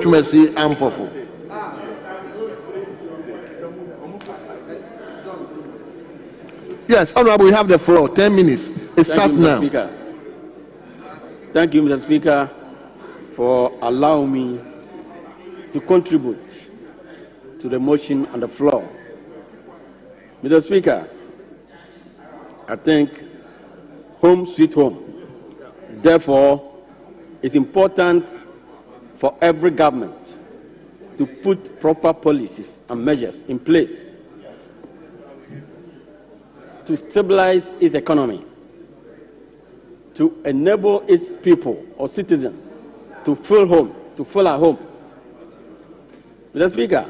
[SPEAKER 3] Yes, Honorable, we have the floor. 10 minutes. It starts now.
[SPEAKER 19] Speaker. Thank you, Mr. Speaker, for allowing me to contribute to the motion on the floor. Mr. Speaker, I think home sweet home. Therefore, it's important for every government to put proper policies and measures in place to stabilize its economy, to enable its people or citizens to feel home, to feel at home. Mr. Speaker,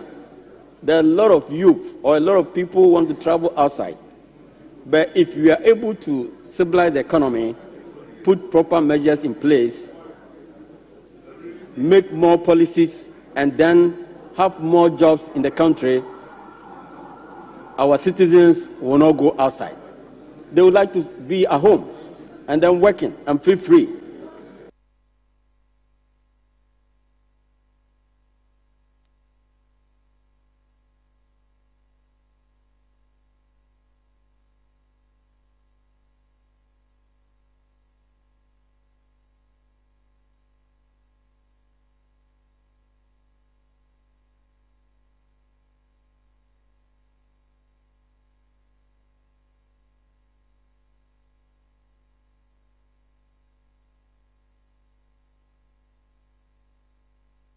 [SPEAKER 19] there are a lot of youth or a lot of people who want to travel outside. But if we are able to stabilize the economy, put proper measures in place, make more policies, and then have more jobs in the country, our citizens will not go outside. They would like to be at home and then working and feel free.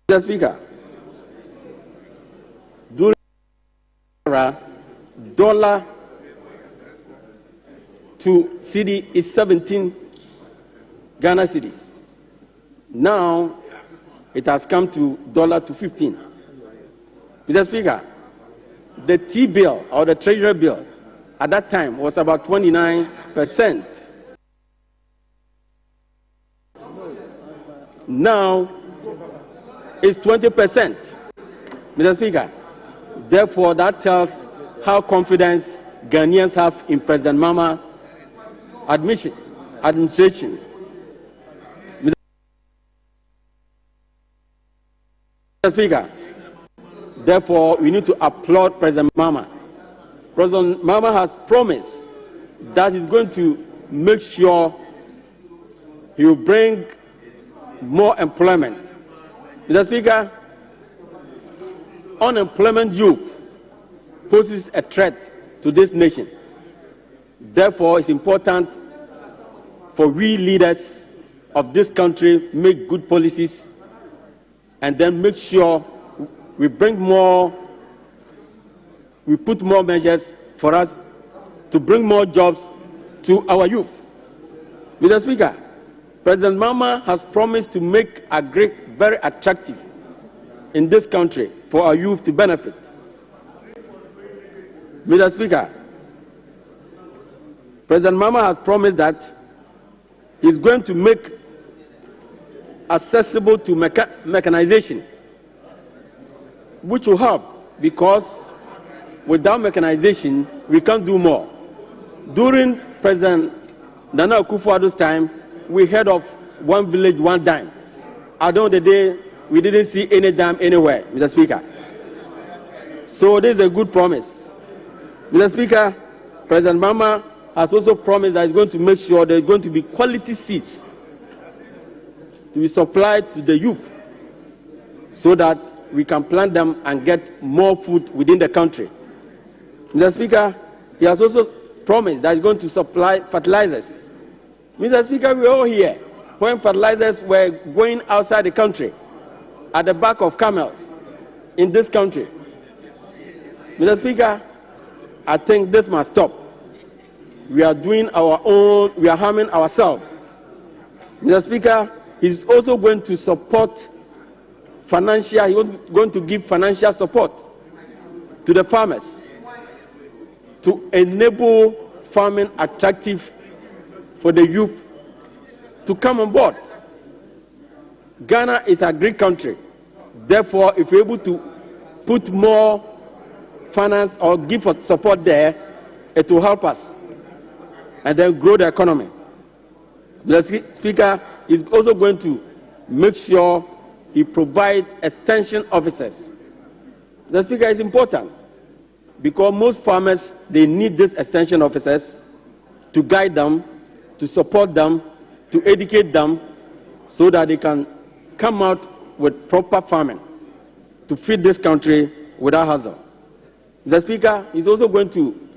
[SPEAKER 19] Mr. Speaker, during dollar to cedi is 17 Ghana cedis. Now it has come to dollar to 15. Mr. Speaker, the T-bill or the treasury bill at that time was about 29%. Now is 20%, Mr. Speaker. Therefore, that tells how confidence Ghanaians have in President Mahama administration. Mr. Speaker, therefore, we need to applaud President Mahama. President Mahama has promised that he's going to make sure he will bring more employment. Mr. Speaker, unemployment youth poses a threat to this nation. Therefore, it's important for we leaders of this country make good policies and then make sure we put more measures for us to bring more jobs to our youth. Mr. Speaker, President Mahama has promised to make agri very attractive in this country for our youth to benefit. Mr. Speaker, President Mahama has promised that he's going to make accessible to mechanization, which will help because without mechanization, we can't do more. During President Nana Akufo-Addo's time, we heard of one village, one dime. At the end of the day, we didn't see any dime anywhere, Mr. Speaker. So this is a good promise. Mr. Speaker, President Mahama has also promised that he's going to make sure there's going to be quality seeds to be supplied to the youth so that we can plant them and get more food within the country. Mr. Speaker, he has also promised that he's going to supply fertilizers. Mr. Speaker, we're all here when fertilizers were going outside the country at the back of camels in this country. Mr. Speaker, I think this must stop. We are doing our own, we are harming ourselves. Mr. Speaker, he's also going to support financial, he's going to give financial support to the farmers to enable farming attractive for the youth to come on board. Ghana is a great country. Therefore, if we're able to put more finance or give support there, it will help us and then grow the economy. The Speaker is also going to make sure he provides extension officers. The Speaker is important because most farmers, they need these extension officers to guide them, to support them, to educate them so that they can come out with proper farming to feed this country without hassle. The Speaker is also going to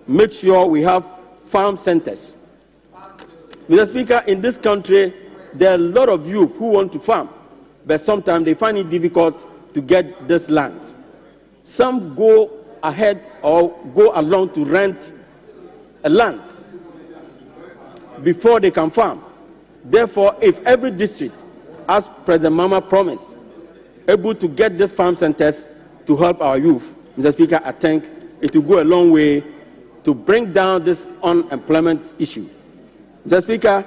[SPEAKER 19] make sure we have farm centers. Mr. Speaker, in this country, there are a lot of youth who want to farm, but sometimes they find it difficult to get this land. Some go ahead or go along to rent a land before they can farm. Therefore, if every district, as President Mahama promised, able to get these farm centers to help our youth, Mr. Speaker, I think it will go a long way to bring down this unemployment issue. Mr. Speaker,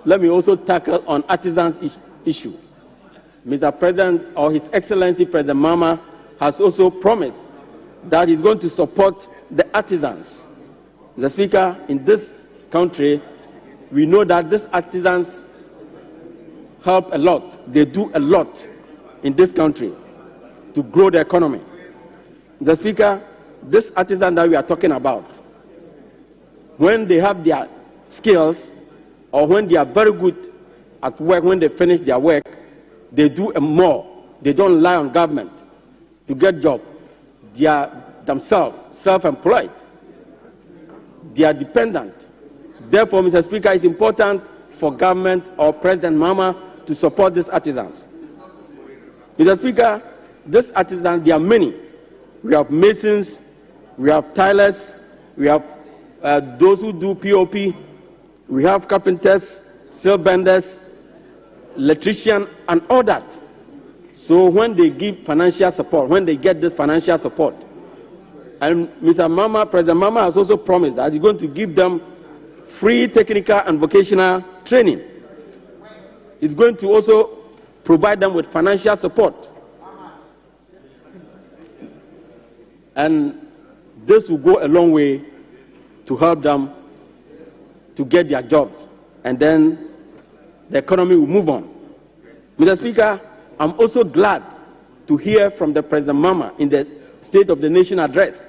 [SPEAKER 19] let me also tackle on artisans issue. Mr. President, or His Excellency President Mahama, has also promised that he's going to support the artisans. Mr. Speaker, in this country, we know that these artisans help a lot. They do a lot in this country to grow the economy. Mr. Speaker, this artisan that we are talking about, when they have their skills or when they are very good at work, when they finish their work, they do more. They don't rely on government to get job. They are themselves self-employed. They are dependent. Therefore, Mr. Speaker, it's important for government or President Mahama to support these artisans. Mr. Speaker, these artisans, there are many. We have masons, we have tilers, we have those who do POP, we have carpenters, steel benders, electricians, and all that. So when they give financial support, when they get this financial support, and Mr. Mahama, President Mahama has also promised that he's going to give them free technical and vocational training. He's going to also provide them with financial support. And this will go a long way to help them to get their jobs. And then the economy will move on. Mr. Speaker, I'm also glad to hear from the President Mahama in the State of the Nation address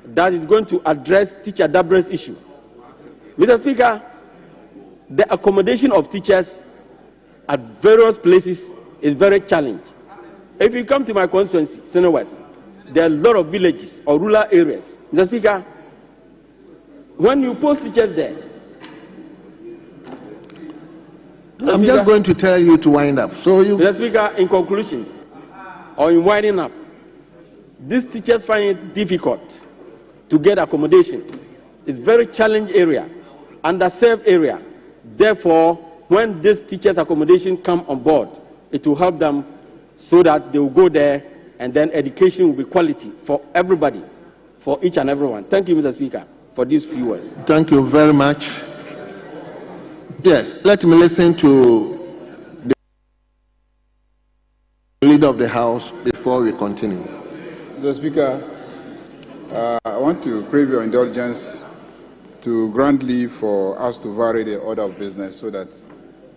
[SPEAKER 19] that is going to address teacher Dabra's issue. Mr. Speaker, the accommodation of teachers at various places is very challenging. If you come to my constituency, Seno West, there are a lot of villages or rural areas. Mr. Speaker, when you post teachers there,
[SPEAKER 3] I'm just going to tell you to wind up. So you,
[SPEAKER 19] Mr. Speaker, in conclusion, or in winding up, these teachers find it difficult to get accommodation. It's a very challenging area, underserved area. Therefore, when these teachers' accommodation come on board, it will help them so that they will go there and then education will be quality for everybody, for each and everyone. Thank you, Mr. Speaker, for these few words.
[SPEAKER 3] Thank you very much. Yes, let me listen to the leader of the House before we continue.
[SPEAKER 1] Mr. Speaker, I want to crave your indulgence to grant leave for us to vary the order of business so that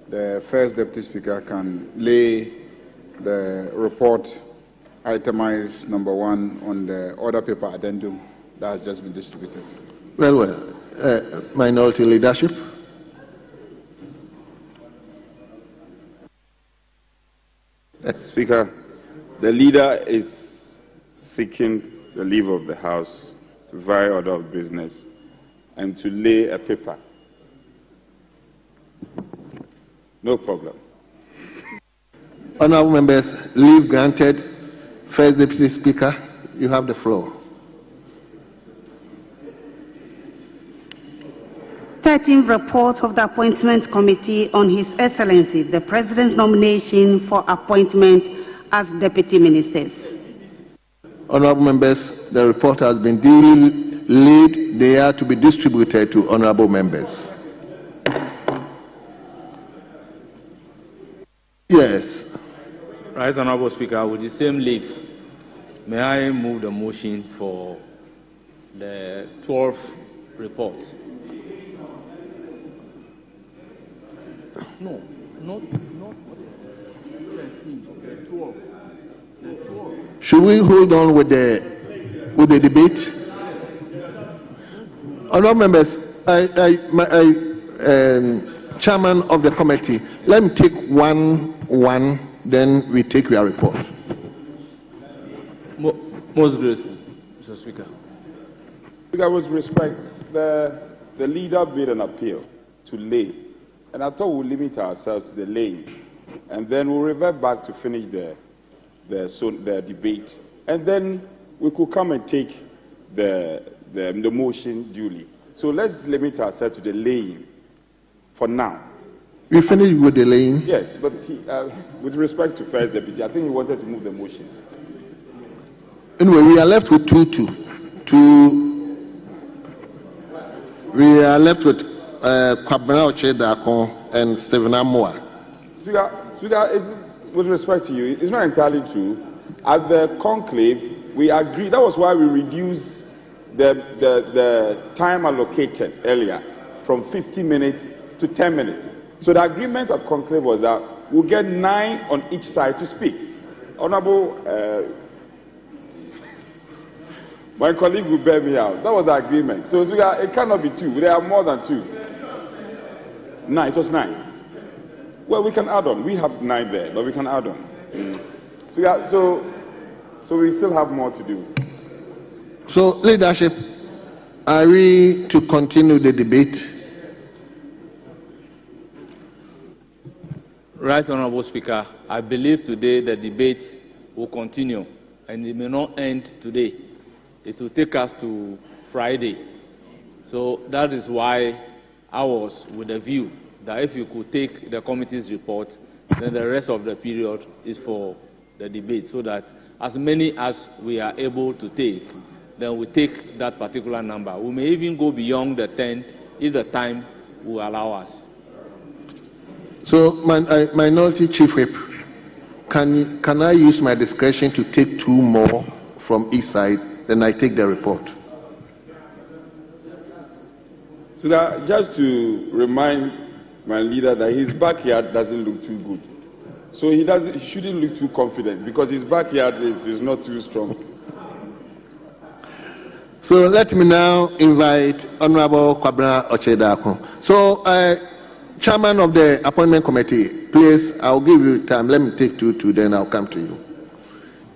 [SPEAKER 1] the first Deputy Speaker can lay the report itemized number 1 on the order paper addendum that has just been distributed.
[SPEAKER 3] Minority leadership.
[SPEAKER 6] Speaker, the leader is seeking the leave of the House to vary order of business and to lay a paper. No problem.
[SPEAKER 3] Honourable members, leave granted. First Deputy Speaker, you have the floor.
[SPEAKER 4] 13th report of the Appointment Committee on His Excellency, the President's nomination for appointment as Deputy Ministers.
[SPEAKER 3] Honourable members, the report has been duly laid. They are to be distributed to honourable members. Yes.
[SPEAKER 2] Right, Honourable Speaker, with the same leave, may I move the motion for the 12th report? No, not
[SPEAKER 3] Should we hold on with the debate? Honourable members, Chairman of the committee, let me take one, then we take your report.
[SPEAKER 2] Most grateful, Mr. Speaker.
[SPEAKER 6] Speaker, with respect, the leader made an appeal to lay, and I thought we'll limit ourselves to the laying, and then we'll revert back to finish the debate, and then we could come and take the motion duly. So let's limit ourselves to the laying for now.
[SPEAKER 3] We finished with the laying?
[SPEAKER 6] Yes, but with respect to First Deputy, I think he wanted to move the motion.
[SPEAKER 3] Anyway, we are left with two. We are left with Kwabena Ochedakon and Stephen Amoa.
[SPEAKER 6] Speaker, with respect to you, it's not entirely true. At the conclave, we agreed. That was why we reduced the time allocated earlier from 50 minutes to 10 minutes. So the agreement at conclave was that we'll get 9 on each side to speak. Honourable, my colleague will bear me out. That was the agreement. So it cannot be 2. There are more than 2. 9. It was 9. Well, we can add on. We have 9 there, but we can add on. So we still have more to do.
[SPEAKER 3] So, leadership, are we to continue the debate?
[SPEAKER 2] Right, Honourable Speaker, I believe today the debate will continue, and it may not end today. It will take us to Friday. So that is why I was with a view that if you could take the committee's report, then the rest of the period is for the debate, so that as many as we are able to take, then we take that particular number. We may even go beyond the 10 if the time will allow us.
[SPEAKER 3] So, Minority Chief Whip, can I use my discretion to take 2 more from each side, then I take the report?
[SPEAKER 6] So that, just to remind my leader that his backyard doesn't look too good. So he shouldn't look too confident because his backyard is not too strong.
[SPEAKER 3] So let me now invite Honorable Kwabena Ochedakon. So, Chairman of the Appointment Committee, please, I'll give you time. Let me take 2, then I'll come to you.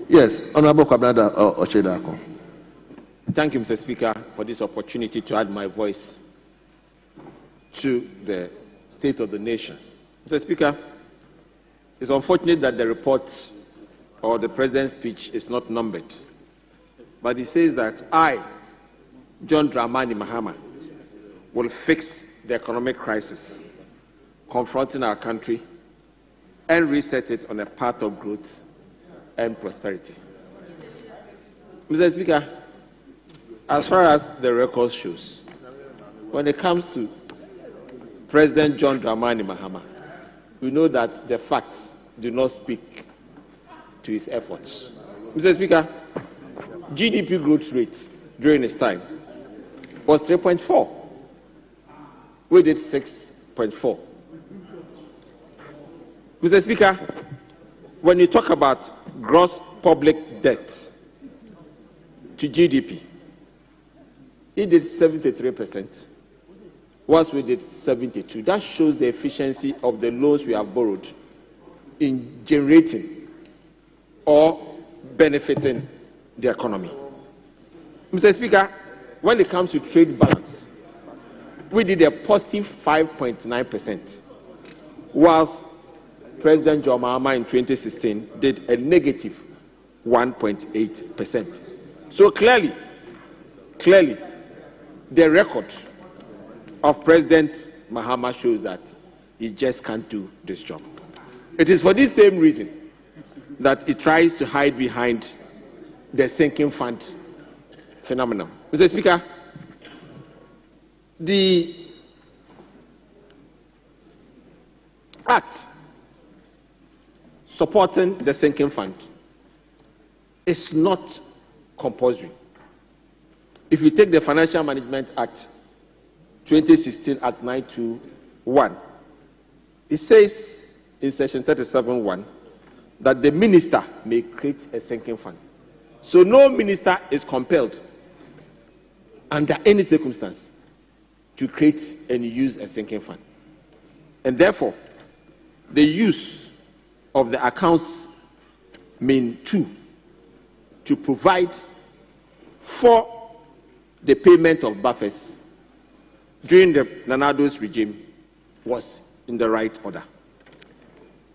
[SPEAKER 3] Yes, Honorable Kwabena Ochedakon.
[SPEAKER 11] Thank you, Mr. Speaker, for this opportunity to add my voice to the state of the nation. Mr. Speaker, it's unfortunate that the report or the President's speech is not numbered, but it says that I, John Dramani Mahama, will fix the economic crisis confronting our country and reset it on a path of growth and prosperity. Mr. Speaker, as far as the record shows, when it comes to President John Dramani Mahama, we know that the facts do not speak to his efforts. Mr. Speaker, GDP growth rate during his time was 3.4. We did 6.4. Mr. Speaker, when you talk about gross public debt to GDP, he did 73%, whilst we did 72%. That shows the efficiency of the loans we have borrowed in generating or benefiting the economy. Mr. Speaker, when it comes to trade balance, we did a positive 5.9%, whilst President John Mahama in 2016 did a negative 1.8%. So clearly, the record of President Mahama shows that he just can't do this job. It is for this same reason that he tries to hide behind the sinking fund phenomenon. Mr. Speaker, the act supporting the sinking fund is not compulsory. If you take the Financial Management Act 2016 Act 921, it says in section 37(1) that the minister may create a sinking fund. So no minister is compelled under any circumstance to create and use a sinking fund. And therefore, the use of the accounts main 2 to provide for the payment of buffers during the Nanado's regime was in the right order.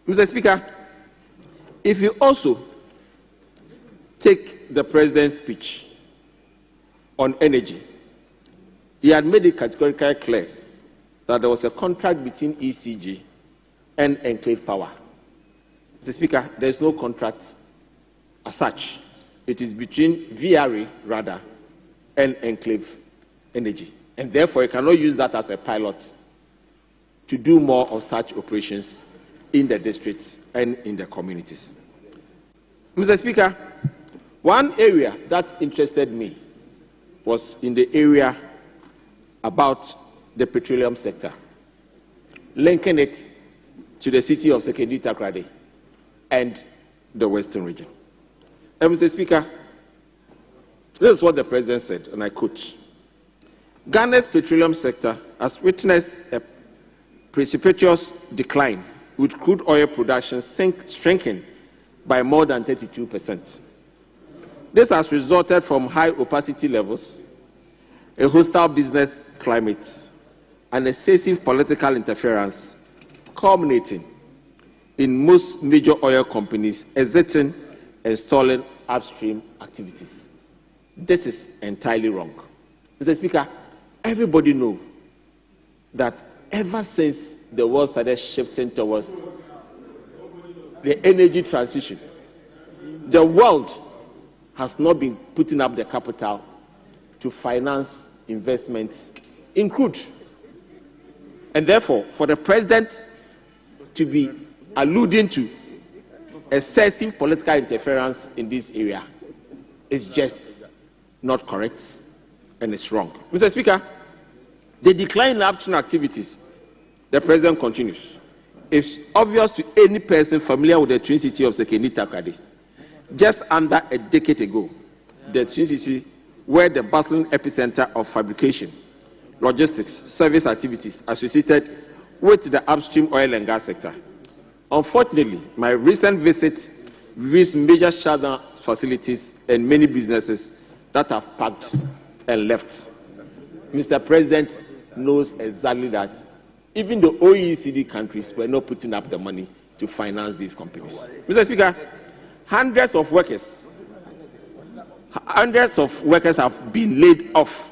[SPEAKER 11] Mr. Speaker, if you also take the president's speech on energy, he had made it categorically clear that there was a contract between ECG and Enclave Power. Mr. Speaker, there is no contract as such. It is between VRA, rather, and Enclave Energy. And therefore, you cannot use that as a pilot to do more of such operations in the districts and in the communities. Mr. Speaker, one area that interested me was in the area about the petroleum sector, linking it to the city of Sekondi Takoradi and the Western region. And Mr. Speaker, this is what the President said, and I quote, "Ghana's petroleum sector has witnessed a precipitous decline, with crude oil production shrinking by more than 32%. This has resulted from high opacity levels, a hostile business climate, and excessive political interference, culminating in most major oil companies exiting and stalling upstream activities." This is entirely wrong. Mr. Speaker, everybody knows that ever since the world started shifting towards the energy transition, the world has not been putting up the capital to finance investments in crude. And therefore, for the president to be alluding to excessive political interference in this area is just not correct and it's wrong. Mr. Speaker, the decline in upstream activities, the president continues, is obvious to any person familiar with the Twin City of Sekondi Takoradi. Just under a decade ago, the Twin City were the bustling epicenter of fabrication, logistics, service activities associated with the upstream oil and gas sector. Unfortunately, my recent visit reveals major shutdown facilities and many businesses that have packed and left. Mr. President knows exactly that even the OECD countries were not putting up the money to finance these companies. Mr. Speaker, hundreds of workers have been laid off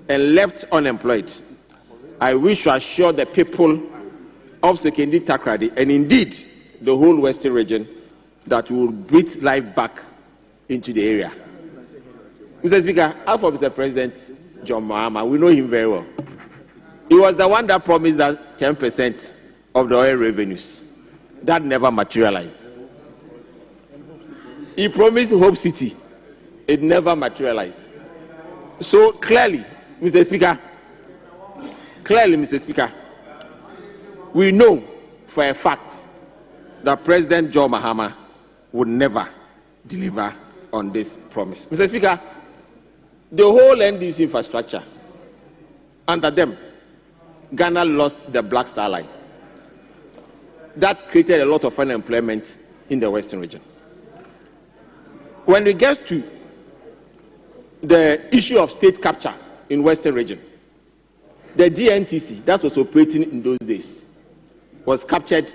[SPEAKER 11] and left unemployed. I wish to assure the people of Sekondi Takoradi and indeed the whole Western region that we will breathe life back into the area. Mr. Speaker, as for Mr. President John Mahama, we know him very well. He was the one that promised that 10% of the oil revenues. That never materialized. He promised Hope City. It never materialized. So clearly, Mr. Speaker, we know for a fact that President John Mahama would never deliver on this promise. Mr. Speaker, the whole NDC infrastructure, under them, Ghana lost the Black Star Line. That created a lot of unemployment in the Western region. When we get to the issue of state capture in Western region, the GNTC, that was operating in those days, was captured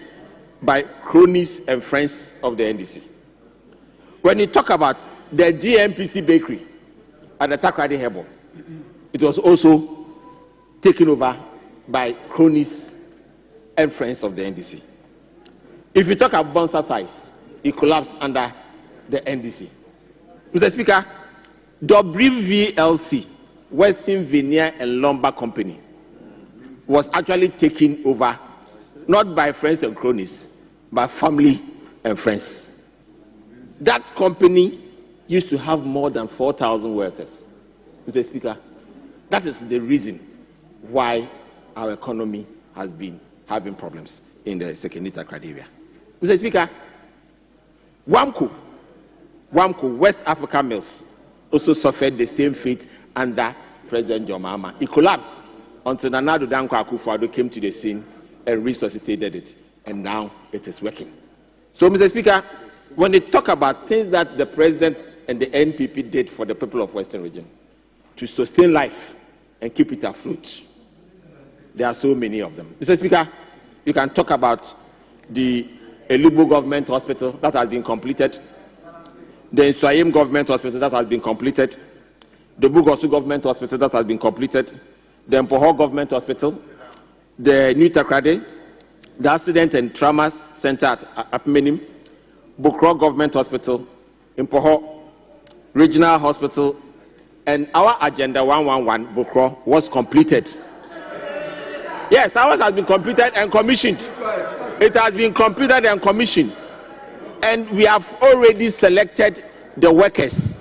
[SPEAKER 11] by cronies and friends of the NDC. When you talk about the GMPC bakery at the Takrady Hebo, it was also taken over by cronies and friends of the NDC. If you talk about Bonsa size, it collapsed under the NDC. Mr. Speaker, WVLC, Western Veneer and Lumber Company, was actually taken over not by friends and cronies, by family and friends. That company used to have more than 4,000 workers. Mr. Speaker, that is the reason why our economy has been having problems in the Sekenita area. Mr. Speaker, WAMCO, West Africa Mills, also suffered the same fate under President John Mahama. It collapsed until Nana Addo Dankwa Akufo-Addo came to the scene and resuscitated it, and now it is working. So, Mr. Speaker, when they talk about things that the President and the NPP did for the people of Western region to sustain life and keep it afloat, there are so many of them. Mr. Speaker, you can talk about the Elibo Government Hospital that has been completed, the Nswayim Government Hospital that has been completed, the Bugosu Government Hospital that has been completed, the Mpoho Government Hospital, the New Takrady, the Accident and Trauma Center at Apmenim, Bukro Government Hospital, Mpoho Regional Hospital, and our Agenda 111 Bukro was completed. Yes, ours has been completed and commissioned. It has been completed and commissioned. And we have already selected the workers.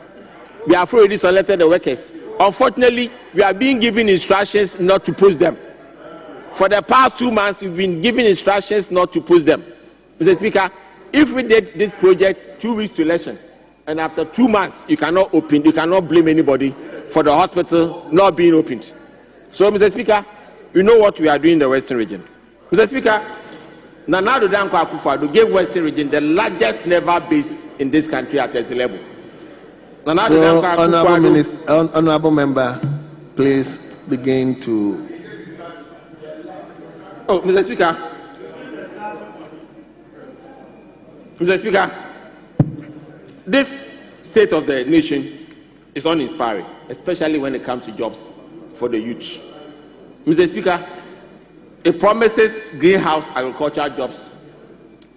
[SPEAKER 11] Unfortunately, we are being given instructions not to post them. For the past 2 months, we've been given instructions not to post them. Mr. Speaker, if we did this project 2 weeks to election, and after 2 months, you cannot blame anybody for the hospital not being opened. So, Mr. Speaker, you know what we are doing in the Western region. Mr. Speaker, Nana Addo Dankwa Akufo-Addo gave Western region the largest naval base in this country at its level. Nana Addo Dankwa Akufo-Addo.
[SPEAKER 3] Honorable member, please begin to.
[SPEAKER 11] Oh, Mr. Speaker, this state of the nation is uninspiring, especially when it comes to jobs for the youth. Mr. Speaker, it promises greenhouse agricultural jobs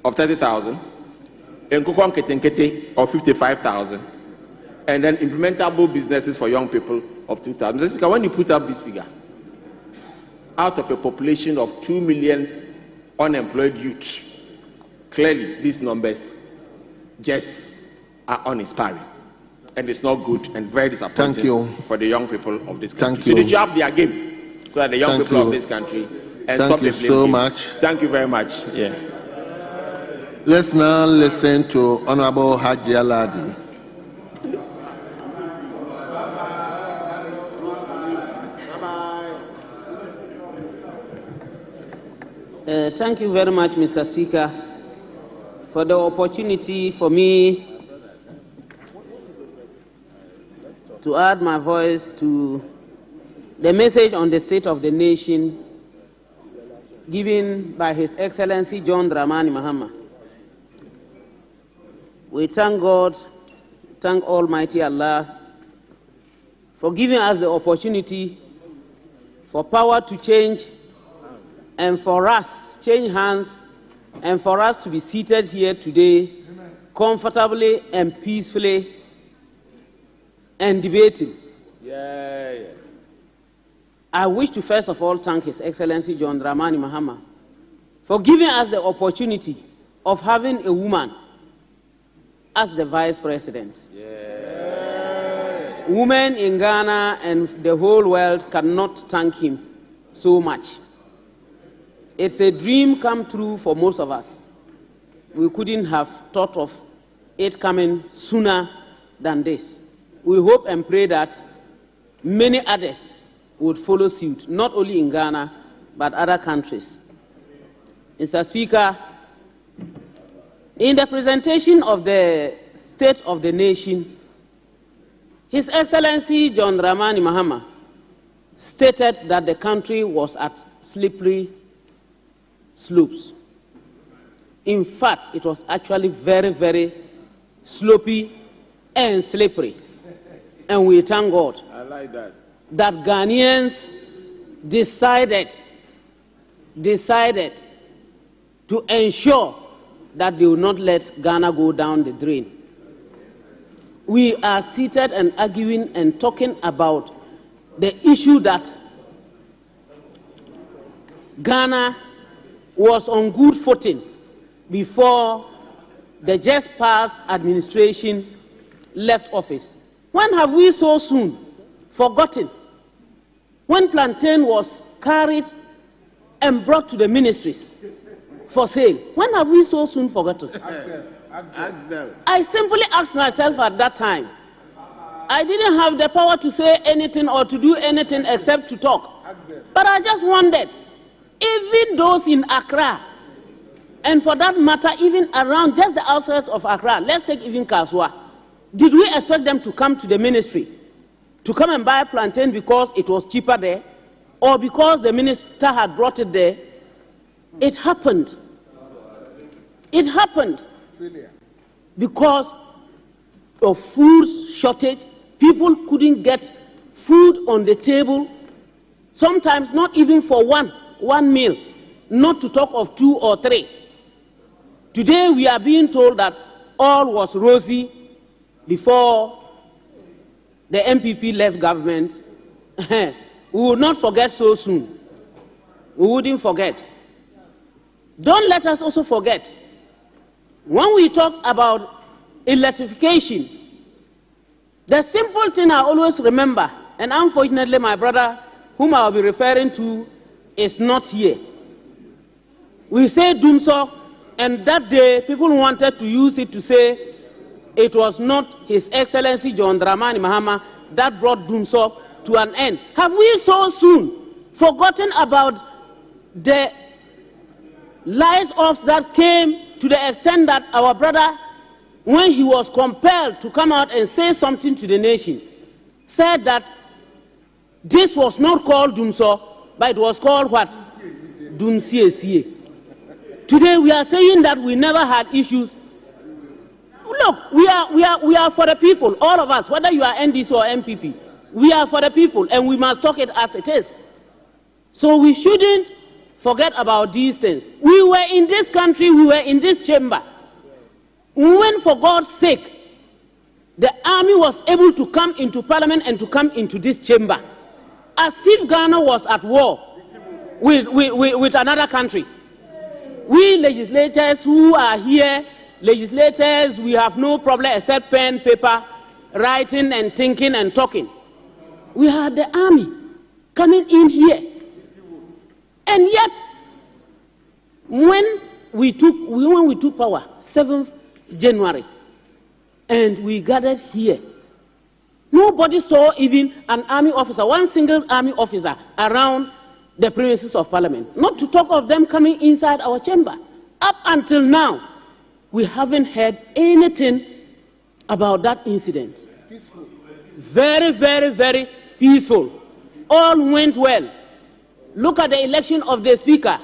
[SPEAKER 11] of 30,000, and Kukwam Ketenkete of 55,000, and then implementable businesses for young people of 2,000. Mr. Speaker, when you put up this figure, out of a population of 2 million unemployed youth, clearly these numbers just are uninspiring. And it's not good and very disappointing for the young people of this country. So they should up their game so that the young people of this country and stop the blame
[SPEAKER 3] so
[SPEAKER 11] game.
[SPEAKER 3] much.
[SPEAKER 11] Thank you very much. Yeah.
[SPEAKER 3] Let's now listen to Honorable Haji Aladi.
[SPEAKER 16] Thank you very much, Mr. Speaker, for the opportunity for me to add my voice to the message on the state of the nation given by His Excellency John Dramani Mahama. We thank God, thank Almighty Allah for giving us the opportunity for power to change and for us, change hands, and for us to be seated here today comfortably and peacefully and debating. I wish to first of all thank His Excellency John Dramani Mahama for giving us the opportunity of having a woman as the Vice President. Women in Ghana and the whole world cannot thank him so much. It's a dream come true for most of us. we couldn't have thought of it coming sooner than this. We hope and pray that many others would follow suit, not only in Ghana, but other countries. Mr. Speaker, in the presentation of the State of the Nation, His Excellency John Dramani Mahama stated that the country was at slippery slopes. In fact, it was actually very, very slopey and slippery. And we thank God
[SPEAKER 18] I like that.
[SPEAKER 16] that Ghanaians decided to ensure that they will not let Ghana go down the drain. We are seated and arguing and talking about the issue that Ghana was on good footing before the just passed administration left office. When have we so soon forgotten? When plantain was carried and brought to the ministries for sale, when have we so soon forgotten?
[SPEAKER 18] Ask them.
[SPEAKER 16] I simply asked myself at that time. I didn't have the power to say anything or to do anything except to talk. But I just wondered, even those in Accra, and for that matter, even around just the outskirts of Accra, let's take even Kaswa, did we expect them to come to the ministry to come and buy plantain because it was cheaper there, or because the minister had brought it there? It happened. It happened because of food shortage. People couldn't get food on the table, sometimes not even for one meal, not to talk of 2 or 3. Today we are being told that all was rosy before the MPP left government. We will not forget so soon. We wouldn't forget. Don't let us also forget, when we talk about electrification, the simple thing I always remember, and unfortunately my brother, whom I will be referring to, is not here. We say Dumso, and that day people wanted to use it to say it was not His Excellency John Dramani Mahama that brought Dumso to an end. Have we so soon forgotten about the lies-offs that came to the extent that our brother, when he was compelled to come out and say something to the nation, said that this was not called Dumso, but it was called what? Dumsiesie. Today we are saying that we never had issues. Look, we are for the people, all of us, whether you are NDC or MPP. We are for the people, and we must talk it as it is. So we shouldn't forget about these things. We were in this country, we were in this chamber, when for God's sake the army was able to come into Parliament and to come into this chamber, as if Ghana was at war with another country. We legislators who are here, legislators, we have no problem except pen, paper, writing and thinking and talking. We had the army coming in here. And yet, when we took power, 7th January, and we gathered here, nobody saw even an army officer, one single army officer around the premises of Parliament, not to talk of them coming inside our chamber. Up until now, we haven't heard anything about that incident. Peaceful. Very, very, very peaceful. All went well. Look at the election of the Speaker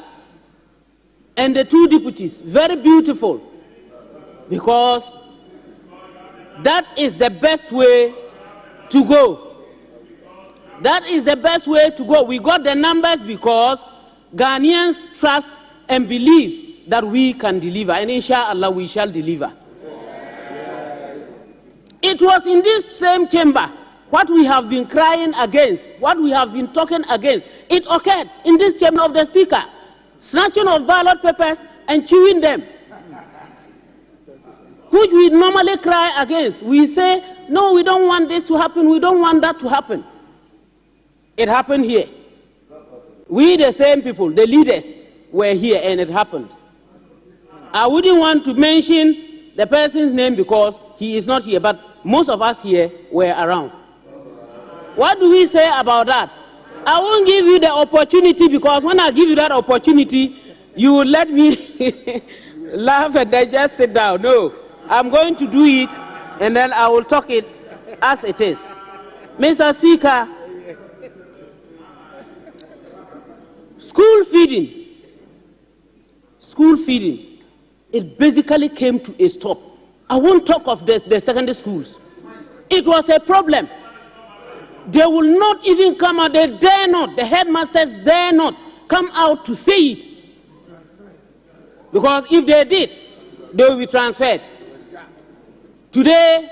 [SPEAKER 16] and the 2 deputies. Very beautiful. Because that is the best way to go. That is the best way to go. We got the numbers because Ghanaians trust and believe that we can deliver. And inshallah, we shall deliver. It was in this same chamber what we have been crying against, what we have been talking against. It occurred in this chamber of the Speaker. Snatching of ballot papers and chewing them, which we normally cry against. We say, no, we don't want this to happen, we don't want that to happen. It happened here. We, the same people, the leaders, were here and it happened. I wouldn't want to mention the person's name because he is not here, but most of us here were around. What do we say about that? I won't give you the opportunity because when I give you that opportunity, you will let me laugh and then just sit down. No, I'm going to do it and then I will talk it as it is. Mr. Speaker, school feeding, it basically came to a stop. I won't talk of the secondary schools. It was a problem. They will not even come out, they dare not, the headmasters dare not come out to say it. Because if they did, they will be transferred. Today,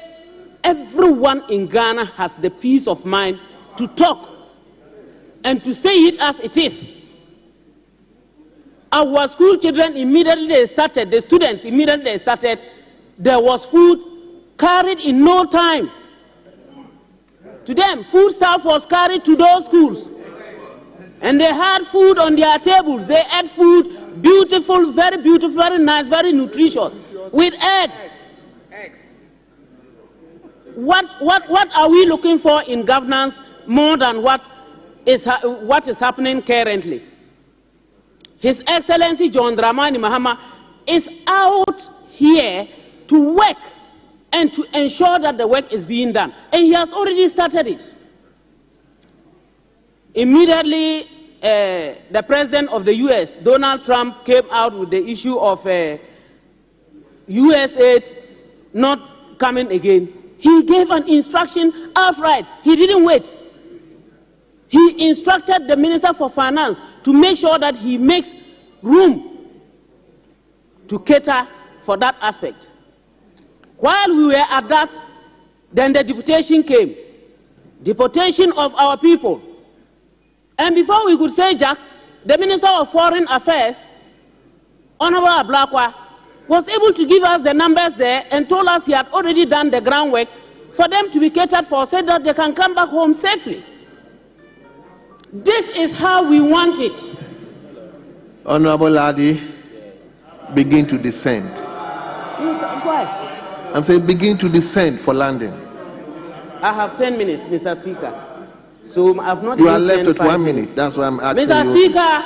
[SPEAKER 16] everyone in Ghana has the peace of mind to talk and to say it as it is. Our school children immediately they started, the students immediately they started, there was food carried in no time. To them, food stuff was carried to those schools. And they had food on their tables. They ate food, beautiful, very nice, very nutritious, with eggs. What are we looking for in governance more than what is happening currently? His Excellency John Dramani Mahama is out here to work and to ensure that the work is being done. And he has already started it. Immediately, the president of the US, Donald Trump, came out with the issue of US aid not coming again. He gave an instruction outright. He didn't wait. He instructed the Minister for Finance to make sure that he makes room to cater for that aspect. While we were at that, then the deportation came. Deportation of our people. And before we could say Jack, the Minister of Foreign Affairs, Honorable Ablakwa, was able to give us the numbers there and told us he had already done the groundwork for them to be catered for so that they can come back home safely. This is how we want it.
[SPEAKER 3] Honorable Ladi, begin to descend.
[SPEAKER 16] Why?
[SPEAKER 3] I'm saying begin to descend for landing.
[SPEAKER 16] I have 10 minutes, Mr. Speaker. So I've not.
[SPEAKER 3] You are left with 1 minute. That's why I'm asking
[SPEAKER 16] Mr.
[SPEAKER 3] you.
[SPEAKER 16] Speaker,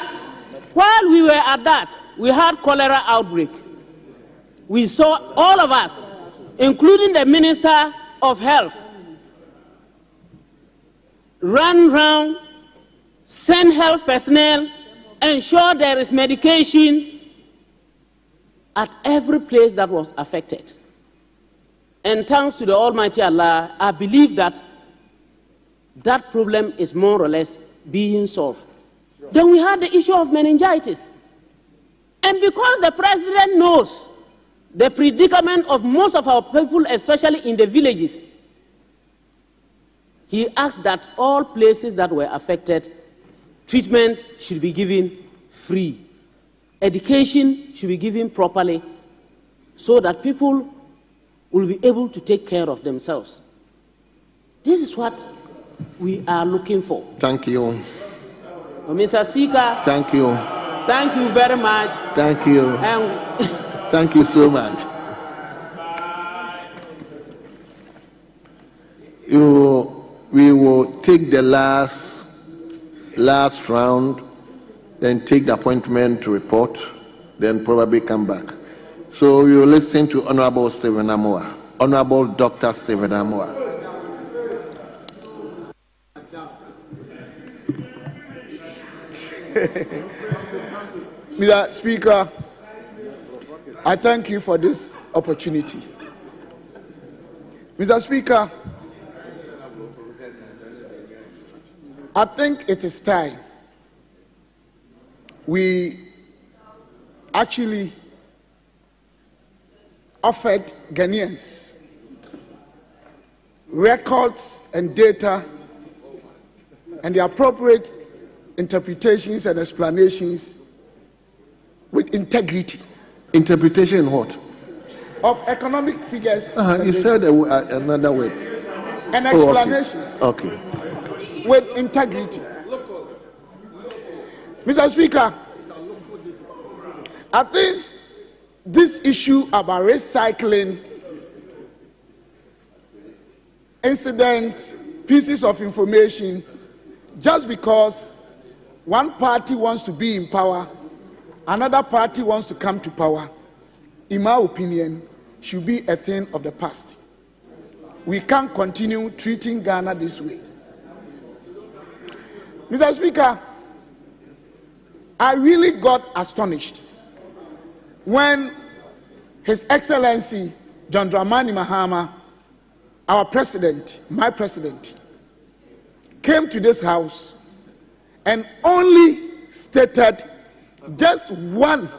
[SPEAKER 16] while we were at that, we had cholera outbreak. We saw all of us, including the Minister of Health, run round, send health personnel, ensure there is medication at every place that was affected. And thanks to the Almighty Allah, I believe that that problem is more or less being solved. Then we had the issue of meningitis. And because the president knows the predicament of most of our people, especially in the villages, he asked that all places that were affected, treatment should be given free. Education should be given properly so that people will be able to take care of themselves. This is what we are looking for.
[SPEAKER 3] Thank you.
[SPEAKER 16] Mr. Speaker.
[SPEAKER 3] Thank you.
[SPEAKER 16] Thank you very much.
[SPEAKER 3] Thank you. Thank you so much. We will take the last round, then take the appointment report, then probably come back. So we will listen to Honorable Stephen Amoa. Honorable Dr. Stephen Amoa.
[SPEAKER 18] Mr. Speaker, I thank you for this opportunity. Mr. Speaker, I think it is time we actually offered Ghanaians records and data and the appropriate interpretations and explanations with integrity.
[SPEAKER 3] Interpretation in what?
[SPEAKER 18] Of economic figures.
[SPEAKER 3] You said another word.
[SPEAKER 18] And explanations.
[SPEAKER 3] Okay.
[SPEAKER 18] With integrity. Mr. Speaker, at least
[SPEAKER 7] this issue about recycling incidents, pieces of information, just because one party wants to be in power, another party wants to come to power, in my opinion, should be a thing of the past. We can't continue treating Ghana this way. Mr. Speaker, I really got astonished when His Excellency John Dramani Mahama, our president, my president, came to this house and only stated just one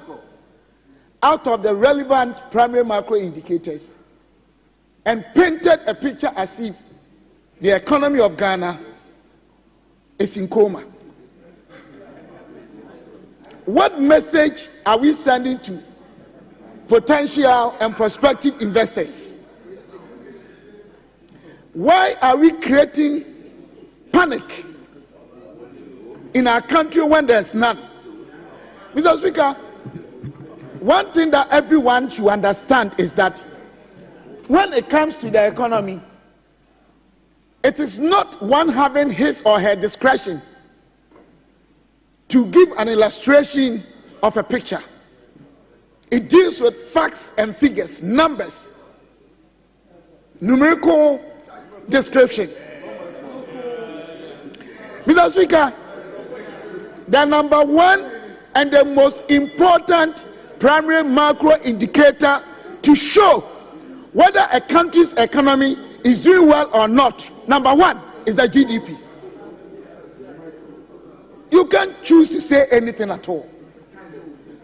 [SPEAKER 7] out of the relevant primary macro indicators and painted a picture as if the economy of Ghana is in coma. What message are we sending to potential and prospective investors? Why are we creating panic in our country when there's none? Mr. Speaker, one thing that everyone should understand is that when it comes to the economy, it is not one having his or her discretion to give an illustration of a picture. It deals with facts and figures, numbers, numerical description. Mr. Speaker, the number one and the most important primary macro indicator to show whether a country's economy is doing well or not, number one is the GDP. You can't choose to say anything at all.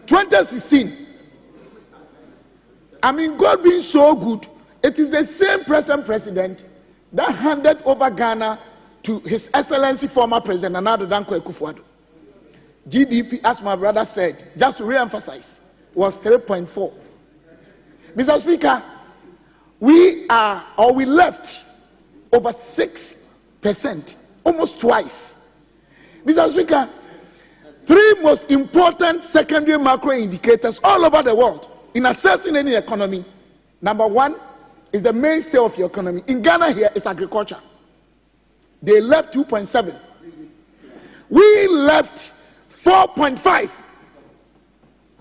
[SPEAKER 7] 2016, I mean, God being so good, it is the same present president that handed over Ghana to His Excellency former President Nana Danko Akufo-Addo. GDP, as my brother said, just to re-emphasize, was 3.4. Mr. Speaker, we left over 6%, almost twice. Mr. Speaker, three most important secondary macro indicators all over the world in assessing any economy. Number one is the mainstay of your economy. In Ghana here, it's agriculture. They left 2.7. We left 4.5.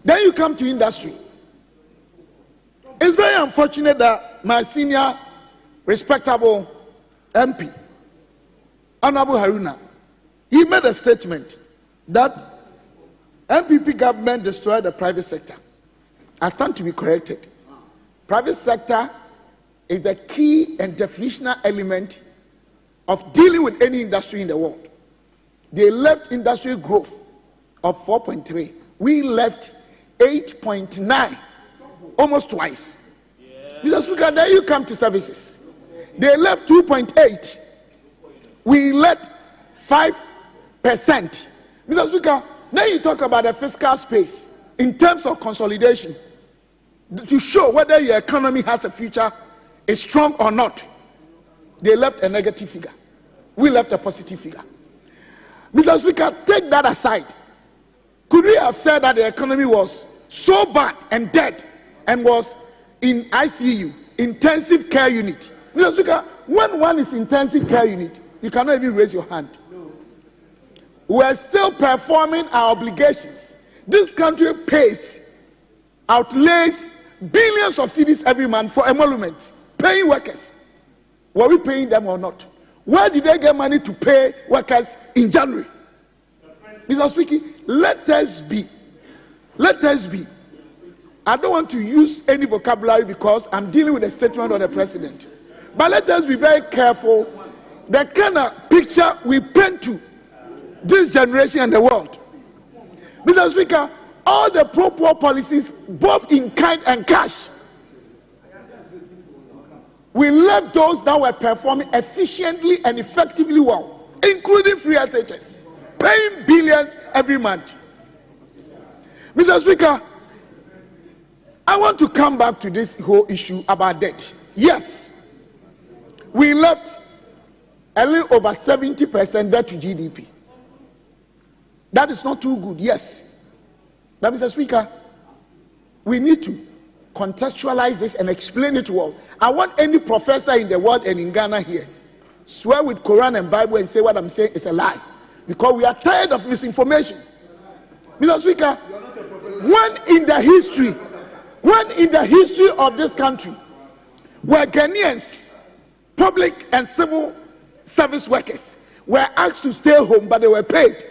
[SPEAKER 7] Then you come to industry. It's very unfortunate that my senior, respectable MP, Honorable Haruna, he made a statement that MPP government destroyed the private sector. I stand to be corrected. Private sector is the key and definitional element of dealing with any industry in the world. They left industrial growth of 4.3. We left 8.9, almost twice. Mr. Speaker, then you come to services. They left 2.8. We left 5%. Mr. Speaker, now you talk about the fiscal space in terms of consolidation to show whether your economy has a future, is strong or not. They left a negative figure. We left a positive figure. Mr. Speaker, take that aside. Could we have said that the economy was so bad and dead and was in ICU, intensive care unit? Mr. Speaker, when one is intensive care unit, you cannot even raise your hand. We are still performing our obligations. This country outlays billions of cedis every month for emolument, paying workers. Were we paying them or not? Where did they get money to pay workers in January? Mr. Speaker, let us be. I don't want to use any vocabulary because I'm dealing with a statement of the president. But let us be very careful the kind of picture we paint to this generation and the world. Mr. Speaker, all the pro-poor policies, both in kind and cash, we left those that were performing efficiently and effectively well, including free SHS, paying billions every month. Mr. Speaker, I want to come back to this whole issue about debt. Yes, we left a little over 70% debt to GDP. That is not too good, yes. But Mr. Speaker, we need to contextualize this and explain it well. I want any professor in the world and in Ghana here swear with Quran and Bible and say what I'm saying is a lie, because we are tired of misinformation. Mr. Speaker, when in the history of this country, where Ghanaians, public and civil service workers, were asked to stay home but they were paid,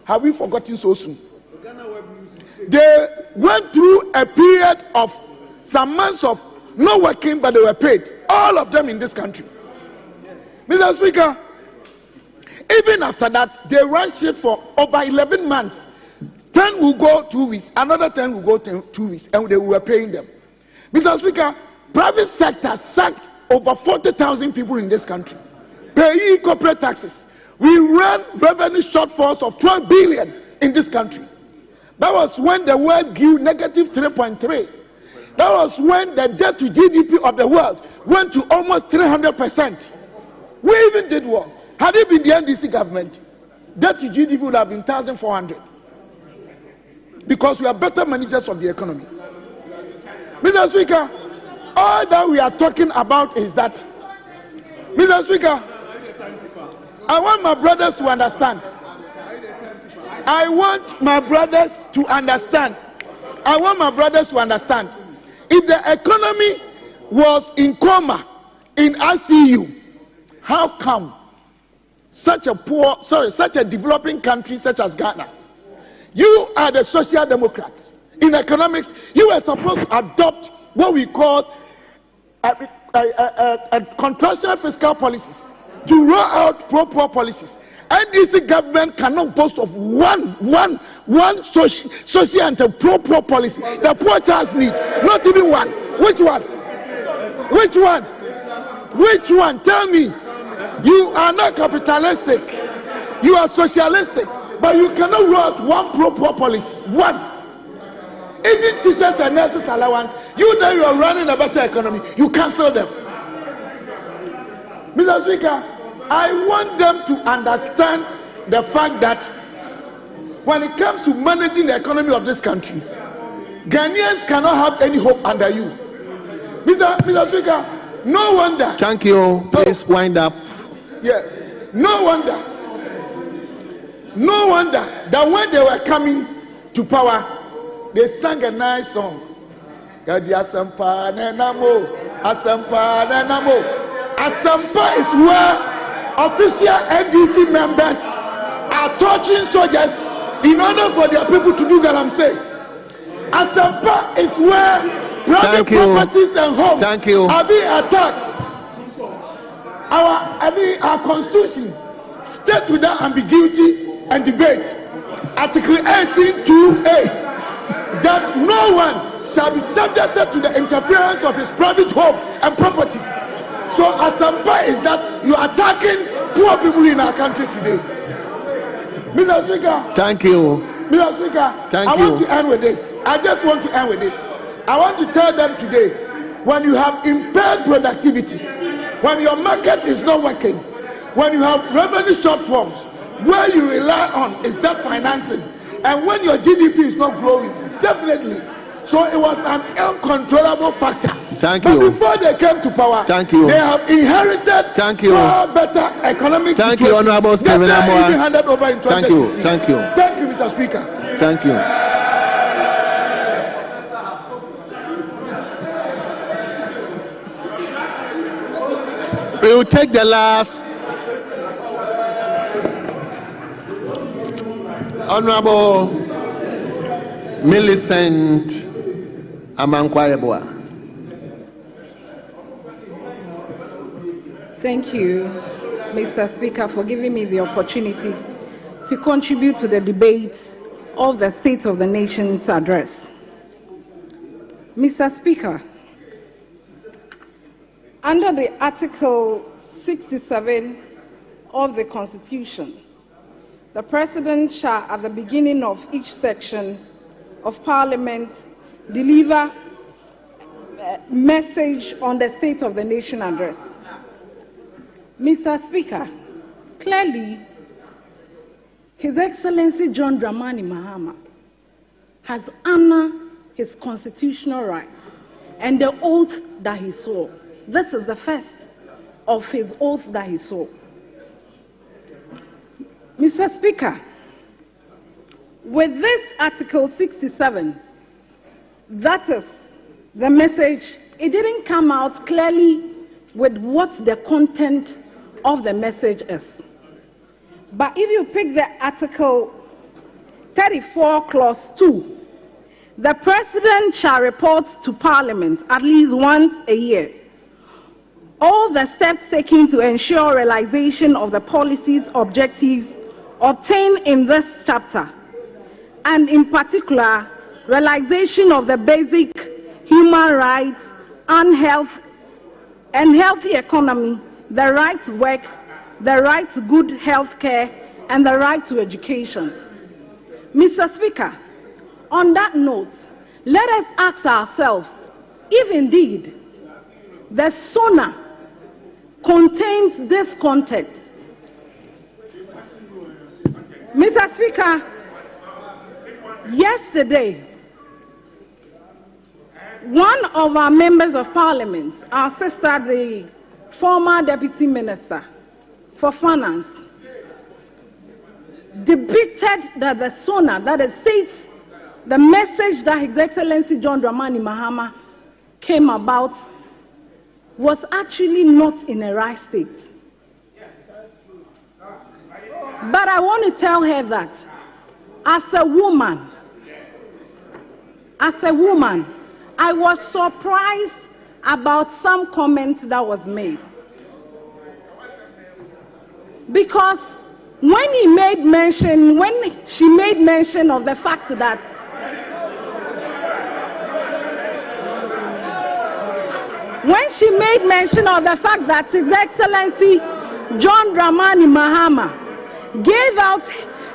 [SPEAKER 7] have we forgotten so soon? They went through a period of some months of not working but they were paid. All of them in this country. Mr. Speaker, even after that, they ran shit for over 11 months. 10 will go 2 weeks, another 10 will go 2 weeks, and they were paying them. Mr. Speaker, private sector sacked over 40,000 people in this country, paying corporate taxes. We ran revenue shortfalls of 12 billion in this country. That was when the world grew negative 3.3. That was when the debt to GDP of the world went to almost 300%. We even did well. Had it been the NDC government, debt to GDP would have been 1,400. Because we are better managers of the economy. Mr. Speaker, all that we are talking about is that, Mr. Speaker, I want my brothers to understand. I want my brothers to understand. I want my brothers to understand. If the economy was in coma, in ICU, how come such a developing country such as Ghana, you are the social democrats. In economics, you are supposed to adopt what we call a contractual fiscal policies to roll out pro-poor policies. NDC government cannot boast of one social and pro-poor policy. The poor child's need, not even one. Which one? Which one? Which one? Tell me. You are not capitalistic. You are socialistic. But you cannot roll out one pro-poor policy. One. Even teachers and nurses allowance, you know you are running a better economy. You cancel them. Mr. Speaker, I want them to understand the fact that when it comes to managing the economy of this country, Ghanaians cannot have any hope under you. Mr. Speaker, no wonder.
[SPEAKER 3] Thank you. Please wind up.
[SPEAKER 7] Yeah. No wonder that when they were coming to power, they sang a nice song. Asampa is where official NDC members are torturing soldiers in order for their people to do galamsey. Asampa is where private properties and homes are being attacked. Our constitution states without ambiguity and debate, Article 18(2)(a), that no one shall be subjected to the interference of his private home and properties. So Asampa is that you are attacking poor people in our country today. Mr. Speaker.
[SPEAKER 3] Thank you.
[SPEAKER 7] Mr. Speaker, I want to end with this. I just want to end with this. I want to tell them today, when you have impaired productivity, when your market is not working, when you have revenue shortfalls, where you rely on is debt financing, and when your GDP is not growing, definitely. So it was an uncontrollable factor.
[SPEAKER 3] But
[SPEAKER 7] before they came to power, they have inherited far better economic
[SPEAKER 3] situation. Thank you, Honorable Stephen Amoah.
[SPEAKER 7] Even handed over in 2016.
[SPEAKER 3] Thank you.
[SPEAKER 7] Thank you, Mr. Speaker.
[SPEAKER 3] Thank you. We will take the last. Honorable Millicent Amankwa-Yeboah.
[SPEAKER 9] Thank you, Mr. Speaker, for giving me the opportunity to contribute to the debate of the State of the Nation's address. Mr. Speaker, under the Article 67 of the Constitution, the President shall, at the beginning of each section of Parliament, deliver a message on the State of the Nation address. Mr. Speaker, clearly, His Excellency John Dramani Mahama has honored his constitutional rights and the oath that he swore. This is the first of his oath that he swore. Mr. Speaker, with this Article 67, that is the message. It didn't come out clearly with what the content of the message is. But if you pick the Article 34, Clause 2, the President shall report to Parliament at least once a year all the steps taken to ensure realization of the policies, objectives obtained in this chapter, and in particular, realization of the basic human rights and healthy economy, the right to work, the right to good health care, and the right to education. Mr. Speaker, on that note, let us ask ourselves if indeed the SONA contains this content. Mr. Speaker, yesterday, one of our members of parliament, our sister, the former deputy minister for finance, debated that the SONA, that it states the message that His Excellency John Dramani Mahama came about, was actually not in a right state. But I want to tell her that as a woman, I was surprised about some comment that was made. Because when she made mention of the fact that His Excellency John Dramani Mahama gave out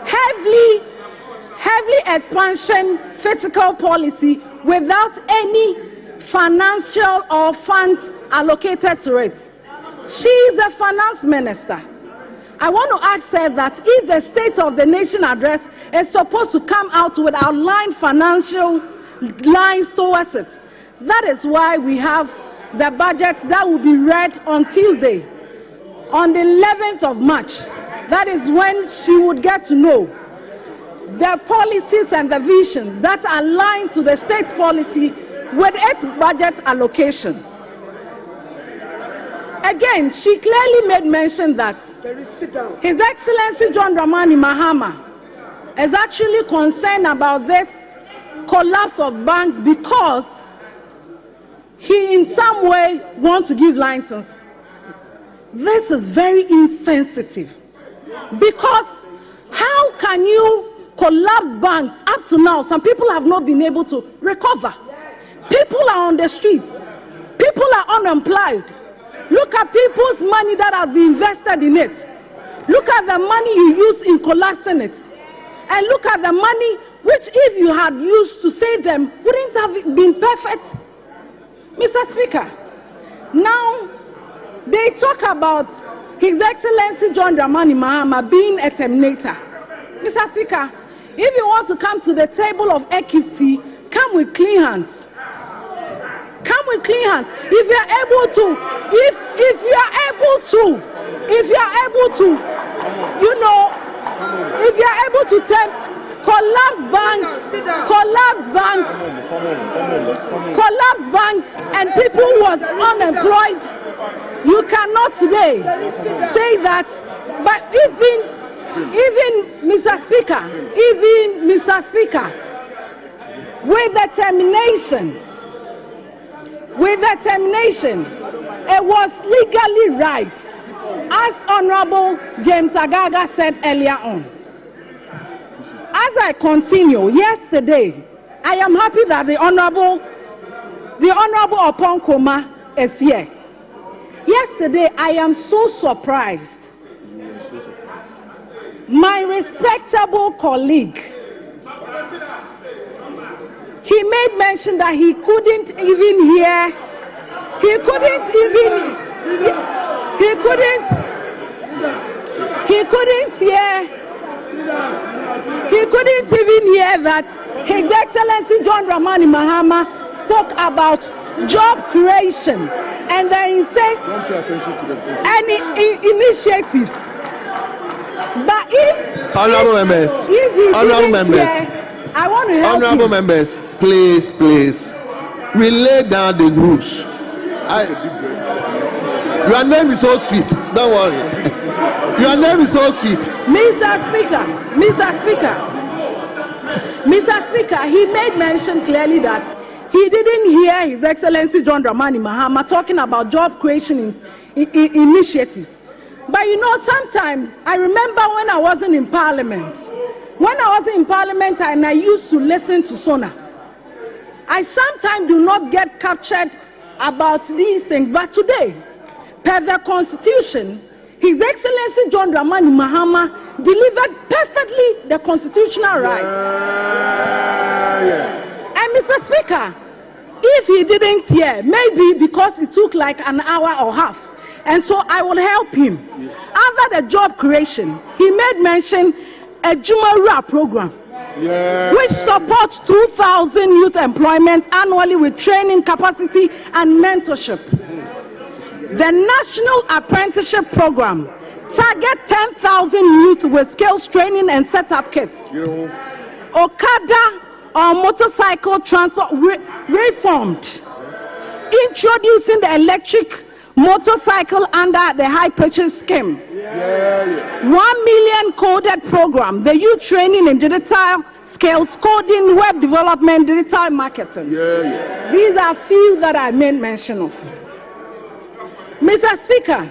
[SPEAKER 9] heavily expansion fiscal policy without any financial or funds allocated to it. She is a finance minister. I want to ask her that if the State of the Nation address is supposed to come out with outlined financial lines towards it, that is why we have the budget that will be read on Tuesday, on the 11th of March. That is when she would get to know the policies and the visions that align to the state's policy with its budget allocation. Again, she clearly made mention that His Excellency John Dramani Mahama is actually concerned about this collapse of banks because he in some way wants to give license. This is very insensitive, because how can you collapse banks? Up to now, some people have not been able to recover. People are on the streets. People are unemployed. Look at people's money that has been invested in it. Look at the money you use in collapsing it. And look at the money which, if you had used to save them, wouldn't have been perfect. Mr. Speaker, now they talk about His Excellency John Dramani Mahama being a terminator. Mr. Speaker, if you want to come to the table of equity, come with clean hands. Come with clean hands. If you are able to, if you are able to, you know, if you are able to collapse banks, and people who was unemployed, you cannot today say that. But even Mr. Speaker, with determination, it was legally right, as Honorable James Agaga said earlier on. As I continue, yesterday, I am happy that the Honorable Oponkoma is here. Yesterday, I am so surprised. My respectable colleague, he made mention that he couldn't even hear, he couldn't even hear that His Excellency John Dramani Mahama spoke about job creation, and then say any initiatives. But if
[SPEAKER 3] Honorable members, honorable members,
[SPEAKER 9] I want to help
[SPEAKER 3] honorable members, please, we lay down the rules. Your name is so sweet. Don't worry. Your name is so sweet.
[SPEAKER 9] Mr. Speaker, he made mention clearly that he didn't hear His Excellency John Dramani Mahama talking about job creation initiatives. But you know, sometimes I remember when I wasn't in Parliament. When I was in Parliament and I used to listen to Sona, I sometimes do not get captured about these things. But today, per the Constitution, His Excellency John Dramani Mahama delivered perfectly the constitutional rights. And Mr. Speaker, if he didn't hear, maybe because it took like an hour or half, and so I will help him. Under the job creation, he made mention a Jumarua program, which supports 2,000 youth employment annually with training, capacity, and mentorship. The National Apprenticeship Program target 10,000 youth with skills training and setup kits. Okada or motorcycle transport reformed, introducing the electric motorcycle under the high purchase scheme. 1 million coded program, the youth training in digital skills, coding, web development, digital marketing. These are few that I made mention of. Mr. Speaker,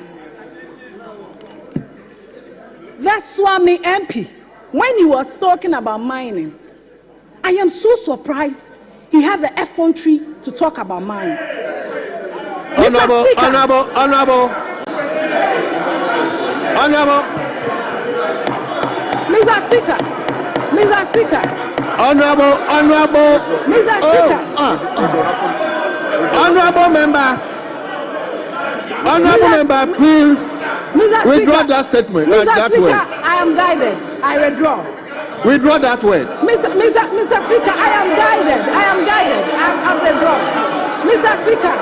[SPEAKER 9] that's why me MP, when he was talking about mining, I am so surprised he had the effrontery to talk about mining.
[SPEAKER 3] Honorable.
[SPEAKER 9] Mr. Speaker.
[SPEAKER 3] Honorable.
[SPEAKER 9] Mr. Speaker.
[SPEAKER 3] Honorable member, please withdraw that statement.
[SPEAKER 9] Mr.
[SPEAKER 3] That
[SPEAKER 9] Speaker,
[SPEAKER 3] word.
[SPEAKER 9] I am guided. I withdraw.
[SPEAKER 3] Withdraw that word.
[SPEAKER 9] Mr. Speaker, I am guided. I withdraw. Mr. Speaker,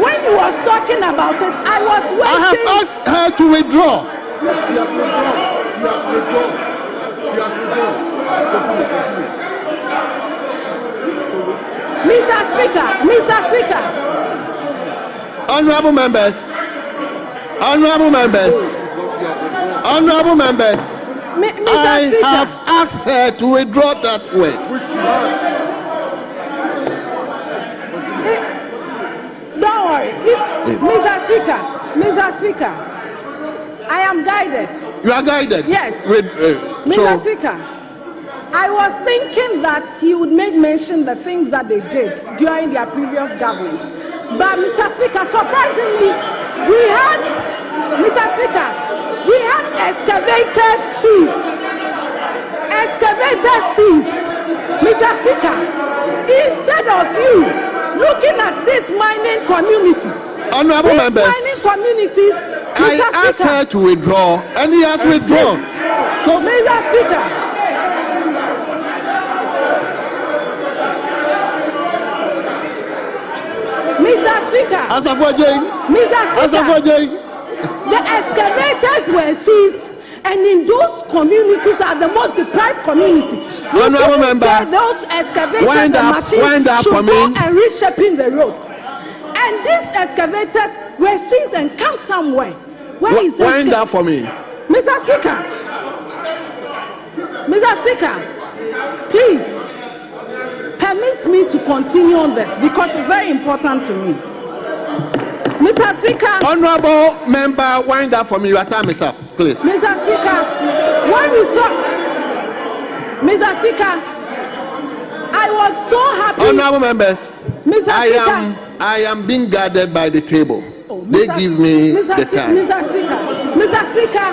[SPEAKER 9] when you was talking about it, I was waiting.
[SPEAKER 3] I have asked her to withdraw.
[SPEAKER 21] She has withdrawn.
[SPEAKER 9] Mr. Speaker.
[SPEAKER 3] Honorable members. I have asked her to withdraw that word.
[SPEAKER 9] Don't worry. Mr. Speaker, I am guided.
[SPEAKER 3] You are guided?
[SPEAKER 9] Yes. Mr. Speaker, I was thinking that he would make mention the things that they did during their previous government. But Mr. Speaker, surprisingly, we had excavators seized. Mr. Speaker, instead of you looking at these mining communities,
[SPEAKER 3] honorable members, I asked her to withdraw, and he has withdrawn.
[SPEAKER 9] So, Mr. Speaker, the excavators were seized, and in those communities are the most deprived communities.
[SPEAKER 3] Honorable member,
[SPEAKER 9] those excavators and machines should go and reshaping the roads. And these excavators were seized and come somewhere. Where is that?
[SPEAKER 3] Wind up for me.
[SPEAKER 9] Mr. Speaker, please permit me to continue on this because it's very important to me. Mr. Speaker.
[SPEAKER 3] Honorable member, wind up for me. Your time is up, please.
[SPEAKER 9] Mr. Speaker, when you talk, Mr. Speaker, I was so happy.
[SPEAKER 3] Honorable members, I am being guarded by the table. They give me the time.
[SPEAKER 9] Mr. Speaker,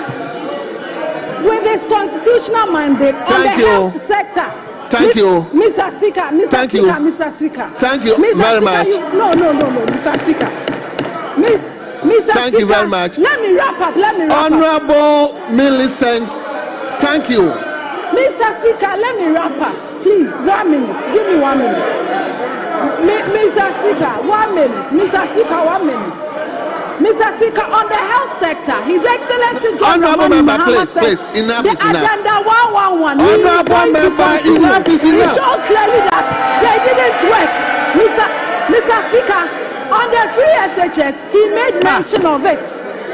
[SPEAKER 9] with this constitutional mandate on the health sector.
[SPEAKER 3] Thank you.
[SPEAKER 9] Mr. Speaker.
[SPEAKER 3] Thank you very much.
[SPEAKER 9] No, Mr. Speaker.
[SPEAKER 3] Thank you very much.
[SPEAKER 9] Let me wrap up.
[SPEAKER 3] Honorable Millicent, thank you.
[SPEAKER 9] Mr. Speaker, let me wrap up. Please, 1 minute. Give me 1 minute. Mr. Speaker, 1 minute. Mr. Speaker, 1 minute. Mr. Speaker, on the health sector, His Excellency John Dramani Mahama said the agenda 111 he is going to continue. It shows clearly that they didn't work. Mr. Speaker, on the free SHS, he made mention of it.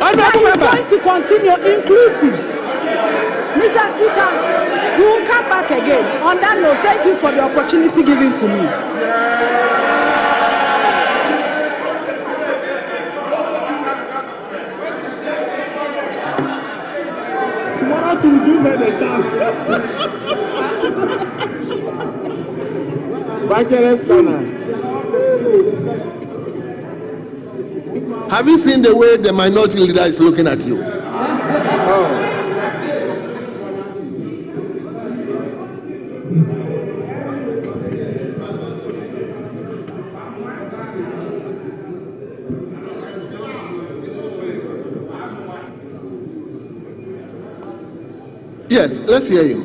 [SPEAKER 9] That he is going to continue inclusive. Mr. Speaker, we will come back again. On that note, thank you for the opportunity given to me.
[SPEAKER 3] Have you seen the way the minority leader is looking at you? Yes, let's hear you.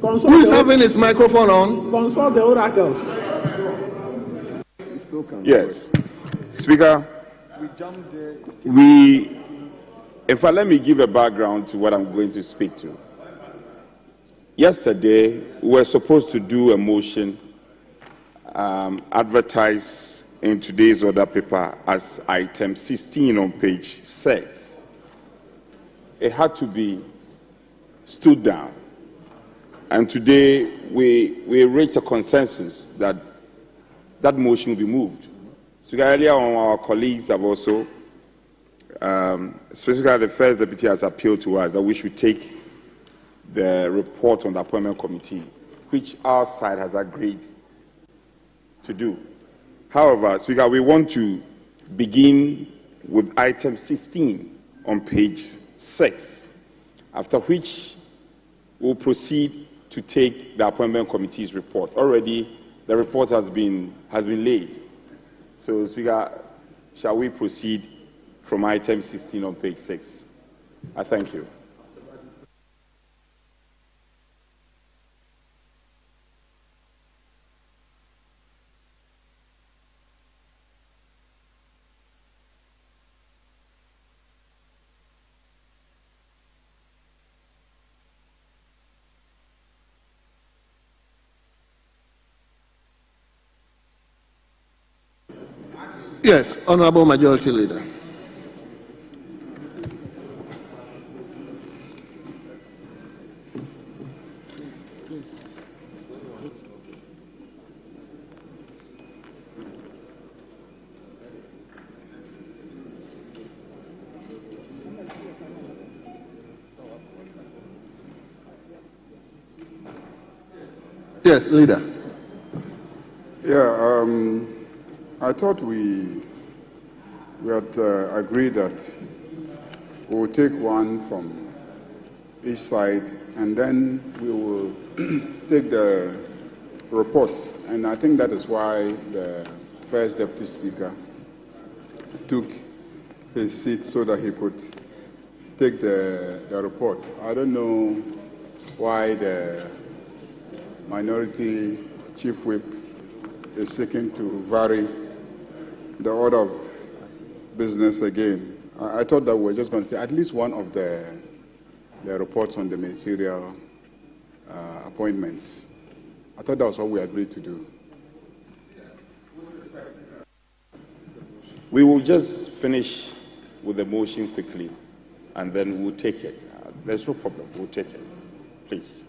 [SPEAKER 3] Who is having his microphone on?
[SPEAKER 17] Consult the oracles.
[SPEAKER 6] Yes. Speaker, let me give a background to what I'm going to speak to. Yesterday, we were supposed to do a motion advertised in today's order paper as item 16 on page 6. It had to be stood down. And today, we reached a consensus that that motion will be moved. Speaker, earlier on, our colleagues have also, specifically the First Deputy has appealed to us that we should take the report on the appointment committee, which our side has agreed to do. However, Speaker, we want to begin with item 16 on page 6, after which we'll proceed to take the appointment committee's report. Already, the report has been laid. So, Speaker, shall we proceed from item 16 on page 6? I thank you.
[SPEAKER 3] Yes, Honorable Majority Leader. Yes, Leader.
[SPEAKER 13] Yeah, I thought we had agreed that we will take one from each side and then we will take the reports. And I think that is why the First Deputy Speaker took his seat so that he could take the report. I don't know why the Minority Chief Whip is seeking to vary the order of business again. I thought that we were just going to take at least one of the reports on the ministerial appointments. I thought that was what we agreed to do.
[SPEAKER 6] We will just finish with the motion quickly, and then we'll take it. There's no problem. We'll take it. Please.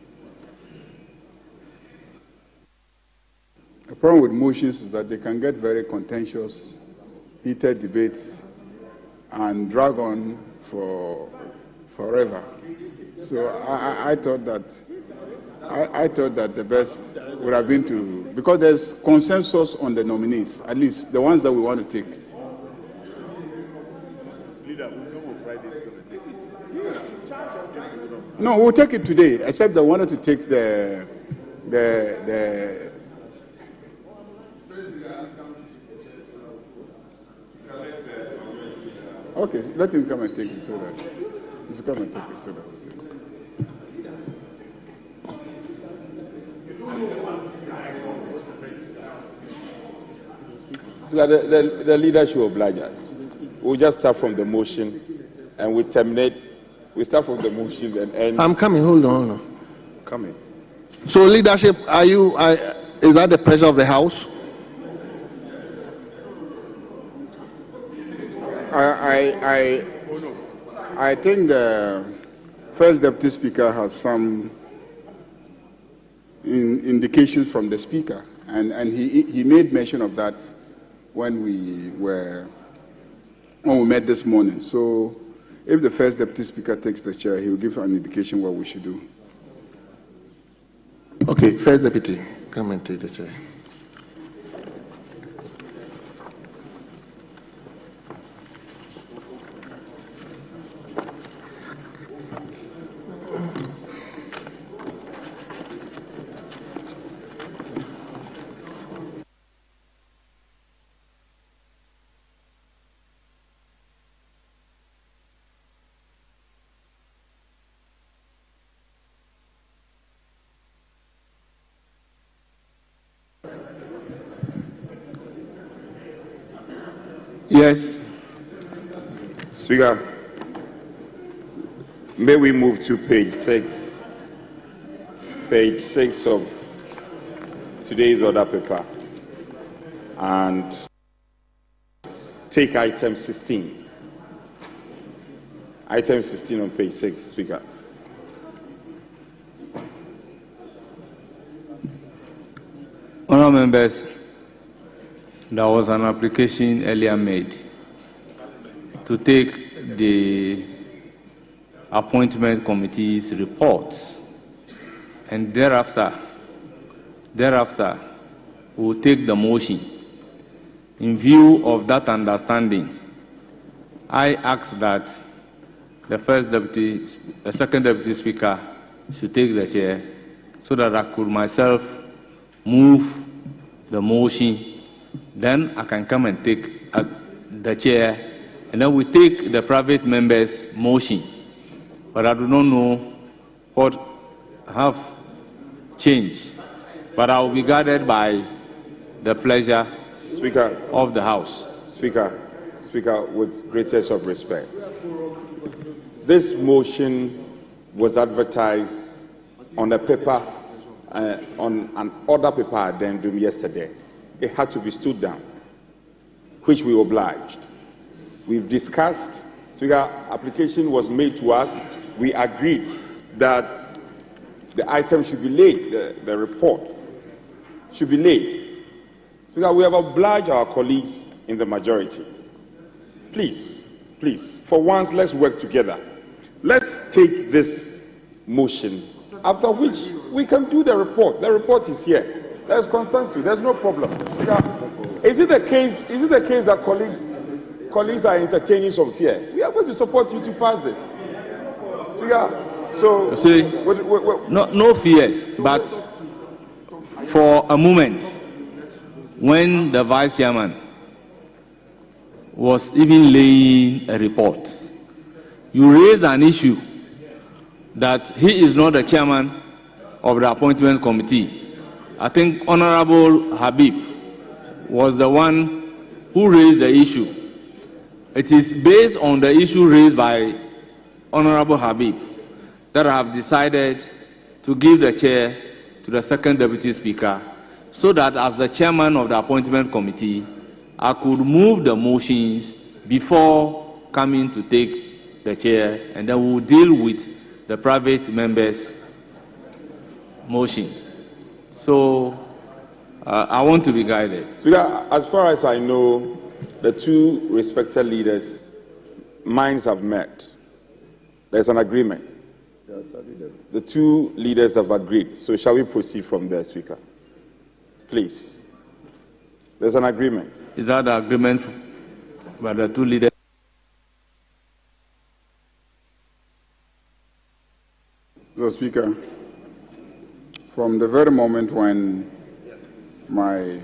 [SPEAKER 13] The problem with motions is that they can get very contentious, heated debates, and drag on for forever. So I thought that the best would have been to, because there's consensus on the nominees, at least the ones that we want to take. No, we'll take it today, except they wanted to take the okay, let him come and take it so that he's come and take it so that we'll take it.
[SPEAKER 6] The leader should oblige us. We'll just start from the motion and we terminate. We start from the motion and end.
[SPEAKER 3] I'm coming, hold on.
[SPEAKER 6] Coming.
[SPEAKER 3] So leadership, is that the pressure of the House?
[SPEAKER 1] I think the First Deputy Speaker has some indications from the Speaker, and he made mention of that when we met this morning. So if the First Deputy Speaker takes the chair, he will give an indication what we should do.
[SPEAKER 3] Okay, First Deputy, come and take the chair.
[SPEAKER 6] Yes. Speaker, may we move to page 6? Page 6 of today's order paper and take item 16. Item 16 on page 6, Speaker.
[SPEAKER 2] Honourable members, there was an application earlier made to take the appointment committee's reports, and thereafter we'll take the motion. In view of that understanding, I ask that the second deputy speaker should take the chair so that I could myself move the motion. Then I can come and take the chair, and then we take the private member's motion. But I do not know what have changed. But I will be guided by the pleasure of the House.
[SPEAKER 6] Speaker, with greatest of respect, this motion was advertised on a paper, on an order paper addendum yesterday. It had to be stood down, which we obliged. We've discussed, Speaker, application was made to us. We agreed that the item should be laid, the report should be laid. Speaker, we have obliged our colleagues in the majority. Please, for once, let's work together. Let's take this motion, after which we can do the report. The report is here. There's consensus. There's no problem. Is it the case that colleagues are entertaining some fear? We are going to support you to pass this. So
[SPEAKER 2] see, no fears, but for a moment, when the vice chairman was even laying a report, you raised an issue that he is not the chairman of the appointment committee. I think Honorable Habib was the one who raised the issue. It is based on the issue raised by Honorable Habib that I have decided to give the chair to the second deputy speaker, so that as the chairman of the appointment committee, I could move the motions before coming to take the chair, and then we'll deal with the private members' motion. So I want to be guided.
[SPEAKER 6] As far as I know, the two respected leaders' minds have met. There's an agreement. The two leaders have agreed. So shall we proceed from there, Speaker? Please. There's an agreement.
[SPEAKER 2] Is that the agreement by the two leaders?
[SPEAKER 1] Mr. Speaker, from the very moment when my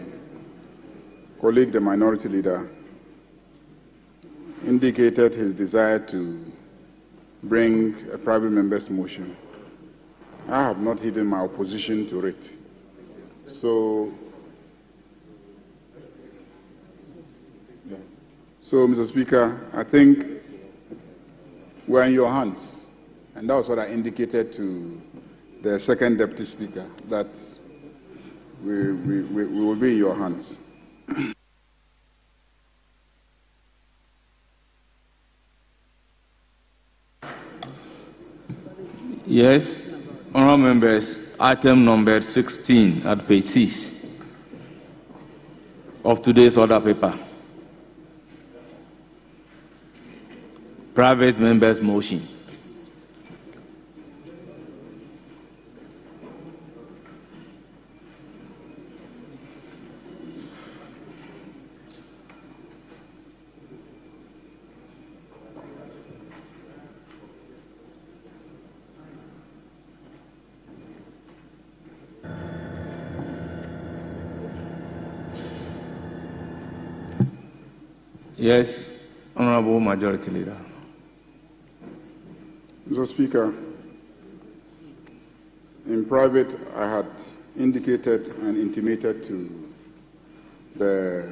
[SPEAKER 1] colleague, the minority leader, indicated his desire to bring a private member's motion, I have not hidden my opposition to it. So So, Mr. Speaker, I think we're in your hands. And that was what I indicated to the second Deputy Speaker, that we will be in your hands.
[SPEAKER 2] Yes, honourable members, item number 16 at page 6 of today's order paper. Private members' motion. Yes, Honourable Majority Leader.
[SPEAKER 1] Mr. Speaker, in private, I had indicated and intimated to the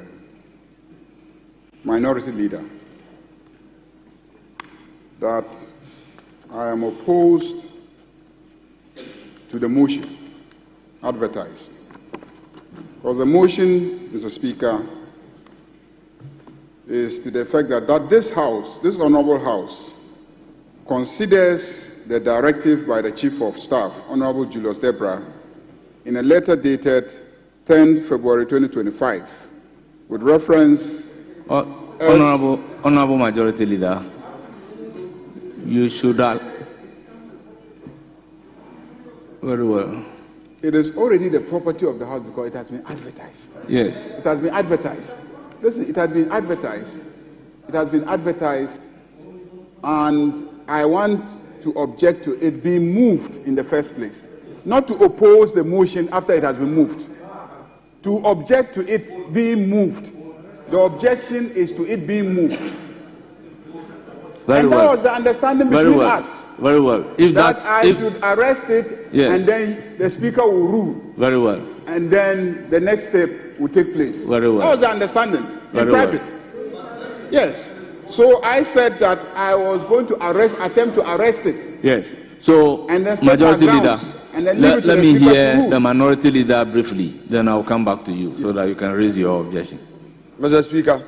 [SPEAKER 1] Minority Leader that I am opposed to the motion advertised. Because the motion, Mr. Speaker, is to the effect that this House, this Honourable House, considers the directive by the Chief of Staff, Honourable Julius Debra, in a letter dated 10 February 2025, with reference...
[SPEAKER 2] Honourable Majority Leader, you should... Very well.
[SPEAKER 1] It is already the property of the House because it has been advertised.
[SPEAKER 2] Yes.
[SPEAKER 1] It has been advertised. Listen, it has been advertised. It has been advertised, and I want to object to it being moved in the first place. Not to oppose the motion after it has been moved. To object to it being moved. The objection is to it being moved.
[SPEAKER 2] Very
[SPEAKER 1] and
[SPEAKER 2] well.
[SPEAKER 1] that was the understanding
[SPEAKER 2] Very
[SPEAKER 1] between
[SPEAKER 2] well.
[SPEAKER 1] us.
[SPEAKER 2] Very well. If
[SPEAKER 1] that I should arrest it,
[SPEAKER 2] yes,
[SPEAKER 1] and then the Speaker will rule.
[SPEAKER 2] Very well.
[SPEAKER 1] And then the next step will take place.
[SPEAKER 2] Very well.
[SPEAKER 1] That was the understanding in
[SPEAKER 2] Very
[SPEAKER 1] private.
[SPEAKER 2] well.
[SPEAKER 1] Yes. So I said that I was going to attempt to arrest it.
[SPEAKER 2] Yes. So,
[SPEAKER 1] and then
[SPEAKER 2] Majority Leader,
[SPEAKER 1] and then leave it to
[SPEAKER 2] let
[SPEAKER 1] the
[SPEAKER 2] me
[SPEAKER 1] Speaker
[SPEAKER 2] hear
[SPEAKER 1] to rule.
[SPEAKER 2] the Minority Leader briefly. Then I'll come back to you so that you can raise your objection.
[SPEAKER 18] Mr. Speaker,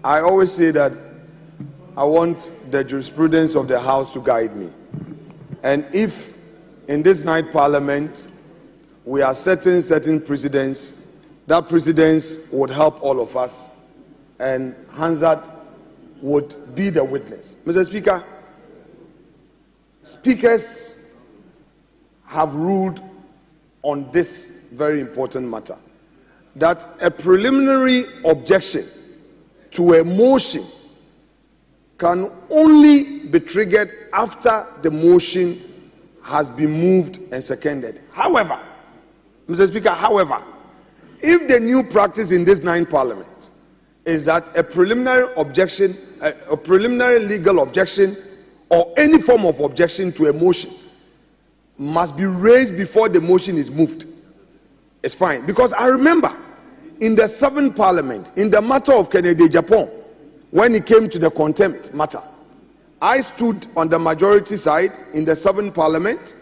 [SPEAKER 18] I always say that I want the jurisprudence of the House to guide me. And if in this night Parliament we are setting certain precedents, that precedence would help all of us, and Hansard would be the witness. Mr. Speaker, speakers have ruled on this very important matter, that a preliminary objection to a motion can only be triggered after the motion has been moved and seconded. However, Mr. Speaker, if the new practice in this ninth Parliament is that a preliminary objection, a preliminary legal objection, or any form of objection to a motion must be raised before the motion is moved, it's fine. Because I remember in the 7th Parliament, in the matter of Kennedy Japan, when it came to the contempt matter, I stood on the majority side in the 7th Parliament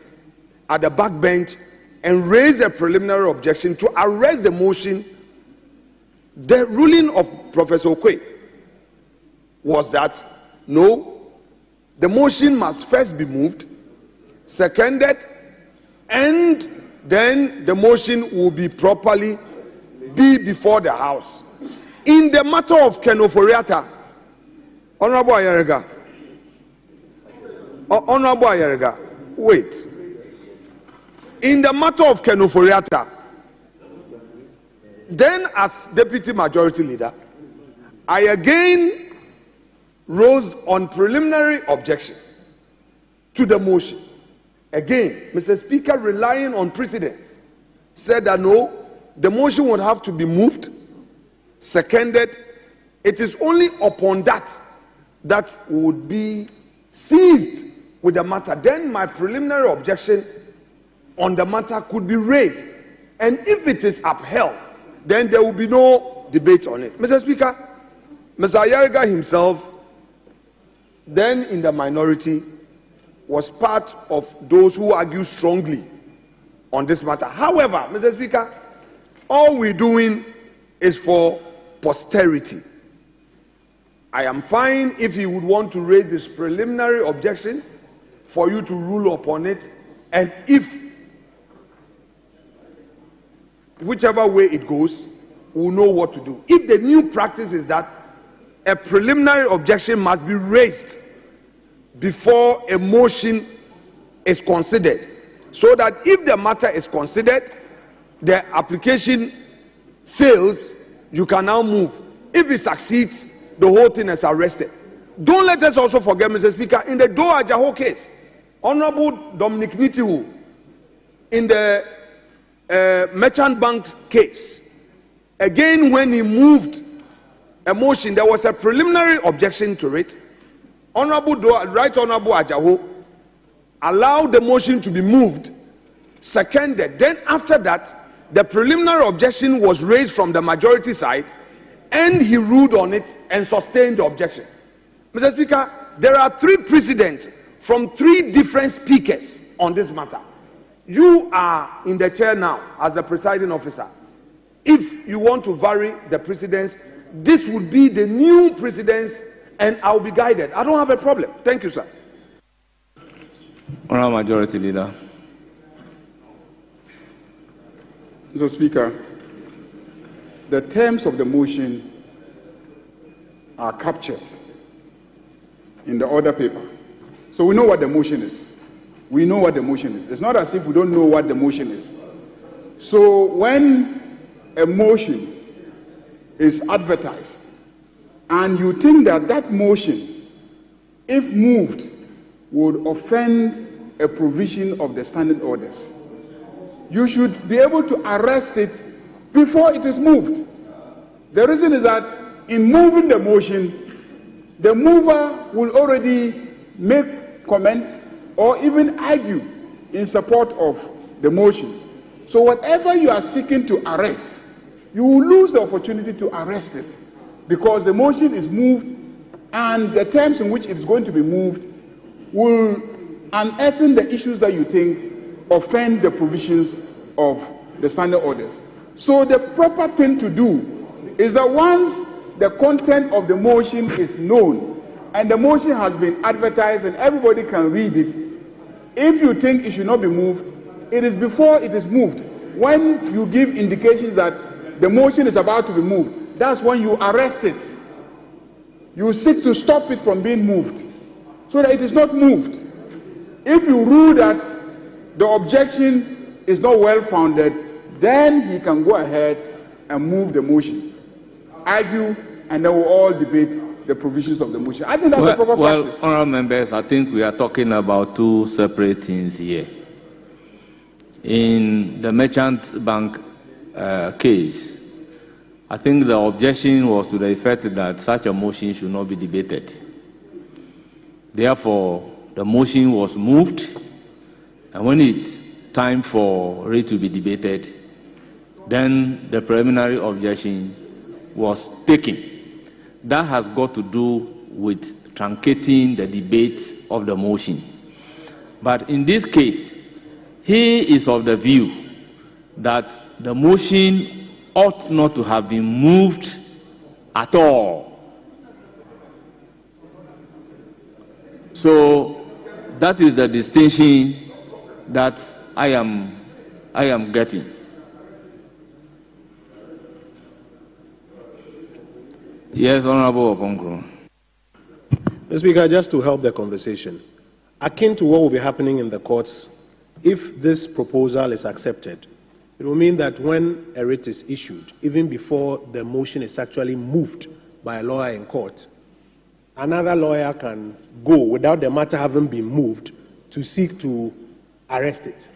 [SPEAKER 18] at the back bench and raised a preliminary objection to arrest the motion. The ruling of Professor Okwe was that no, the motion must first be moved, seconded, and then the motion will be properly before the House. In the matter of Kenoforiata, Honorable Ayerega, wait. In the matter of Kenoforiata, then as Deputy Majority Leader, I again rose on preliminary objection to the motion. Again, Mr. Speaker, relying on precedents, said that no, the motion would have to be moved, seconded. It is only upon that that would be seized with the matter. Then my preliminary objection on the matter could be raised. And if it is upheld, then there will be no debate on it. Mr. Speaker, Mr. Ayariga himself, then in the minority, was part of those who argue strongly on this matter. However, Mr. Speaker, all we're doing is for posterity. I am fine if he would want to raise his preliminary objection for you to rule upon it, and if whichever way it goes, we'll know what to do. If the new practice is that a preliminary objection must be raised before a motion is considered, so that if the matter is considered, the application fails, you can now move. If it succeeds, the whole thing is arrested. Don't let us also forget, Mr. Speaker, in the Doe Ajaho case, Honorable Dominic Nitiwu, in the Merchant Bank's case, again, when he moved a motion, there was a preliminary objection to it. Right Honorable Ajaho allowed the motion to be moved, seconded. Then after that, the preliminary objection was raised from the majority side, and he ruled on it and sustained the objection. Mr. Speaker, there are 3 precedents from 3 different speakers on this matter. You are in the chair now as the presiding officer. If you want to vary the precedents, this would be the new precedents, and I'll be guided. I don't have a problem. Thank you, sir.
[SPEAKER 2] Honourable Majority Leader.
[SPEAKER 1] Mr. Speaker, the terms of the motion are captured in the order paper. So we know what the motion is. We know what the motion is. It's not as if we don't know what the motion is. So when a motion is advertised and you think that that motion, if moved, would offend a provision of the standing orders, you should be able to arrest it before it is moved. The reason is that in moving the motion, the mover will already make comments or even argue in support of the motion. So whatever you are seeking to arrest, you will lose the opportunity to arrest it, because the motion is moved and the terms in which it is going to be moved will unearth the issues that you think offend the provisions of the standing orders. So the proper thing to do is that once the content of the motion is known and the motion has been advertised and everybody can read it, if you think it should not be moved, it is before it is moved. When you give indications that the motion is about to be moved, that's when you arrest it. You seek to stop it from being moved so that it is not moved. If you rule that the objection is not well founded, then he can go ahead and move the motion, argue, and then we'll all debate the provisions of the motion. I think that's the proper practice.
[SPEAKER 2] Well, honourable members, I think we are talking about 2 separate things here. In the Merchant Bank case, I think the objection was to the effect that such a motion should not be debated. Therefore, the motion was moved, and when it's time for it to be debated, then the preliminary objection was taken. That has got to do with truncating the debate of the motion. But in this case, he is of the view that the motion ought not to have been moved at all. So that is the distinction that I am getting. Yes, Honorable Oponkro.
[SPEAKER 17] Mr. Speaker, just to help the conversation, akin to what will be happening in the courts, if this proposal is accepted, it will mean that when a writ is issued, even before the motion is actually moved by a lawyer in court, another lawyer can go without the matter having been moved to seek to arrest it.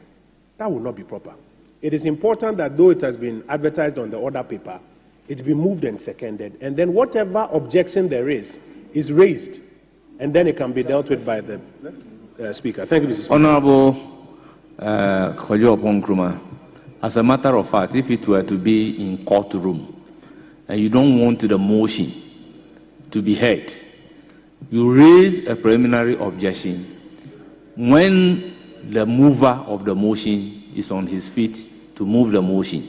[SPEAKER 17] That would not be proper. It is important that though it has been advertised on the order paper, it be moved and seconded, and then whatever objection there is raised, and then it can be dealt with by the Speaker. Thank you, Mr. Speaker.
[SPEAKER 2] Honorable Kojo Oponkruma, as a matter of fact, if it were to be in courtroom, and you don't want the motion to be heard, you raise a preliminary objection when the mover of the motion is on his feet to move the motion.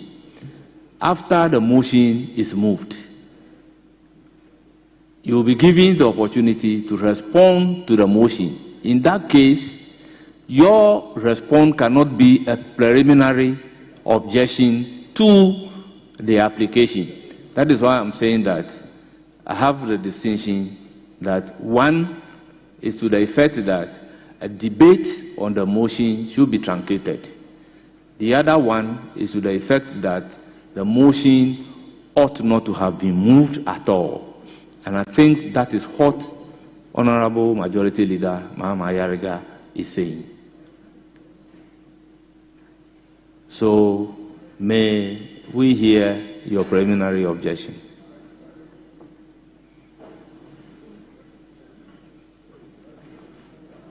[SPEAKER 2] After the motion is moved, you will be given the opportunity to respond to the motion. In that case, your response cannot be a preliminary objection to the application. That is why I'm saying that I have the distinction that one is to the effect that a debate on the motion should be truncated. The other one is to the effect that the motion ought not to have been moved at all. And I think that is what Honorable Majority Leader Mahama Ayariga is saying. So may we hear your preliminary objection.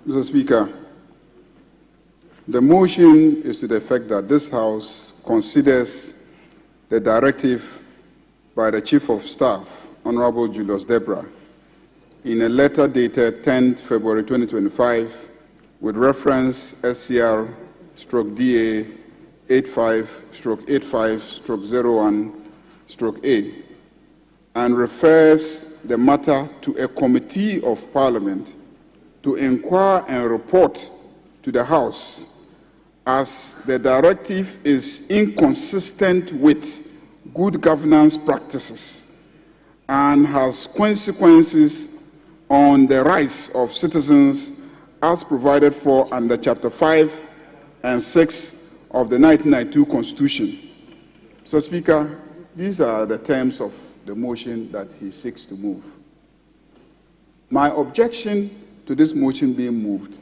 [SPEAKER 1] Mr. Speaker, the motion is to the effect that this House considers the directive by the Chief of Staff, Honorable Julius Debra, in a letter dated 10th February 2025 with reference SCR/DA 85/85/01/A, and refers the matter to a committee of Parliament to inquire and report to the House, as the directive is inconsistent with good governance practices and has consequences on the rights of citizens as provided for under Chapter 5 and 6 of the 1992 Constitution. Mr. Speaker, these are the terms of the motion that he seeks to move. My objection to this motion being moved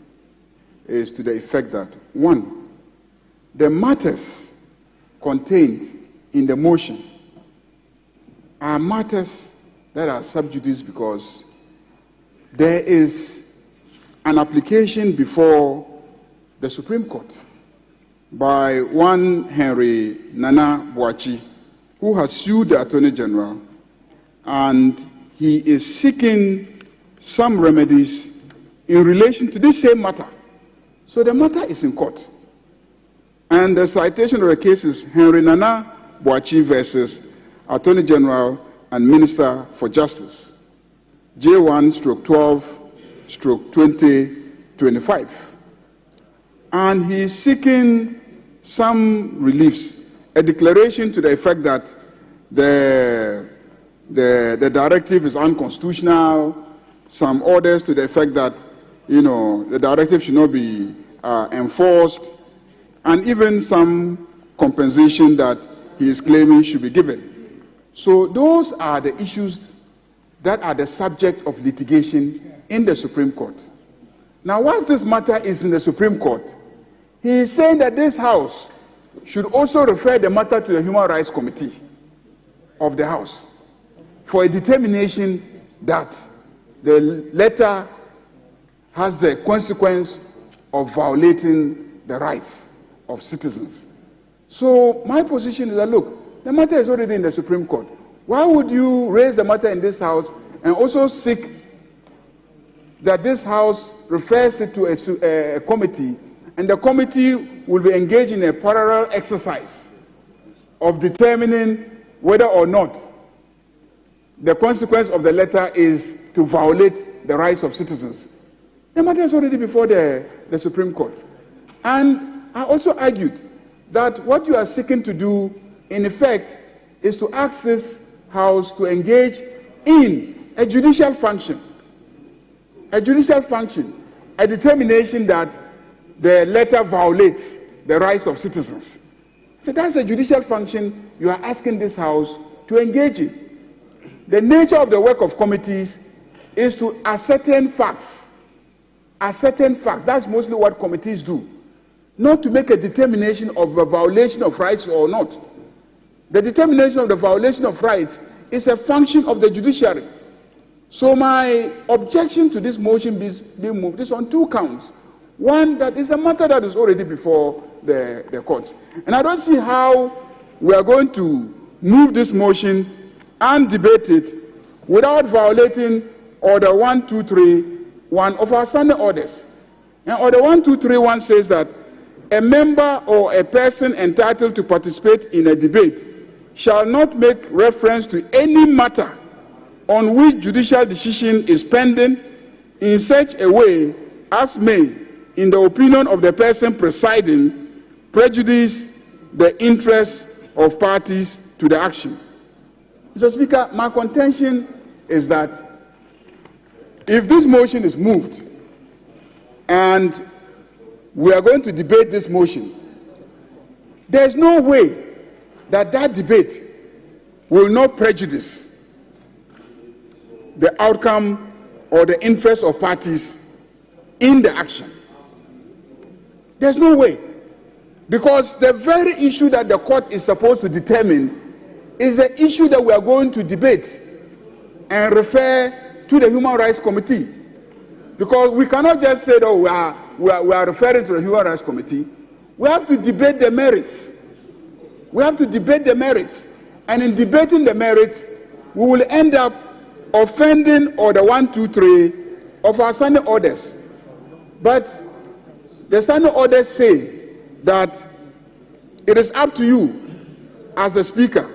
[SPEAKER 1] is to the effect that, one, the matters contained in the motion are matters that are sub judice because there is an application before the Supreme Court by one Henry Nana Boachi, who has sued the Attorney General, and he is seeking some remedies in relation to this same matter. So the matter is in court. And the citation of the case is Henry Nana Boachi versus Attorney General and Minister for Justice, J1/12/2025. And he is seeking some reliefs, a declaration to the effect that the directive is unconstitutional, some orders to the effect that, the directive should not be enforced, and even some compensation that he is claiming should be given. So those are the issues that are the subject of litigation in the Supreme Court. Now, once this matter is in the Supreme Court, he is saying that this House should also refer the matter to the Human Rights Committee of the House for a determination that the letter has the consequence of violating the rights of citizens. So my position is that, look, the matter is already in the Supreme Court. Why would you raise the matter in this House and also seek that this House refers it to a committee, and the committee will be engaged in a parallel exercise of determining whether or not the consequence of the letter is to violate the rights of citizens? The matter is already before the Supreme Court. And I also argued that what you are seeking to do, in effect, is to ask this House to engage in a judicial function, a determination that the letter violates the rights of citizens. So that's a judicial function you are asking this House to engage in. The nature of the work of committees is to ascertain facts. That's mostly what committees do. Not to make a determination of a violation of rights or not. The determination of the violation of rights is a function of the judiciary. So my objection to this motion being moved is on two counts. One, that is a matter that is already before the courts. And I don't see how we are going to move this motion and debate it without violating Order 1231 of our standing orders. And Order 1231 says that a member or a person entitled to participate in a debate shall not make reference to any matter on which judicial decision is pending in such a way as may, in the opinion of the person presiding, prejudice the interests of parties to the action. Mr. Speaker, my contention is that if this motion is moved and we are going to debate this motion, there is no way that that debate will not prejudice the outcome or the interest of parties in the action. There's no way. Because the very issue that the court is supposed to determine is the issue that we are going to debate and refer to the Human Rights Committee. Because we cannot just say, oh, we are referring to the Human Rights Committee. We have to debate the merits. We have to debate the merits. And in debating the merits, we will end up offending Order 123 of our standing orders. But the standing orders say that it is up to you as the Speaker,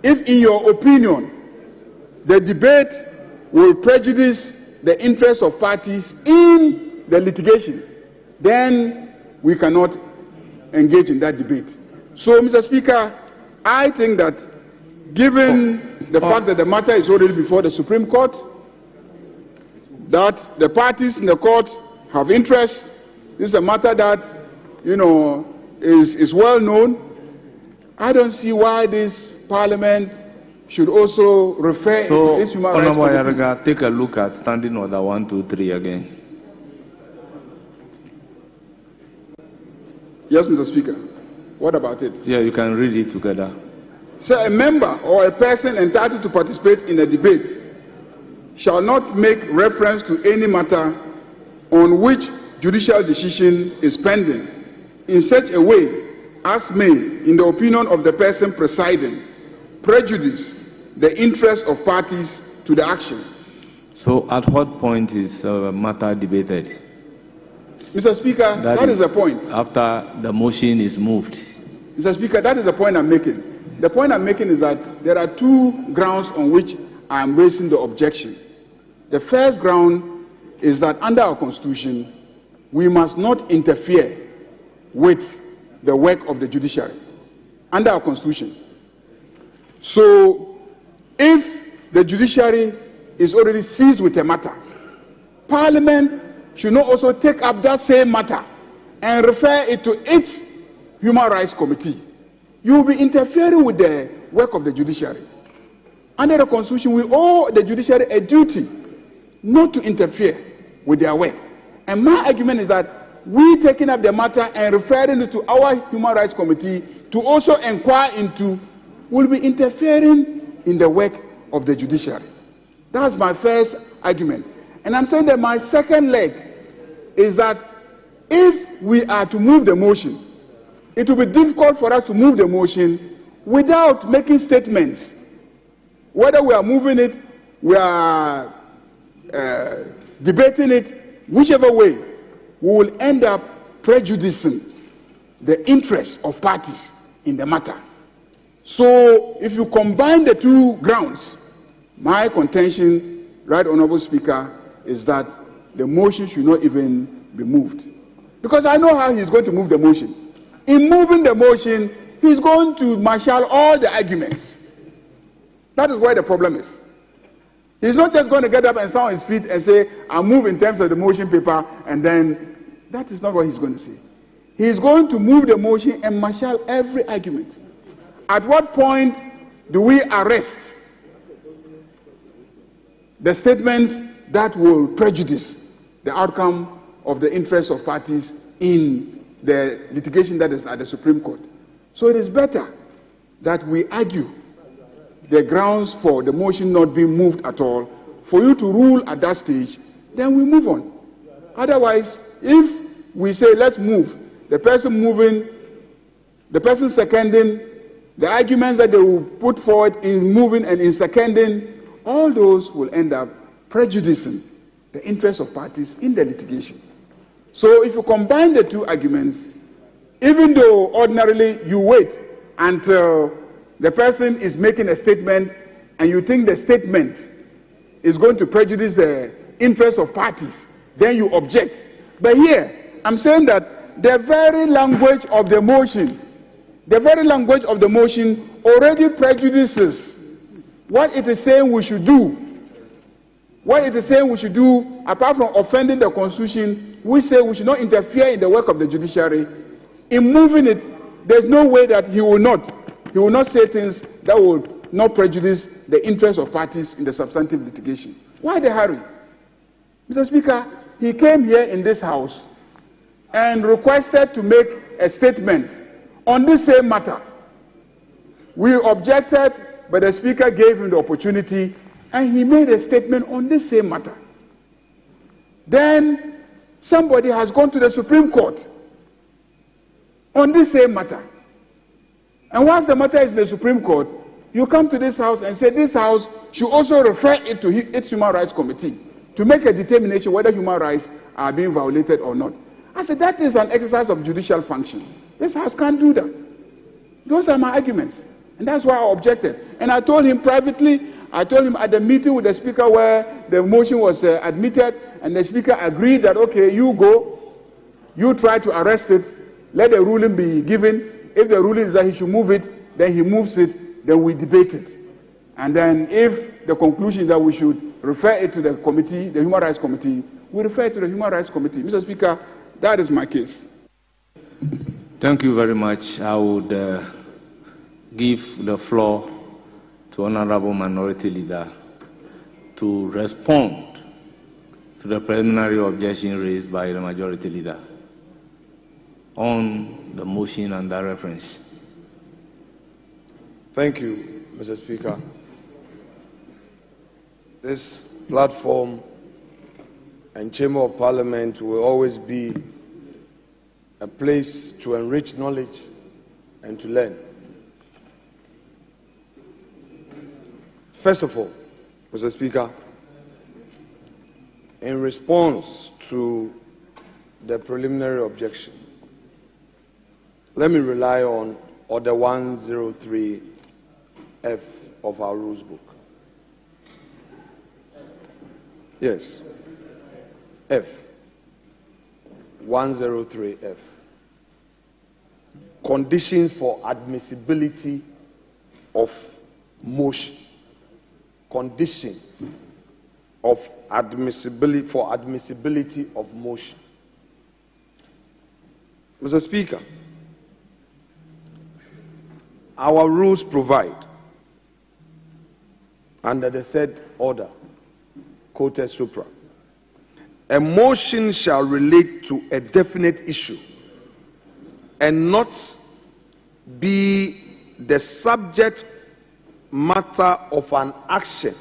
[SPEAKER 1] if in your opinion the debate will prejudice the interests of parties in the litigation, then we cannot engage in that debate. So, Mr. Speaker, I think that given the fact that the matter is already before the Supreme Court, that the parties in the court have interest, this is a matter that, is well known. I don't see why this Parliament should also refer to its Human Rights Committee.
[SPEAKER 2] Yarga, take a look at Standing Order 123 again.
[SPEAKER 1] Yes, Mr. Speaker. What about it?
[SPEAKER 2] Yeah, you can read it together.
[SPEAKER 1] So a member or a person entitled to participate in a debate shall not make reference to any matter on which judicial decision is pending in such a way as may, in the opinion of the person presiding, prejudice the interests of parties to the action.
[SPEAKER 2] So at what point is the matter debated?
[SPEAKER 1] Mr. Speaker, that is the point.
[SPEAKER 2] After the motion is moved.
[SPEAKER 1] Mr. Speaker, that is the point I'm making. The point I'm making is that there are two grounds on which I am raising the objection. The first ground is that under our Constitution, we must not interfere with the work of the judiciary. Under our Constitution. So, if the judiciary is already seized with a matter, Parliament should not also take up that same matter and refer it to its Human Rights Committee. You will be interfering with the work of the judiciary. Under the Constitution, we owe the judiciary a duty not to interfere with their work. And my argument is that we taking up the matter and referring it to our Human Rights Committee to also inquire into will be interfering in the work of the judiciary. That's my first argument. And I'm saying that my second leg is that if we are to move the motion, it will be difficult for us to move the motion without making statements. Whether we are moving it, we are debating it, whichever way, we will end up prejudicing the interests of parties in the matter. So, if you combine the two grounds, my contention, Right Honourable Speaker, is that the motion should not even be moved. Because I know how he's going to move the motion. In moving the motion, he's going to marshal all the arguments. That is where the problem is. He's not just going to get up and stand on his feet and say, I'll move in terms of the motion paper, and then that is not what he's going to say. He's going to move the motion and marshal every argument. At what point do we arrest the statements that will prejudice the outcome of the interests of parties in the litigation that is at the Supreme Court? So it is better that we argue the grounds for the motion not being moved at all. For you to rule at that stage, then we move on. Otherwise, if we say let's move, the person moving, the person seconding, the arguments that they will put forward in moving and in seconding all those will end up prejudicing the interests of parties in the litigation. So if you combine the two arguments, even though ordinarily you wait until the person is making a statement and you think the statement is going to prejudice the interests of parties, then you object. But here, I'm saying that the very language of the motion, already prejudices what it is saying we should do. What it is saying we should do, apart from offending the Constitution, we say we should not interfere in the work of the judiciary. In moving it, there's no way that he will not say things that will not prejudice the interests of parties in the substantive litigation. Why the hurry? Mr. Speaker, he came here in this House and requested to make a statement on this same matter. We objected, but the Speaker gave him the opportunity and he made a statement on this same matter. Then somebody has gone to the Supreme Court on this same matter. And once the matter is in the Supreme Court, you come to this House and say this House should also refer it to its Human Rights Committee to make a determination whether human rights are being violated or not. I said that is an exercise of judicial function. This House can't do that. Those are my arguments. And that's why I objected. And I told him privately, I told him at the meeting with the Speaker where the motion was admitted, and the Speaker agreed that, okay, you go, you try to arrest it, let the ruling be given. If the ruling is that he should move it, then he moves it, then we debate it. And then if the conclusion is that we should refer it to the committee, the Human Rights Committee, we refer it to the Human Rights Committee. Mr. Speaker, that is my case.
[SPEAKER 2] Thank you very much. I would give the floor to Honorable Minority Leader to respond to the preliminary objection raised by the Majority Leader on the motion under reference.
[SPEAKER 18] Thank you, Mr. Speaker. This platform and Chamber of Parliament will always be a place to enrich knowledge and to learn. First of all, Mr. Speaker, in response to the preliminary objection, let me rely on Order 103F of our rules book. Yes, F, 103F. Conditions for admissibility of motion. Condition of admissibility for admissibility of motion. Mr. Speaker, our rules provide, under the said order, quoted supra, a motion shall relate to a definite issue and not be the subject matter of an action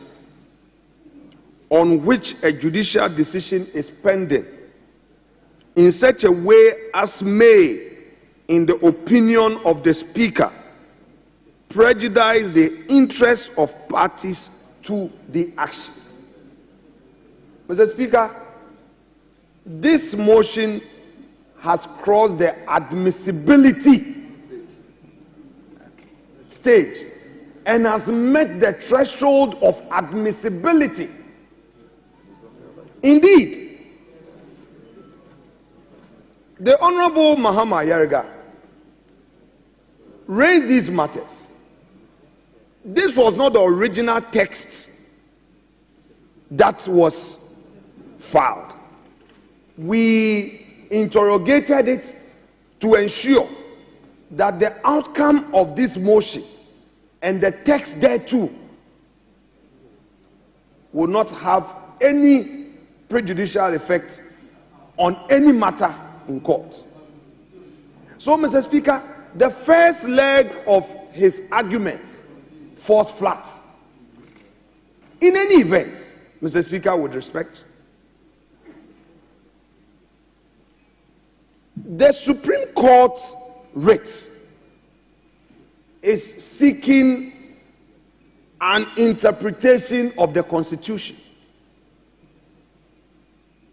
[SPEAKER 18] on which a judicial decision is pending in such a way as may, in the opinion of the Speaker, prejudice the interests of parties to the action. Mr. Speaker, this motion has crossed the admissibility stage and has met the threshold of admissibility. Indeed, the Honorable Mahama Yarga raised these matters. This was not the original text that was filed. We interrogated it to ensure that the outcome of this motion and the text thereto will not have any prejudicial effect on any matter in court. So, Mr. Speaker, the first leg of his argument falls flat. In any event, Mr. Speaker, with respect, the Supreme Court's writ is seeking an interpretation of the Constitution.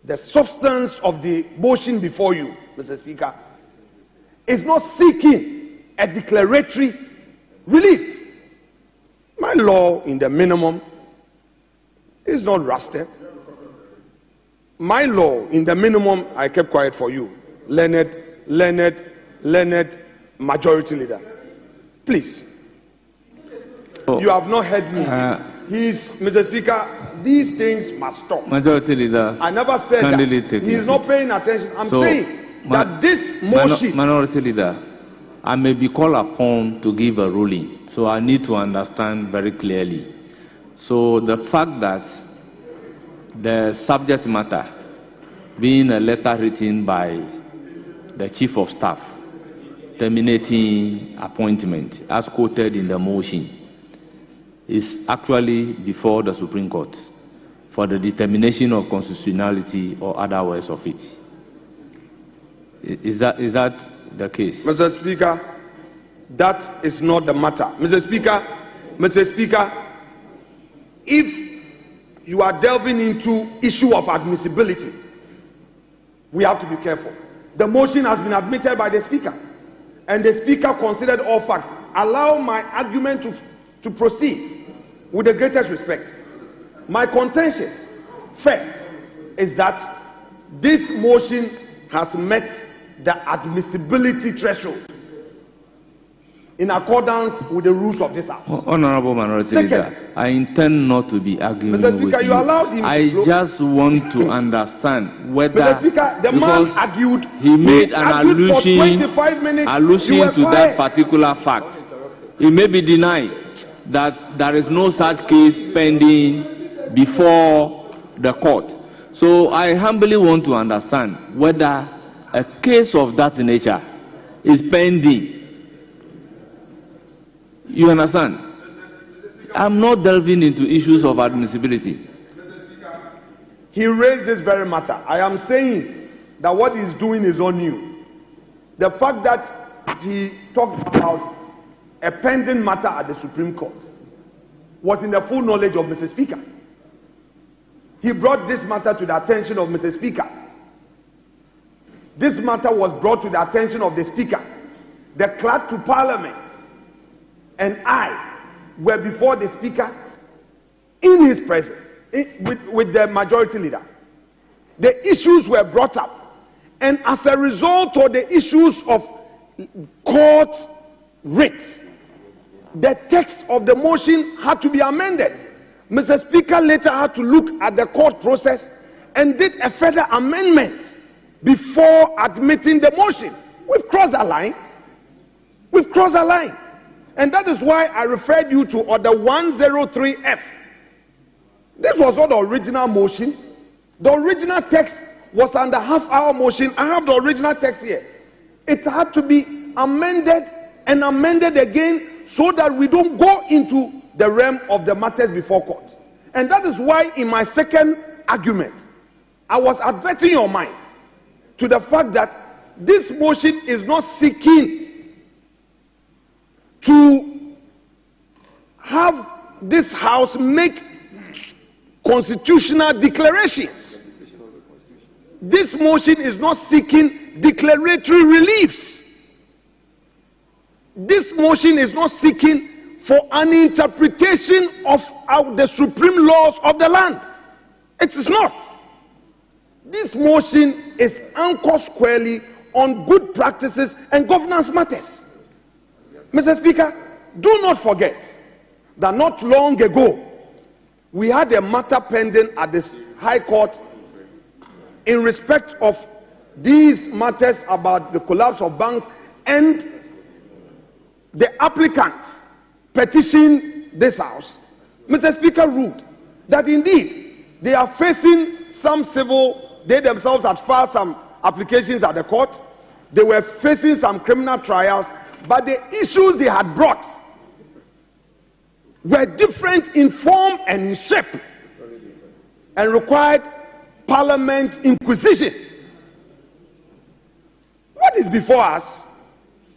[SPEAKER 18] The substance of the motion before you, Mr. Speaker, is not seeking a declaratory relief. My law in the minimum is not rusted. My law in the minimum, I kept quiet for you. Learned majority leader. Please. You have not heard me. Mr. Speaker, these things must stop.
[SPEAKER 2] Majority leader.
[SPEAKER 18] I never said that. He is not paying attention. I'm saying that this motion.
[SPEAKER 2] Minority leader, I may be called upon to give a ruling. So I need to understand very clearly. So the fact that the subject matter being a letter written by the Chief of Staff terminating appointment as quoted in the motion is actually before the Supreme Court for the determination of constitutionality or otherwise of it. Is that the case?
[SPEAKER 18] Mr. Speaker, that is not the matter. Mr. Speaker, if you are delving into issue of admissibility, we have to be careful. The motion has been admitted by the Speaker, and the Speaker considered all facts. Allow my argument to proceed with the greatest respect. My contention, first, is that this motion has met the admissibility threshold in accordance with the rules of this House.
[SPEAKER 2] Honorable Minority Leader, I intend not to be arguing
[SPEAKER 18] Mr. Speaker,
[SPEAKER 2] with
[SPEAKER 18] you allowed him
[SPEAKER 2] I
[SPEAKER 18] to
[SPEAKER 2] just want to understand whether
[SPEAKER 18] Mr. Speaker, the man argued.
[SPEAKER 2] He made an allusion to that
[SPEAKER 18] quiet.
[SPEAKER 2] particular fact. It may be denied that there is no such case pending before the court. So I humbly want to understand whether a case of that nature is pending. You understand? I'm not delving into issues of admissibility.
[SPEAKER 18] He raised this very matter. I am saying that what he's doing is on you. The fact that he talked about a pending matter at the Supreme Court was in the full knowledge of Mr. Speaker. He brought this matter to the attention of Mr. Speaker. This matter was brought to the attention of the Speaker. The clerk to Parliament and I were before the Speaker in his presence with the majority leader. The issues were brought up, and as a result of the issues of court writs, the text of the motion had to be amended. Mr. Speaker later had to look at the court process and did a further amendment before admitting the motion. We've crossed a line. We've crossed a line. And that is why I referred you to Order 103F. This was not the original motion. The original text was under half-hour motion. I have the original text here. It had to be amended and amended again so that we don't go into the realm of the matters before court. And that is why in my second argument, I was averting your mind to the fact that this motion is not seeking to have this House make constitutional declarations. This motion is not seeking declaratory reliefs. This motion is not seeking for an interpretation of the supreme laws of the land. It is not. This motion is anchored squarely on good practices and governance matters. Mr. Speaker, do not forget that not long ago, we had a matter pending at the High Court in respect of these matters about the collapse of banks, and the applicants petitioned this House. Mr. Speaker ruled that indeed they are facing some civil, they themselves had filed some applications at the court, they were facing some criminal trials, but the issues they had brought were different in form and in shape and required Parliament inquisition. What is before us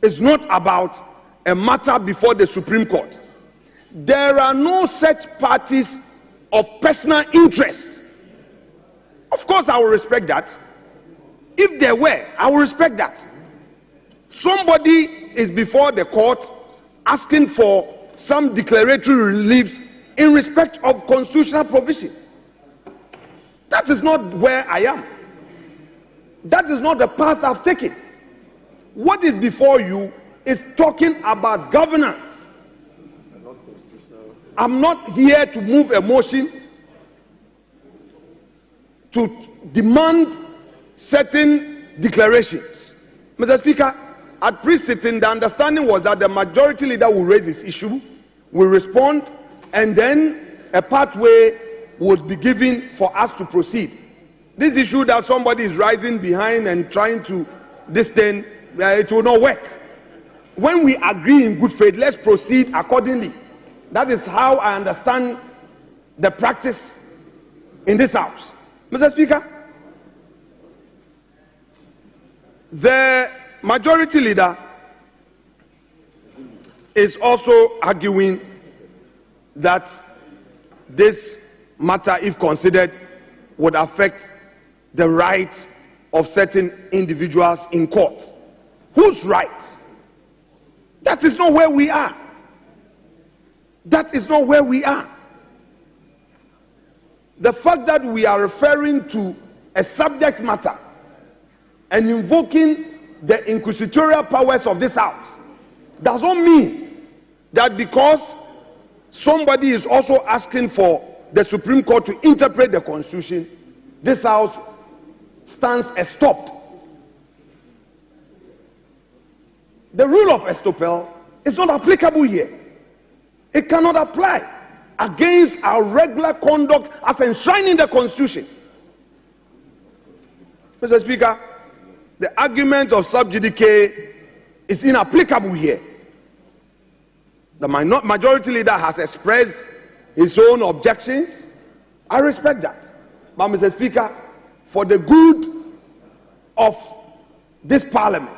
[SPEAKER 18] is not about a matter before the Supreme Court. there are no such parties of personal interest. Of course, I will respect that. If there were, I will respect that. Somebody is before the court asking for some declaratory reliefs in respect of constitutional provision. That is not where I am. That is not the path I've taken. What is before you is talking about governance. I'm not here to move a motion to demand certain declarations. Mr. Speaker, at pre-sitting, the understanding was that the majority leader will raise this issue, will respond, and then a pathway would be given for us to proceed. This issue that somebody is rising behind and trying to this thing, it will not work. When we agree in good faith, let's proceed accordingly. That is how I understand the practice in this house. Mr. Speaker, the majority leader is also arguing that this matter, if considered, would affect the rights of certain individuals in court. Whose rights? That is not where we are. That is not where we are. The fact that we are referring to a subject matter and invoking the inquisitorial powers of this house does not mean that because somebody is also asking for the Supreme Court to interpret the Constitution, this house stands estopped. The rule of estoppel is not applicable here. It cannot apply against our regular conduct as enshrined in the Constitution. Mr. Speaker, the argument of sub judice is inapplicable here. The majority leader has expressed his own objections. I respect that. But Mr. Speaker, for the good of this Parliament,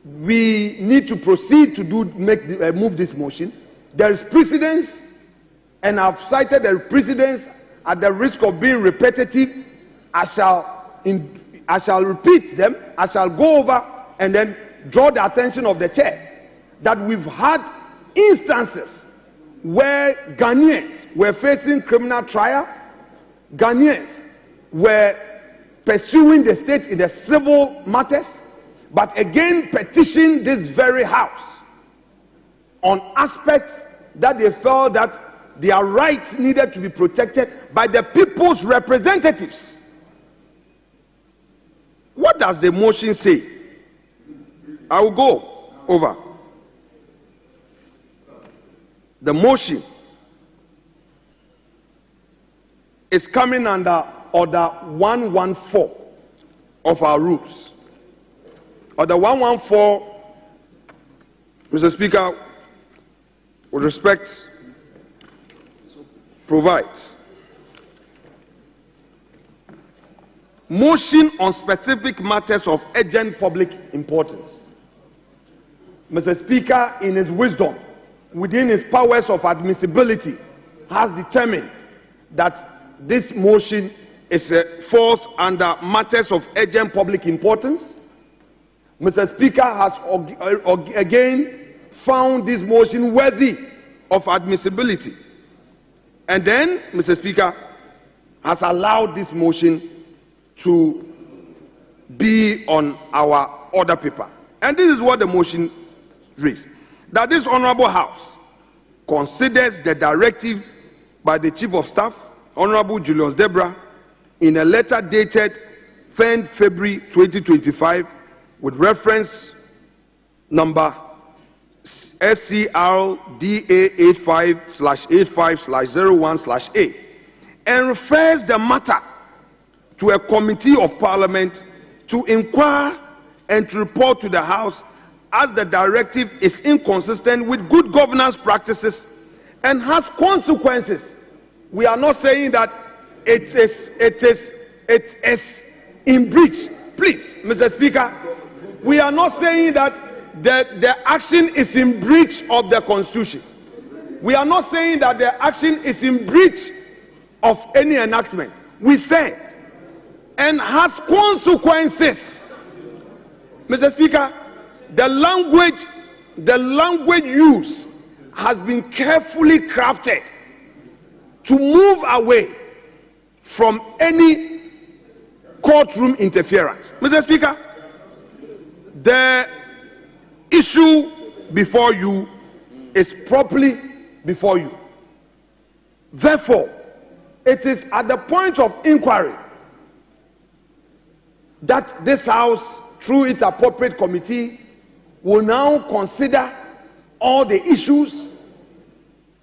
[SPEAKER 18] we need to proceed to move this motion. There is precedence, and I've cited the precedence at the risk of being repetitive. I shall repeat them. I shall go over and then draw the attention of the chair that we've had instances where Ghanaians were facing criminal trials. Ghanaians were pursuing the state in the civil matters, but again petitioned this very house on aspects that they felt that their rights needed to be protected by the people's representatives. What does the motion say? I will go over. The motion is coming under Order 114 of our rules. Order 114, Mr. Speaker, with respect, provides motion on specific matters of urgent public importance. Mr. Speaker, in his wisdom, within his powers of admissibility, has determined that this motion falls under matters of urgent public importance. Mr. Speaker has again found this motion worthy of admissibility. And then, Mr. Speaker, has allowed this motion to be on our order paper. And this is what the motion reads: that this Honorable House considers the directive by the Chief of Staff, Honorable Julius Debra, in a letter dated 3rd February 2025 with reference number SCRDA85/85/01/A, and refers the matter to a committee of Parliament to inquire and to report to the House, as the directive is inconsistent with good governance practices and has consequences. We are not saying that it is in breach. Please, Mr. Speaker, we are not saying that the action is in breach of the Constitution. We are not saying that the action is in breach of any enactment. We say, and has consequences. Mr. Speaker, the language used has been carefully crafted to move away from any courtroom interference. Mr. Speaker, the issue before you is properly before you. Therefore, it is at the point of inquiry that this House, through its appropriate committee, will now consider all the issues,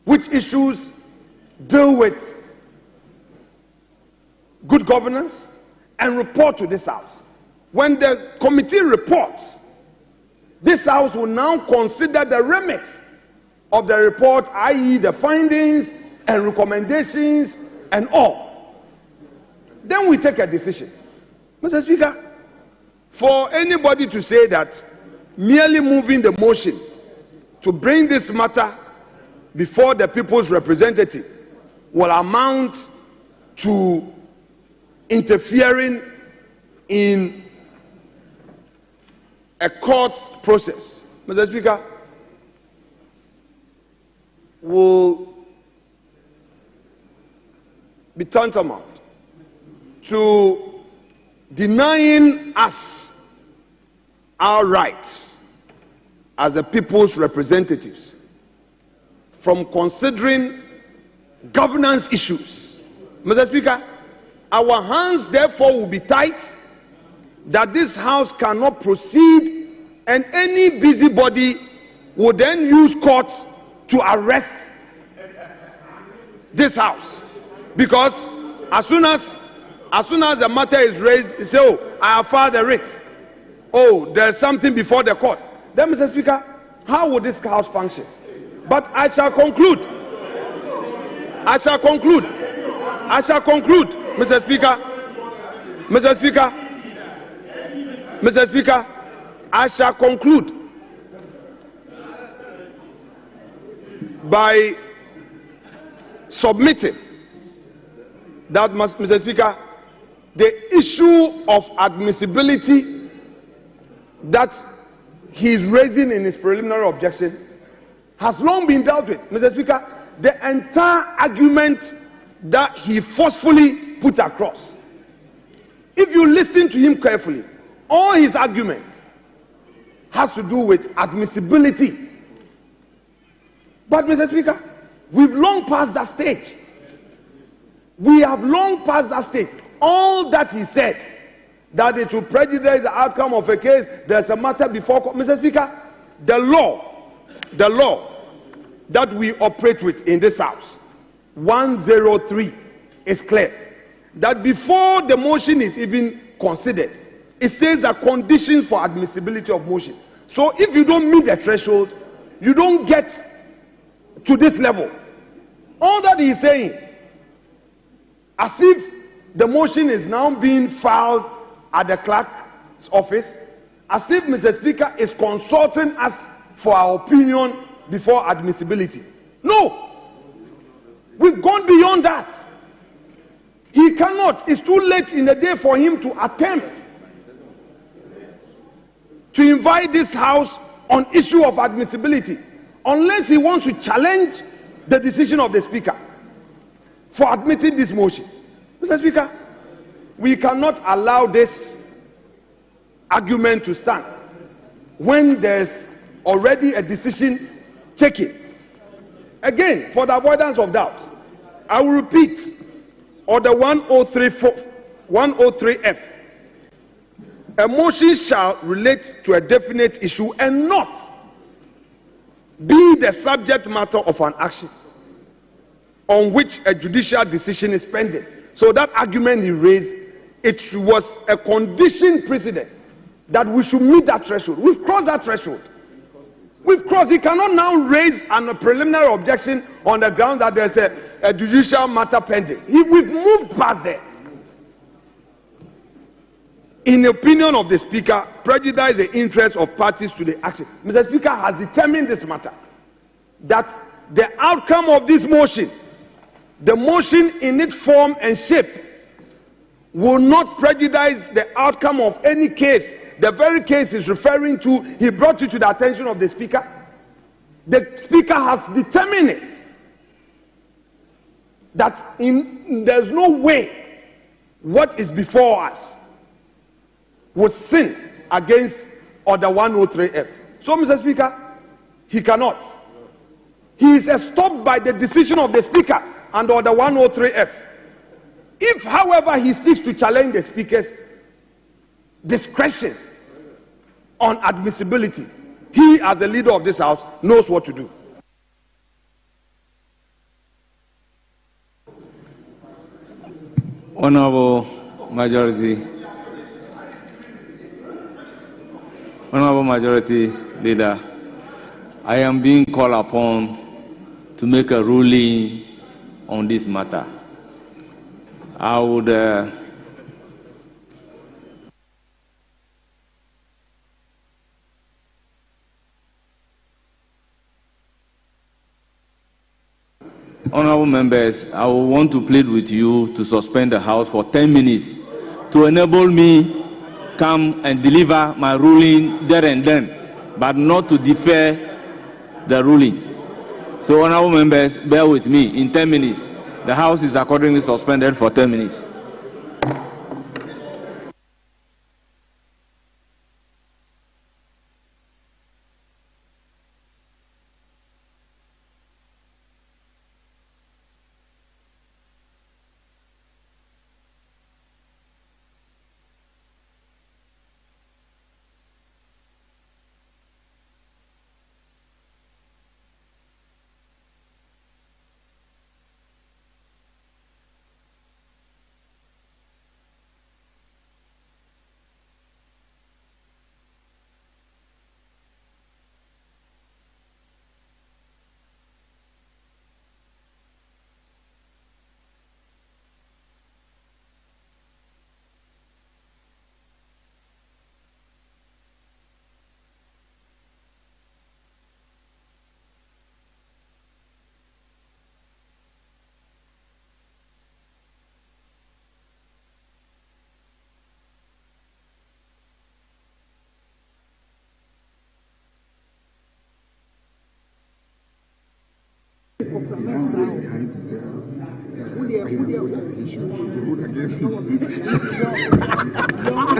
[SPEAKER 18] which issues deal with good governance, and report to this House. When the committee reports, this House will now consider the remits of the report, i.e. the findings and recommendations and all. Then we take a decision. Mr. Speaker, for anybody to say that merely moving the motion to bring this matter before the people's representative will amount to interfering in a court process, Mr. Speaker, will be tantamount to denying us our rights as the people's representatives from considering governance issues. Mr. Speaker, our hands therefore will be tied that this House cannot proceed, and any busybody will then use courts to arrest this House, because as soon as the matter is raised, you say, oh, I have filed a writ, oh, there's something before the court. Then, Mr. Speaker, how will this House function? But I shall conclude, Mr. Speaker, I shall conclude by submitting that, Mr. Speaker, the issue of admissibility that he is raising in his preliminary objection has long been dealt with. Mr. Speaker, the entire argument that he forcefully put across, if you listen to him carefully, all his argument has to do with admissibility. But, Mr. Speaker, we've long passed that stage. We have long passed that stage. All that he said, that it will prejudice the outcome of a case, there's a matter before court. Mr. Speaker, the law that we operate with in this House, 103, is clear. That before the motion is even considered, it says the conditions for admissibility of motion. So if you don't meet the threshold, you don't get to this level. All that he is saying, as if the motion is now being filed at the clerk's office, as if Mr. Speaker is consulting us for our opinion before admissibility. No, we've gone beyond that. He cannot, it's too late in the day for him to attempt to invite this House on issue of admissibility, unless he wants to challenge the decision of the Speaker for admitting this motion. Mr. Speaker, we cannot allow this argument to stand when there's already a decision taken. Again, for the avoidance of doubt, I will repeat, Order 103F, a motion shall relate to a definite issue and not be the subject matter of an action on which a judicial decision is pending. So that argument he raised, it was a condition precedent that we should meet that threshold. We've crossed that threshold. We've crossed. He cannot now raise a preliminary objection on the ground that there's a judicial matter pending. We've moved past there. In the opinion of the Speaker, prejudice the interest of parties to the action. Mr. Speaker has determined this matter, that the outcome of this motion, the motion in its form and shape, will not prejudice the outcome of any case. The very case is referring to, he brought it to the attention of the Speaker. The Speaker has determined it, that there's no way what is before us would sin against Order 103F. So, Mr. Speaker, he cannot. He is stopped by the decision of the Speaker and Order 103F. If, however, he seeks to challenge the Speaker's discretion on admissibility, he, as a leader of this House, knows what to do.
[SPEAKER 2] Honorable Majority Leader, I am being called upon to make a ruling on this matter. I would Honorable members, I will want to plead with you to suspend the House for 10 minutes to enable me come and deliver my ruling there and then, but not to defer the ruling. So, honorable members, bear with me. In 10 minutes, the House is accordingly suspended for 10 minutes.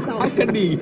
[SPEAKER 12] How can he?